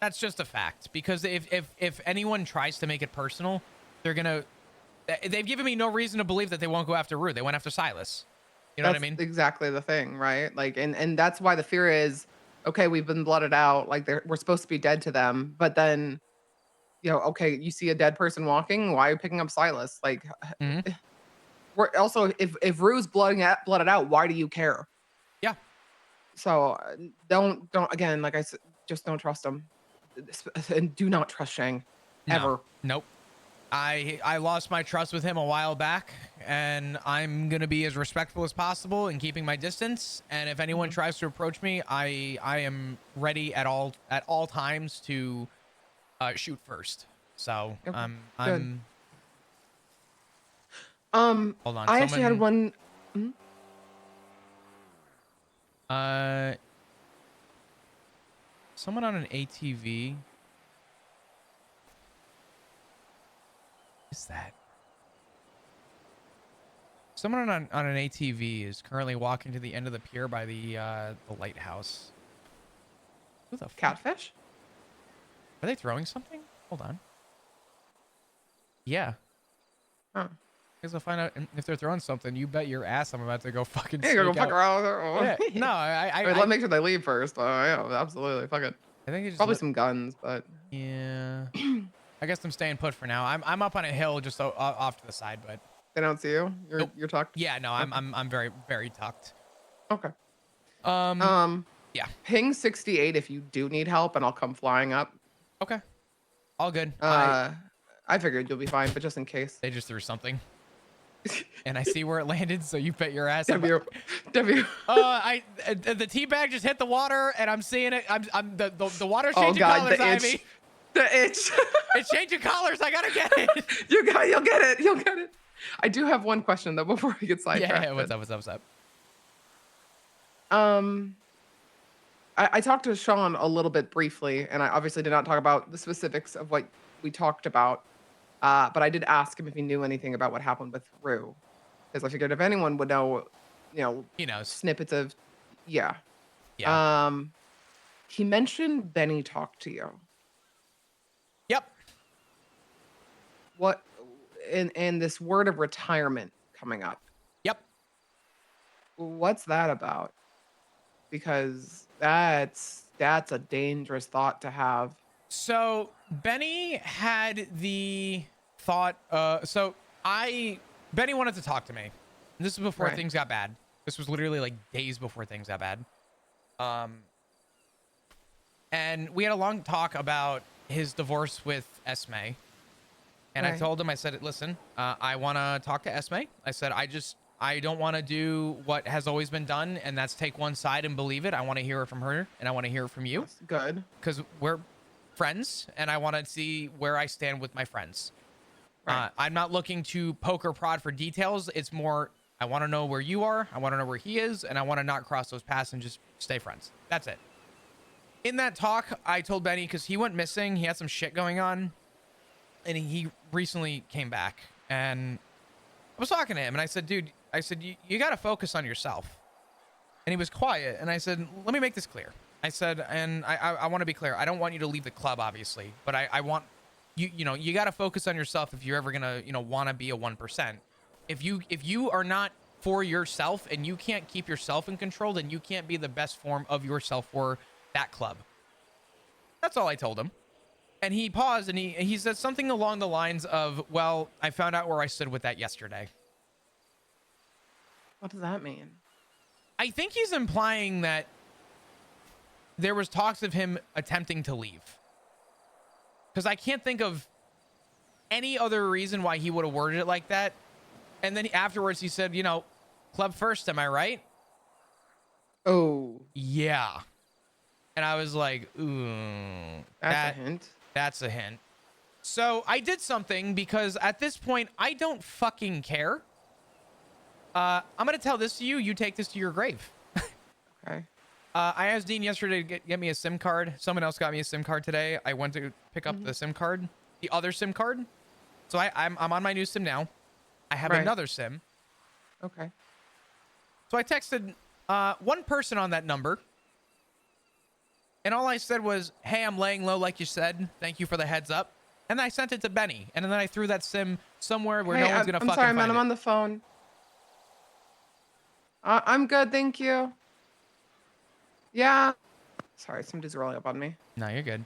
That's just a fact, because if anyone tries to make it personal, they've given me no reason to believe that they won't go after Rue. They went after Silas. You know what I mean? Exactly the thing, right? Like, and that's why the fear is, okay, we've been blooded out. Like we're supposed to be dead to them, but then, okay, you see a dead person walking. Why are you picking up Silas? Like, we're also, if Rue's blooded out, why do you care? Yeah. So don't again, like I said, just don't trust him, and do not trust Shang. No. ever. Nope. I lost my trust with him a while back, and I'm gonna be as respectful as possible in keeping my distance. And if anyone tries to approach me, I am ready at all times to shoot first. So Okay, I'm good. hold on. I actually had one. Someone on an ATV. What is that? Someone on an ATV is currently walking to the end of the pier by the lighthouse. Who the fuck? Catfish? Are they throwing something? Hold on. Yeah. Huh. Guess I'll find out if they're throwing something. You bet your ass I'm about to go fucking Hey, go sneak fuck out. around. Yeah. No, I mean, let's make sure they leave first. Yeah, absolutely. Fuck it. I think it's Probably some guns, but yeah. I guess I'm staying put for now. I'm up on a hill just off to the side, but they don't see you. Nope. You're tucked. yeah, no, Okay. I'm very very tucked. Okay. Yeah. Ping 68 if you do need help, and I'll come flying up. Okay. All good. I figured you'll be fine, but just in case. They just threw something. And I see where it landed, so you bet your ass. W. The tea bag just hit the water, and I'm seeing it. The water's changing colors, the itch. Ivy. The itch. It's changing colors. I gotta get it. You'll get it. You'll get it. I do have one question though before we get sidetracked. Yeah. What's up? I talked to Sean a little bit briefly, and I obviously did not talk about the specifics of what we talked about. But I did ask him if he knew anything about what happened with Rue, because I figured if anyone would know, He knows. snippets of, yeah. Yeah. He mentioned Benny talked to you. Yep. What, and this word of retirement coming up. Yep. What's that about? Because that's a dangerous thought to have. So Benny had the thought. Benny wanted to talk to me. This was before Right. things got bad. This was literally like days before things got bad. And we had a long talk about his divorce with Esme. And I Right. told him, I said, listen, I want to talk to Esme. I said, I don't want to do what has always been done, and that's take one side and believe it. I want to hear it from her, and I want to hear it from you. That's good. Because we're friends, and I want to see where I stand with my friends. Right. I'm not looking to poke or prod for details. It's more, I want to know where you are, I want to know where he is, and I want to not cross those paths and just stay friends. That's it. In that talk, I told Benny, because he went missing, he had some shit going on, and he recently came back, and I was talking to him, and I said, dude, you got to focus on yourself. And he was quiet, and I said, let me make this clear. I said, and I want to be clear. I don't want you to leave the club, obviously, but I want you got to focus on yourself if you're ever gonna, want to be a 1%. If you are not for yourself and you can't keep yourself in control, then you can't be the best form of yourself for that club. That's all I told him. And he paused and he said something along the lines of, well, I found out where I stood with that yesterday. What does that mean? I think he's implying that there was talks of him attempting to leave. Because I can't think of any other reason why he would have worded it like that. And then afterwards he said, club first, am I right? Oh. Yeah. And I was like, ooh. That's a hint. That's a hint. So I did something because at this point, I don't fucking care. I'm going to tell this to you. You take this to your grave. Okay. I asked Dean yesterday to get me a SIM card. Someone else got me a SIM card today. I went to pick up the SIM card, the other SIM card. So I'm on my new SIM now. I have another SIM. Okay. So I texted one person on that number. And all I said was, hey, I'm laying low like you said. Thank you for the heads up. And I sent it to Benny. And then I threw that SIM somewhere where no one's going to fucking I'm sorry, find man. it. I'm on the phone. I'm good. Thank you. Yeah. Sorry, somebody's rolling up on me. No, you're good.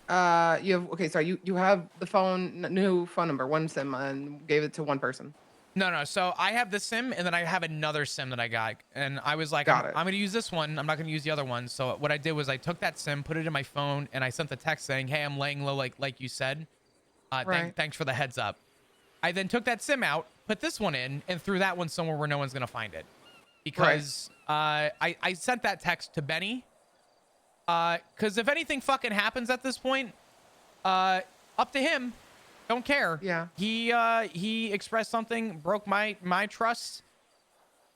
You have, okay, sorry, you have the phone, new phone number, one SIM, and gave it to one person. No. So I have this sim, and then I have another sim that I got, and I was like, Got I'm it. going to use this one. I'm not going to use the other one. So what I did was I took that sim, put it in my phone, and I sent the text saying, "Hey, I'm laying low, like you said. Right. Thanks for the heads up." I then took that sim out, put this one in, and threw that one somewhere where no one's going to find it, because I sent that text to Benny. Because if anything fucking happens at this point, up to him. Don't care. Yeah. He expressed something, broke my trust.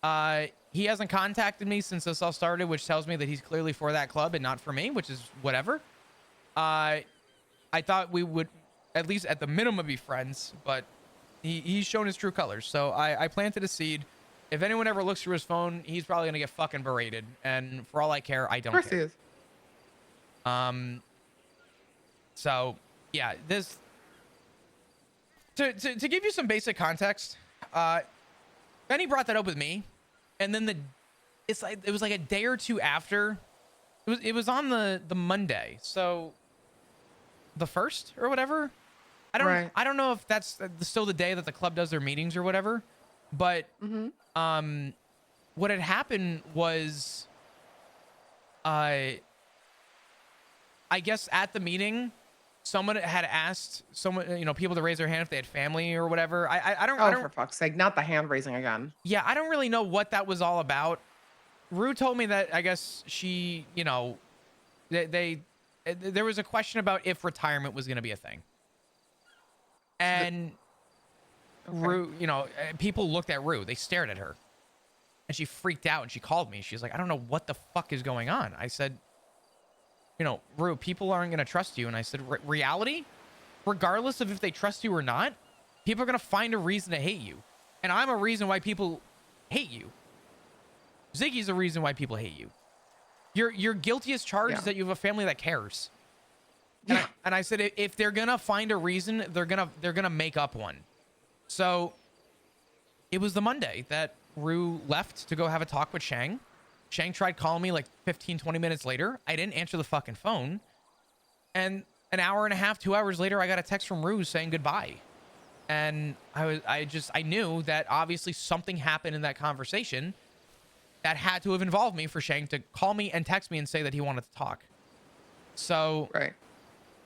He hasn't contacted me since this all started, which tells me that he's clearly for that club and not for me, which is whatever. I thought we would at least at the minimum be friends, but he's shown his true colors. So I planted a seed. If anyone ever looks through his phone, he's probably gonna get fucking berated. And for all I care, I don't Of course care. he is. So yeah, this to give you some basic context, Benny brought that up with me, and then it was like a day or two after. It was on the Monday, so the 1st or whatever. I don't know if that's still the day that the club does their meetings or whatever, but what had happened was, I guess at the meeting, someone had asked people to raise their hand if they had family or whatever. I don't. Oh, for fuck's sake! Not the hand raising again. Yeah, I don't really know what that was all about. Rue told me that I guess she, there was a question about if retirement was going to be a thing, and Rue, people looked at Rue. They stared at her, and she freaked out and she called me. She's like, "I don't know what the fuck is going on." I said, Rue, people aren't going to trust you. And I said, reality, regardless of if they trust you or not, people are going to find a reason to hate you. And I'm a reason why people hate you. Ziggy's a reason why people hate you. You're guilty as charged that you have a family that cares. And I said, if they're going to find a reason, they're going to make up one. So it was the Monday that Rue left to go have a talk with Shang. Shang tried calling me like 15, 20 minutes later. I didn't answer the fucking phone. And an hour and a half, 2 hours later, I got a text from Rue saying goodbye. And I knew that obviously something happened in that conversation that had to have involved me for Shang to call me and text me and say that he wanted to talk. So,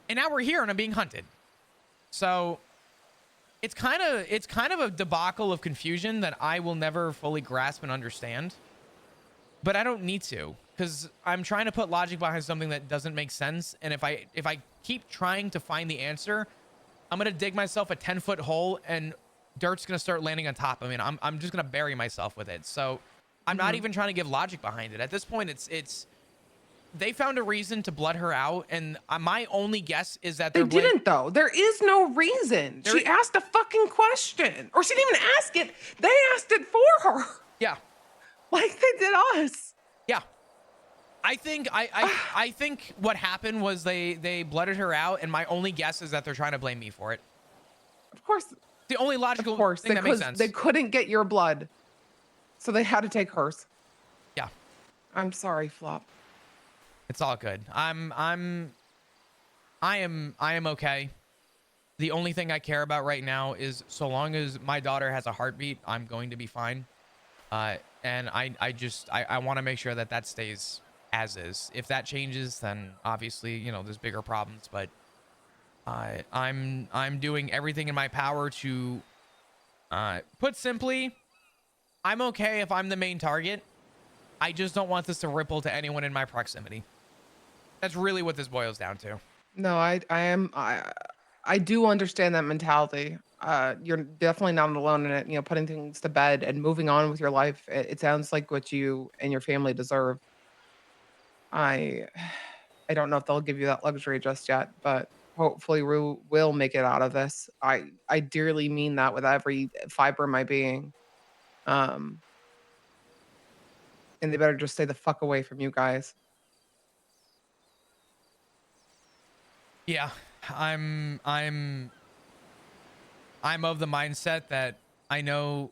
and now we're here and I'm being hunted. So it's kind of a debacle of confusion that I will never fully grasp and understand. But I don't need to, because I'm trying to put logic behind something that doesn't make sense. And if I keep trying to find the answer, I'm going to dig myself a 10-foot hole and dirt's going to start landing on top. I mean, I'm just going to bury myself with it. So I'm not even trying to give logic behind it. At this point, it's they found a reason to blood her out. And my only guess is that they didn't, though. There is no reason. She asked a fucking question, or she didn't even ask it. They asked it for her. Yeah. Like they did us. Yeah. I think what happened was they blooded her out, and my only guess is that they're trying to blame me for it. Of course. The only logical thing that makes sense. They couldn't get your blood, so they had to take hers. Yeah. I'm sorry, Flop. It's all good. I am okay. The only thing I care about right now is so long as my daughter has a heartbeat, I'm going to be fine. And I want to make sure that stays as is. If that changes, then obviously, there's bigger problems, but I'm doing everything in my power to put simply, I'm okay if I'm the main target. I just don't want this to ripple to anyone in my proximity. That's really what this boils down to. No, I do understand that mentality. You're definitely not alone in it. Putting things to bed and moving on with your life. It sounds like what you and your family deserve. I don't know if they'll give you that luxury just yet, but hopefully Rue will make it out of this. I dearly mean that with every fiber of my being. And they better just stay the fuck away from you guys. Yeah, I'm of the mindset that I know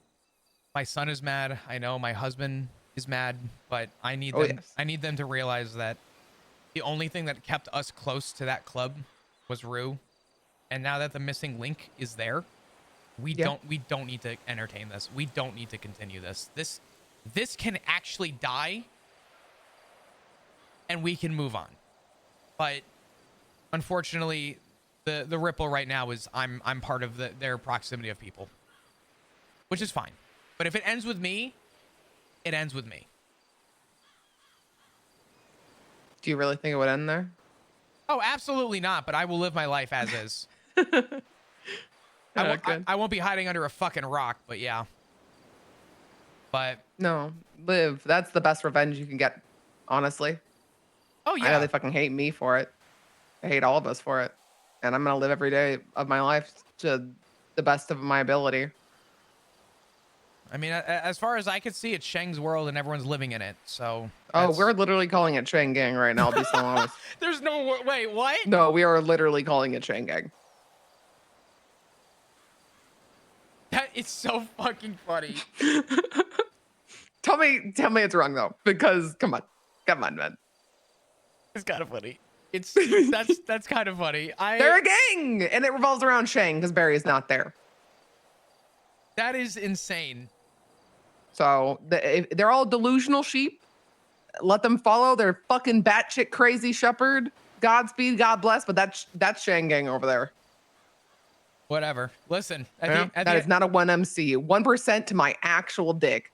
my son is mad. I know my husband is mad, but I need them. Yes. I need them to realize that the only thing that kept us close to that club was Rue, and now that the missing link is there, We Yeah. don't need to entertain this. We don't need to continue this. This can actually die and we can move on. But unfortunately, the ripple right now is I'm part of their proximity of people, which is fine. But if it ends with me, it ends with me. Do you really think it would end there? Oh, absolutely not. But I will live my life as is. Good. I won't be hiding under a fucking rock, but yeah. But No, live. That's the best revenge you can get, honestly. oh I know yeah, they fucking hate me for it. They hate all of us for it. And I'm going to live every day of my life to the best of my ability. I mean, as far as I could see, it's Sheng's world and everyone's living in it. So Oh, that's- we're literally calling it Chang Gang right now, I'll be so honest. There's no wait, what? No, we are literally calling it Chang Gang. That is so fucking funny. Tell me it's wrong though, because come on, man. It's kind of funny. It's that's kind of funny. They're a gang, and it revolves around Shang because Barry is not there. That is insane. So they're all delusional sheep. Let them follow their fucking batshit crazy shepherd. Godspeed, God bless. But that's Shang Gang over there. Whatever. Listen, That is not a 1MC. 1% to my actual dick.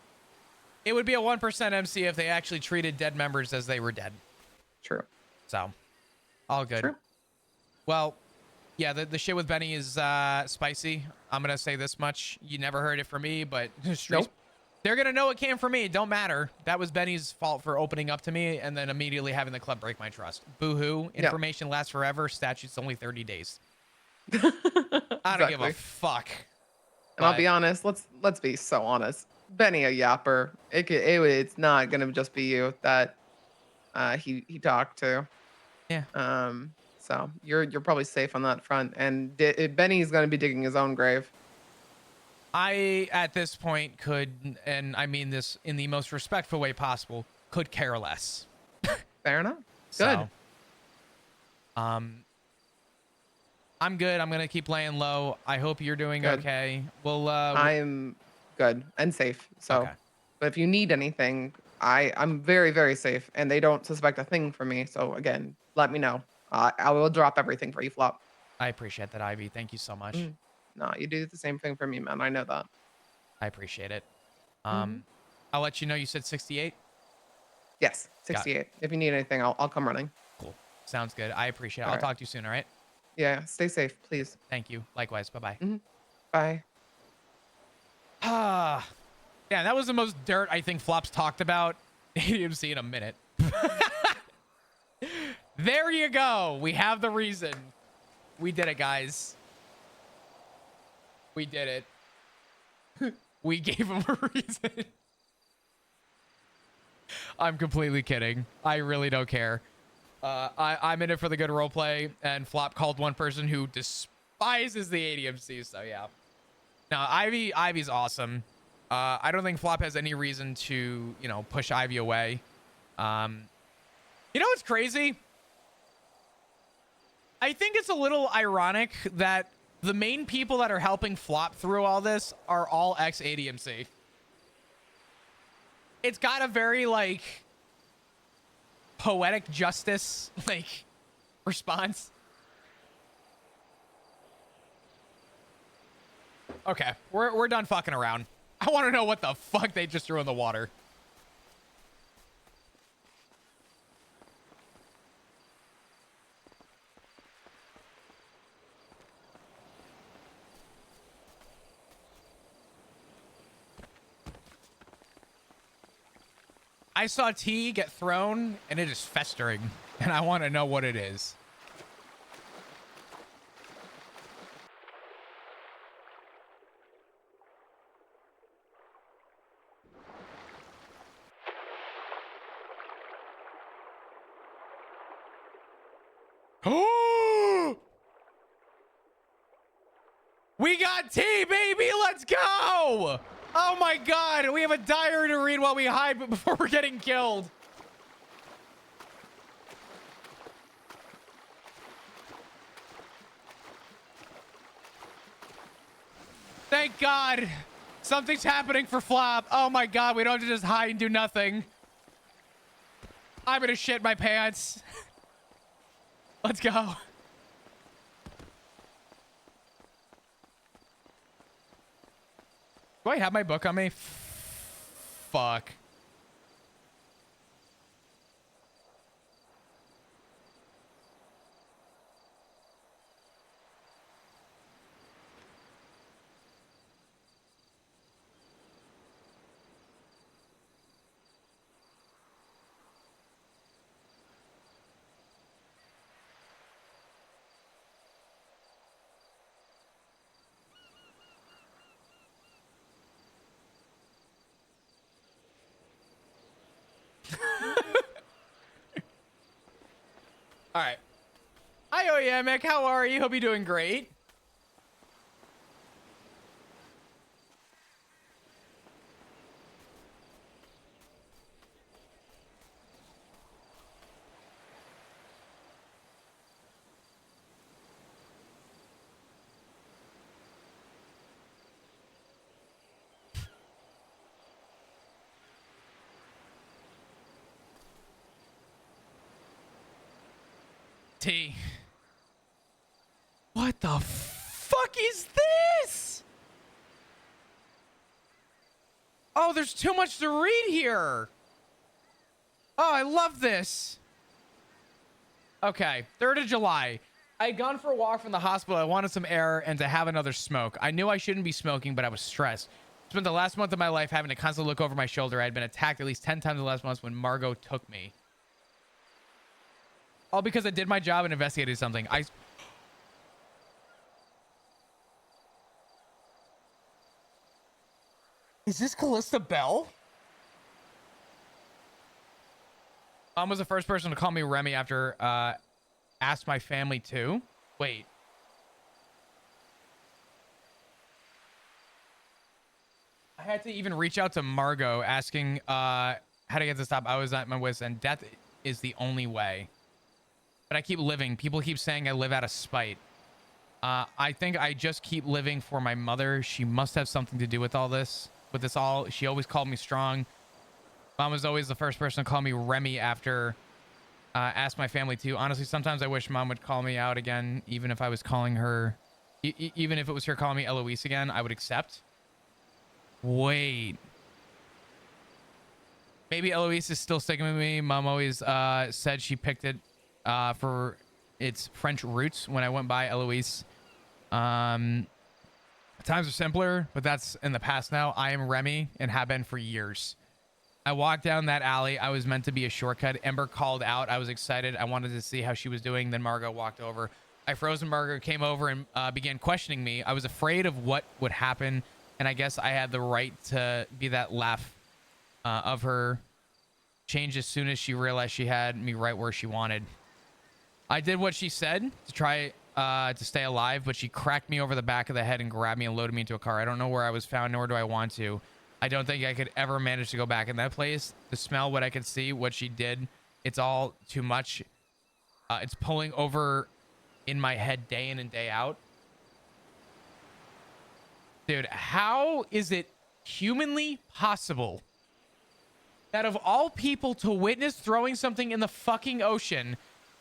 it would be a 1% MC if they actually treated dead members as they were dead. True. So, all good. True. Well, yeah, the shit with Benny is spicy. I'm gonna say this much: you never heard it from me, but Nope. they're gonna know it came from me. It don't matter. That was Benny's fault for opening up to me and then immediately having the club break my trust. Boo-hoo. Yeah. Information lasts forever. Statute's only 30 days. I don't give a Exactly. fuck. And I'll But- be honest. Let's be so honest. Benny a yapper. It's not gonna just be you that he talked to. Yeah. So you're probably safe on that front. And Benny's gonna be digging his own grave. I, at this point, could, and I mean this in the most respectful way possible, could care less. Fair enough. Good. So, I'm good. I'm gonna keep laying low. I hope you're doing Good. okay. We'll I'm good and safe. So, Okay. but if you need anything, I'm very, very safe, and they don't suspect a thing from me. So again, let me know. I will drop everything for you, Flop. I appreciate that, Ivy. Thank you so much. Mm. No, you do the same thing for me, man. I know that. I appreciate it. Mm-hmm. I'll let you know you said 68. Yes, 68. If you need anything, I'll come running. Cool. Sounds good. I appreciate it. All I'll right. talk to you soon, all right? Yeah, stay safe, please. Thank you. Likewise. Bye-bye. Bye. Ah, yeah, that was the most dirt I think Flop's talked about ADMC in a minute. There you go. We have the reason. We did it, guys. We did it. We gave him a reason. I'm completely kidding. I really don't care. I'm in it for the good roleplay, and Flop called one person who despises the ADMC, so yeah. Now, Ivy's awesome. I don't think Flop has any reason to, push Ivy away. You know what's crazy? I think it's a little ironic that the main people that are helping Flop through all this are all ex-ADMC. It's got a very, poetic justice, response. Okay, we're done fucking around. I want to know what the fuck they just threw in the water. I saw tea get thrown, and it is festering, and I want to know what it is. Oh! We got tea, baby! Let's go! Oh my god, we have a diary to read while we hide before we're getting killed. Thank God. Something's happening for Flop. Oh my God, we don't have to just hide and do nothing. I'm gonna shit my pants. Let's go. Do I have my book on me? Fuck. All right. Hi, Oyemic. How are you? Hope you're doing great. T. What the fuck is this? Oh, there's too much to read here. Oh, I love this. Okay, 3rd of July. I had gone for a walk from the hospital. I wanted some air and to have another smoke. I knew I shouldn't be smoking, but I was stressed. Spent the last month of my life having to constantly look over my shoulder. I had been attacked at least 10 times in the last month when Margot took me. All because I did my job and investigated something. Is this Callista Bell? Mom was the first person to call me Remy after asked my family to. Wait. I had to even reach out to Margot asking how to get to stop. I was at my wit's end. Death is the only way. But I keep living. People keep saying I live out of spite. I think I just keep living for my mother. She must have something to do with all this. With this all, she always called me strong. Mom was always the first person to call me Remy after asked my family to. Honestly, sometimes I wish Mom would call me out again, even if I was calling her, even if it was her calling me Eloise again, I would accept. Wait. Maybe Eloise is still sticking with me. Mom always said she picked it for its French roots when I went by Eloise. Times are simpler, but that's in the past now. I am Remy and have been for years. I walked down that alley. I was meant to be a shortcut. Ember called out. I was excited. I wanted to see how she was doing. Then Margot walked over. I froze and Margot came over and began questioning me. I was afraid of what would happen, and I guess I had the right to be that laugh of her. Changed as soon as she realized she had me right where she wanted. I did what she said to try to stay alive, but she cracked me over the back of the head and grabbed me and loaded me into a car. I don't know where I was found, nor do I want to. I don't think I could ever manage to go back in that place. To smell what I could see, what she did, it's all too much. It's pulling over in my head day in and day out. Dude, how is it humanly possible that of all people to witness throwing something in the fucking ocean,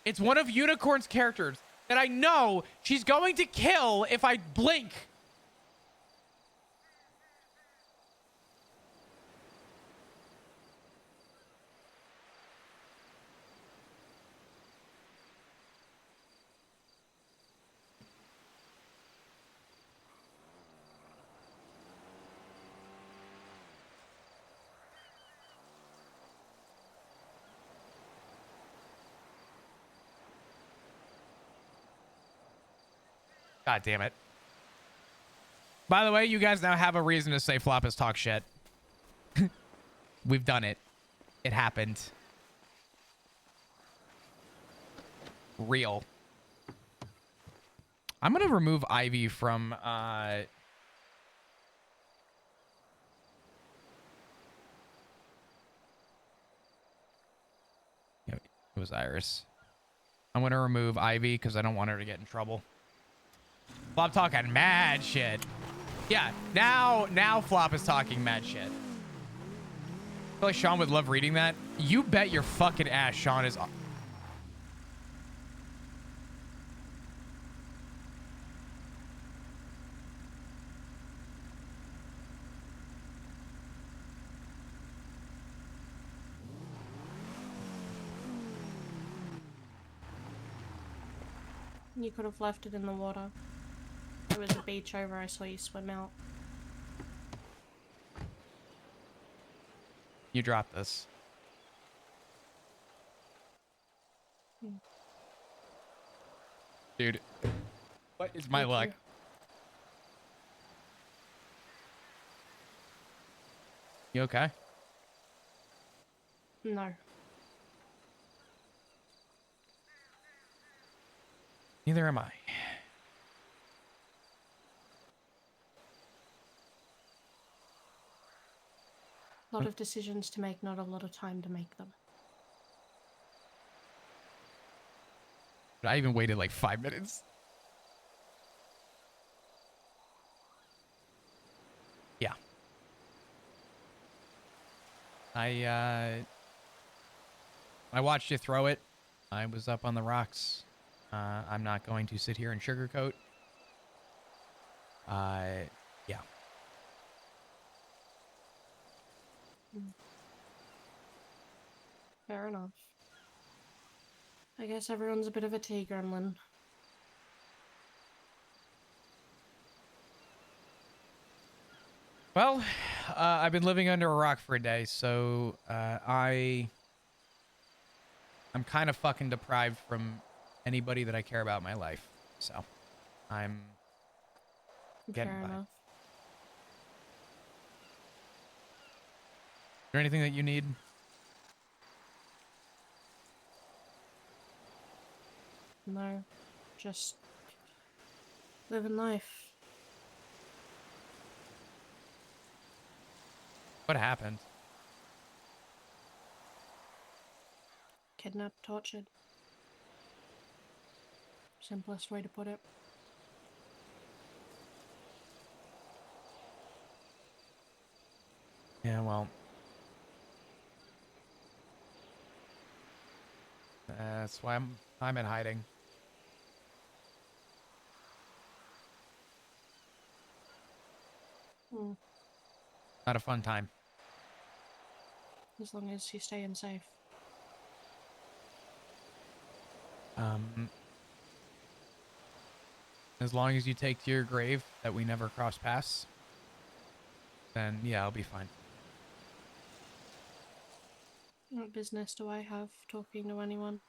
it's one of Unicorn's characters that I know she's going to kill if I blink? God damn it. By the way, you guys now have a reason to say Flop is talk shit. We've done it. It happened. Real. I'm going to remove Ivy from... It was Iris. I'm going to remove Ivy because I don't want her to get in trouble. Flop talking mad shit. Yeah, now Flop is talking mad shit. I feel like Sean would love reading that. You bet your fucking ass Sean is... You could have left it in the water. There was a beach over, I saw you swim out. You dropped this. Dude, what is my Thank luck? you. You okay? No. Neither am I. A lot of decisions to make, not a lot of time to make them. I even waited like 5 minutes. Yeah. I watched you throw it. I was up on the rocks. I'm not going to sit here and sugarcoat. Yeah. Fair enough. I guess everyone's a bit of a tea gremlin. Well, I've been living under a rock for a day, so I'm kind of fucking deprived from anybody that I care about in my life. So I'm getting Fair by. enough. Is there anything that you need? No. Just living life. What happened? Kidnapped, tortured. Simplest way to put it. Yeah, well, that's why I'm in hiding. Hmm. Not a fun time. As long as you're staying safe. As long as you take to your grave that we never cross paths, then yeah, I'll be fine. What business do I have talking to anyone?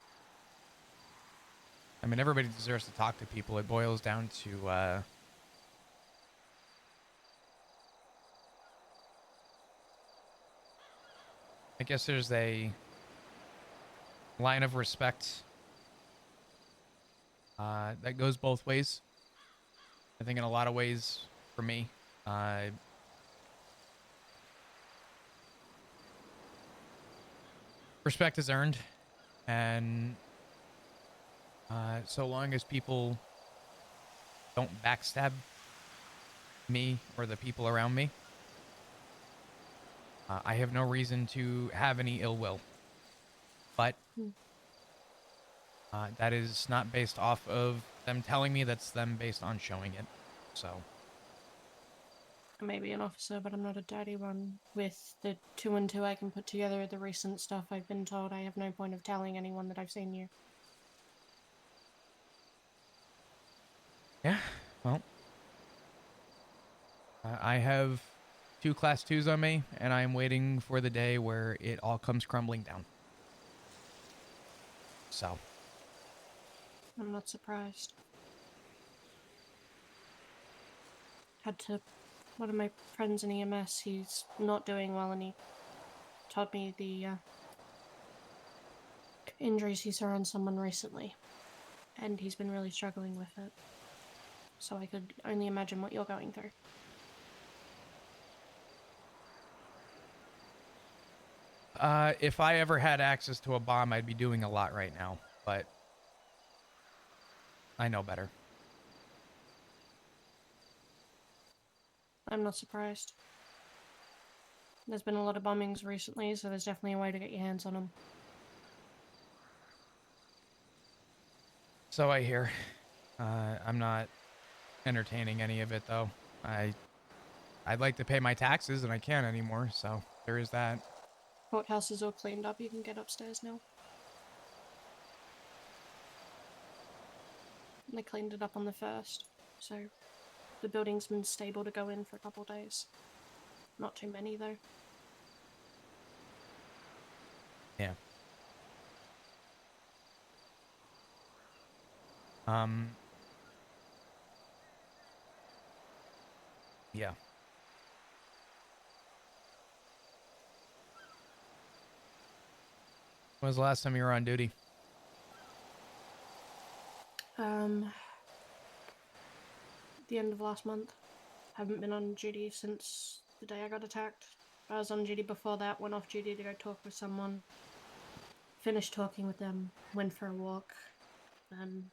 I mean, everybody deserves to talk to people. It boils down to, I guess there's a line of respect that goes both ways. I think in a lot of ways, for me, respect is earned, and so long as people don't backstab me or the people around me, I have no reason to have any ill will. But that is not based off of them telling me, that's them based on showing it. So I may be an officer, but I'm not a dirty one. With the 2 and 2 I can put together the recent stuff I've been told, I have no point of telling anyone that I've seen you. yeah, well, I have 2 class 2s on me, and I'm waiting for the day where it all comes crumbling down. So I'm not surprised. One of my friends in EMS, he's not doing well, and he told me the injuries he saw on someone recently. And he's been really struggling with it. So I could only imagine what you're going through. if I ever had access to a bomb, I'd be doing a lot right now, but I know better. I'm not surprised. There's been a lot of bombings recently, so there's definitely a way to get your hands on them. So I hear. I'm not entertaining any of it though. I'd like to pay my taxes and I can't anymore, so there is that. Courthouse is all cleaned up. You can get upstairs now. They cleaned it up on the 1st, so the building's been stable to go in for a couple days. Not too many though. Yeah. Yeah. When was the last time you were on duty? The end of last month. Haven't been on duty since the day I got attacked. I was on duty before that, went off duty to go talk with someone. Finished talking with them, went for a walk, and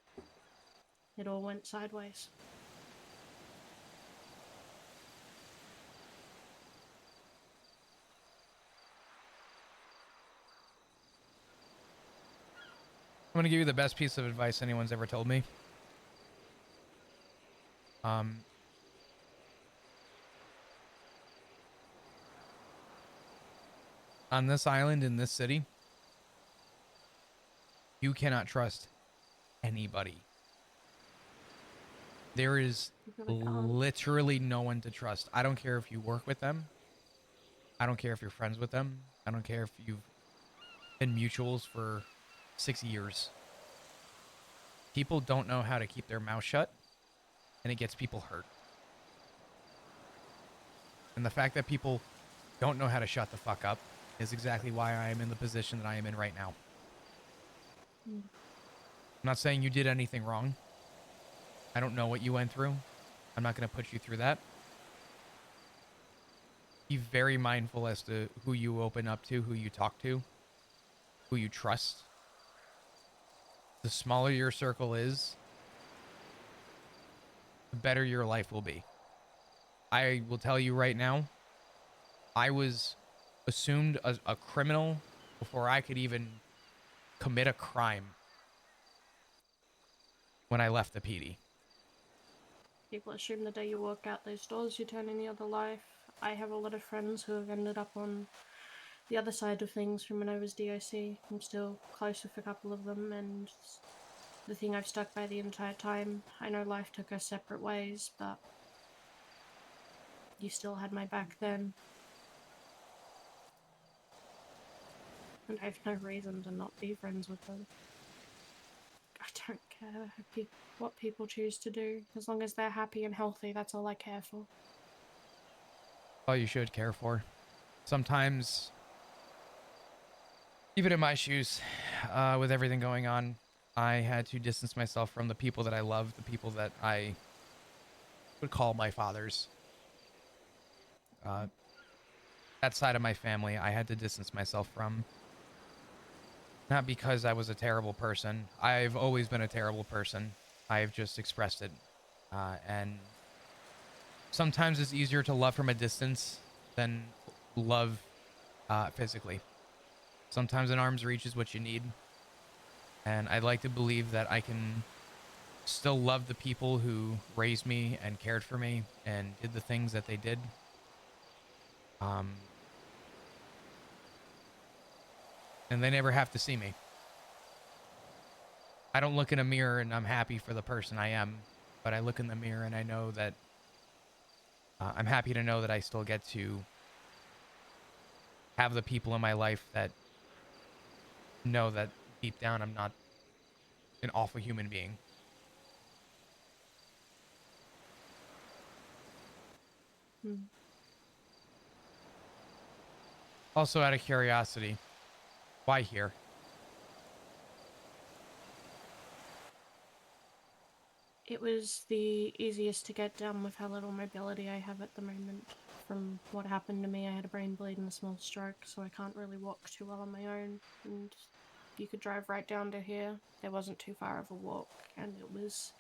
it all went sideways. I'm gonna give you the best piece of advice anyone's ever told me. On this island in this city, you cannot trust anybody. There is literally no one to trust. I don't care if you work with them. I don't care if you're friends with them. I don't care if you've been mutuals for 6 years. People don't know how to keep their mouth shut, and it gets people hurt. And the fact that people don't know how to shut the fuck up is exactly why I am in the position that I am in right now. I'm not saying you did anything wrong. I don't know what you went through. I'm not going to put you through that. Be very mindful as to who you open up to, who you talk to, who you trust. The smaller your circle is, the better your life will be. I will tell you right now, I was assumed a criminal before I could even commit a crime when I left the PD. People assume the day you walk out those doors you turn any other life. I have a lot of friends who have ended up on the other side of things from when I was DOC. I'm still close with a couple of them, and the thing I've stuck by the entire time. I know life took us separate ways, but you still had my back then. And I have no reason to not be friends with them. I don't care what people choose to do. As long as they're happy and healthy, that's all I care for. All you should care for. Sometimes, even in my shoes, with everything going on, I had to distance myself from the people that I love, the people that I would call my fathers. That side of my family, I had to distance myself from. Not because I was a terrible person. I've always been a terrible person. I've just expressed it. And sometimes it's easier to love from a distance than love physically. Sometimes an arm's reach is what you need. And I'd like to believe that I can still love the people who raised me and cared for me and did the things that they did. And they never have to see me. I don't look in a mirror and I'm happy for the person I am, but I look in the mirror and I know that I'm happy to know that I still get to have the people in my life that know that deep down I'm not an awful human being. Also, out of curiosity, why here? It was the easiest to get done with how little mobility I have at the moment. From what happened to me, I had a brain bleed and a small stroke, so I can't really walk too well on my own. And you could drive right down to here. There wasn't too far of a walk, and it was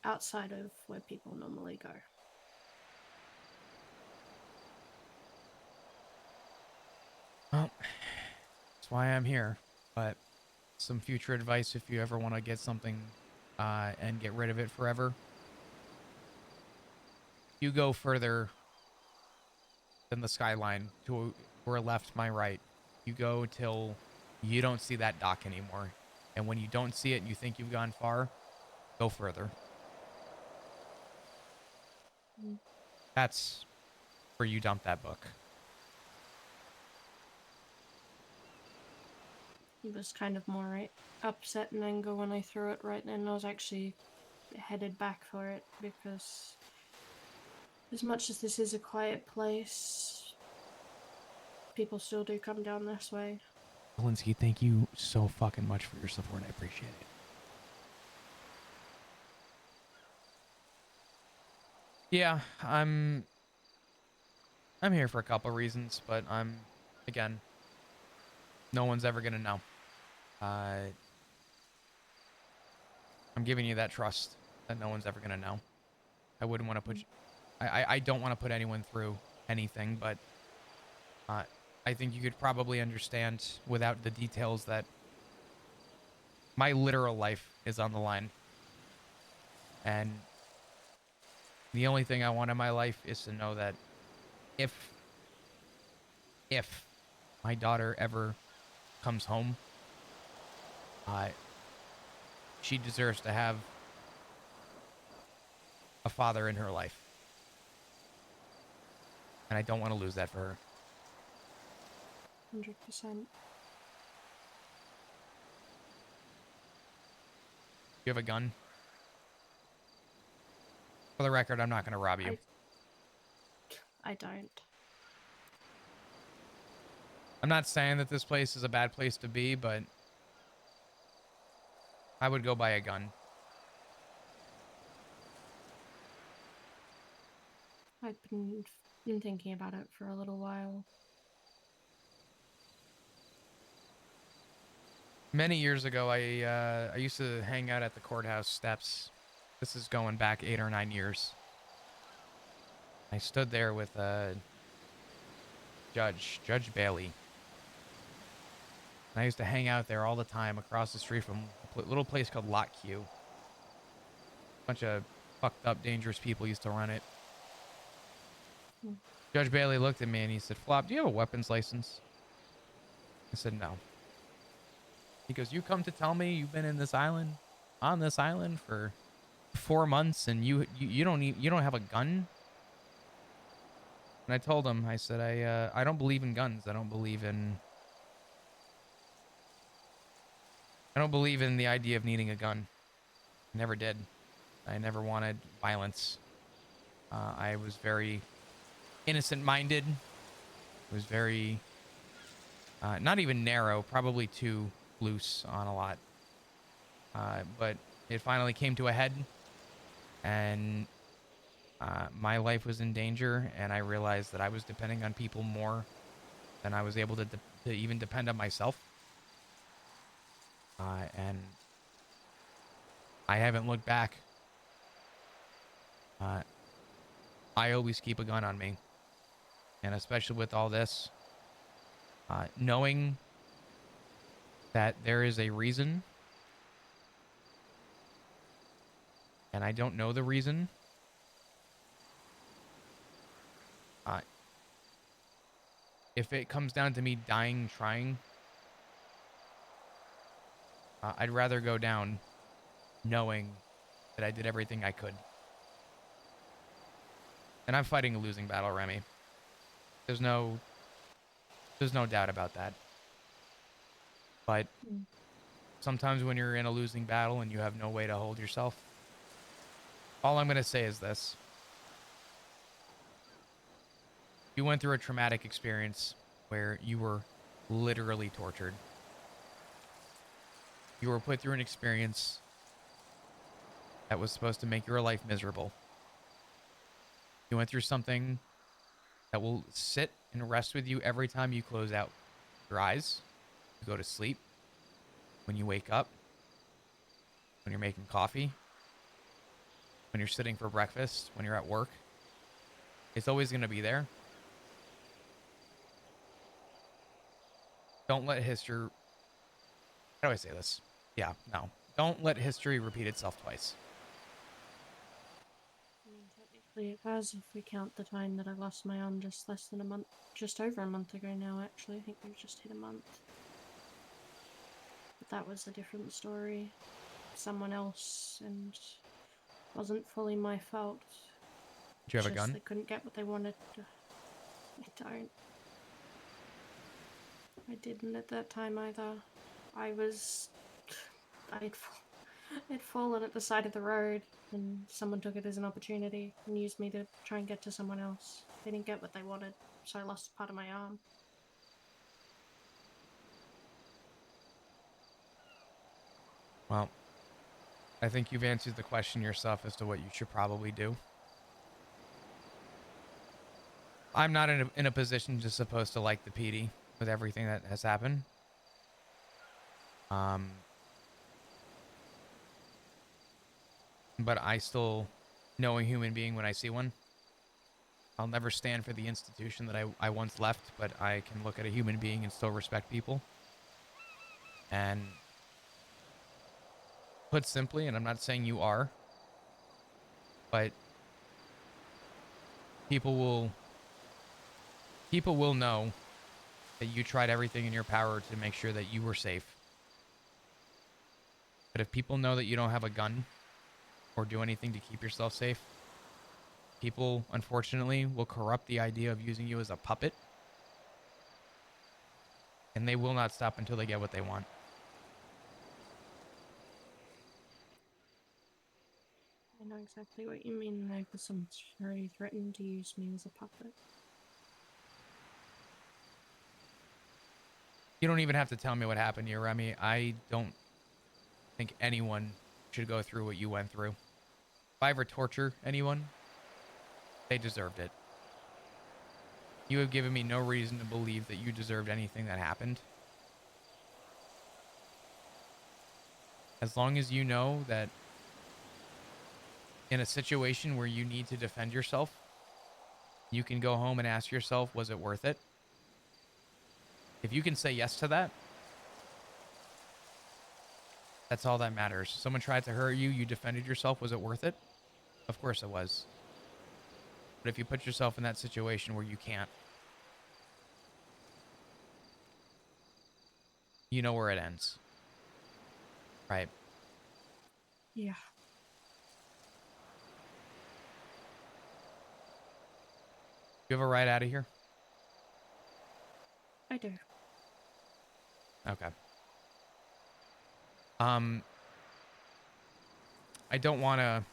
outside of where people normally go. Well, that's why I'm here. But some future advice if you ever want to get something and get rid of it forever. You go further than the skyline to your left, my right. You go till you don't see that dock anymore. And when you don't see it and you think you've gone far, go further. That's where you dump that book. He was kind of more upset and anger when I threw it right then. I was actually headed back for it because as much as this is a quiet place, people still do come down this way. Zelensky, thank you so fucking much for your support. I appreciate it. Yeah, I'm here for a couple of reasons, but again, no one's ever gonna know. I'm giving you that trust that no one's ever gonna know. I wouldn't want to put I don't want to put anyone through anything, but I think you could probably understand without the details that my literal life is on the line. And the only thing I want in my life is to know that if my daughter ever comes home, she deserves to have a father in her life. And I don't want to lose that for her. 100%. You have a gun? For the record, I'm not going to rob you. I don't. I'm not saying that this place is a bad place to be, but I would go buy a gun. I've been thinking about it for a little while. Many years ago, I used to hang out at the courthouse steps. This is going back 8 or 9 years. I stood there with Judge Bailey. And I used to hang out there all the time across the street from a little place called Lot Q. Bunch of fucked up, dangerous people used to run it. Judge Bailey looked at me and he said, "Flop, do you have a weapons license?" I said, "No." He goes, "You come to tell me you've been on this island for 4 months and you don't have a gun?" And I told him, I said, I don't believe in guns. I don't believe in the idea of needing a gun. Never did. I never wanted violence. I was very innocent-minded. I was very not even narrow, probably too loose on a lot. But it finally came to a head, and my life was in danger, and I realized that I was depending on people more than I was able to even depend on myself. And I haven't looked back. I always keep a gun on me. And especially with all this, knowing that there is a reason, and I don't know the reason, if it comes down to me dying trying, I'd rather go down knowing that I did everything I could. And I'm fighting a losing battle, Remy. There's no doubt about that. But sometimes when you're in a losing battle and you have no way to hold yourself, all I'm going to say is this. You went through a traumatic experience where you were literally tortured. You were put through an experience that was supposed to make your life miserable. You went through something that will sit and rest with you every time you close out your eyes, you go to sleep, when you wake up, when you're making coffee. when you're sitting for breakfast, when you're at work. It's always going to be there. Don't let history... How do I say this? Yeah, no. Don't let history repeat itself twice. I mean, technically it has if we count the time that I lost my arm just less than a month, just over a month ago now, actually. I think we've just hit a month. But that was a different story. Someone else, and wasn't fully my fault. Do you have a Just gun? they couldn't get what they wanted. I don't. I didn't at that time either. I'd fallen at the side of the road, and someone took it as an opportunity and used me to try and get to someone else. They didn't get what they wanted, so I lost part of my arm. Well, I think you've answered the question yourself as to what you should probably do. I'm not in a position to supposed to like the PD with everything that has happened. But I still know a human being when I see one. I'll never stand for the institution that I once left, but I can look at a human being and still respect people. And put simply, and I'm not saying you are, but people will know that you tried everything in your power to make sure that you were safe. But if people know that you don't have a gun or do anything to keep yourself safe, people, unfortunately, will corrupt the idea of using you as a puppet. And they will not stop until they get what they want. I know exactly what you mean, though, because someone's already threatened to use me as a puppet. You don't even have to tell me what happened here, Remy. I don't think anyone should go through what you went through. If I ever torture anyone, they deserved it. You have given me no reason to believe that you deserved anything that happened. As long as you know that in a situation where you need to defend yourself, you can go home and ask yourself, was it worth it? If you can say yes to that, that's all that matters. Someone tried to hurt you, you defended yourself, was it worth it? Of course it was. But if you put yourself in that situation where you can't, you know where it ends. Right. Yeah. You have a ride out of here? I do. Okay. I don't want to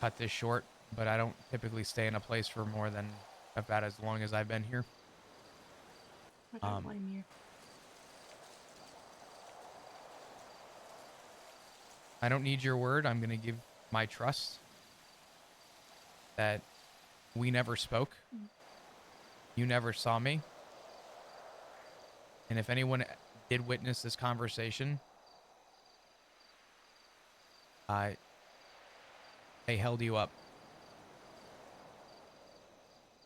cut this short, but I don't typically stay in a place for more than about as long as I've been here. I don't blame you. I don't need your word. I'm going to give my trust that we never spoke. You never saw me. And if anyone did witness this conversation, they held you up.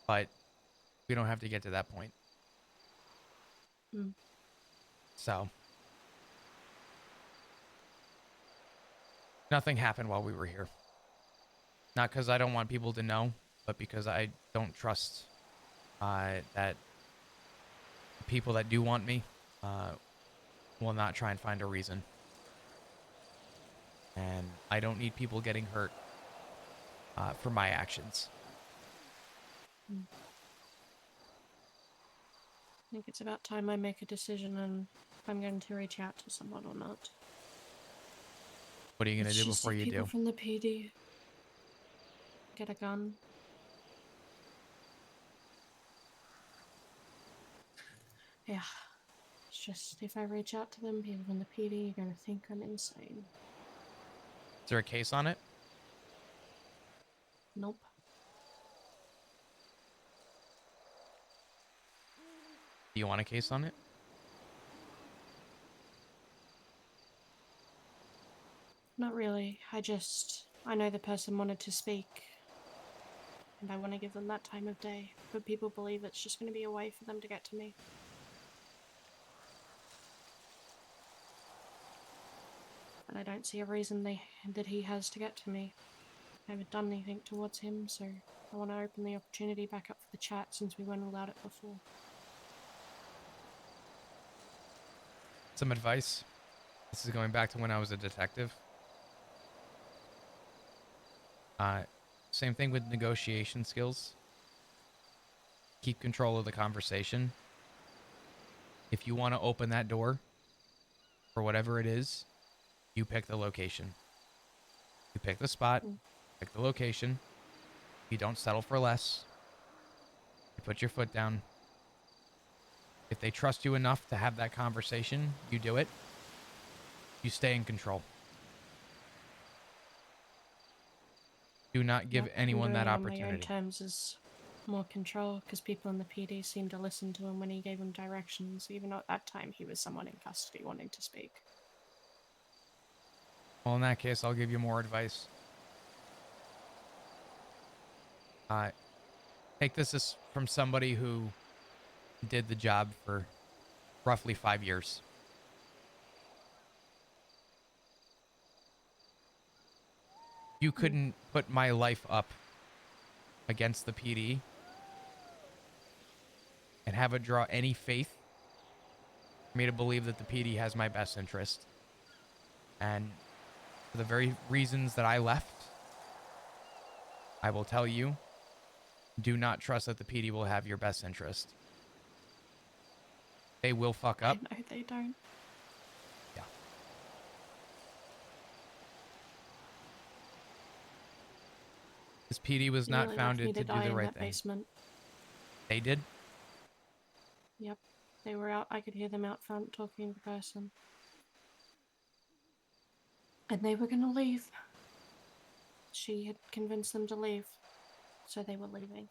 But we don't have to get to that point. So, nothing happened while we were here. Not because I don't want people to know, but because I don't trust that people that do want me will not try and find a reason. And I don't need people getting hurt for my actions. I think it's about time I make a decision on if I'm going to reach out to someone or not. What are you going to do before you people do? from the PD. Get a gun. Yeah. It's just, if I reach out to them, people from the PD are going to think I'm insane. Is there a case on it? Nope. Do you want a case on it? Not really. I just... I know the person wanted to speak, and I want to give them that time of day, but people believe it's just going to be a way for them to get to me. But I don't see a reason that he has to get to me. I haven't done anything towards him, so I want to open the opportunity back up for the chat since we weren't allowed it before. Some advice. This is going back to when I was a detective. Same thing with negotiation skills. Keep control of the conversation. If you want to open that door, for whatever it is, you pick the location. You pick the spot, pick the location. You don't settle for less. You put your foot down. If they trust you enough to have that conversation, you do it. You stay in control. Do not give anyone that opportunity. On my own terms is more control, because people in the PD seemed to listen to him when he gave them directions, even though at that time he was someone in custody wanting to speak. Well, in that case, I'll give you more advice. Take this as from somebody who did the job for roughly 5 years. You couldn't put my life up against the PD and have it draw any faith for me to believe that the PD has my best interest. And for the very reasons that I left, I will tell you, do not trust that the PD will have your best interest. They will fuck up. I know they don't. Yeah. This PD was not founded to do the right thing. Basement. They did? Yep. They were out. I could hear them out front talking to the person. And they were gonna leave. She had convinced them to leave. So they were leaving.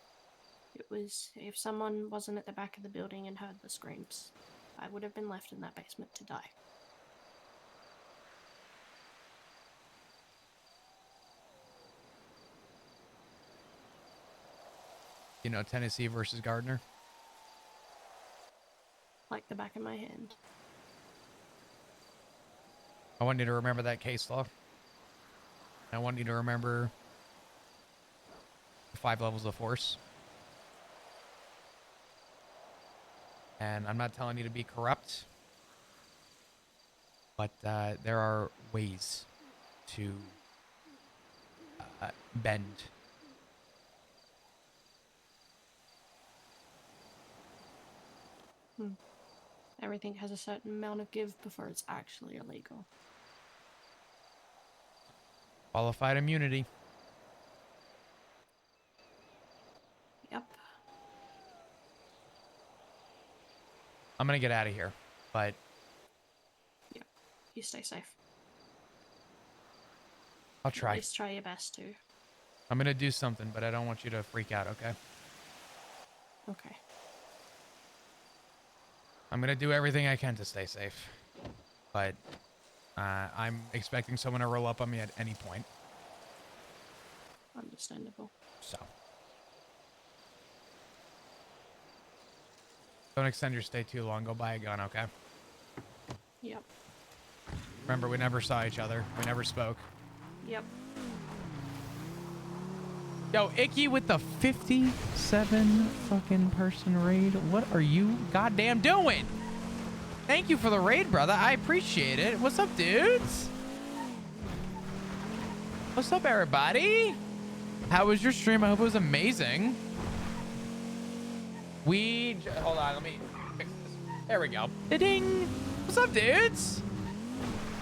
It was, if someone wasn't at the back of the building and heard the screams, I would have been left in that basement to die. You know Tennessee versus Gardner? Like the back of my hand. I want you to remember that case law. I want you to remember the 5 levels of force. And I'm not telling you to be corrupt, but there are ways to bend. Everything has a certain amount of give before it's actually illegal. Qualified immunity. Yep. I'm gonna get out of here, but Yep. You stay safe. I'll try. At least try your best to. I'm gonna do something, but I don't want you to freak out, okay? Okay. I'm gonna do everything I can to stay safe, but I'm expecting someone to roll up on me at any point. Understandable. So don't extend your stay too long. Go buy a gun, okay? Yep. Remember, we never saw each other. We never spoke. Yep. Yo, Icky with the 57 fucking person raid. What are you goddamn doing? Thank you for the raid, brother. I appreciate it. What's up, dudes? What's up, everybody? How was your stream? I hope it was amazing. Hold on, let me fix this. There we go. Ding. What's up, dudes?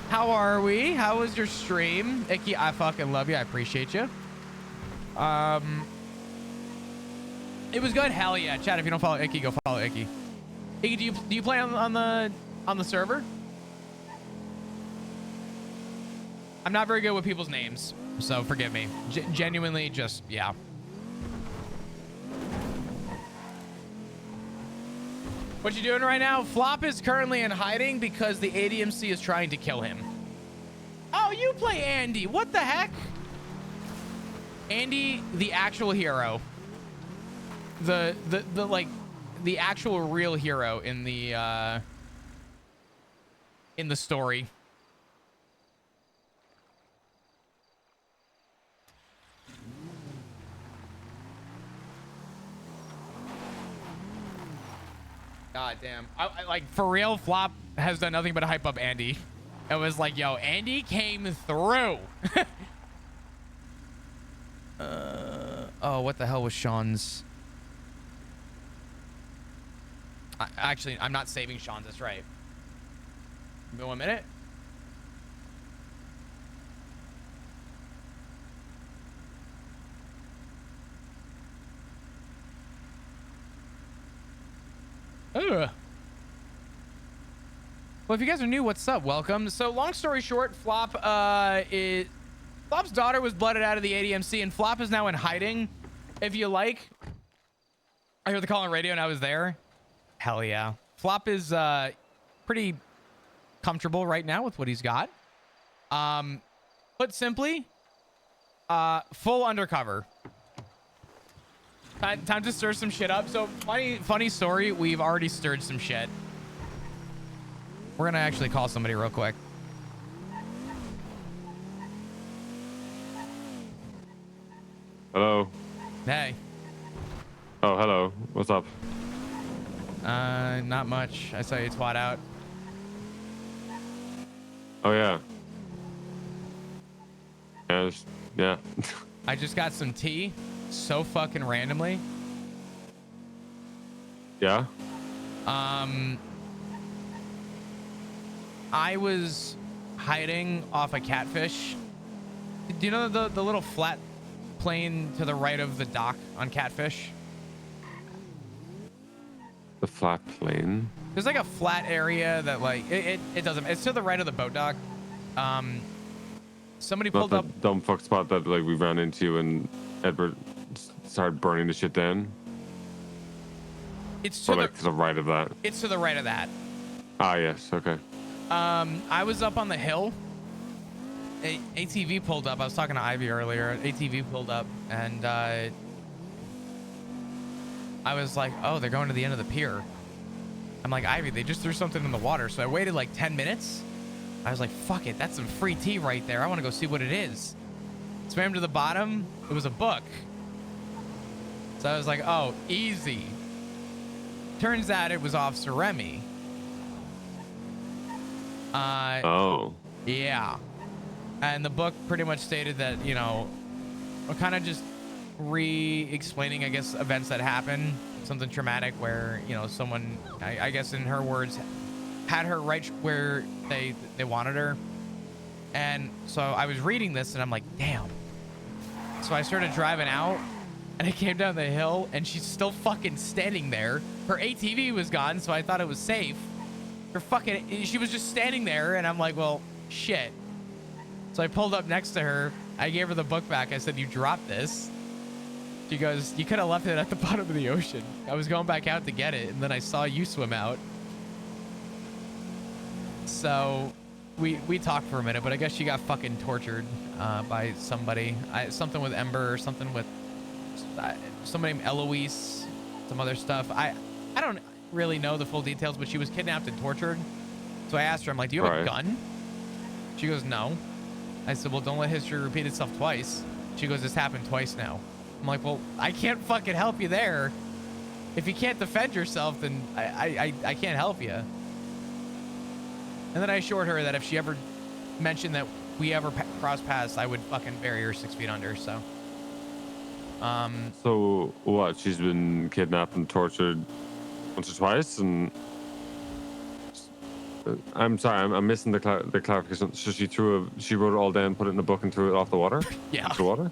How are we? How was your stream? Icky, I fucking love you. I appreciate you. It was good. Hell yeah. Chat, if you don't follow Icky, go follow Icky. Icky, do you play on the server? I'm not very good with people's names, so forgive me. Genuinely, just yeah. What you doing right now? Flop is currently in hiding because the ADMC is trying to kill him. Oh, you play Andy. What the heck? Andy, the actual hero. The like the actual real hero in the story. God damn. I like, for real, Flop has done nothing but hype up Andy. It was like, yo, Andy came through. Oh, what the hell was Sean's? Actually, I'm not saving Sean's. That's right. Give me 1 minute. Ugh. Well, if you guys are new, what's up? Welcome. So, long story short, Flop's daughter was blooded out of the ADMC, and Flop is now in hiding. If you like, I heard the call on radio, and I was there. Hell yeah. Flop is pretty comfortable right now with what he's got. Put simply, full undercover. Time to stir some shit up. So funny story. We've already stirred some shit. We're gonna actually call somebody real quick. Hello. Hey. Oh, hello. What's up? Not much. I saw you twat out. Oh yeah. Yeah. I just got some tea, so fucking randomly. Yeah. I was hiding off a catfish. Do you know the little flat plane to the right of the dock on Catfish? The flat plane. There's like a flat area that like it doesn't. It's to the right of the boat dock. Somebody Not pulled the up. dumb fuck spot that like we ran into and Edward started burning the shit down. It's to or like to the right of that. It's to the right of that. Ah yes, okay. I was up on the hill. ATV pulled up. I was talking to Ivy earlier. ATV pulled up, and I was like, oh, they're going to the end of the pier. I'm like, Ivy, they just threw something in the water. So I waited like 10 minutes. I was like, fuck it. That's some free tea right there. I want to go see what it is. Swam to the bottom. It was a book. So I was like, oh, easy. Turns out it was Officer Remy. Oh. Yeah. And the book pretty much stated that, you know, we're kind of just re-explaining, I guess, events that happened. Something traumatic where, you know, someone, I guess in her words, had her right where they wanted her. And so I was reading this and I'm like, damn. So I started driving out and I came down the hill and she's still fucking standing there. Her ATV was gone, so I thought it was safe. She was just standing there and I'm like, well, shit. So I pulled up next to her. I gave her the book back. I said, you dropped this. She goes, you could have left it at the bottom of the ocean. I was going back out to get it, and then I saw you swim out. So we talked for a minute, but I guess she got fucking tortured by somebody. Something with Ember or something with somebody named Eloise, some other stuff. I don't really know the full details, but she was kidnapped and tortured. So I asked her, I'm like, do you have a gun? She goes, no. I said, well, don't let history repeat itself twice. She goes, this happened twice now. I'm like, well, I can't fucking help you there. If you can't defend yourself, then I can't help you. And then I assured her that if she ever mentioned that we ever cross paths, I would fucking bury her 6 feet under, so. So what? She's been kidnapped and tortured once or twice, and I'm sorry, I'm missing the clarification. So she wrote it all down, put it in a book, and threw it off the water. Yeah. Into the water.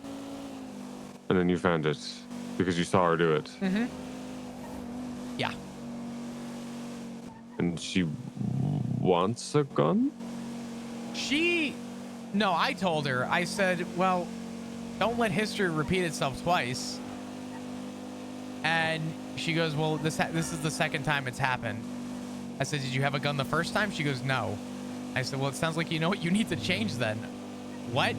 And then you found it because you saw her do it. Mm-hmm. Yeah. And she wants a gun? No, I told her. I said, well, don't let history repeat itself twice. And she goes, well, this is the second time it's happened. I said, did you have a gun the first time? She goes, no. I said, well, it sounds like you know what you need to change then. What?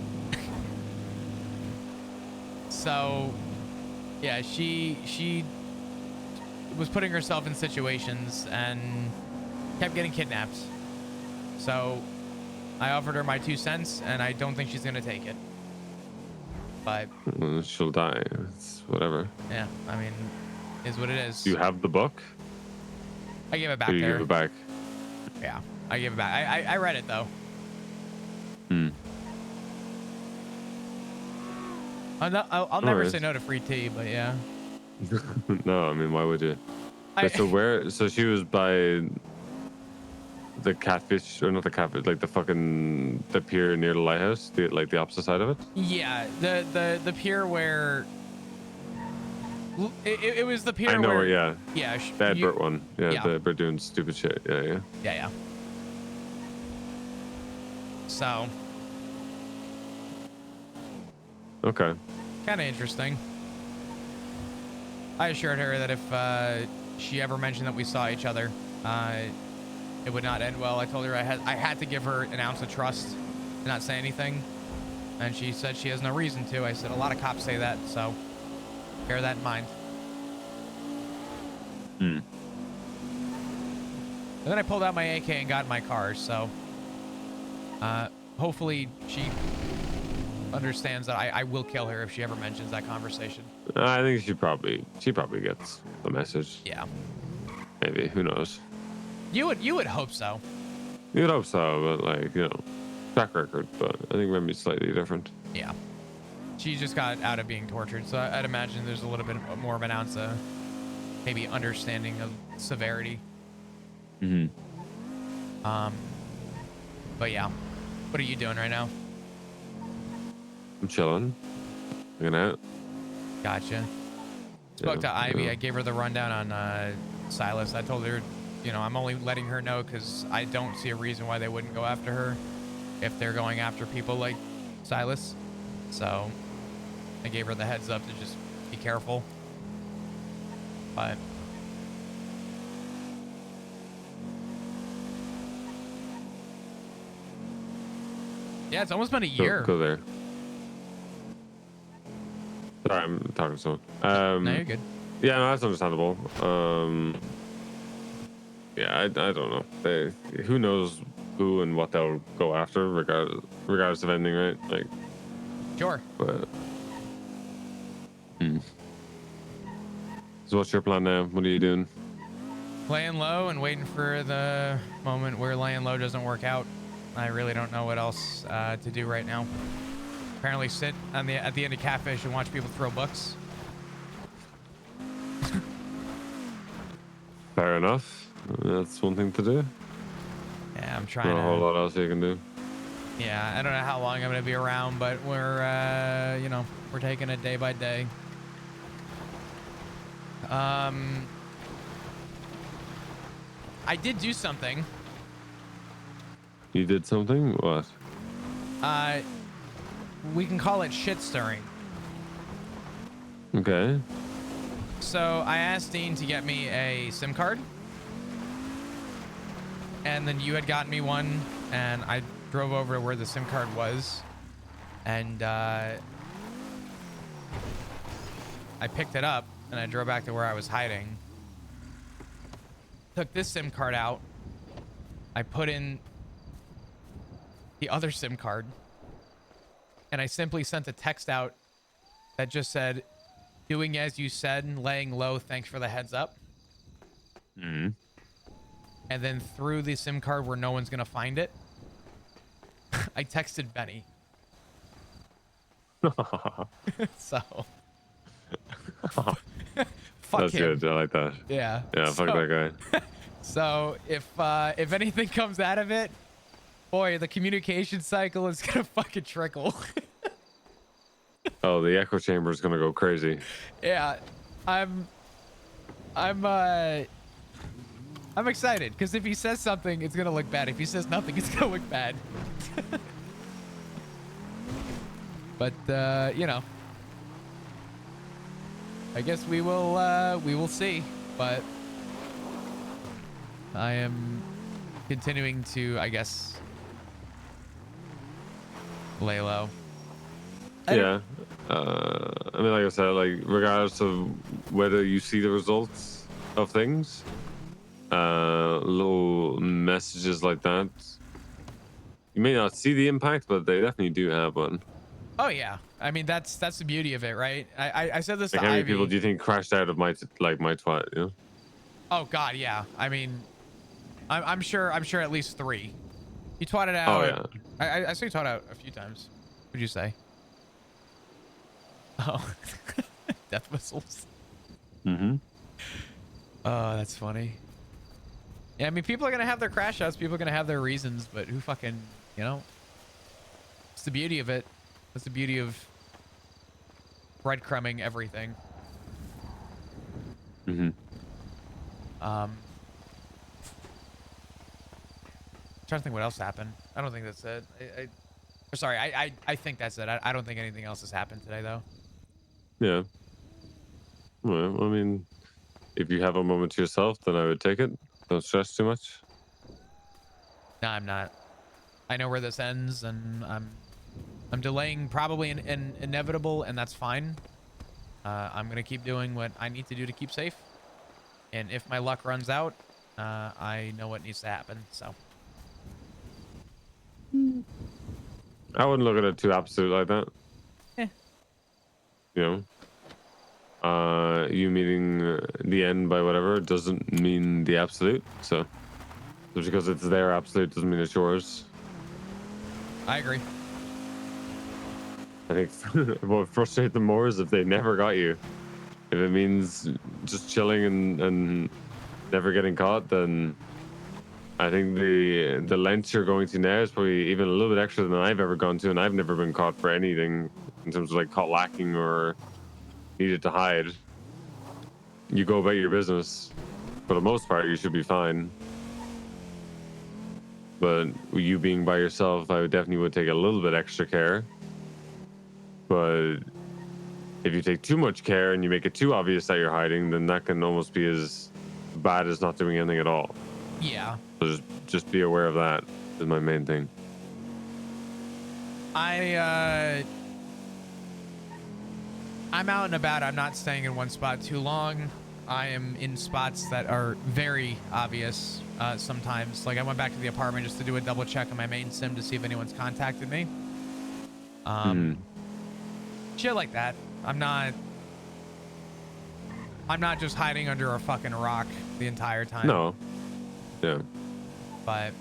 So, yeah, she was putting herself in situations and kept getting kidnapped. So I offered her my 2 cents, and I don't think she's gonna take it. But Well, she'll die. It's whatever. yeah, I mean, is what it is. Do you have the book? I gave it Or back you there. give it back? Yeah, I gave it back. I read it though. Hmm. I'll never Alright. say no to free tea, but yeah. No, I mean, why would you? Wait, so where? So she was by the catfish, or not the catfish, like the pier near the lighthouse, like the opposite side of it. Yeah, the pier where it was the pier I know where where. Yeah. yeah The Ed Burt one. Yeah, yeah. the Burt doing stupid shit. Yeah. Yeah. So Okay. kind of interesting. I assured her that if she ever mentioned that we saw each other, it would not end well. I told her I had to give her an ounce of trust and not say anything, and she said she has no reason to. I said a lot of cops say that, so bear that in mind. And then I pulled out my AK and got in my car, so hopefully she understands that I will kill her if she ever mentions that conversation. I think she probably gets the message. Yeah. Maybe. Who knows? You would hope so. You'd hope so, but like, you know, track record. But I think Remy's slightly different. Yeah. She just got out of being tortured, so I'd imagine there's a little bit more of an ounce of maybe understanding of severity. But yeah. What are you doing right now? I'm chilling. Hanging out. Gotcha. Spoke to Ivy. I gave her the rundown on Silas. I told her, you know, I'm only letting her know because I don't see a reason why they wouldn't go after her if they're going after people like Silas. So I gave her the heads up to just be careful. But yeah, it's almost been a year. Go there. Sorry, I'm talking to someone. No, you're good. Yeah, no, that's understandable. Yeah, I don't know. Who knows who and what they'll go after, regardless of anything, right? Like, Sure. but. So what's your plan now? What are you doing? Laying low and waiting for the moment where laying low doesn't work out. I really don't know what else to do right now. Apparently sit at the end of Catfish and watch people throw books. Fair enough. That's one thing to do. Yeah, I'm trying Not a whole lot else you can do. Yeah, I don't know how long I'm gonna be around, but we're you know, we're taking it day by day. I did do something. You did something? What? We can call it shit stirring. Okay. So I asked Dean to get me a SIM card, and then you had gotten me one, and I drove over to where the SIM card was, and I picked it up and I drove back to where I was hiding. Took this SIM card out. I put in the other SIM card, and I simply sent a text out that just said, "Doing as you said, laying low, thanks for the heads up." And then through the SIM card where no one's gonna find it, I texted Benny. So fuck That's him. good. I like that. Yeah. Yeah, fuck that guy. So if anything comes out of it, boy, the communication cycle is gonna fucking trickle. Oh, the echo chamber is gonna go crazy. Yeah, I'm excited because if he says something, it's gonna look bad. If he says nothing, it's gonna look bad. But you know, I guess we will see. But I am continuing to, I guess, lay low. Yeah. I mean, like I said, like regardless of whether you see the results of things, little messages like that, you may not see the impact, but they definitely do have one. Oh yeah, I mean that's the beauty of it, right? I said this Like, to how many Ivy. people do you think crashed out of my twat? You know? Oh God, yeah. I mean, I'm sure at least 3. You twatted out. Oh yeah. I saw you twat out a few times. What'd you say? Oh, death whistles. Mm-hmm. Oh, that's funny. Yeah, I mean, people are gonna have their crash outs. People are gonna have their reasons, but who fucking, you know? It's the beauty of it. That's the beauty of breadcrumbing everything. Mm-hmm. Trying to think what else happened. I don't think that's it. I think that's it. I don't think anything else has happened today, though. Yeah. Well, I mean, if you have a moment to yourself, then I would take it. Don't stress too much. No, I'm not. I know where this ends, and I'm delaying probably an inevitable, and that's fine. I'm gonna keep doing what I need to do to keep safe, and if my luck runs out, I know what needs to happen. So. I wouldn't look at it too absolute like that. Eh. You know, you meaning the end by whatever doesn't mean the absolute. So just because it's their absolute doesn't mean it's yours. I agree. I think what would frustrate them more is if they never got you. If it means just chilling and never getting caught, then I think the length you're going to now is probably even a little bit extra than I've ever gone to, and I've never been caught for anything in terms of like caught lacking or needed to hide. You go about your business. For the most part, you should be fine. But you being by yourself, I definitely would take a little bit extra care. But if you take too much care and you make it too obvious that you're hiding, then that can almost be as bad as not doing anything at all. Yeah. So just be aware of that is my main thing. I'm out and about. I'm not staying in one spot too long. I am in spots that are very obvious sometimes. Like I went back to the apartment just to do a double check on my main sim to see if anyone's contacted me. Shit like that. I'm not just hiding under a fucking rock the entire time. No. Yeah. But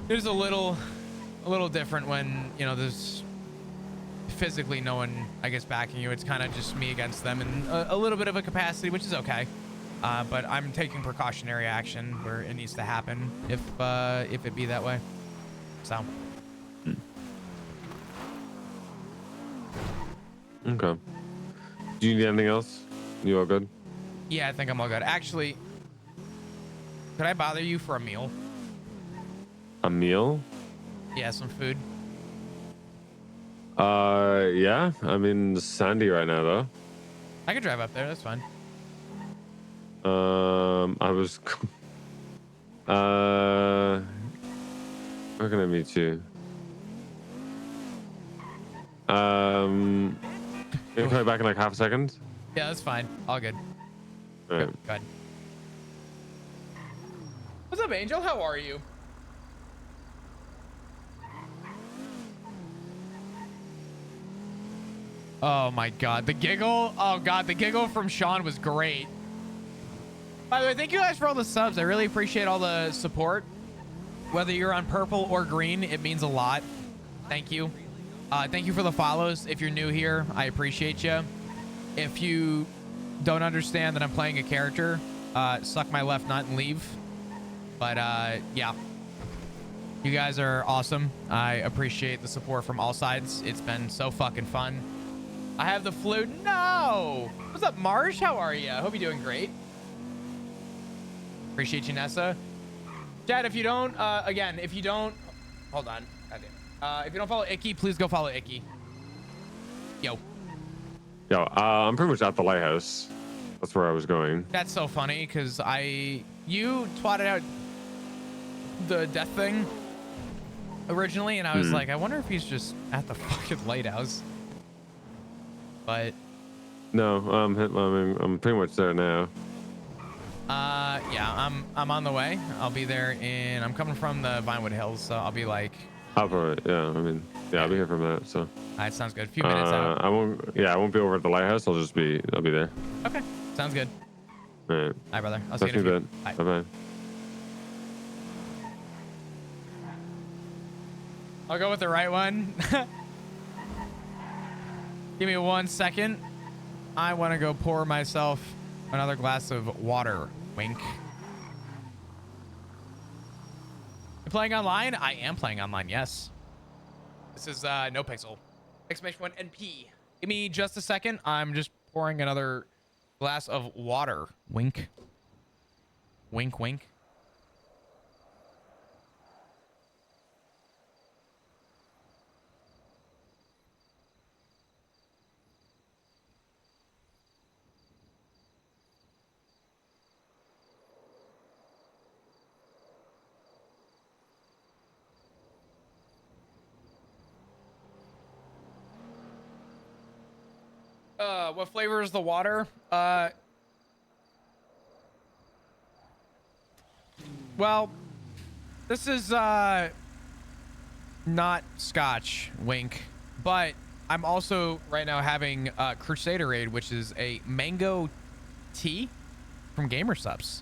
it's a little different when, you know, there's physically no one, I guess, backing you. It's kind of just me against them in a little bit of a capacity, which is okay. But I'm taking precautionary action where it needs to happen if it be that way. So. Okay. Do you need anything else? You all good? Yeah, I think I'm all good. Actually, could I bother you for a meal? A meal? Yeah, some food. Yeah. I'm in Sandy right now, though. I could drive up there. That's fine. I was. Where can I meet you? Can you call me back in like half a second? Yeah, that's fine. All good. All right. Go ahead. What's up, Angel? How are you? Oh my god, the giggle. Oh god, the giggle from Sean was great. By the way, thank you guys for all the subs. I really appreciate all the support. Whether you're on purple or green, it means a lot. Thank you. Thank you for the follows. If you're new here, I appreciate you. If you don't understand that I'm playing a character, suck my left nut and leave. But yeah, you guys are awesome. I appreciate the support from all sides. It's been so fucking fun. I have the flu. No. What's up, Marsh? How are you? I hope you're doing great. Appreciate you, Nessa. Chad, if you don't, again, if you don't, hold on. If you don't follow Icky, please go follow Icky. Yo, I'm pretty much at the lighthouse. That's where I was going. that's so funny because you twatted out the death thing. originally, and I was like, I wonder if he's just at the fucking lighthouse. But No, I'm pretty much there now. yeah, I'm on the way. I'll be there I'm coming from the Vinewood Hills, so I'll be like. I'll probably, yeah. I mean, yeah, I'll be here from that. So. All right, sounds good. A few minutes out. I won't be over at the lighthouse. I'll be there. Okay, sounds good. All right. All right, brother. I'll see you in a few. Bye bye. I'll go with the right one. Give me 1 second. I want to go pour myself another glass of water. Wink. You playing online? I am playing online, yes. This is NoPixel. Exclamation point NP. Give me just a second. I'm just pouring another glass of water. Wink. Wink, wink. What flavor is the water? Well, this is not scotch, wink, but I'm also right now having Crusaderade, which is a mango tea from GamerSupps.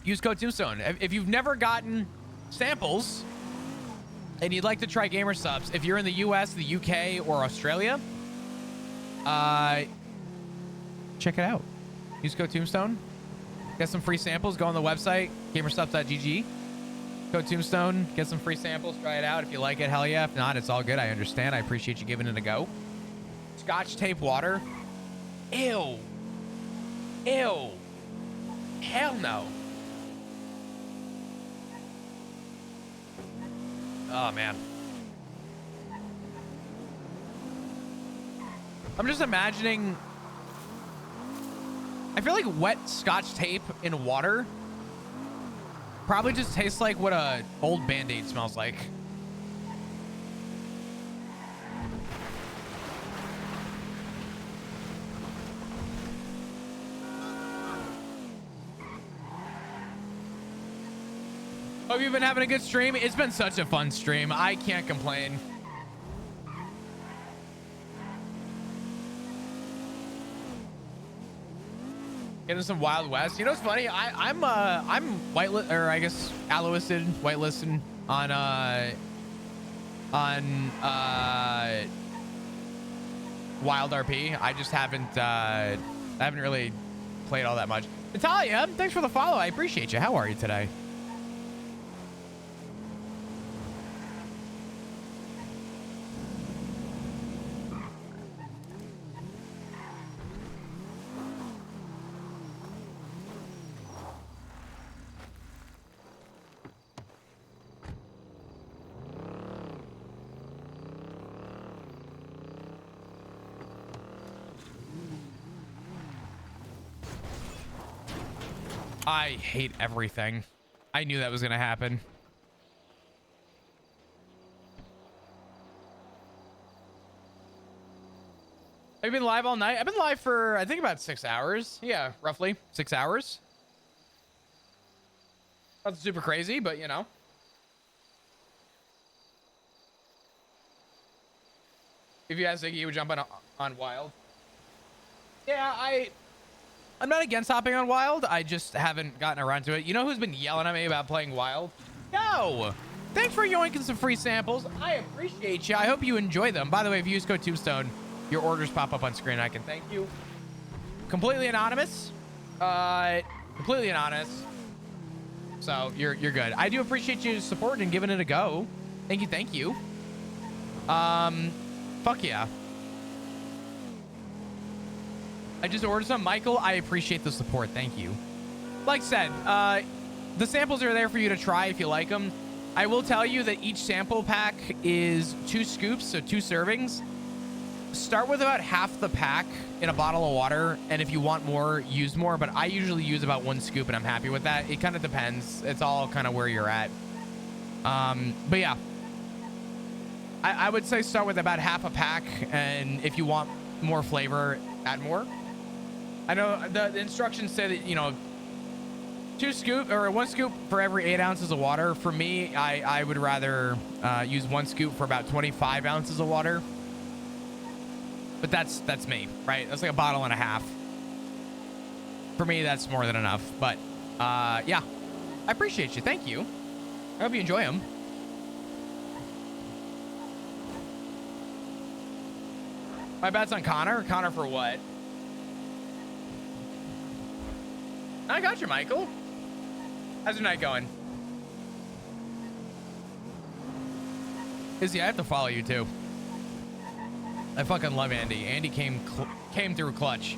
Use code Tombstone. If you've never gotten samples and you'd like to try GamerSupps, if you're in the US, the UK, or Australia, check it out. Use code Tombstone. Get some free samples. Go on the website, gamersupps.gg. Code Tombstone. Get some free samples. Try it out. If you like it, hell yeah. If not, it's all good. I understand. I appreciate you giving it a go. Scotch tape water. Ew. Ew. Hell no. Oh, man. I'm just imagining... I feel like wet Scotch tape in water probably just tastes like what a old Band-Aid smells like. Hope you've been having a good stream. It's been such a fun stream. I can't complain. Getting some Wild West. You know what's funny? I'm whitelisted, or I guess alloisted, whitelisted on Wild RP. I just haven't really played all that much. Natalia, thanks for the follow. I appreciate you. How are you today? I hate everything. I knew that was going to happen. Have you been live all night? I've been live for, I think, about 6 hours. Yeah, roughly 6 hours. Not super crazy, but you know. If you asked Ziggy, he would jump on Wild. Yeah, I'm not against hopping on Wild. I just haven't gotten around to it. You know who's been yelling at me about playing Wild? No! Thanks for yoinking some free samples. I appreciate you. I hope you enjoy them. By the way, if you use code Tombstone, your orders pop up on screen. I can thank you. Completely anonymous. Completely anonymous. So you're good. I do appreciate you supporting and giving it a go. Thank you. Thank you. Fuck yeah. I just ordered some. Michael, I appreciate the support. Thank you. Like I said, the samples are there for you to try if you like them. I will tell you that each sample pack is 2 scoops, so 2 servings. start with about half the pack in a bottle of water, and if you want more, use more, but I usually use about 1 scoop and I'm happy with that. It kind of depends. It's all kind of where you're at. But yeah, I would say start with about half a pack, and if you want more flavor, add more. I know the instructions say that, you know, 1 scoop for every 8 ounces of water. For me, I would rather use 1 scoop for about 25 ounces of water. But that's me, right? That's like a bottle and a half. For me, that's more than enough. But yeah, I appreciate you. Thank you. I hope you enjoy them. My bet's on Connor. Connor for what? I got you, Michael. How's your night going? Izzy, I have to follow you too. I fucking love Andy. Andy came through clutch.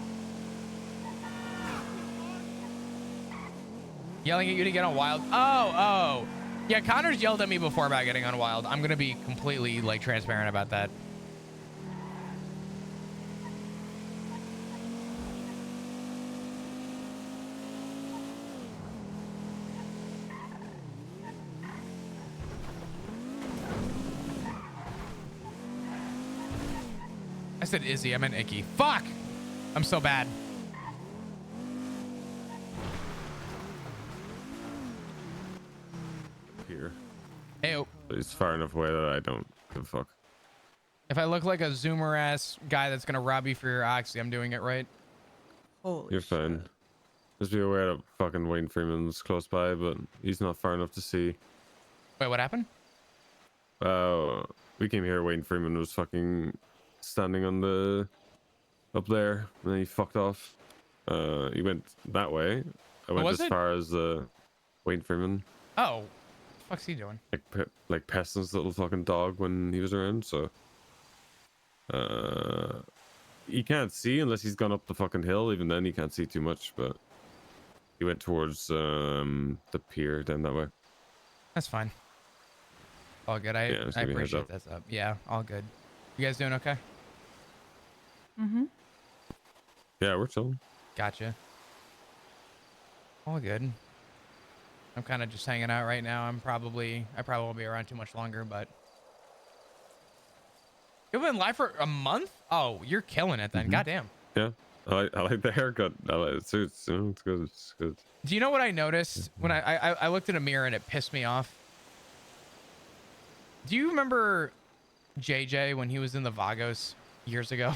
Yelling at you to get on Wild. Oh. Yeah, Connor's yelled at me before about getting on Wild. I'm gonna be completely like transparent about that. I said Izzy, I meant Icky. Fuck! I'm so bad. Here. Ew. It's far enough away that I don't give a fuck. If I look like a zoomer ass guy that's gonna rob you for your oxy, I'm doing it right. Holy You're fine. Just be aware that fucking Wayne Freeman's close by, but he's not far enough to see. Wait, what happened? We came here, Wayne Freeman was fucking standing on the up there, and then he fucked off. He went that way. I went as far as Wayne Freeman. Oh, what's he doing? Like Peston's little fucking dog when he was around. So he can't see unless he's gone up the fucking hill. Even then, he can't see too much. But he went towards the pier down that way. That's fine. All good. I appreciate that up. Yeah, all good. You guys doing okay? Mm-hmm. Yeah, we're chilling. Gotcha. All good. I'm kind of just hanging out right now. I probably won't be around too much longer, but you've been live for a month? Oh, you're killing it then. Mm-hmm. Goddamn. Yeah, I like the haircut. It suits. It's good. It's good. Do you know what I noticed when I looked in a mirror and it pissed me off? Do you remember JJ when he was in the Vagos years ago?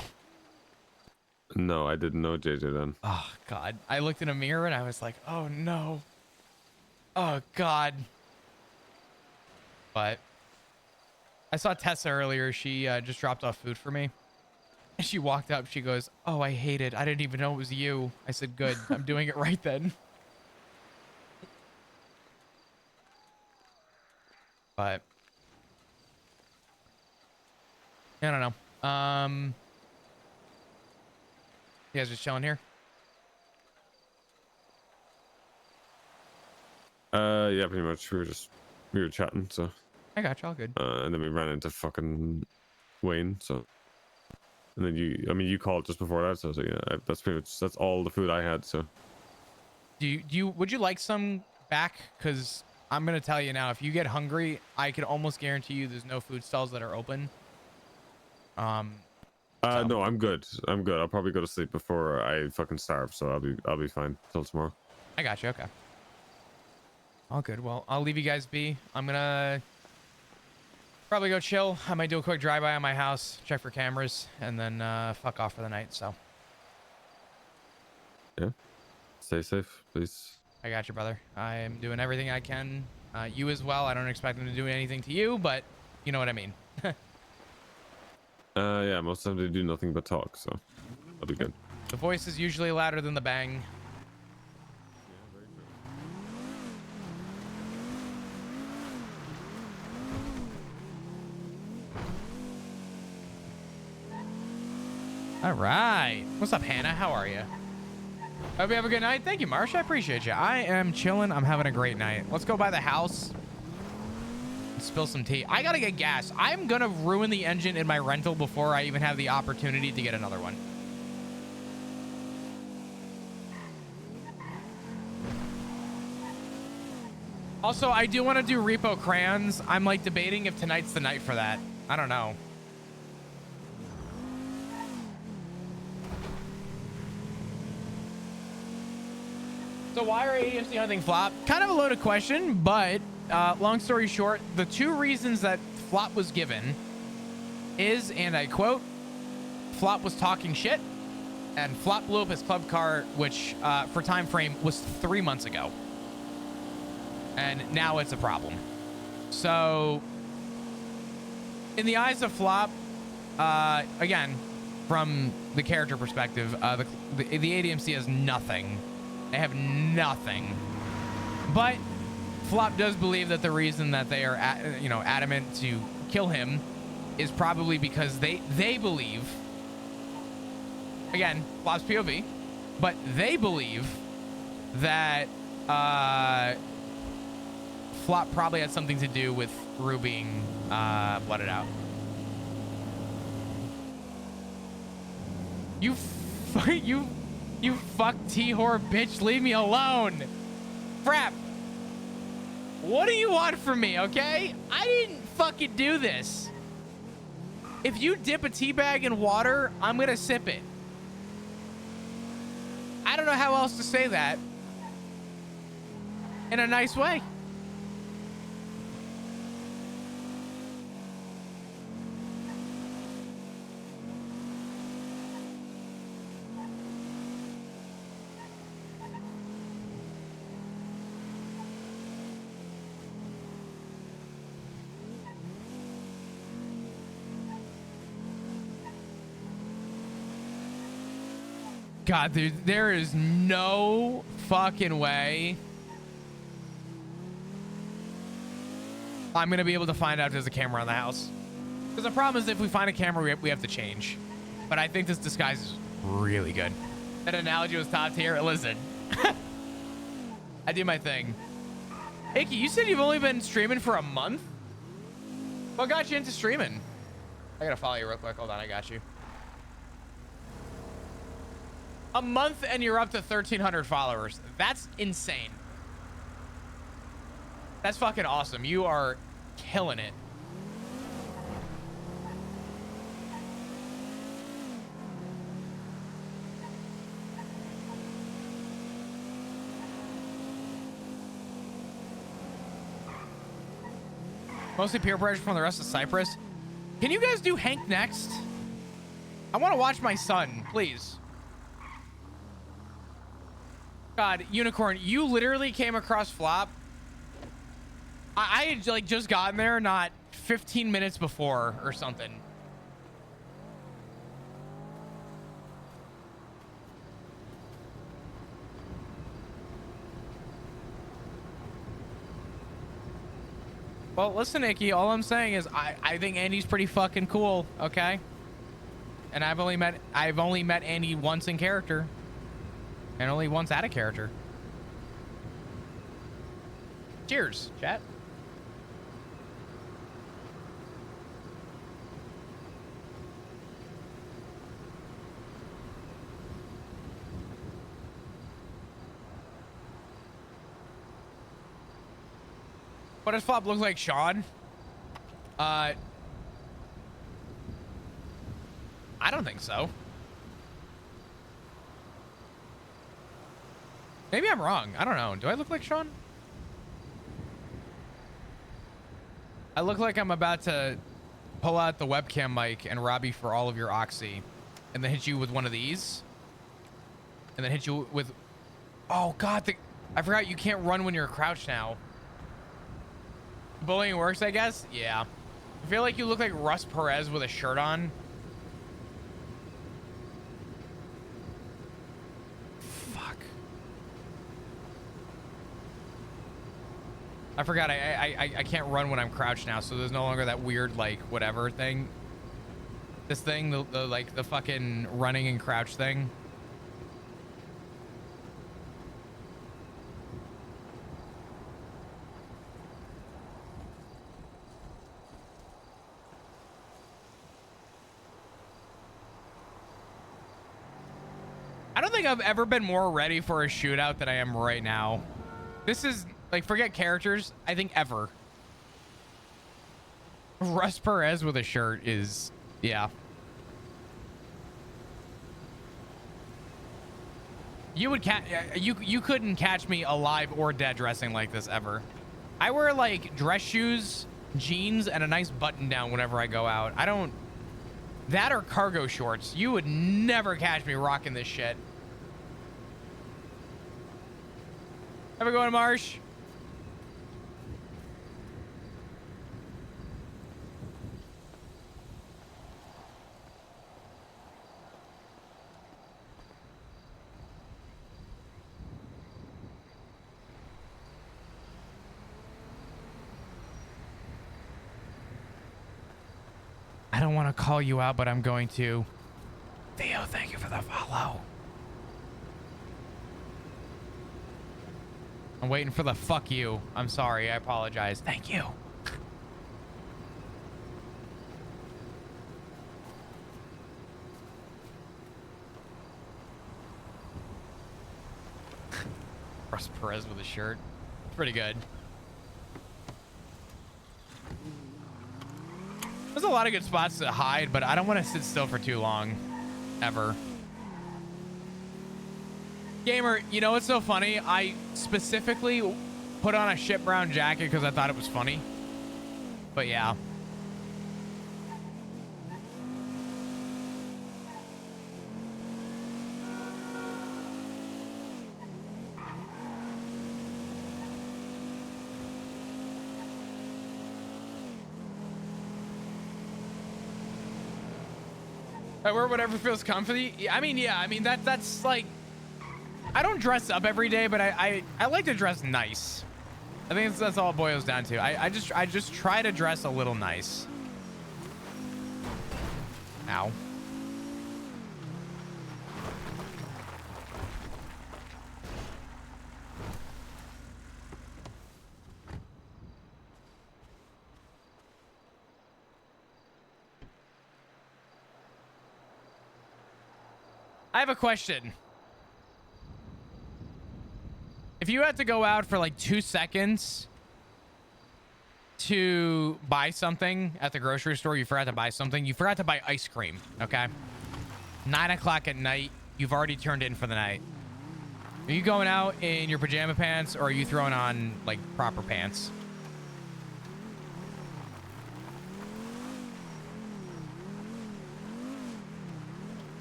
No, I didn't know JJ then. Oh God! I looked in a mirror and I was like, "Oh no! Oh God!" But I saw Tessa earlier. She just dropped off food for me, and she walked up. She goes, "Oh, I hate it. I didn't even know it was you." I said, "Good. I'm doing it right then." But I don't know. You guys just chilling here? Yeah, pretty much. We were chatting, so. I got you all good. And then we ran into fucking Wayne, so. And then you called just before that, so I was like, yeah, that's all the food I had, so. Would you like some back? Because I'm gonna tell you now, if you get hungry, I can almost guarantee you there's no food stalls that are open. No, I'm good. I'll probably go to sleep before I fucking starve, so I'll be fine till tomorrow. I got you. Okay. All good. Well, I'll leave you guys be. I'm gonna probably go chill. I might do a quick drive-by on my house, check for cameras, and then fuck off for the night. So. Yeah. Stay safe, please. I got you, brother. I am doing everything I can. You as well. I don't expect them to do anything to you, but you know what I mean. Yeah, most of them they do nothing but talk, so I'll be good. The voice is usually louder than the bang. All right. What's up, Hannah? How are you? Hope you have a good night. Thank you, Marsh. I appreciate you. I am chilling. I'm having a great night. Let's go by the house. spill some tea. I gotta get gas. I'm gonna ruin the engine in my rental before I even have the opportunity to get another one. Also, I do want to do repo crayons. I'm like debating if tonight's the night for that. I don't know. So why are ADMC hunting Flop? Kind of a loaded question, but long story short, the two reasons that Flop was given is, and I quote, Flop was talking shit, and Flop blew up his club car, which for time frame was 3 months ago. And now it's a problem. So in the eyes of Flop, again, from the character perspective, the ADMC has nothing. They have nothing. But Flop does believe that the reason that they are, adamant to kill him is probably because they believe, again, Flop's POV, but they believe that Flop probably had something to do with Rue being blooded out. You fuck T-whore bitch, leave me alone. Frap, what do you want from me, okay? I didn't fucking do this. If you dip a tea bag in water, I'm gonna sip it. I don't know how else to say that in a nice way. God, dude, there is no fucking way I'm gonna be able to find out if there's a camera on the house. Because the problem is, if we find a camera, we have to change. But I think this disguise is really good. That analogy was top tier. Listen, I do my thing. Icky, you said you've only been streaming for a month? What got you into streaming? I gotta follow you real quick. Hold on, I got you. A month and you're up to 1,300 followers. That's insane. That's fucking awesome. You are killing it. Mostly peer pressure from the rest of Cyprus. Can you guys do Hank next? I want to watch my son, please. God, Unicorn, you literally came across Flop. I had like just gotten there not 15 minutes before or something. Well, listen, Icky, all I'm saying is I think Andy's pretty fucking cool, okay? And I've only met Andy once in character. And only once out of character. Cheers, chat. What does Flop look like, Sean? I don't think so. Maybe I'm wrong. I don't know. Do I look like Sean? I look like I'm about to pull out the webcam mic and rob you for all of your oxy, and then hit you with one of these, and then hit you with... Oh, God. I forgot you can't run when you're crouched now. Bullying works, I guess? Yeah. I feel like you look like Russ Perez with a shirt on. I forgot I can't run when I'm crouched now, so there's no longer that weird like whatever thing. This thing, the like the fucking running and crouch thing. I don't think I've ever been more ready for a shootout than I am right now. This is like, forget characters. I think ever. Russ Perez with a shirt is, yeah. You would you couldn't catch me alive or dead dressing like this ever. I wear like dress shoes, jeans, and a nice button down whenever I go out. I don't, that or cargo shorts. You would never catch me rocking this shit. Have a good one, Marsh. I don't want to call you out, but I'm going to. Theo, thank you for the follow. I'm waiting for the fuck you. I'm sorry. I apologize. Thank you. Russ Perez with a shirt. Pretty good. There's a lot of good spots to hide, but I don't want to sit still for too long. Ever. Gamer, you know what's so funny? I specifically put on a shit brown jacket because I thought it was funny. But yeah. I wear whatever feels comfy. I mean, yeah, I mean that's like, I don't dress up every day, but I like to dress nice. I think that's all it boils down to. I just try to dress a little nice. Ow. I have a question. If you had to go out for like 2 seconds to buy something at the grocery store, you forgot to buy something, you forgot to buy ice cream, okay? 9 o'clock at night, you've already turned in for the night. Are you going out in your pajama pants or are you throwing on like proper pants?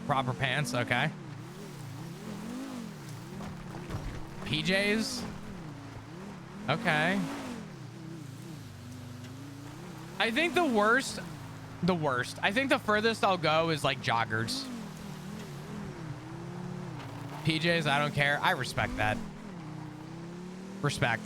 Proper pants, okay. PJs? Okay. I think the worst, I think the furthest I'll go is like joggers. PJs, I don't care. I respect that. Respect.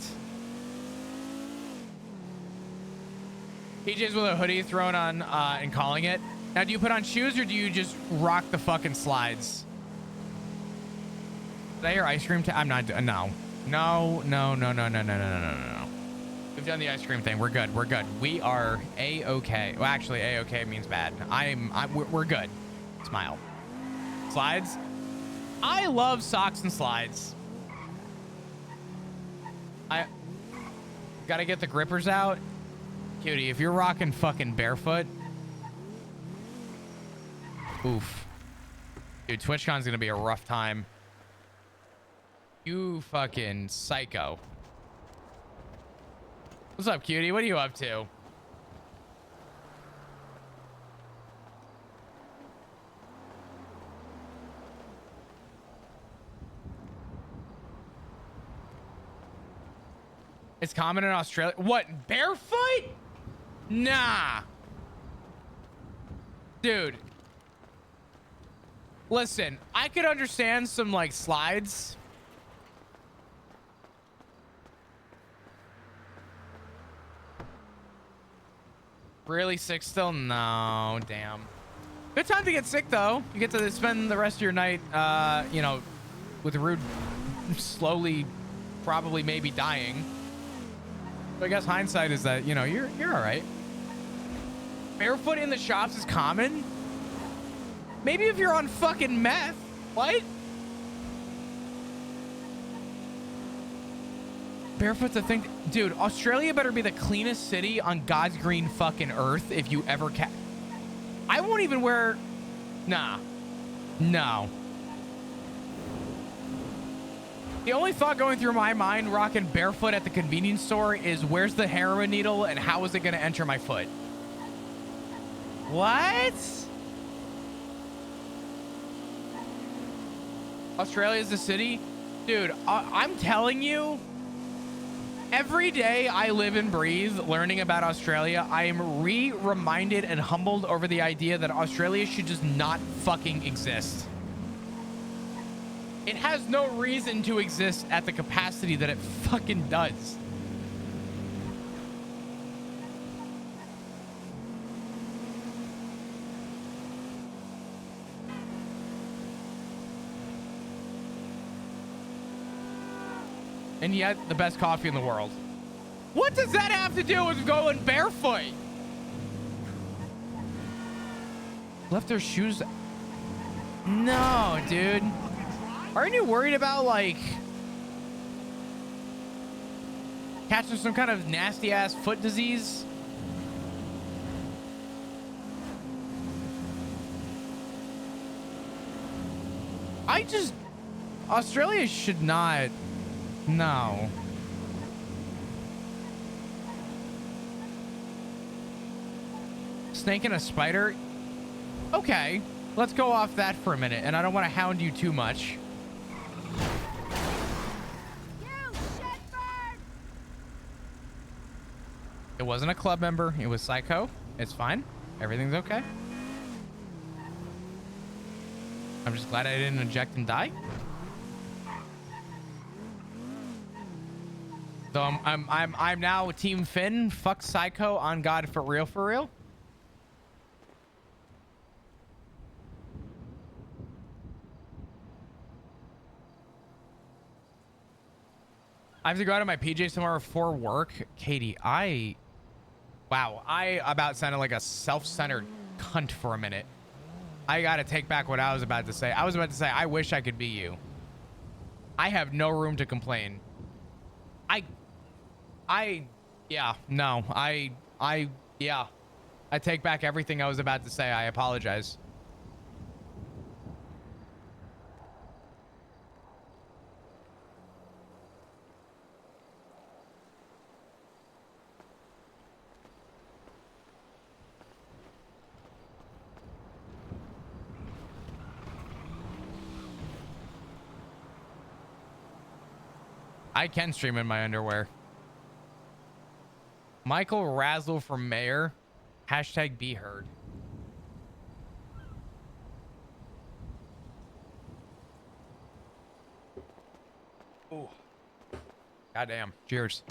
PJs with a hoodie thrown on and calling it. Now, do you put on shoes or do you just rock the fucking slides? Is that your ice cream? I'm not. No. No. We've done the ice cream thing. We're good. We're good. We are A-okay. Well, actually, A-okay means bad. We're good. Smile. Slides. I love socks and slides. I gotta get the grippers out. Cutie, if you're rocking fucking barefoot. Oof. Dude, TwitchCon's gonna be a rough time. You fucking psycho. What's up, cutie? What are you up to? It's common in Australia. What? Barefoot? Nah. Dude. Listen, I could understand some like slides. Really sick still? No, damn. Good time to get sick though. You get to spend the rest of your night, you know, with Rude slowly, probably maybe dying. But I guess hindsight is that, you know, you're all right. Barefoot in the shops is common. Maybe if you're on fucking meth. What? Barefoot's a thing. Dude, Australia better be the cleanest city on God's green fucking earth if you ever can. I won't even wear... Nah. No. The only thought going through my mind rocking barefoot at the convenience store is where's the heroin needle and how is it going to enter my foot? What? Australia's the city? Dude, I'm telling you, every day I live and breathe learning about Australia, I am reminded and humbled over the idea that Australia should just not fucking exist. It has no reason to exist at the capacity that it fucking does. And yet, the best coffee in the world. What does that have to do with going barefoot? Left their shoes... No, dude. Aren't you worried about, like, catching some kind of nasty-ass foot disease? Australia should not... No. Snake and a spider? Okay, let's go off that for a minute, and I don't want to hound you too much. It wasn't a club member. It was Psycho. It's fine. Everything's okay. I'm just glad I didn't inject and die. So I'm now Team Finn. Fuck Psycho on God for real, for real. I have to go out of my PJs tomorrow for work. Katie, wow, I about sounded like a self-centered cunt for a minute. I gotta take back what I was about to say. I was about to say, I wish I could be you. I have no room to complain. Yeah, no, yeah. I take back everything I was about to say. I apologize. I can stream in my underwear. Michael Razzle for mayor. Hashtag be heard. Oh. Goddamn. Cheers.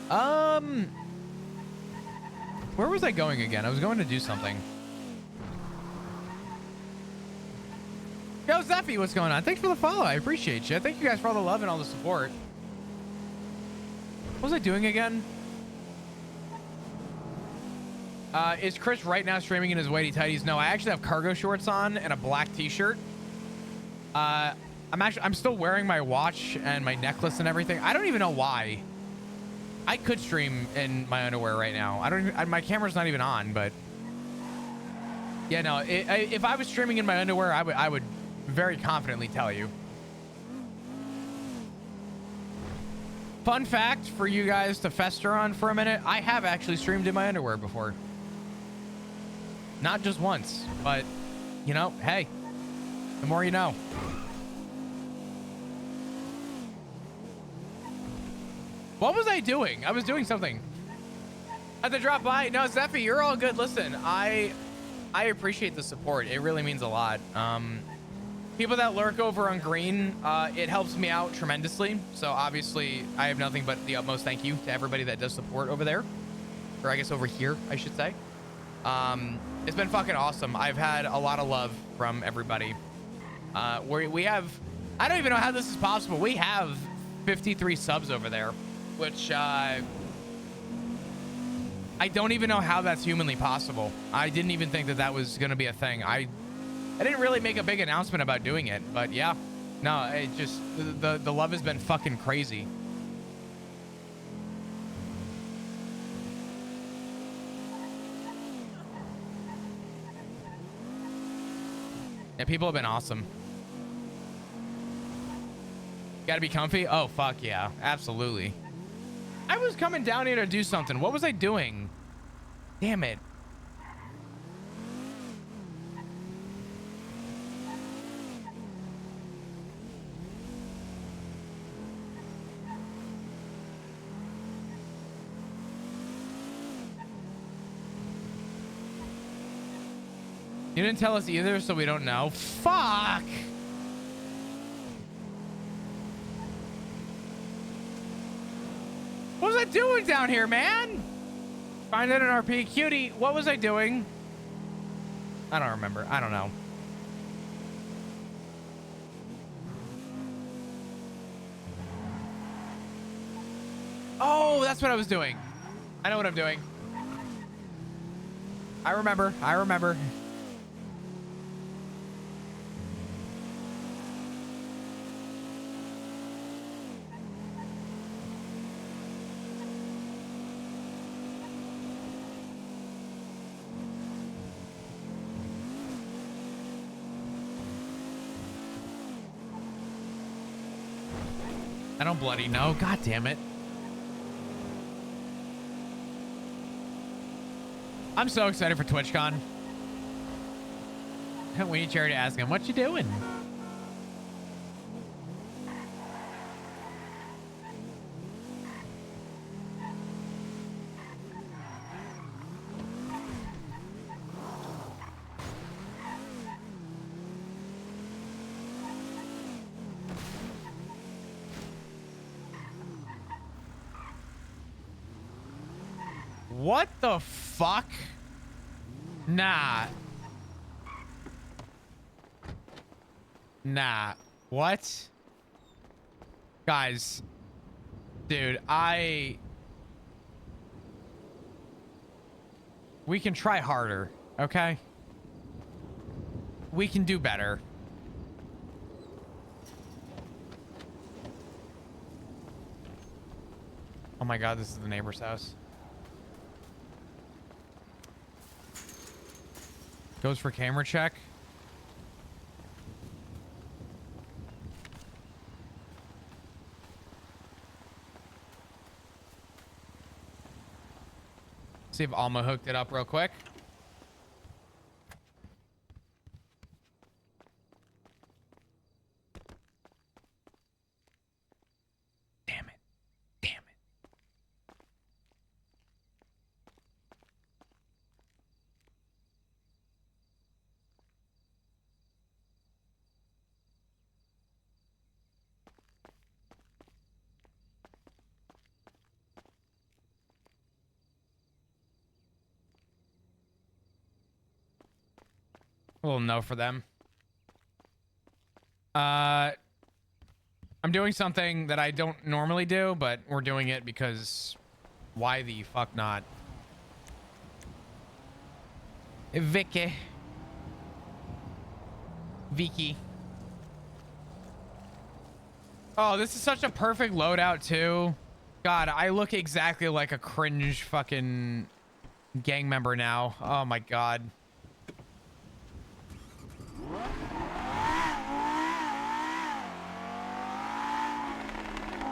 Where was I going again? I was going to do something. Yo, Zeffy, what's going on? Thanks for the follow. I appreciate you. Thank you guys for all the love and all the support. What was I doing again? Is Chris right now streaming in his whitey tighties? No, I actually have cargo shorts on and a black t-shirt. I'm still wearing my watch and my necklace and everything. I don't even know why. I could stream in my underwear right now. My camera's not even on, but yeah, no, if I was streaming in my underwear, I would very confidently tell you. Fun fact for you guys to fester on for a minute. I have actually streamed in my underwear before. Not just once, but you know, hey, the more you know. What was I doing? I was doing something. I had to drop by. No, Zeffy, you're all good. Listen, I appreciate the support. It really means a lot. People that lurk over on green, it helps me out tremendously. So obviously I have nothing but the utmost thank you to everybody that does support over there, or I guess over here, I should say. It's been fucking awesome. I've had a lot of love from everybody. We have, I don't even know how this is possible. We have 53 subs over there, which I don't even know how that's humanly possible. I didn't even think that was going to be a thing. I didn't really make a big announcement about doing it, but yeah, No, it just the love has been fucking crazy. Yeah, people have been awesome. Gotta be comfy? Oh, fuck yeah. Absolutely. I was coming down here to do something. What was I doing? Damn it. You didn't tell us either, so we don't know. Fuck! What was I doing down here, man? Find it in RP. Cutie, what was I doing? I don't remember. I don't know. Oh, that's what I was doing. I know what I'm doing. I remember. I remember. I don't bloody know. God damn it. I'm so excited for TwitchCon. We need Cherry to ask him, what you doing? What the fuck? Nah. Nah. What? Guys. Dude, we can try harder, okay? We can do better. Oh my god, this is the neighbor's house. Goes for camera check. See if Alma hooked it up real quick. Damn it. Damn it. A little no for them. I'm doing something that I don't normally do, but we're doing it because why the fuck not? Vicky. Oh, this is such a perfect loadout too. God, I look exactly like a cringe fucking gang member now. Oh my god.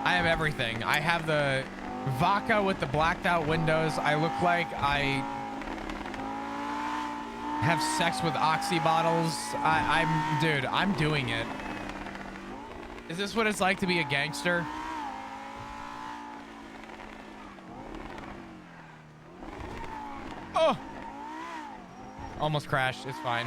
I have everything. I have the vodka with the blacked out windows. I look like I have sex with oxy bottles. Dude, I'm doing it. Is this what it's like to be a gangster? Oh! Almost crashed. It's fine.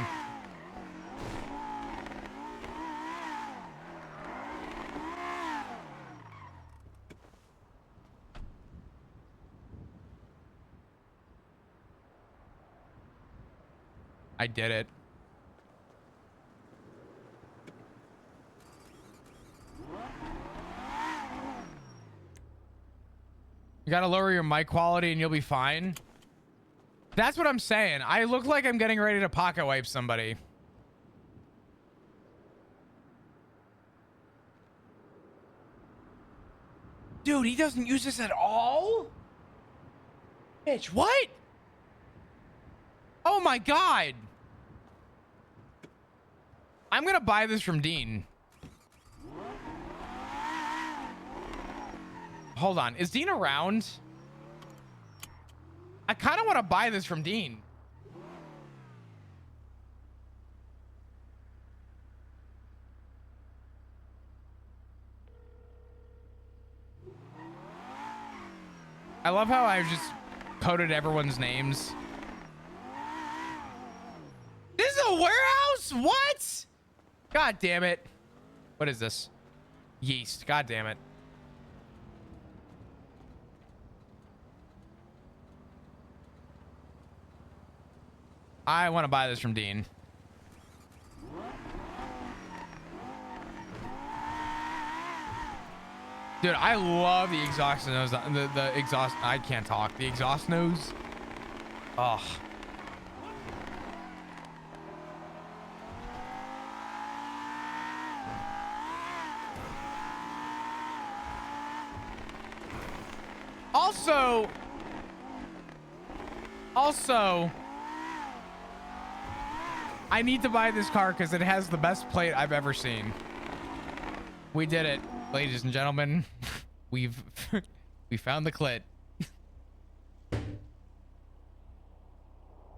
I did it. You gotta lower your mic quality and you'll be fine. That's what I'm saying. I look like I'm getting ready to pocket wipe somebody. Dude, he doesn't use this at all? Bitch, what? Oh my God. I'm gonna buy this from Dean. Hold on, is Dean around? I kind of want to buy this from Dean. I love how I just coded everyone's names. This is a warehouse? What? God damn it. What is this? Yeast. God damn it. I want to buy this from Dean. Dude, I love the exhaust nose. The exhaust. I can't talk. The exhaust nose. Oh. Also, I need to buy this car because it has the best plate I've ever seen. We did it, ladies and gentlemen. We found the clit.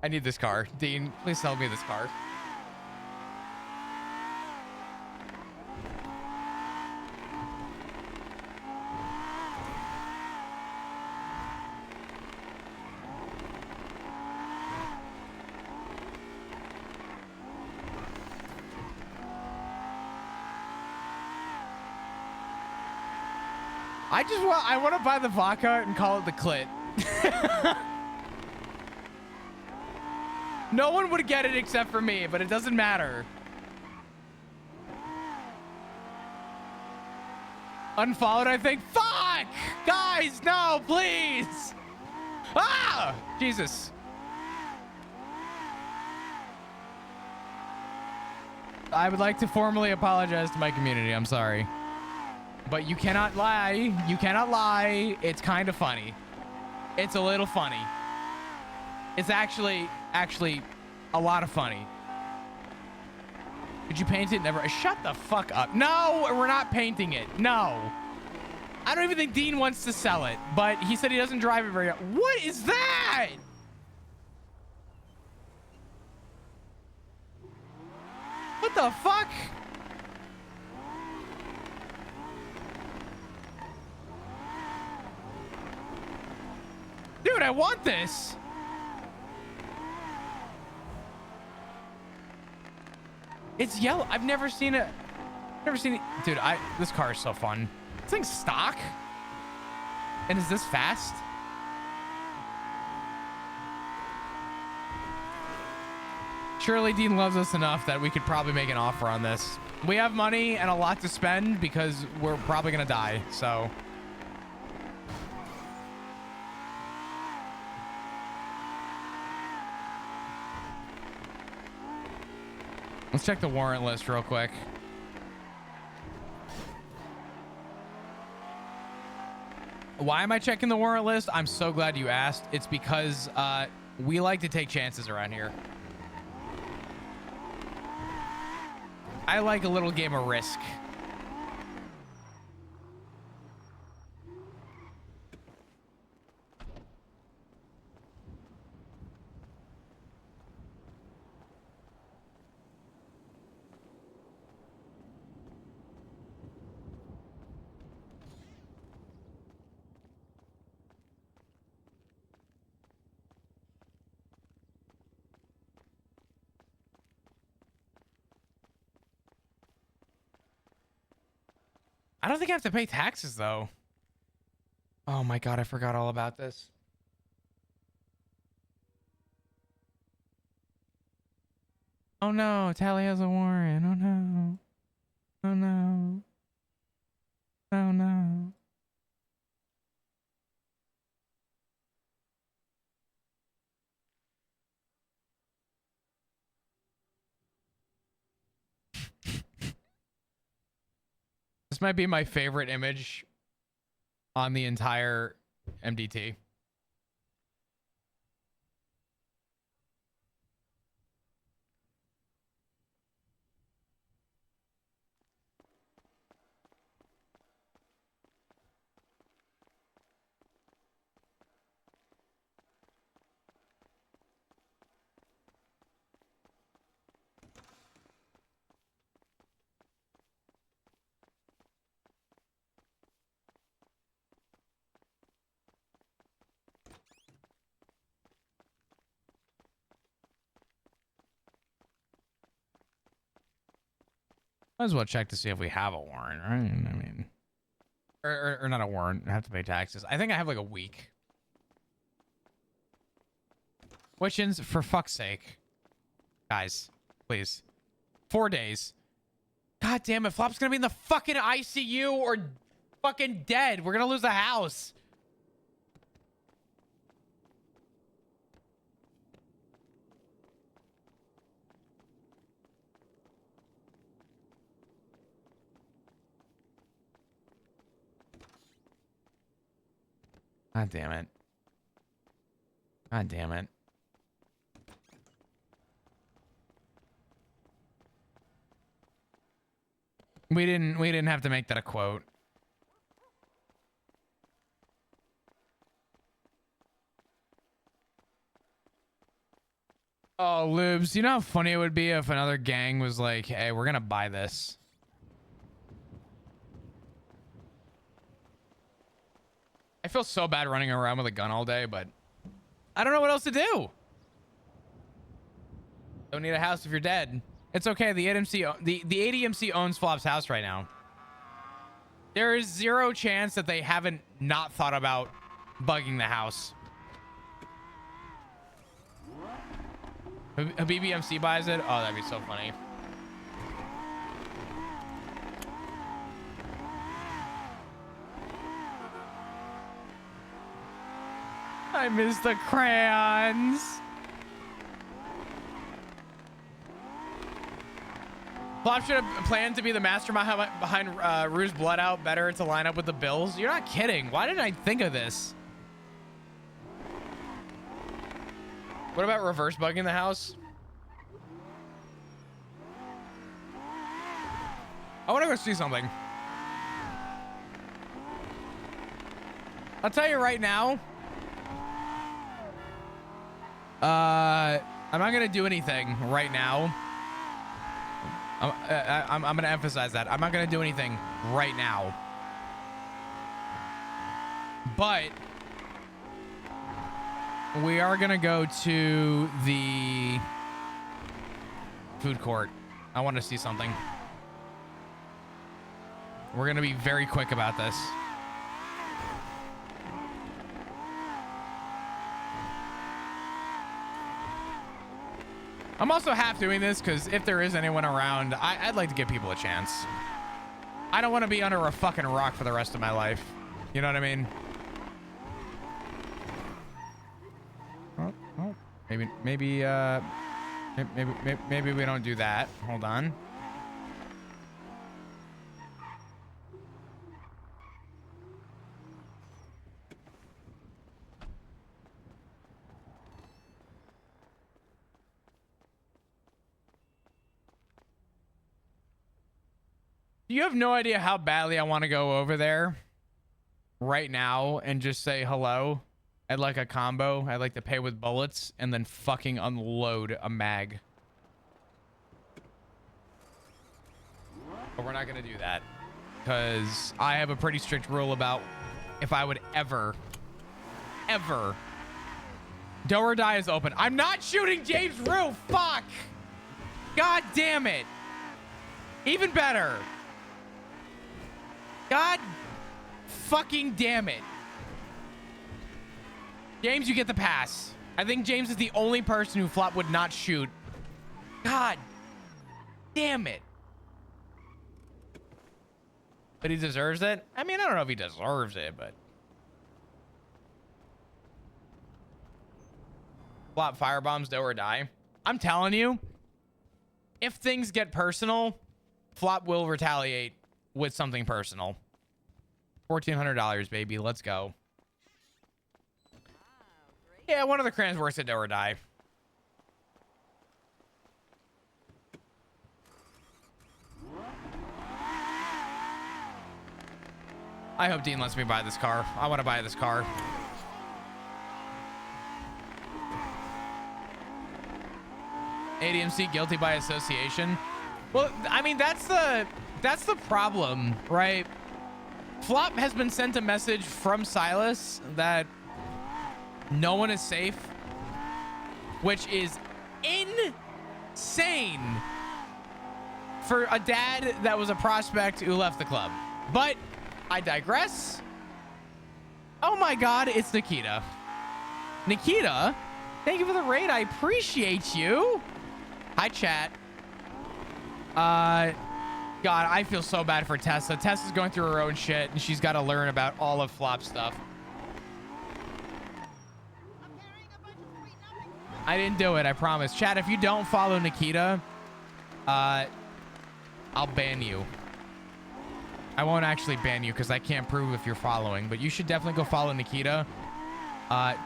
I need this car. Dean, please sell me this car. I want to buy the vodka and call it the clit. No one would get it except for me, but it doesn't matter. Unfollowed, I think. Fuck! Guys, no, please! Ah! Jesus. I would like to formally apologize to my community. I'm sorry. But you cannot lie. You cannot lie. It's kind of funny. It's a little funny. It's actually a lot of funny. Did you paint it? Never. Shut the fuck up. No, we're not painting it. No. I don't even think Dean wants to sell it, but he said he doesn't drive it very well. What is that? What the fuck? Dude, I want this. It's yellow. I've never seen it. Dude, this car is so fun. This thing's stock. And is this fast? Surely Dean loves us enough that we could probably make an offer on this. We have money and a lot to spend because we're probably gonna die, so. Let's check the warrant list real quick. Why am I checking the warrant list? I'm so glad you asked. It's because we like to take chances around here. I like a little game of Risk. I don't think I have to pay taxes, though. Oh my God, I forgot all about this. Oh no, Tally has a warrant. Oh no. Oh no. Oh no. This might be my favorite image on the entire MDT. Might as well check to see if we have a warrant, right? I mean, or not a warrant. I have to pay taxes. I think I have like a week. Questions, for fuck's sake. Guys, please. 4 days. God damn it. Flop's gonna be in the fucking ICU or fucking dead. We're gonna lose the house. God damn it. God damn it. We didn't have to make that a quote. Oh, Lubes, you know how funny it would be if another gang was like, hey, we're gonna buy this. I feel so bad running around with a gun all day, but I don't know what else to do. Don't need a house if you're dead. It's okay. The ADMC owns Flop's house right now. There is zero chance that they haven't not thought about bugging the house. A BBMC buys it? Oh, that'd be so funny. I miss the crayons. Flop should have planned to be the mastermind behind Rue's Blood Out better to line up with the Bills. You're not kidding. Why didn't I think of this? What about reverse bugging the house? I want to go see something. I'll tell you right now. I'm not gonna do anything right now. I'm gonna emphasize that. I'm not gonna do anything right now. But we are gonna go to the food court. I want to see something. We're gonna be very quick about this. I'm also half doing this because if there is anyone around, I'd like to give people a chance. I don't want to be under a fucking rock for the rest of my life. You know what I mean? Oh, maybe we don't do that. Hold on. You have no idea how badly I want to go over there right now and just say hello. I'd like a combo. I'd like to pay with bullets and then fucking unload a mag. But we're not going to do that because I have a pretty strict rule about if I would ever do or die is open. I'm not shooting James Rue. Fuck. God damn it. Even better. God fucking damn it. James, you get the pass. I think James is the only person who Flop would not shoot. God damn it. But he deserves it? I mean, I don't know if he deserves it, but... Flop firebombs, do or die. I'm telling you, if things get personal, Flop will retaliate with something personal. $1,400, baby. Let's go. Yeah, one of the crayons works at Do or Die. I hope Dean lets me buy this car. I want to buy this car. ADMC guilty by association. Well, I mean, that's the problem, right? Flop has been sent a message from Silas that no one is safe, which is insane for a dad that was a prospect who left the club. But I digress. Oh my God, it's Nikita. Nikita, thank you for the raid. I appreciate you. Hi, chat. God, I feel so bad for Tessa. Tessa's going through her own shit, and she's got to learn about all of Flop stuff. I didn't do it, I promise. Chat, if you don't follow Nikita, I'll ban you. I won't actually ban you because I can't prove if you're following, but you should definitely go follow Nikita.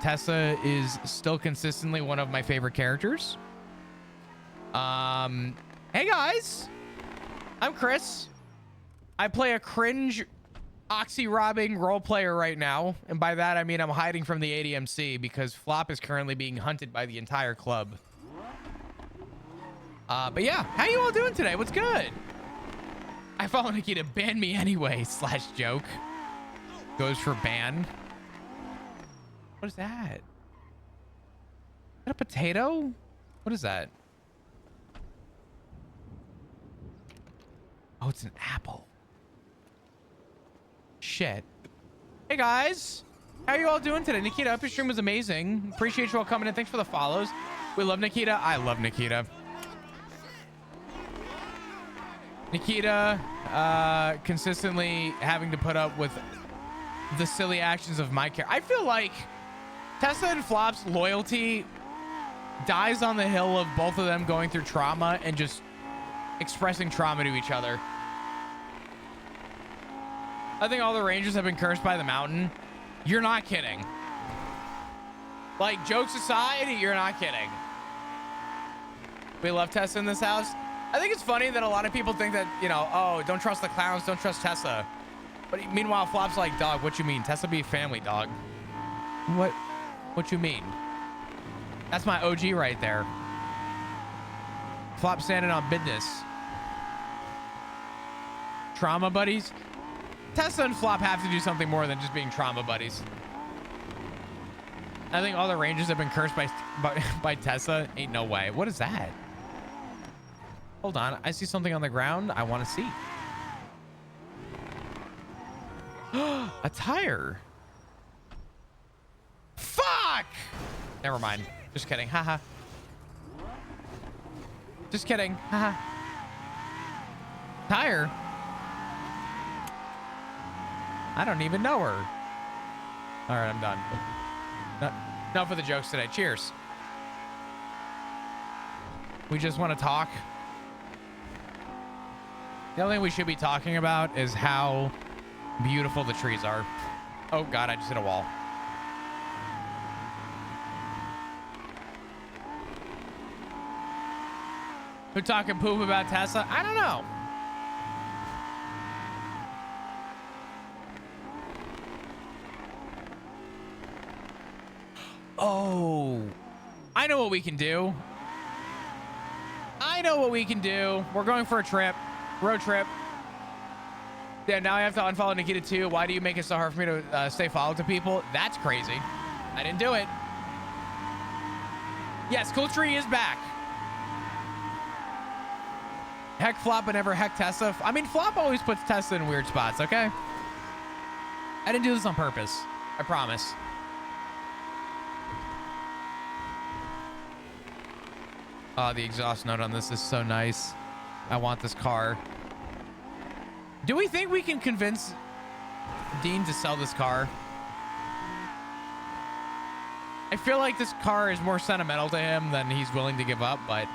Tessa is still consistently one of my favorite characters. Hey guys, I'm Chris. I play a cringe oxy robbing role player right now, and by that I mean I'm hiding from the ADMC because Flop is currently being hunted by the entire club. But yeah, how you all doing today? What's good? I follow Nikita. Ban me anyway / joke. Goes for ban. What is that? Is that a potato? What is that? Oh, it's an apple. Shit. Hey guys, how are you all doing today? Nikita, up your stream was amazing. Appreciate you all coming in. Thanks for the follows. We love Nikita. I love Nikita. Nikita consistently having to put up with the silly actions of my character. I feel like Tessa and Flop's loyalty dies on the hill of both of them going through trauma and just expressing trauma to each other. I think all the Rangers have been cursed by the mountain. You're not kidding. Like, jokes aside, you're not kidding. We love Tessa in this house. I think it's funny that a lot of people think that, you know, oh, don't trust the clowns, don't trust Tessa. But meanwhile, Flop's like, dog, what you mean? Tessa be family, dog. What you mean? That's my OG right there. Flop standing on business. Trauma buddies? Tessa and Flop have to do something more than just being trauma buddies. I think all the Rangers have been cursed by Tessa. Ain't no way. What is that? Hold on. I see something on the ground I want to see. A tire. Fuck! Never mind. Just kidding. Haha. Just kidding. Haha. Tire? I don't even know her. All right, I'm done. Enough of the jokes today. Cheers. We just want to talk. The only thing we should be talking about is how beautiful the trees are. Oh God, I just hit a wall. Who talking poop about Tessa? I don't know. Oh, I know what we can do. We're going for a trip, road trip. Yeah, now I have to unfollow Nikita too. Why do you make it so hard for me to stay followed to people? That's crazy. I didn't do it. Yes, Cool Tree is back. Heck Flop, but never heck Tessa. I mean, Flop always puts Tessa in weird spots, okay? I didn't do this on purpose. I promise. Oh, the exhaust note on this is so nice. I want this car. Do we think we can convince Dean to sell this car? I feel like this car is more sentimental to him than he's willing to give up, but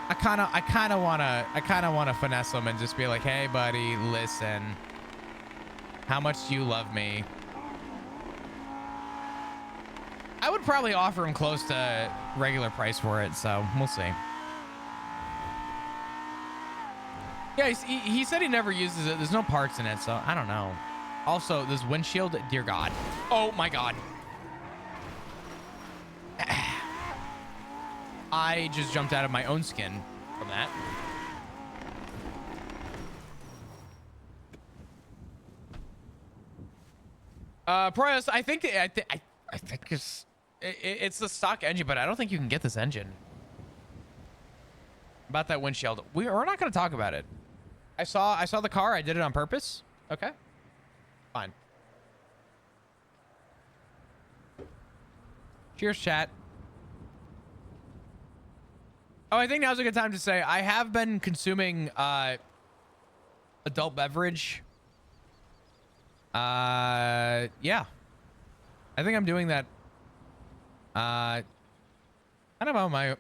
I kind of want to finesse him and just be like, "Hey, buddy, listen. How much do you love me? I would probably offer him close to regular price for it, so we'll see. Yeah, he said he never uses it. There's no parts in it, so I don't know. Also, this windshield, dear God. Oh my God. I just jumped out of my own skin from that. Prius, I think it's the stock engine, but I don't think you can get this engine. About that windshield, we're not going to talk about it. I saw the car. I did it on purpose. Okay, fine. Cheers, chat. Oh, I think now's a good time to say I have been consuming adult beverage. Yeah, I think I'm doing that. Kind of on my it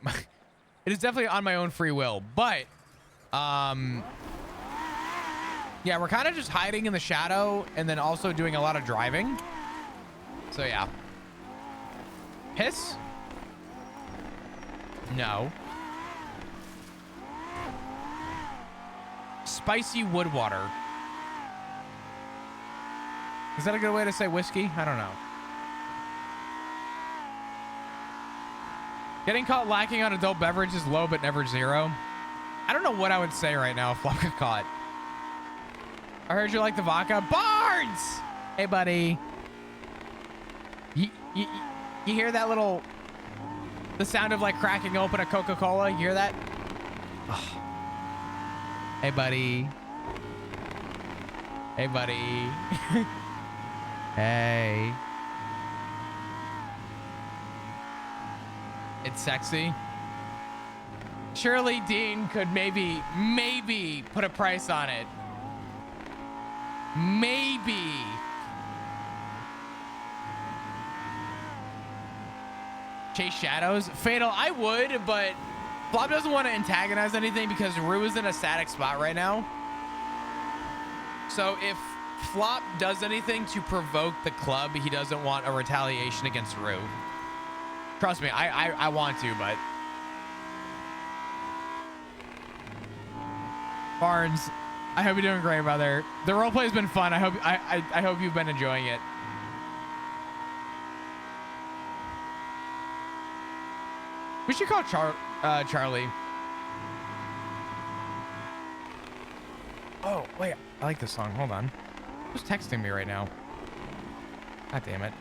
is definitely on my own free will, but yeah, we're kind of just hiding in the shadow and then also doing a lot of driving. So yeah. Piss? No. Spicy wood water. Is that a good way to say whiskey? I don't know. Getting caught lacking on adult beverage is low, but never zero. I don't know what I would say right now if Flop got caught. I heard you like the vodka. Barnes! Hey, buddy. You hear that little... The sound of like cracking open a Coca-Cola? You hear that? Oh. Hey, buddy. Hey, buddy. Hey. It's sexy. Surely Dean could maybe put a price on it. Maybe. Chase shadows. Fatal, I would, but Flop doesn't want to antagonize anything because Rue is in a static spot right now. So if Flop does anything to provoke the club, he doesn't want a retaliation against Rue. Trust me, I want to, but Barnes, I hope you're doing great, brother. The roleplay has been fun. I hope you've been enjoying it. We should call Charlie. Oh, wait. I like this song. Hold on. Who's texting me right now? God damn it.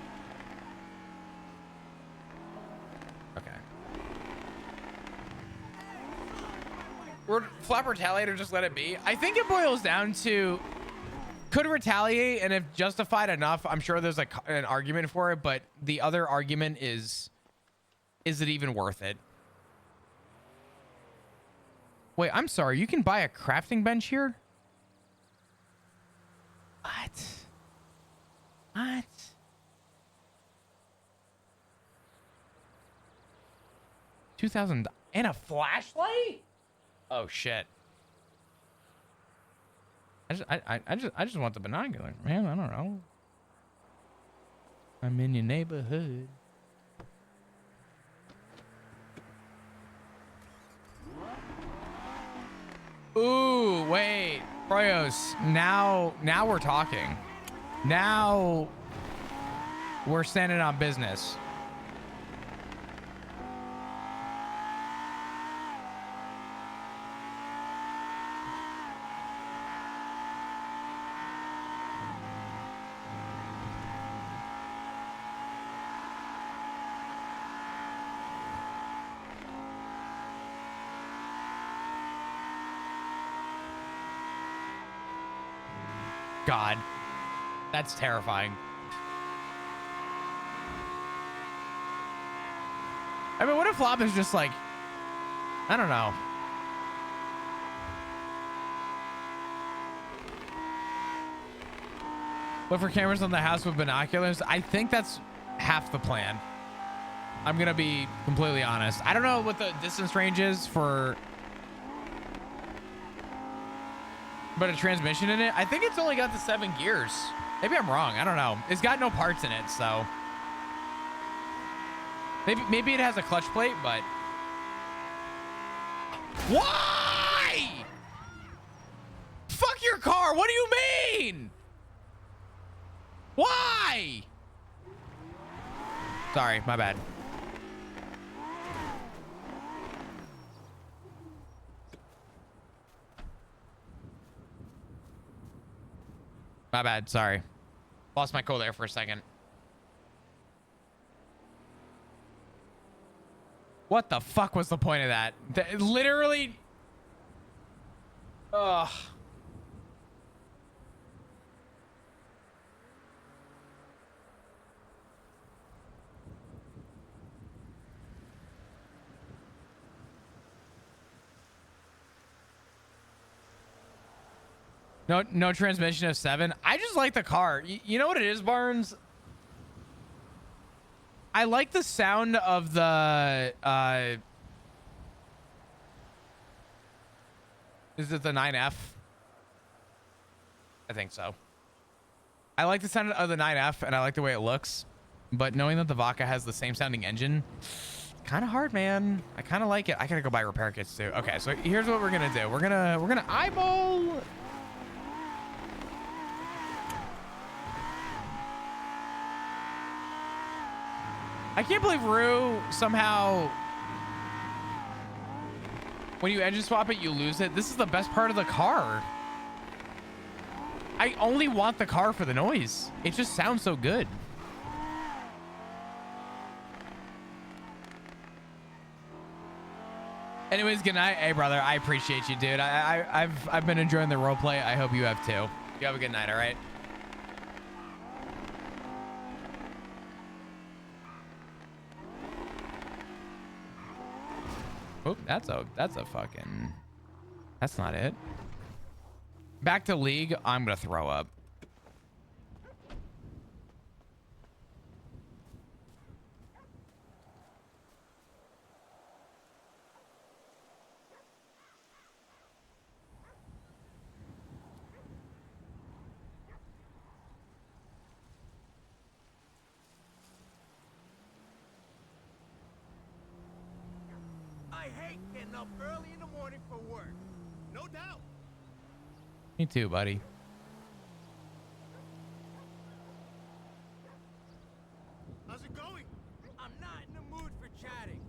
Okay. Flop retaliate or just let it be? I think it boils down to could retaliate, and if justified enough, I'm sure there's like an argument for it, but the other argument is it even worth it? Wait, I'm sorry. You can buy a crafting bench here? What? What? 2,000 and a flashlight? Oh shit. I just want the binocular, man. I don't know. I'm in your neighborhood. Ooh, wait. Proyos, now we're talking. Now we're standing on business. God, that's terrifying. I mean, what if Flop is just like, I don't know. But for cameras on the house with binoculars, I think that's half the plan. I'm gonna be completely honest. I don't know what the distance range is for, but a transmission in it, I think it's only got the 7 gears. Maybe I'm wrong. I don't know. It's got no parts in it, so maybe it has a clutch plate, but why? Fuck your car. What do you mean? Why? Sorry, my bad. My bad. Sorry. Lost my cool there for a second. What the fuck was the point of that? Literally. Ugh. No transmission of 7. I just like the car. You know what it is, Barnes? I like the sound of the is it the 9F? I think so. I like the sound of the 9F and I like the way it looks, but knowing that the Vaca has the same sounding engine, kind of hard, man. I kind of like it. I gotta go buy repair kits too. Okay, so here's what we're gonna do. We're gonna eyeball. I can't believe Rue somehow, when you engine swap it, you lose it. This is the best part of the car. I only want the car for the noise. It just sounds so good. Anyways, good night. Hey, brother, I appreciate you, dude. I've been enjoying the roleplay. I hope you have too. You have a good night, all right? Oh, that's a fucking, that's not it. Back to league. I'm gonna throw up. I hate getting up early in the morning for work. No doubt. Me too, buddy. How's it going? I'm not in the mood for chatting.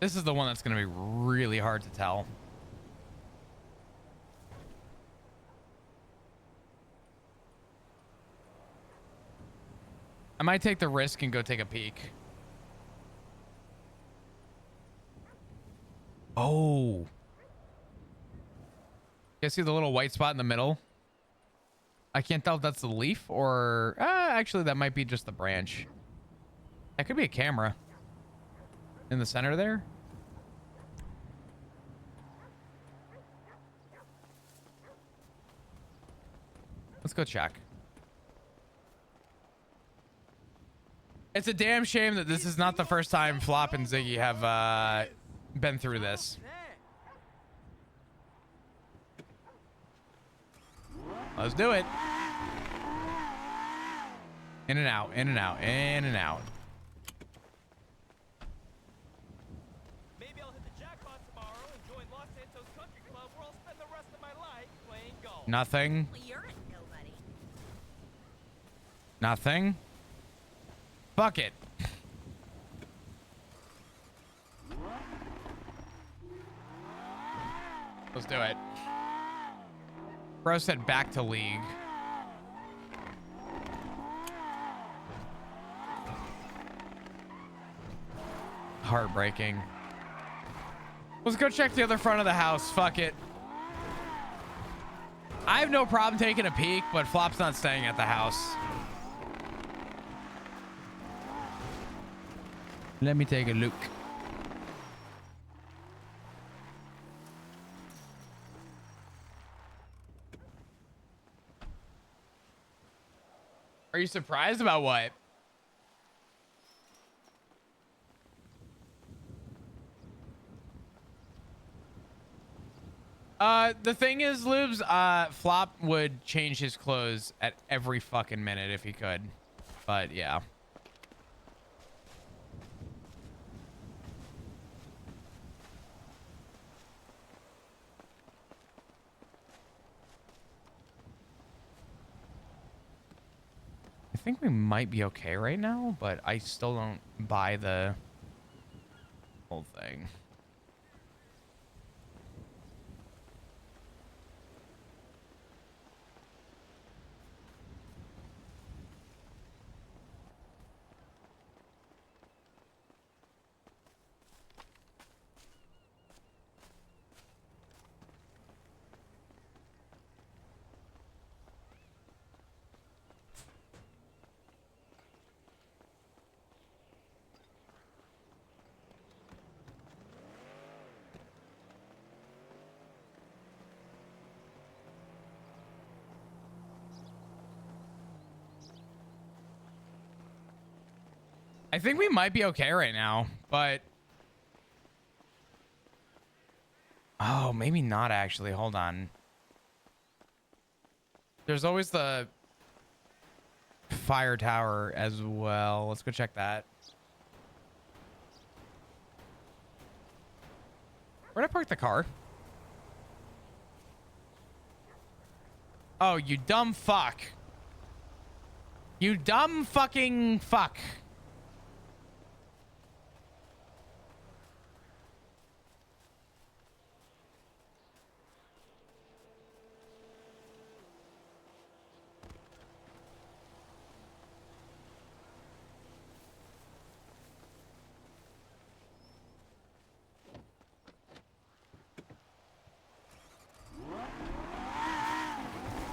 This is the one that's gonna be really hard to tell. I might take the risk and go take a peek. Oh. You guys see the little white spot in the middle? I can't tell if that's the leaf or... actually, that might be just the branch. That could be a camera. In the center there. Let's go check. It's a damn shame that this is not the first time Flop and Ziggy have been through this. Let's do it. In and out, in and out, in and out. Maybe I'll hit the jackpot tomorrow and join Los Santos Country Club where I'll spend the rest of my life playing golf. Nothing. Well, you're a nobody. Nothing. Fuck it. Let's do it. Bro said back to league. Heartbreaking. Let's go check the other front of the house. Fuck it. I have no problem taking a peek, but Flop's not staying at the house. Let me take a look. Are you surprised about what? The thing is, Lubes, Flop would change his clothes at every fucking minute if he could. But yeah. I think we might be okay right now, but I still don't buy the whole thing. I think we might be okay right now, but... Oh, maybe not actually. Hold on. There's always the fire tower as well. Let's go check that. Where'd I park the car? Oh, you dumb fuck. You dumb fucking fuck.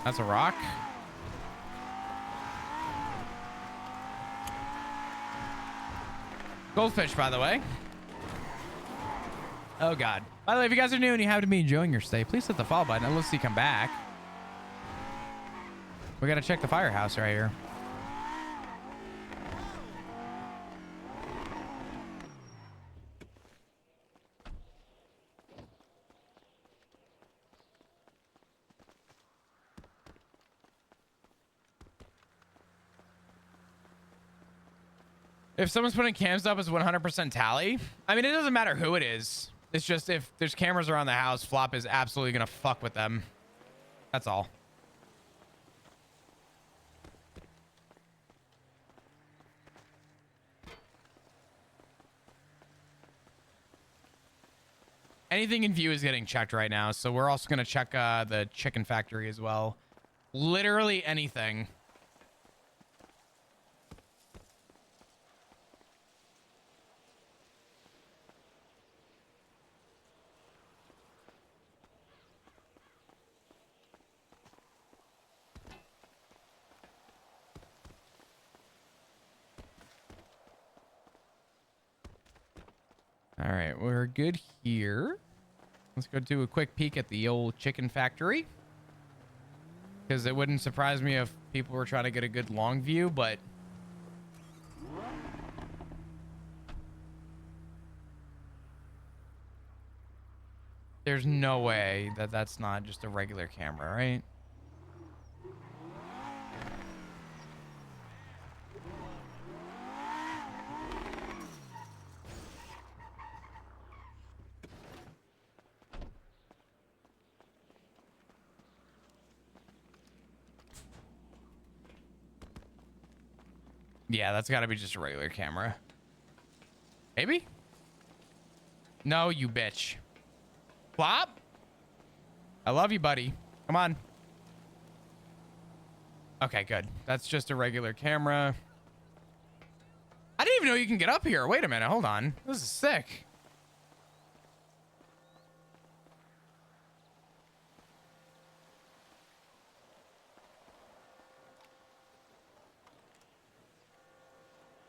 That's a rock. Goldfish, by the way. Oh, God. By the way, if you guys are new and you happen to be enjoying your stay, please hit the follow button and let's see you come back. We got to check the firehouse right here. If someone's putting cams up as 100% tally, I mean, it doesn't matter who it is. It's just if there's cameras around the house, Flop is absolutely going to fuck with them. That's all. Anything in view is getting checked right now. So we're also going to check the chicken factory as well. Literally anything. All right, we're good here. Let's go do a quick peek at the old chicken factory. Because it wouldn't surprise me if people were trying to get a good long view, but... There's no way that that's not just a regular camera, right? Yeah, that's got to be just a regular camera. Maybe? No, you bitch. Flop? I love you, buddy. Come on. Okay, good. That's just a regular camera. I didn't even know you can get up here. Wait a minute. Hold on. This is sick.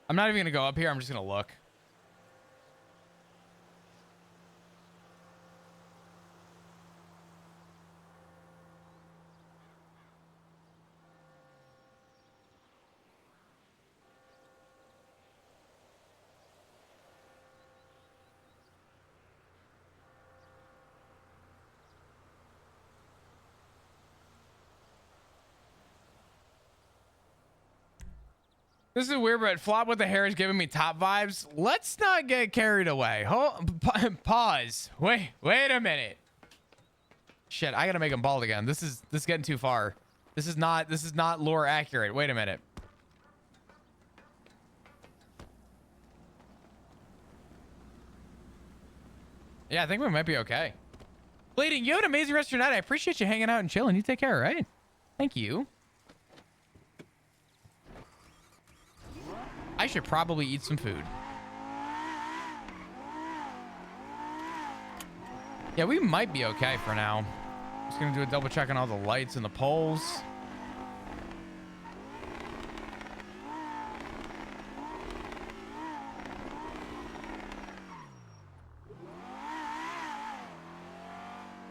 I'm not even going to go up here. I'm just going to look. This is weird, but Flop with the hair is giving me top vibes. Let's not get carried away. Pause. Wait a minute. Shit, I gotta make him bald again. This is getting too far. This is not lore accurate. Wait a minute. Yeah, I think we might be okay. Bleeding, you have an amazing rest of your night. I appreciate you hanging out and chilling. You take care, all right? Thank you. I should probably eat some food. Yeah, we might be okay for now. Just gonna do a double check on all the lights and the poles.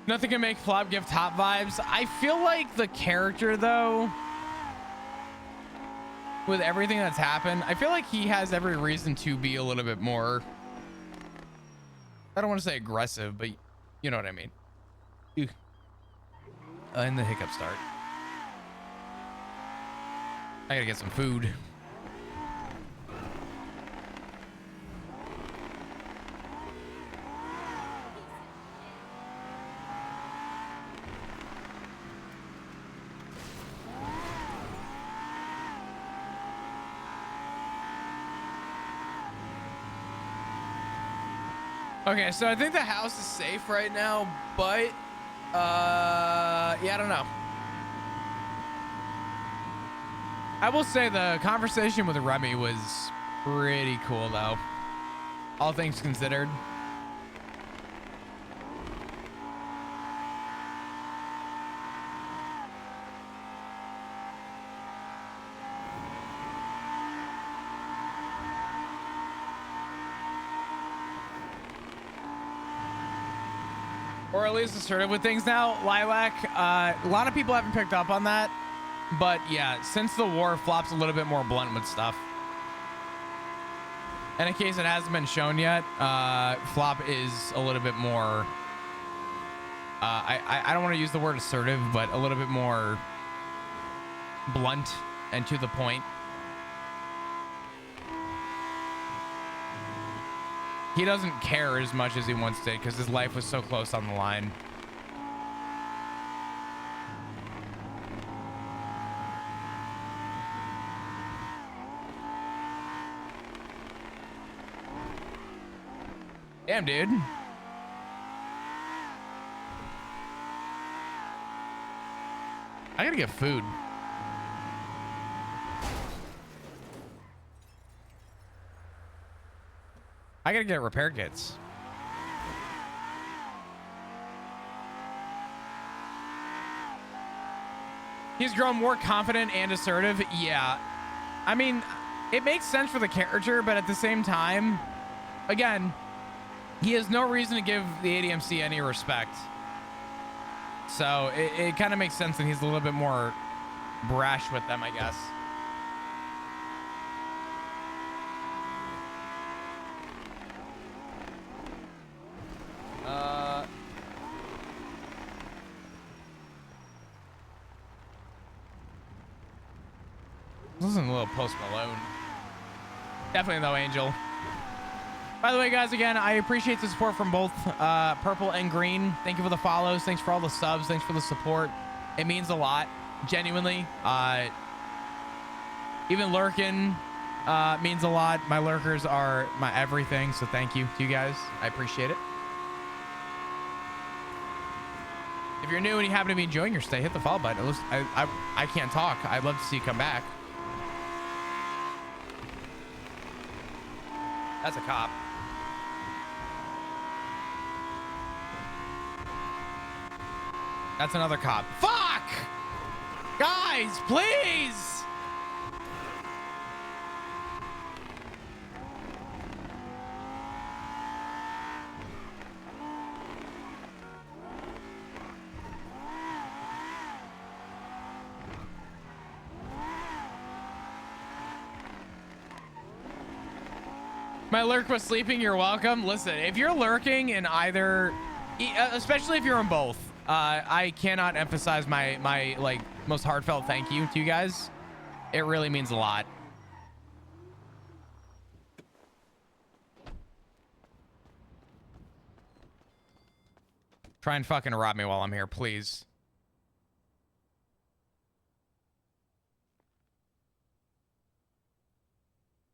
Nothing can make Flop give top vibes. I feel like the character, though, with everything that's happened, I feel like he has every reason to be a little bit more, I don't want to say aggressive, but you know what I mean. And the hiccup start. I gotta get some food. Okay, so I think the house is safe right now, but yeah, I don't know. I will say the conversation with Remy was pretty cool, though, all things considered. Or at least assertive with things now. Lilac, a lot of people haven't picked up on that. But yeah, since the war, Flop's a little bit more blunt with stuff. And in case it hasn't been shown yet, Flop is a little bit more... I don't want to use the word assertive, but a little bit more blunt and to the point. He doesn't care as much as he once did because his life was so close on the line. Damn, dude. I gotta get food. I gotta get repair kits. He's grown more confident and assertive. Yeah. I mean, it makes sense for the character, but at the same time, again, he has no reason to give the ADMC any respect. So it kind of makes sense that he's a little bit more brash with them, I guess. Listen to a little Post Malone. Definitely though, Angel. By the way, guys, again, I appreciate the support from both Purple and Green. Thank you for the follows. Thanks for all the subs. Thanks for the support. It means a lot, genuinely. Even lurking means a lot. My lurkers are my everything, so thank you to you guys. I appreciate it. If you're new and you happen to be enjoying your stay, hit the follow button. I can't talk. I'd love to see you come back. That's a cop. That's another cop. Fuck! Guys, please! My lurk was sleeping. You're welcome. Listen, if you're lurking in either, especially if you're in both, I cannot emphasize my like most heartfelt thank you to you guys. It really means a lot. Try and fucking rob me while I'm here, please.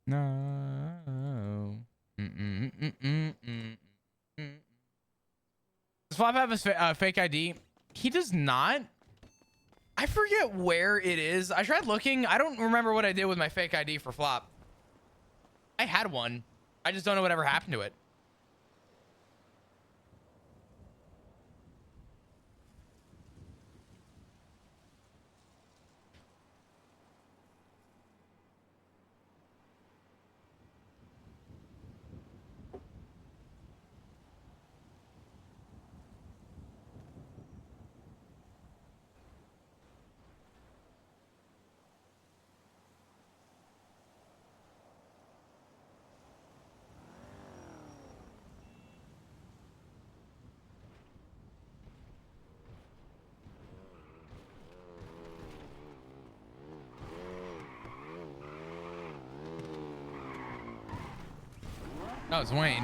No. Does Flop have a fake ID? He does not. I forget where it is. I tried looking. I don't remember what I did with my fake ID for Flop. I had one. I just don't know whatever happened to it. Oh, it's Wayne.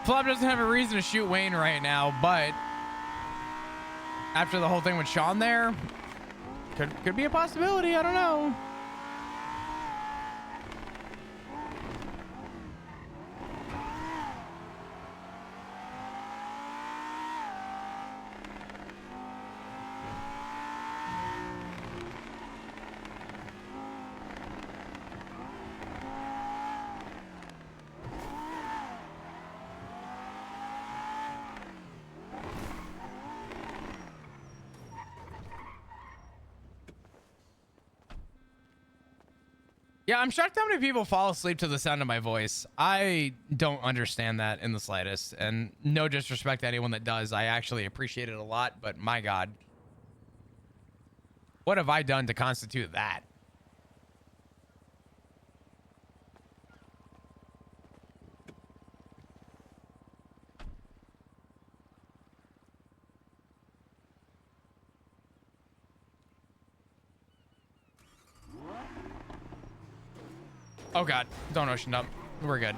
Flop doesn't have a reason to shoot Wayne right now, but after the whole thing with Sean there, could be a possibility. I don't know. Yeah, I'm shocked how many people fall asleep to the sound of my voice. I don't understand that in the slightest, and no disrespect to anyone that does. I actually appreciate it a lot, but my God. What have I done to constitute that? Oh God, don't ocean dump. We're good.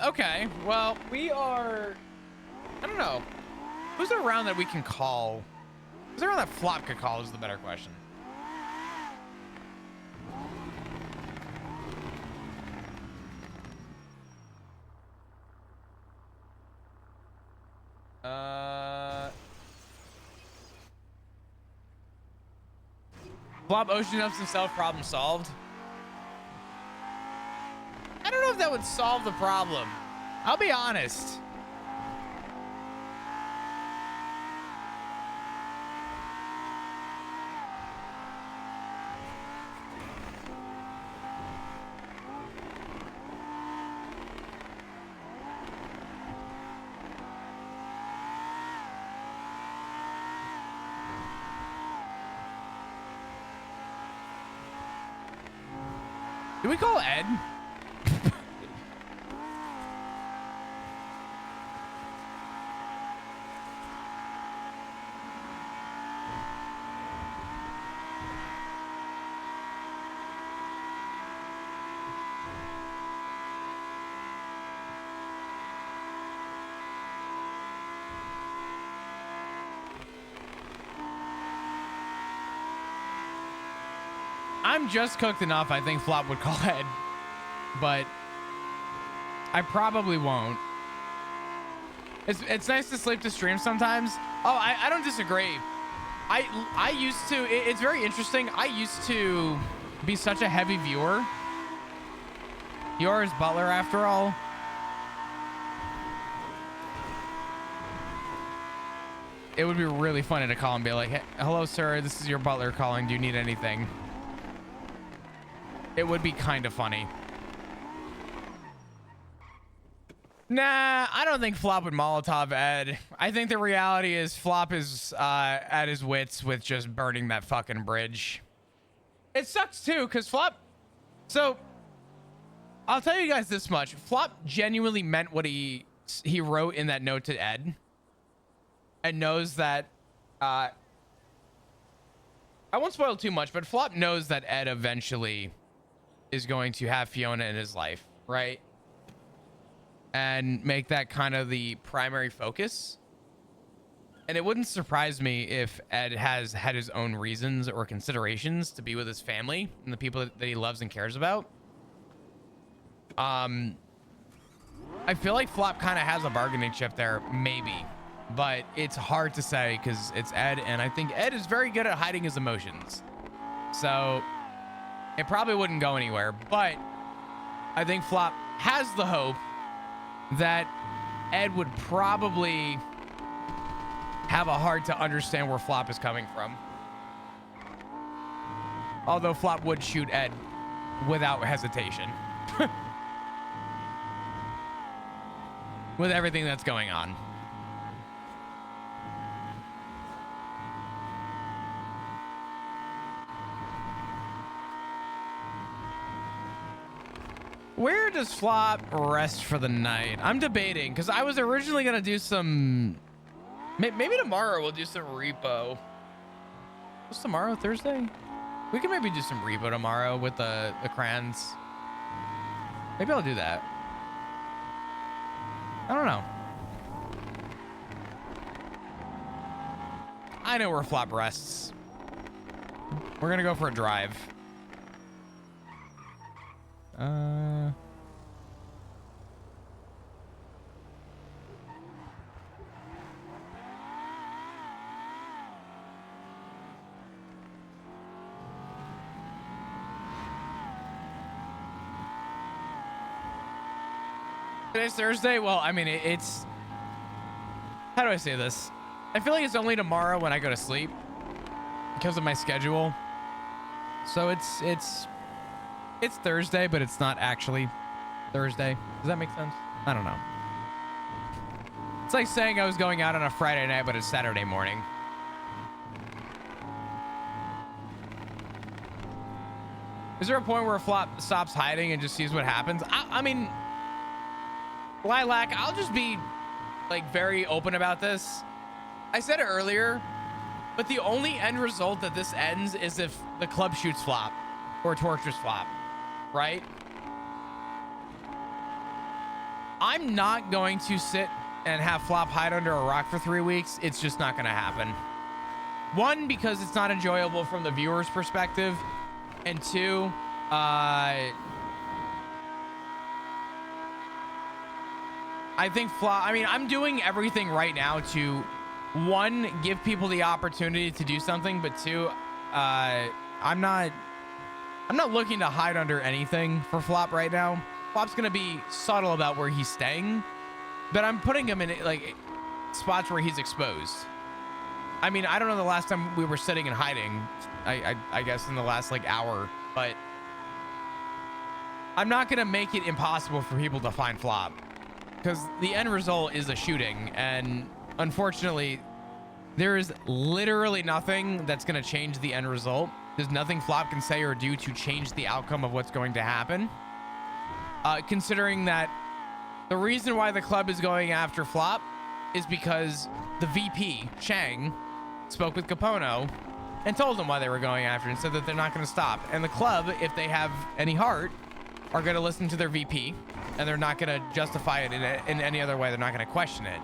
Okay. Well, we are, I don't know. Who's around that we can call? Who's around that Flop could call is the better question. Flop ocean dumps himself, problem solved. I don't know if that would solve the problem. I'll be honest. Do we call Ed? I'm just cooked enough. I think Flop would call Ed, but I probably won't. It's nice to sleep to stream sometimes. Oh, I don't disagree. I used to. It's very interesting. I used to be such a heavy viewer. You're his butler after all. It would be really funny to call and be like, hey, hello, sir. This is your butler calling. Do you need anything? It would be kind of funny. Nah, I don't think Flop would Molotov Ed. I think the reality is Flop is at his wits with just burning that fucking bridge. It sucks too, because Flop... So, I'll tell you guys this much. Flop genuinely meant what he wrote in that note to Ed, and knows that I won't spoil too much, but Flop knows that Ed eventually is going to have Fiona in his life, right? And make that kind of the primary focus. And it wouldn't surprise me if Ed has had his own reasons or considerations to be with his family and the people that he loves and cares about. I feel like Flop kind of has a bargaining chip there, maybe, but it's hard to say because it's Ed, and I think Ed is very good at hiding his emotions. So it probably wouldn't go anywhere, but I think Flop has the hope that Ed would probably have a hard to understand where Flop is coming from. Although Flop would shoot Ed without hesitation. With everything that's going on. Where does Flop rest for the night? I'm debating because I was originally going to do some... Maybe tomorrow we'll do some repo. What's tomorrow? Thursday? We can maybe do some repo tomorrow with the crayons. Maybe I'll do that. I don't know. I know where Flop rests. We're gonna go for a drive. Today's Thursday? Well, I mean, it's... How do I say this? I feel like it's only tomorrow when I go to sleep because of my schedule. So it's Thursday, but it's not actually Thursday. Does that make sense? I don't know. It's like saying I was going out on a Friday night, but it's Saturday morning. Is there a point where Flop stops hiding and just sees what happens? I mean... Lilac, I'll just be like very open about this. I said it earlier, but the only end result that this ends is if the club shoots Flop or tortures Flop, right? I'm not going to sit and have Flop hide under a rock for 3 weeks. It's just not going to happen. One, because it's not enjoyable from the viewer's perspective, and two, I think Flop, I mean, I'm doing everything right now to, one, give people the opportunity to do something, but two, I'm not looking to hide under anything for Flop right now. Flop's gonna be subtle about where he's staying, but I'm putting him in like spots where he's exposed. I mean, I don't know the last time we were sitting and hiding, I guess in the last like hour, but I'm not gonna make it impossible for people to find Flop. Because the end result is a shooting, and unfortunately, there is literally nothing that's going to change the end result. There's nothing Flop can say or do to change the outcome of what's going to happen. Considering that the reason why the club is going after Flop is because the VP, Chang, spoke with Capono and told them why they were going after it and said that they're not going to stop. And the club, if they have any heart, are going to listen to their VP, and they're not going to justify it in any other way. They're not going to question it.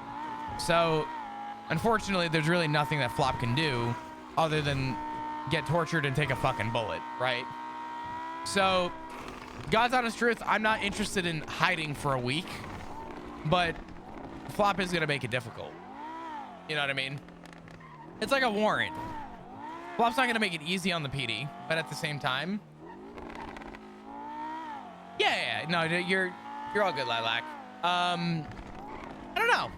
So, unfortunately, there's really nothing that Flop can do other than get tortured and take a fucking bullet, right? So, God's honest truth, I'm not interested in hiding for a week, but Flop is going to make it difficult. You know what I mean? It's like a warrant. Flop's not going to make it easy on the PD, but at the same time... Yeah, no, you're all good, Lilac. I don't know.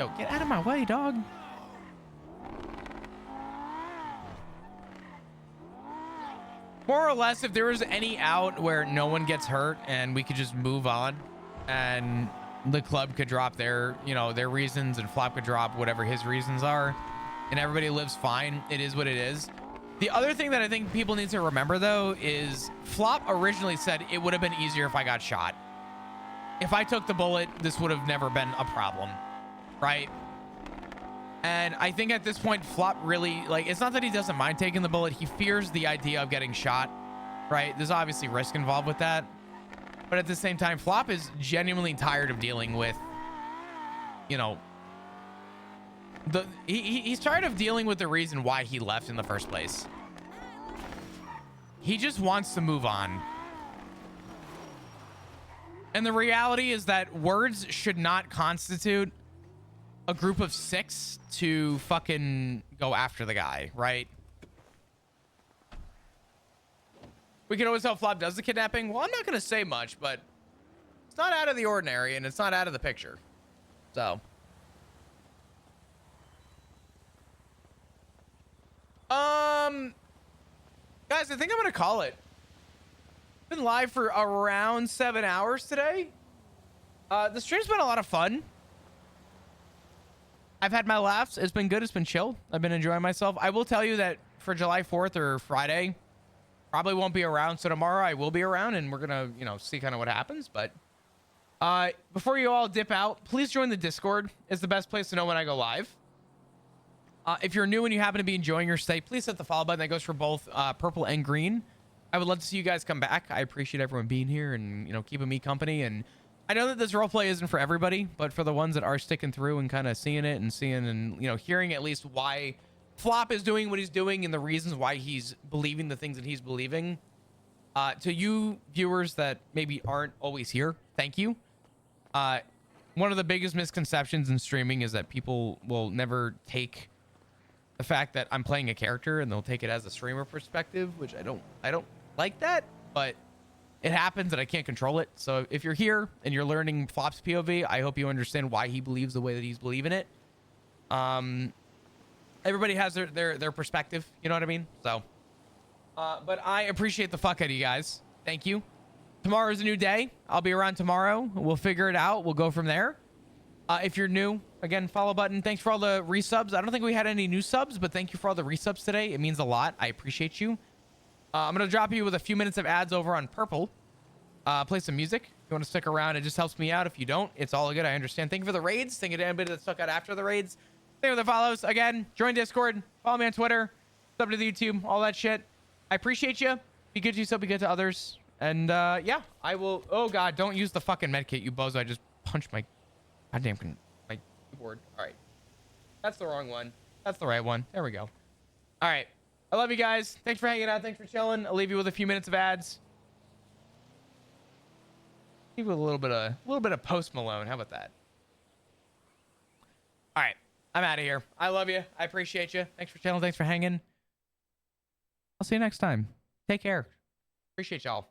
Yo, get out of my way, dog. More or less, if there was any out where no one gets hurt and we could just move on, and the club could drop their, you know, their reasons, and Flop could drop whatever his reasons are, and everybody lives fine. It is what it is. The other thing that I think people need to remember, though, is Flop originally said it would have been easier if I got shot. If I took the bullet, this would have never been a problem, right? And I think at this point, Flop really, like, it's not that he doesn't mind taking the bullet. He fears the idea of getting shot, right? There's obviously risk involved with that. But at the same time, Flop is genuinely tired of dealing with, you know, he's tired of dealing with the reason why he left in the first place. He just wants to move on. And the reality is that words should not constitute a group of 6 to fucking go after the guy, right? We can always tell Flop does the kidnapping. Well, I'm not going to say much, but it's not out of the ordinary and it's not out of the picture. So. Guys, I think I'm going to call it. Been live for around 7 hours today. The stream's been a lot of fun. I've had my laughs. It's been good. It's been chill. I've been enjoying myself. I will tell you that for July 4th or Friday, probably won't be around. So tomorrow I will be around and we're going to, you know, see kind of what happens. But before you all dip out, please join the Discord. It's the best place to know when I go live. If you're new and you happen to be enjoying your stay, please hit the follow button. That goes for both purple and green. I would love to see you guys come back. I appreciate everyone being here and, you know, keeping me company. And I know that this roleplay isn't for everybody, but for the ones that are sticking through and kind of seeing it and you know, hearing at least why Flop is doing what he's doing and the reasons why he's believing the things that he's believing. To you viewers that maybe aren't always here, thank you. One of the biggest misconceptions in streaming is that people will never take the fact that I'm playing a character and they'll take it as a streamer perspective, which I don't like that, but it happens and I can't control it. So if you're here and you're learning Flop's POV, I hope you understand why he believes the way that he's believing it. Everybody has their perspective, you know what I mean? So, but I appreciate the fuck out of you guys. Thank you. Tomorrow's a new day. I'll be around tomorrow. We'll figure it out. We'll go from there. If you're new, again, follow button. Thanks for all the resubs. I don't think we had any new subs, but thank you for all the resubs today. It means a lot. I appreciate you. I'm going to drop you with a few minutes of ads over on Purple. Play some music. If you want to stick around, it just helps me out. If you don't, it's all good. I understand. Thank you for the raids. Thank you to anybody that stuck out after the raids. Thank you for the follows. Again, join Discord. Follow me on Twitter. Sub to the YouTube. All that shit. I appreciate you. Be good to yourself. Be good to others. And yeah, I will. Oh, God. Don't use the fucking medkit, you bozo. I just punched my goddamn my keyboard. All right. That's the wrong one. That's the right one. There we go. All right. I love you guys. Thanks for hanging out. Thanks for chilling. I'll leave you with a few minutes of ads. Give you a little bit of Post Malone. How about that? All right. I'm out of here. I love you. I appreciate you. Thanks for chilling. Thanks for hanging. I'll see you next time. Take care. Appreciate y'all.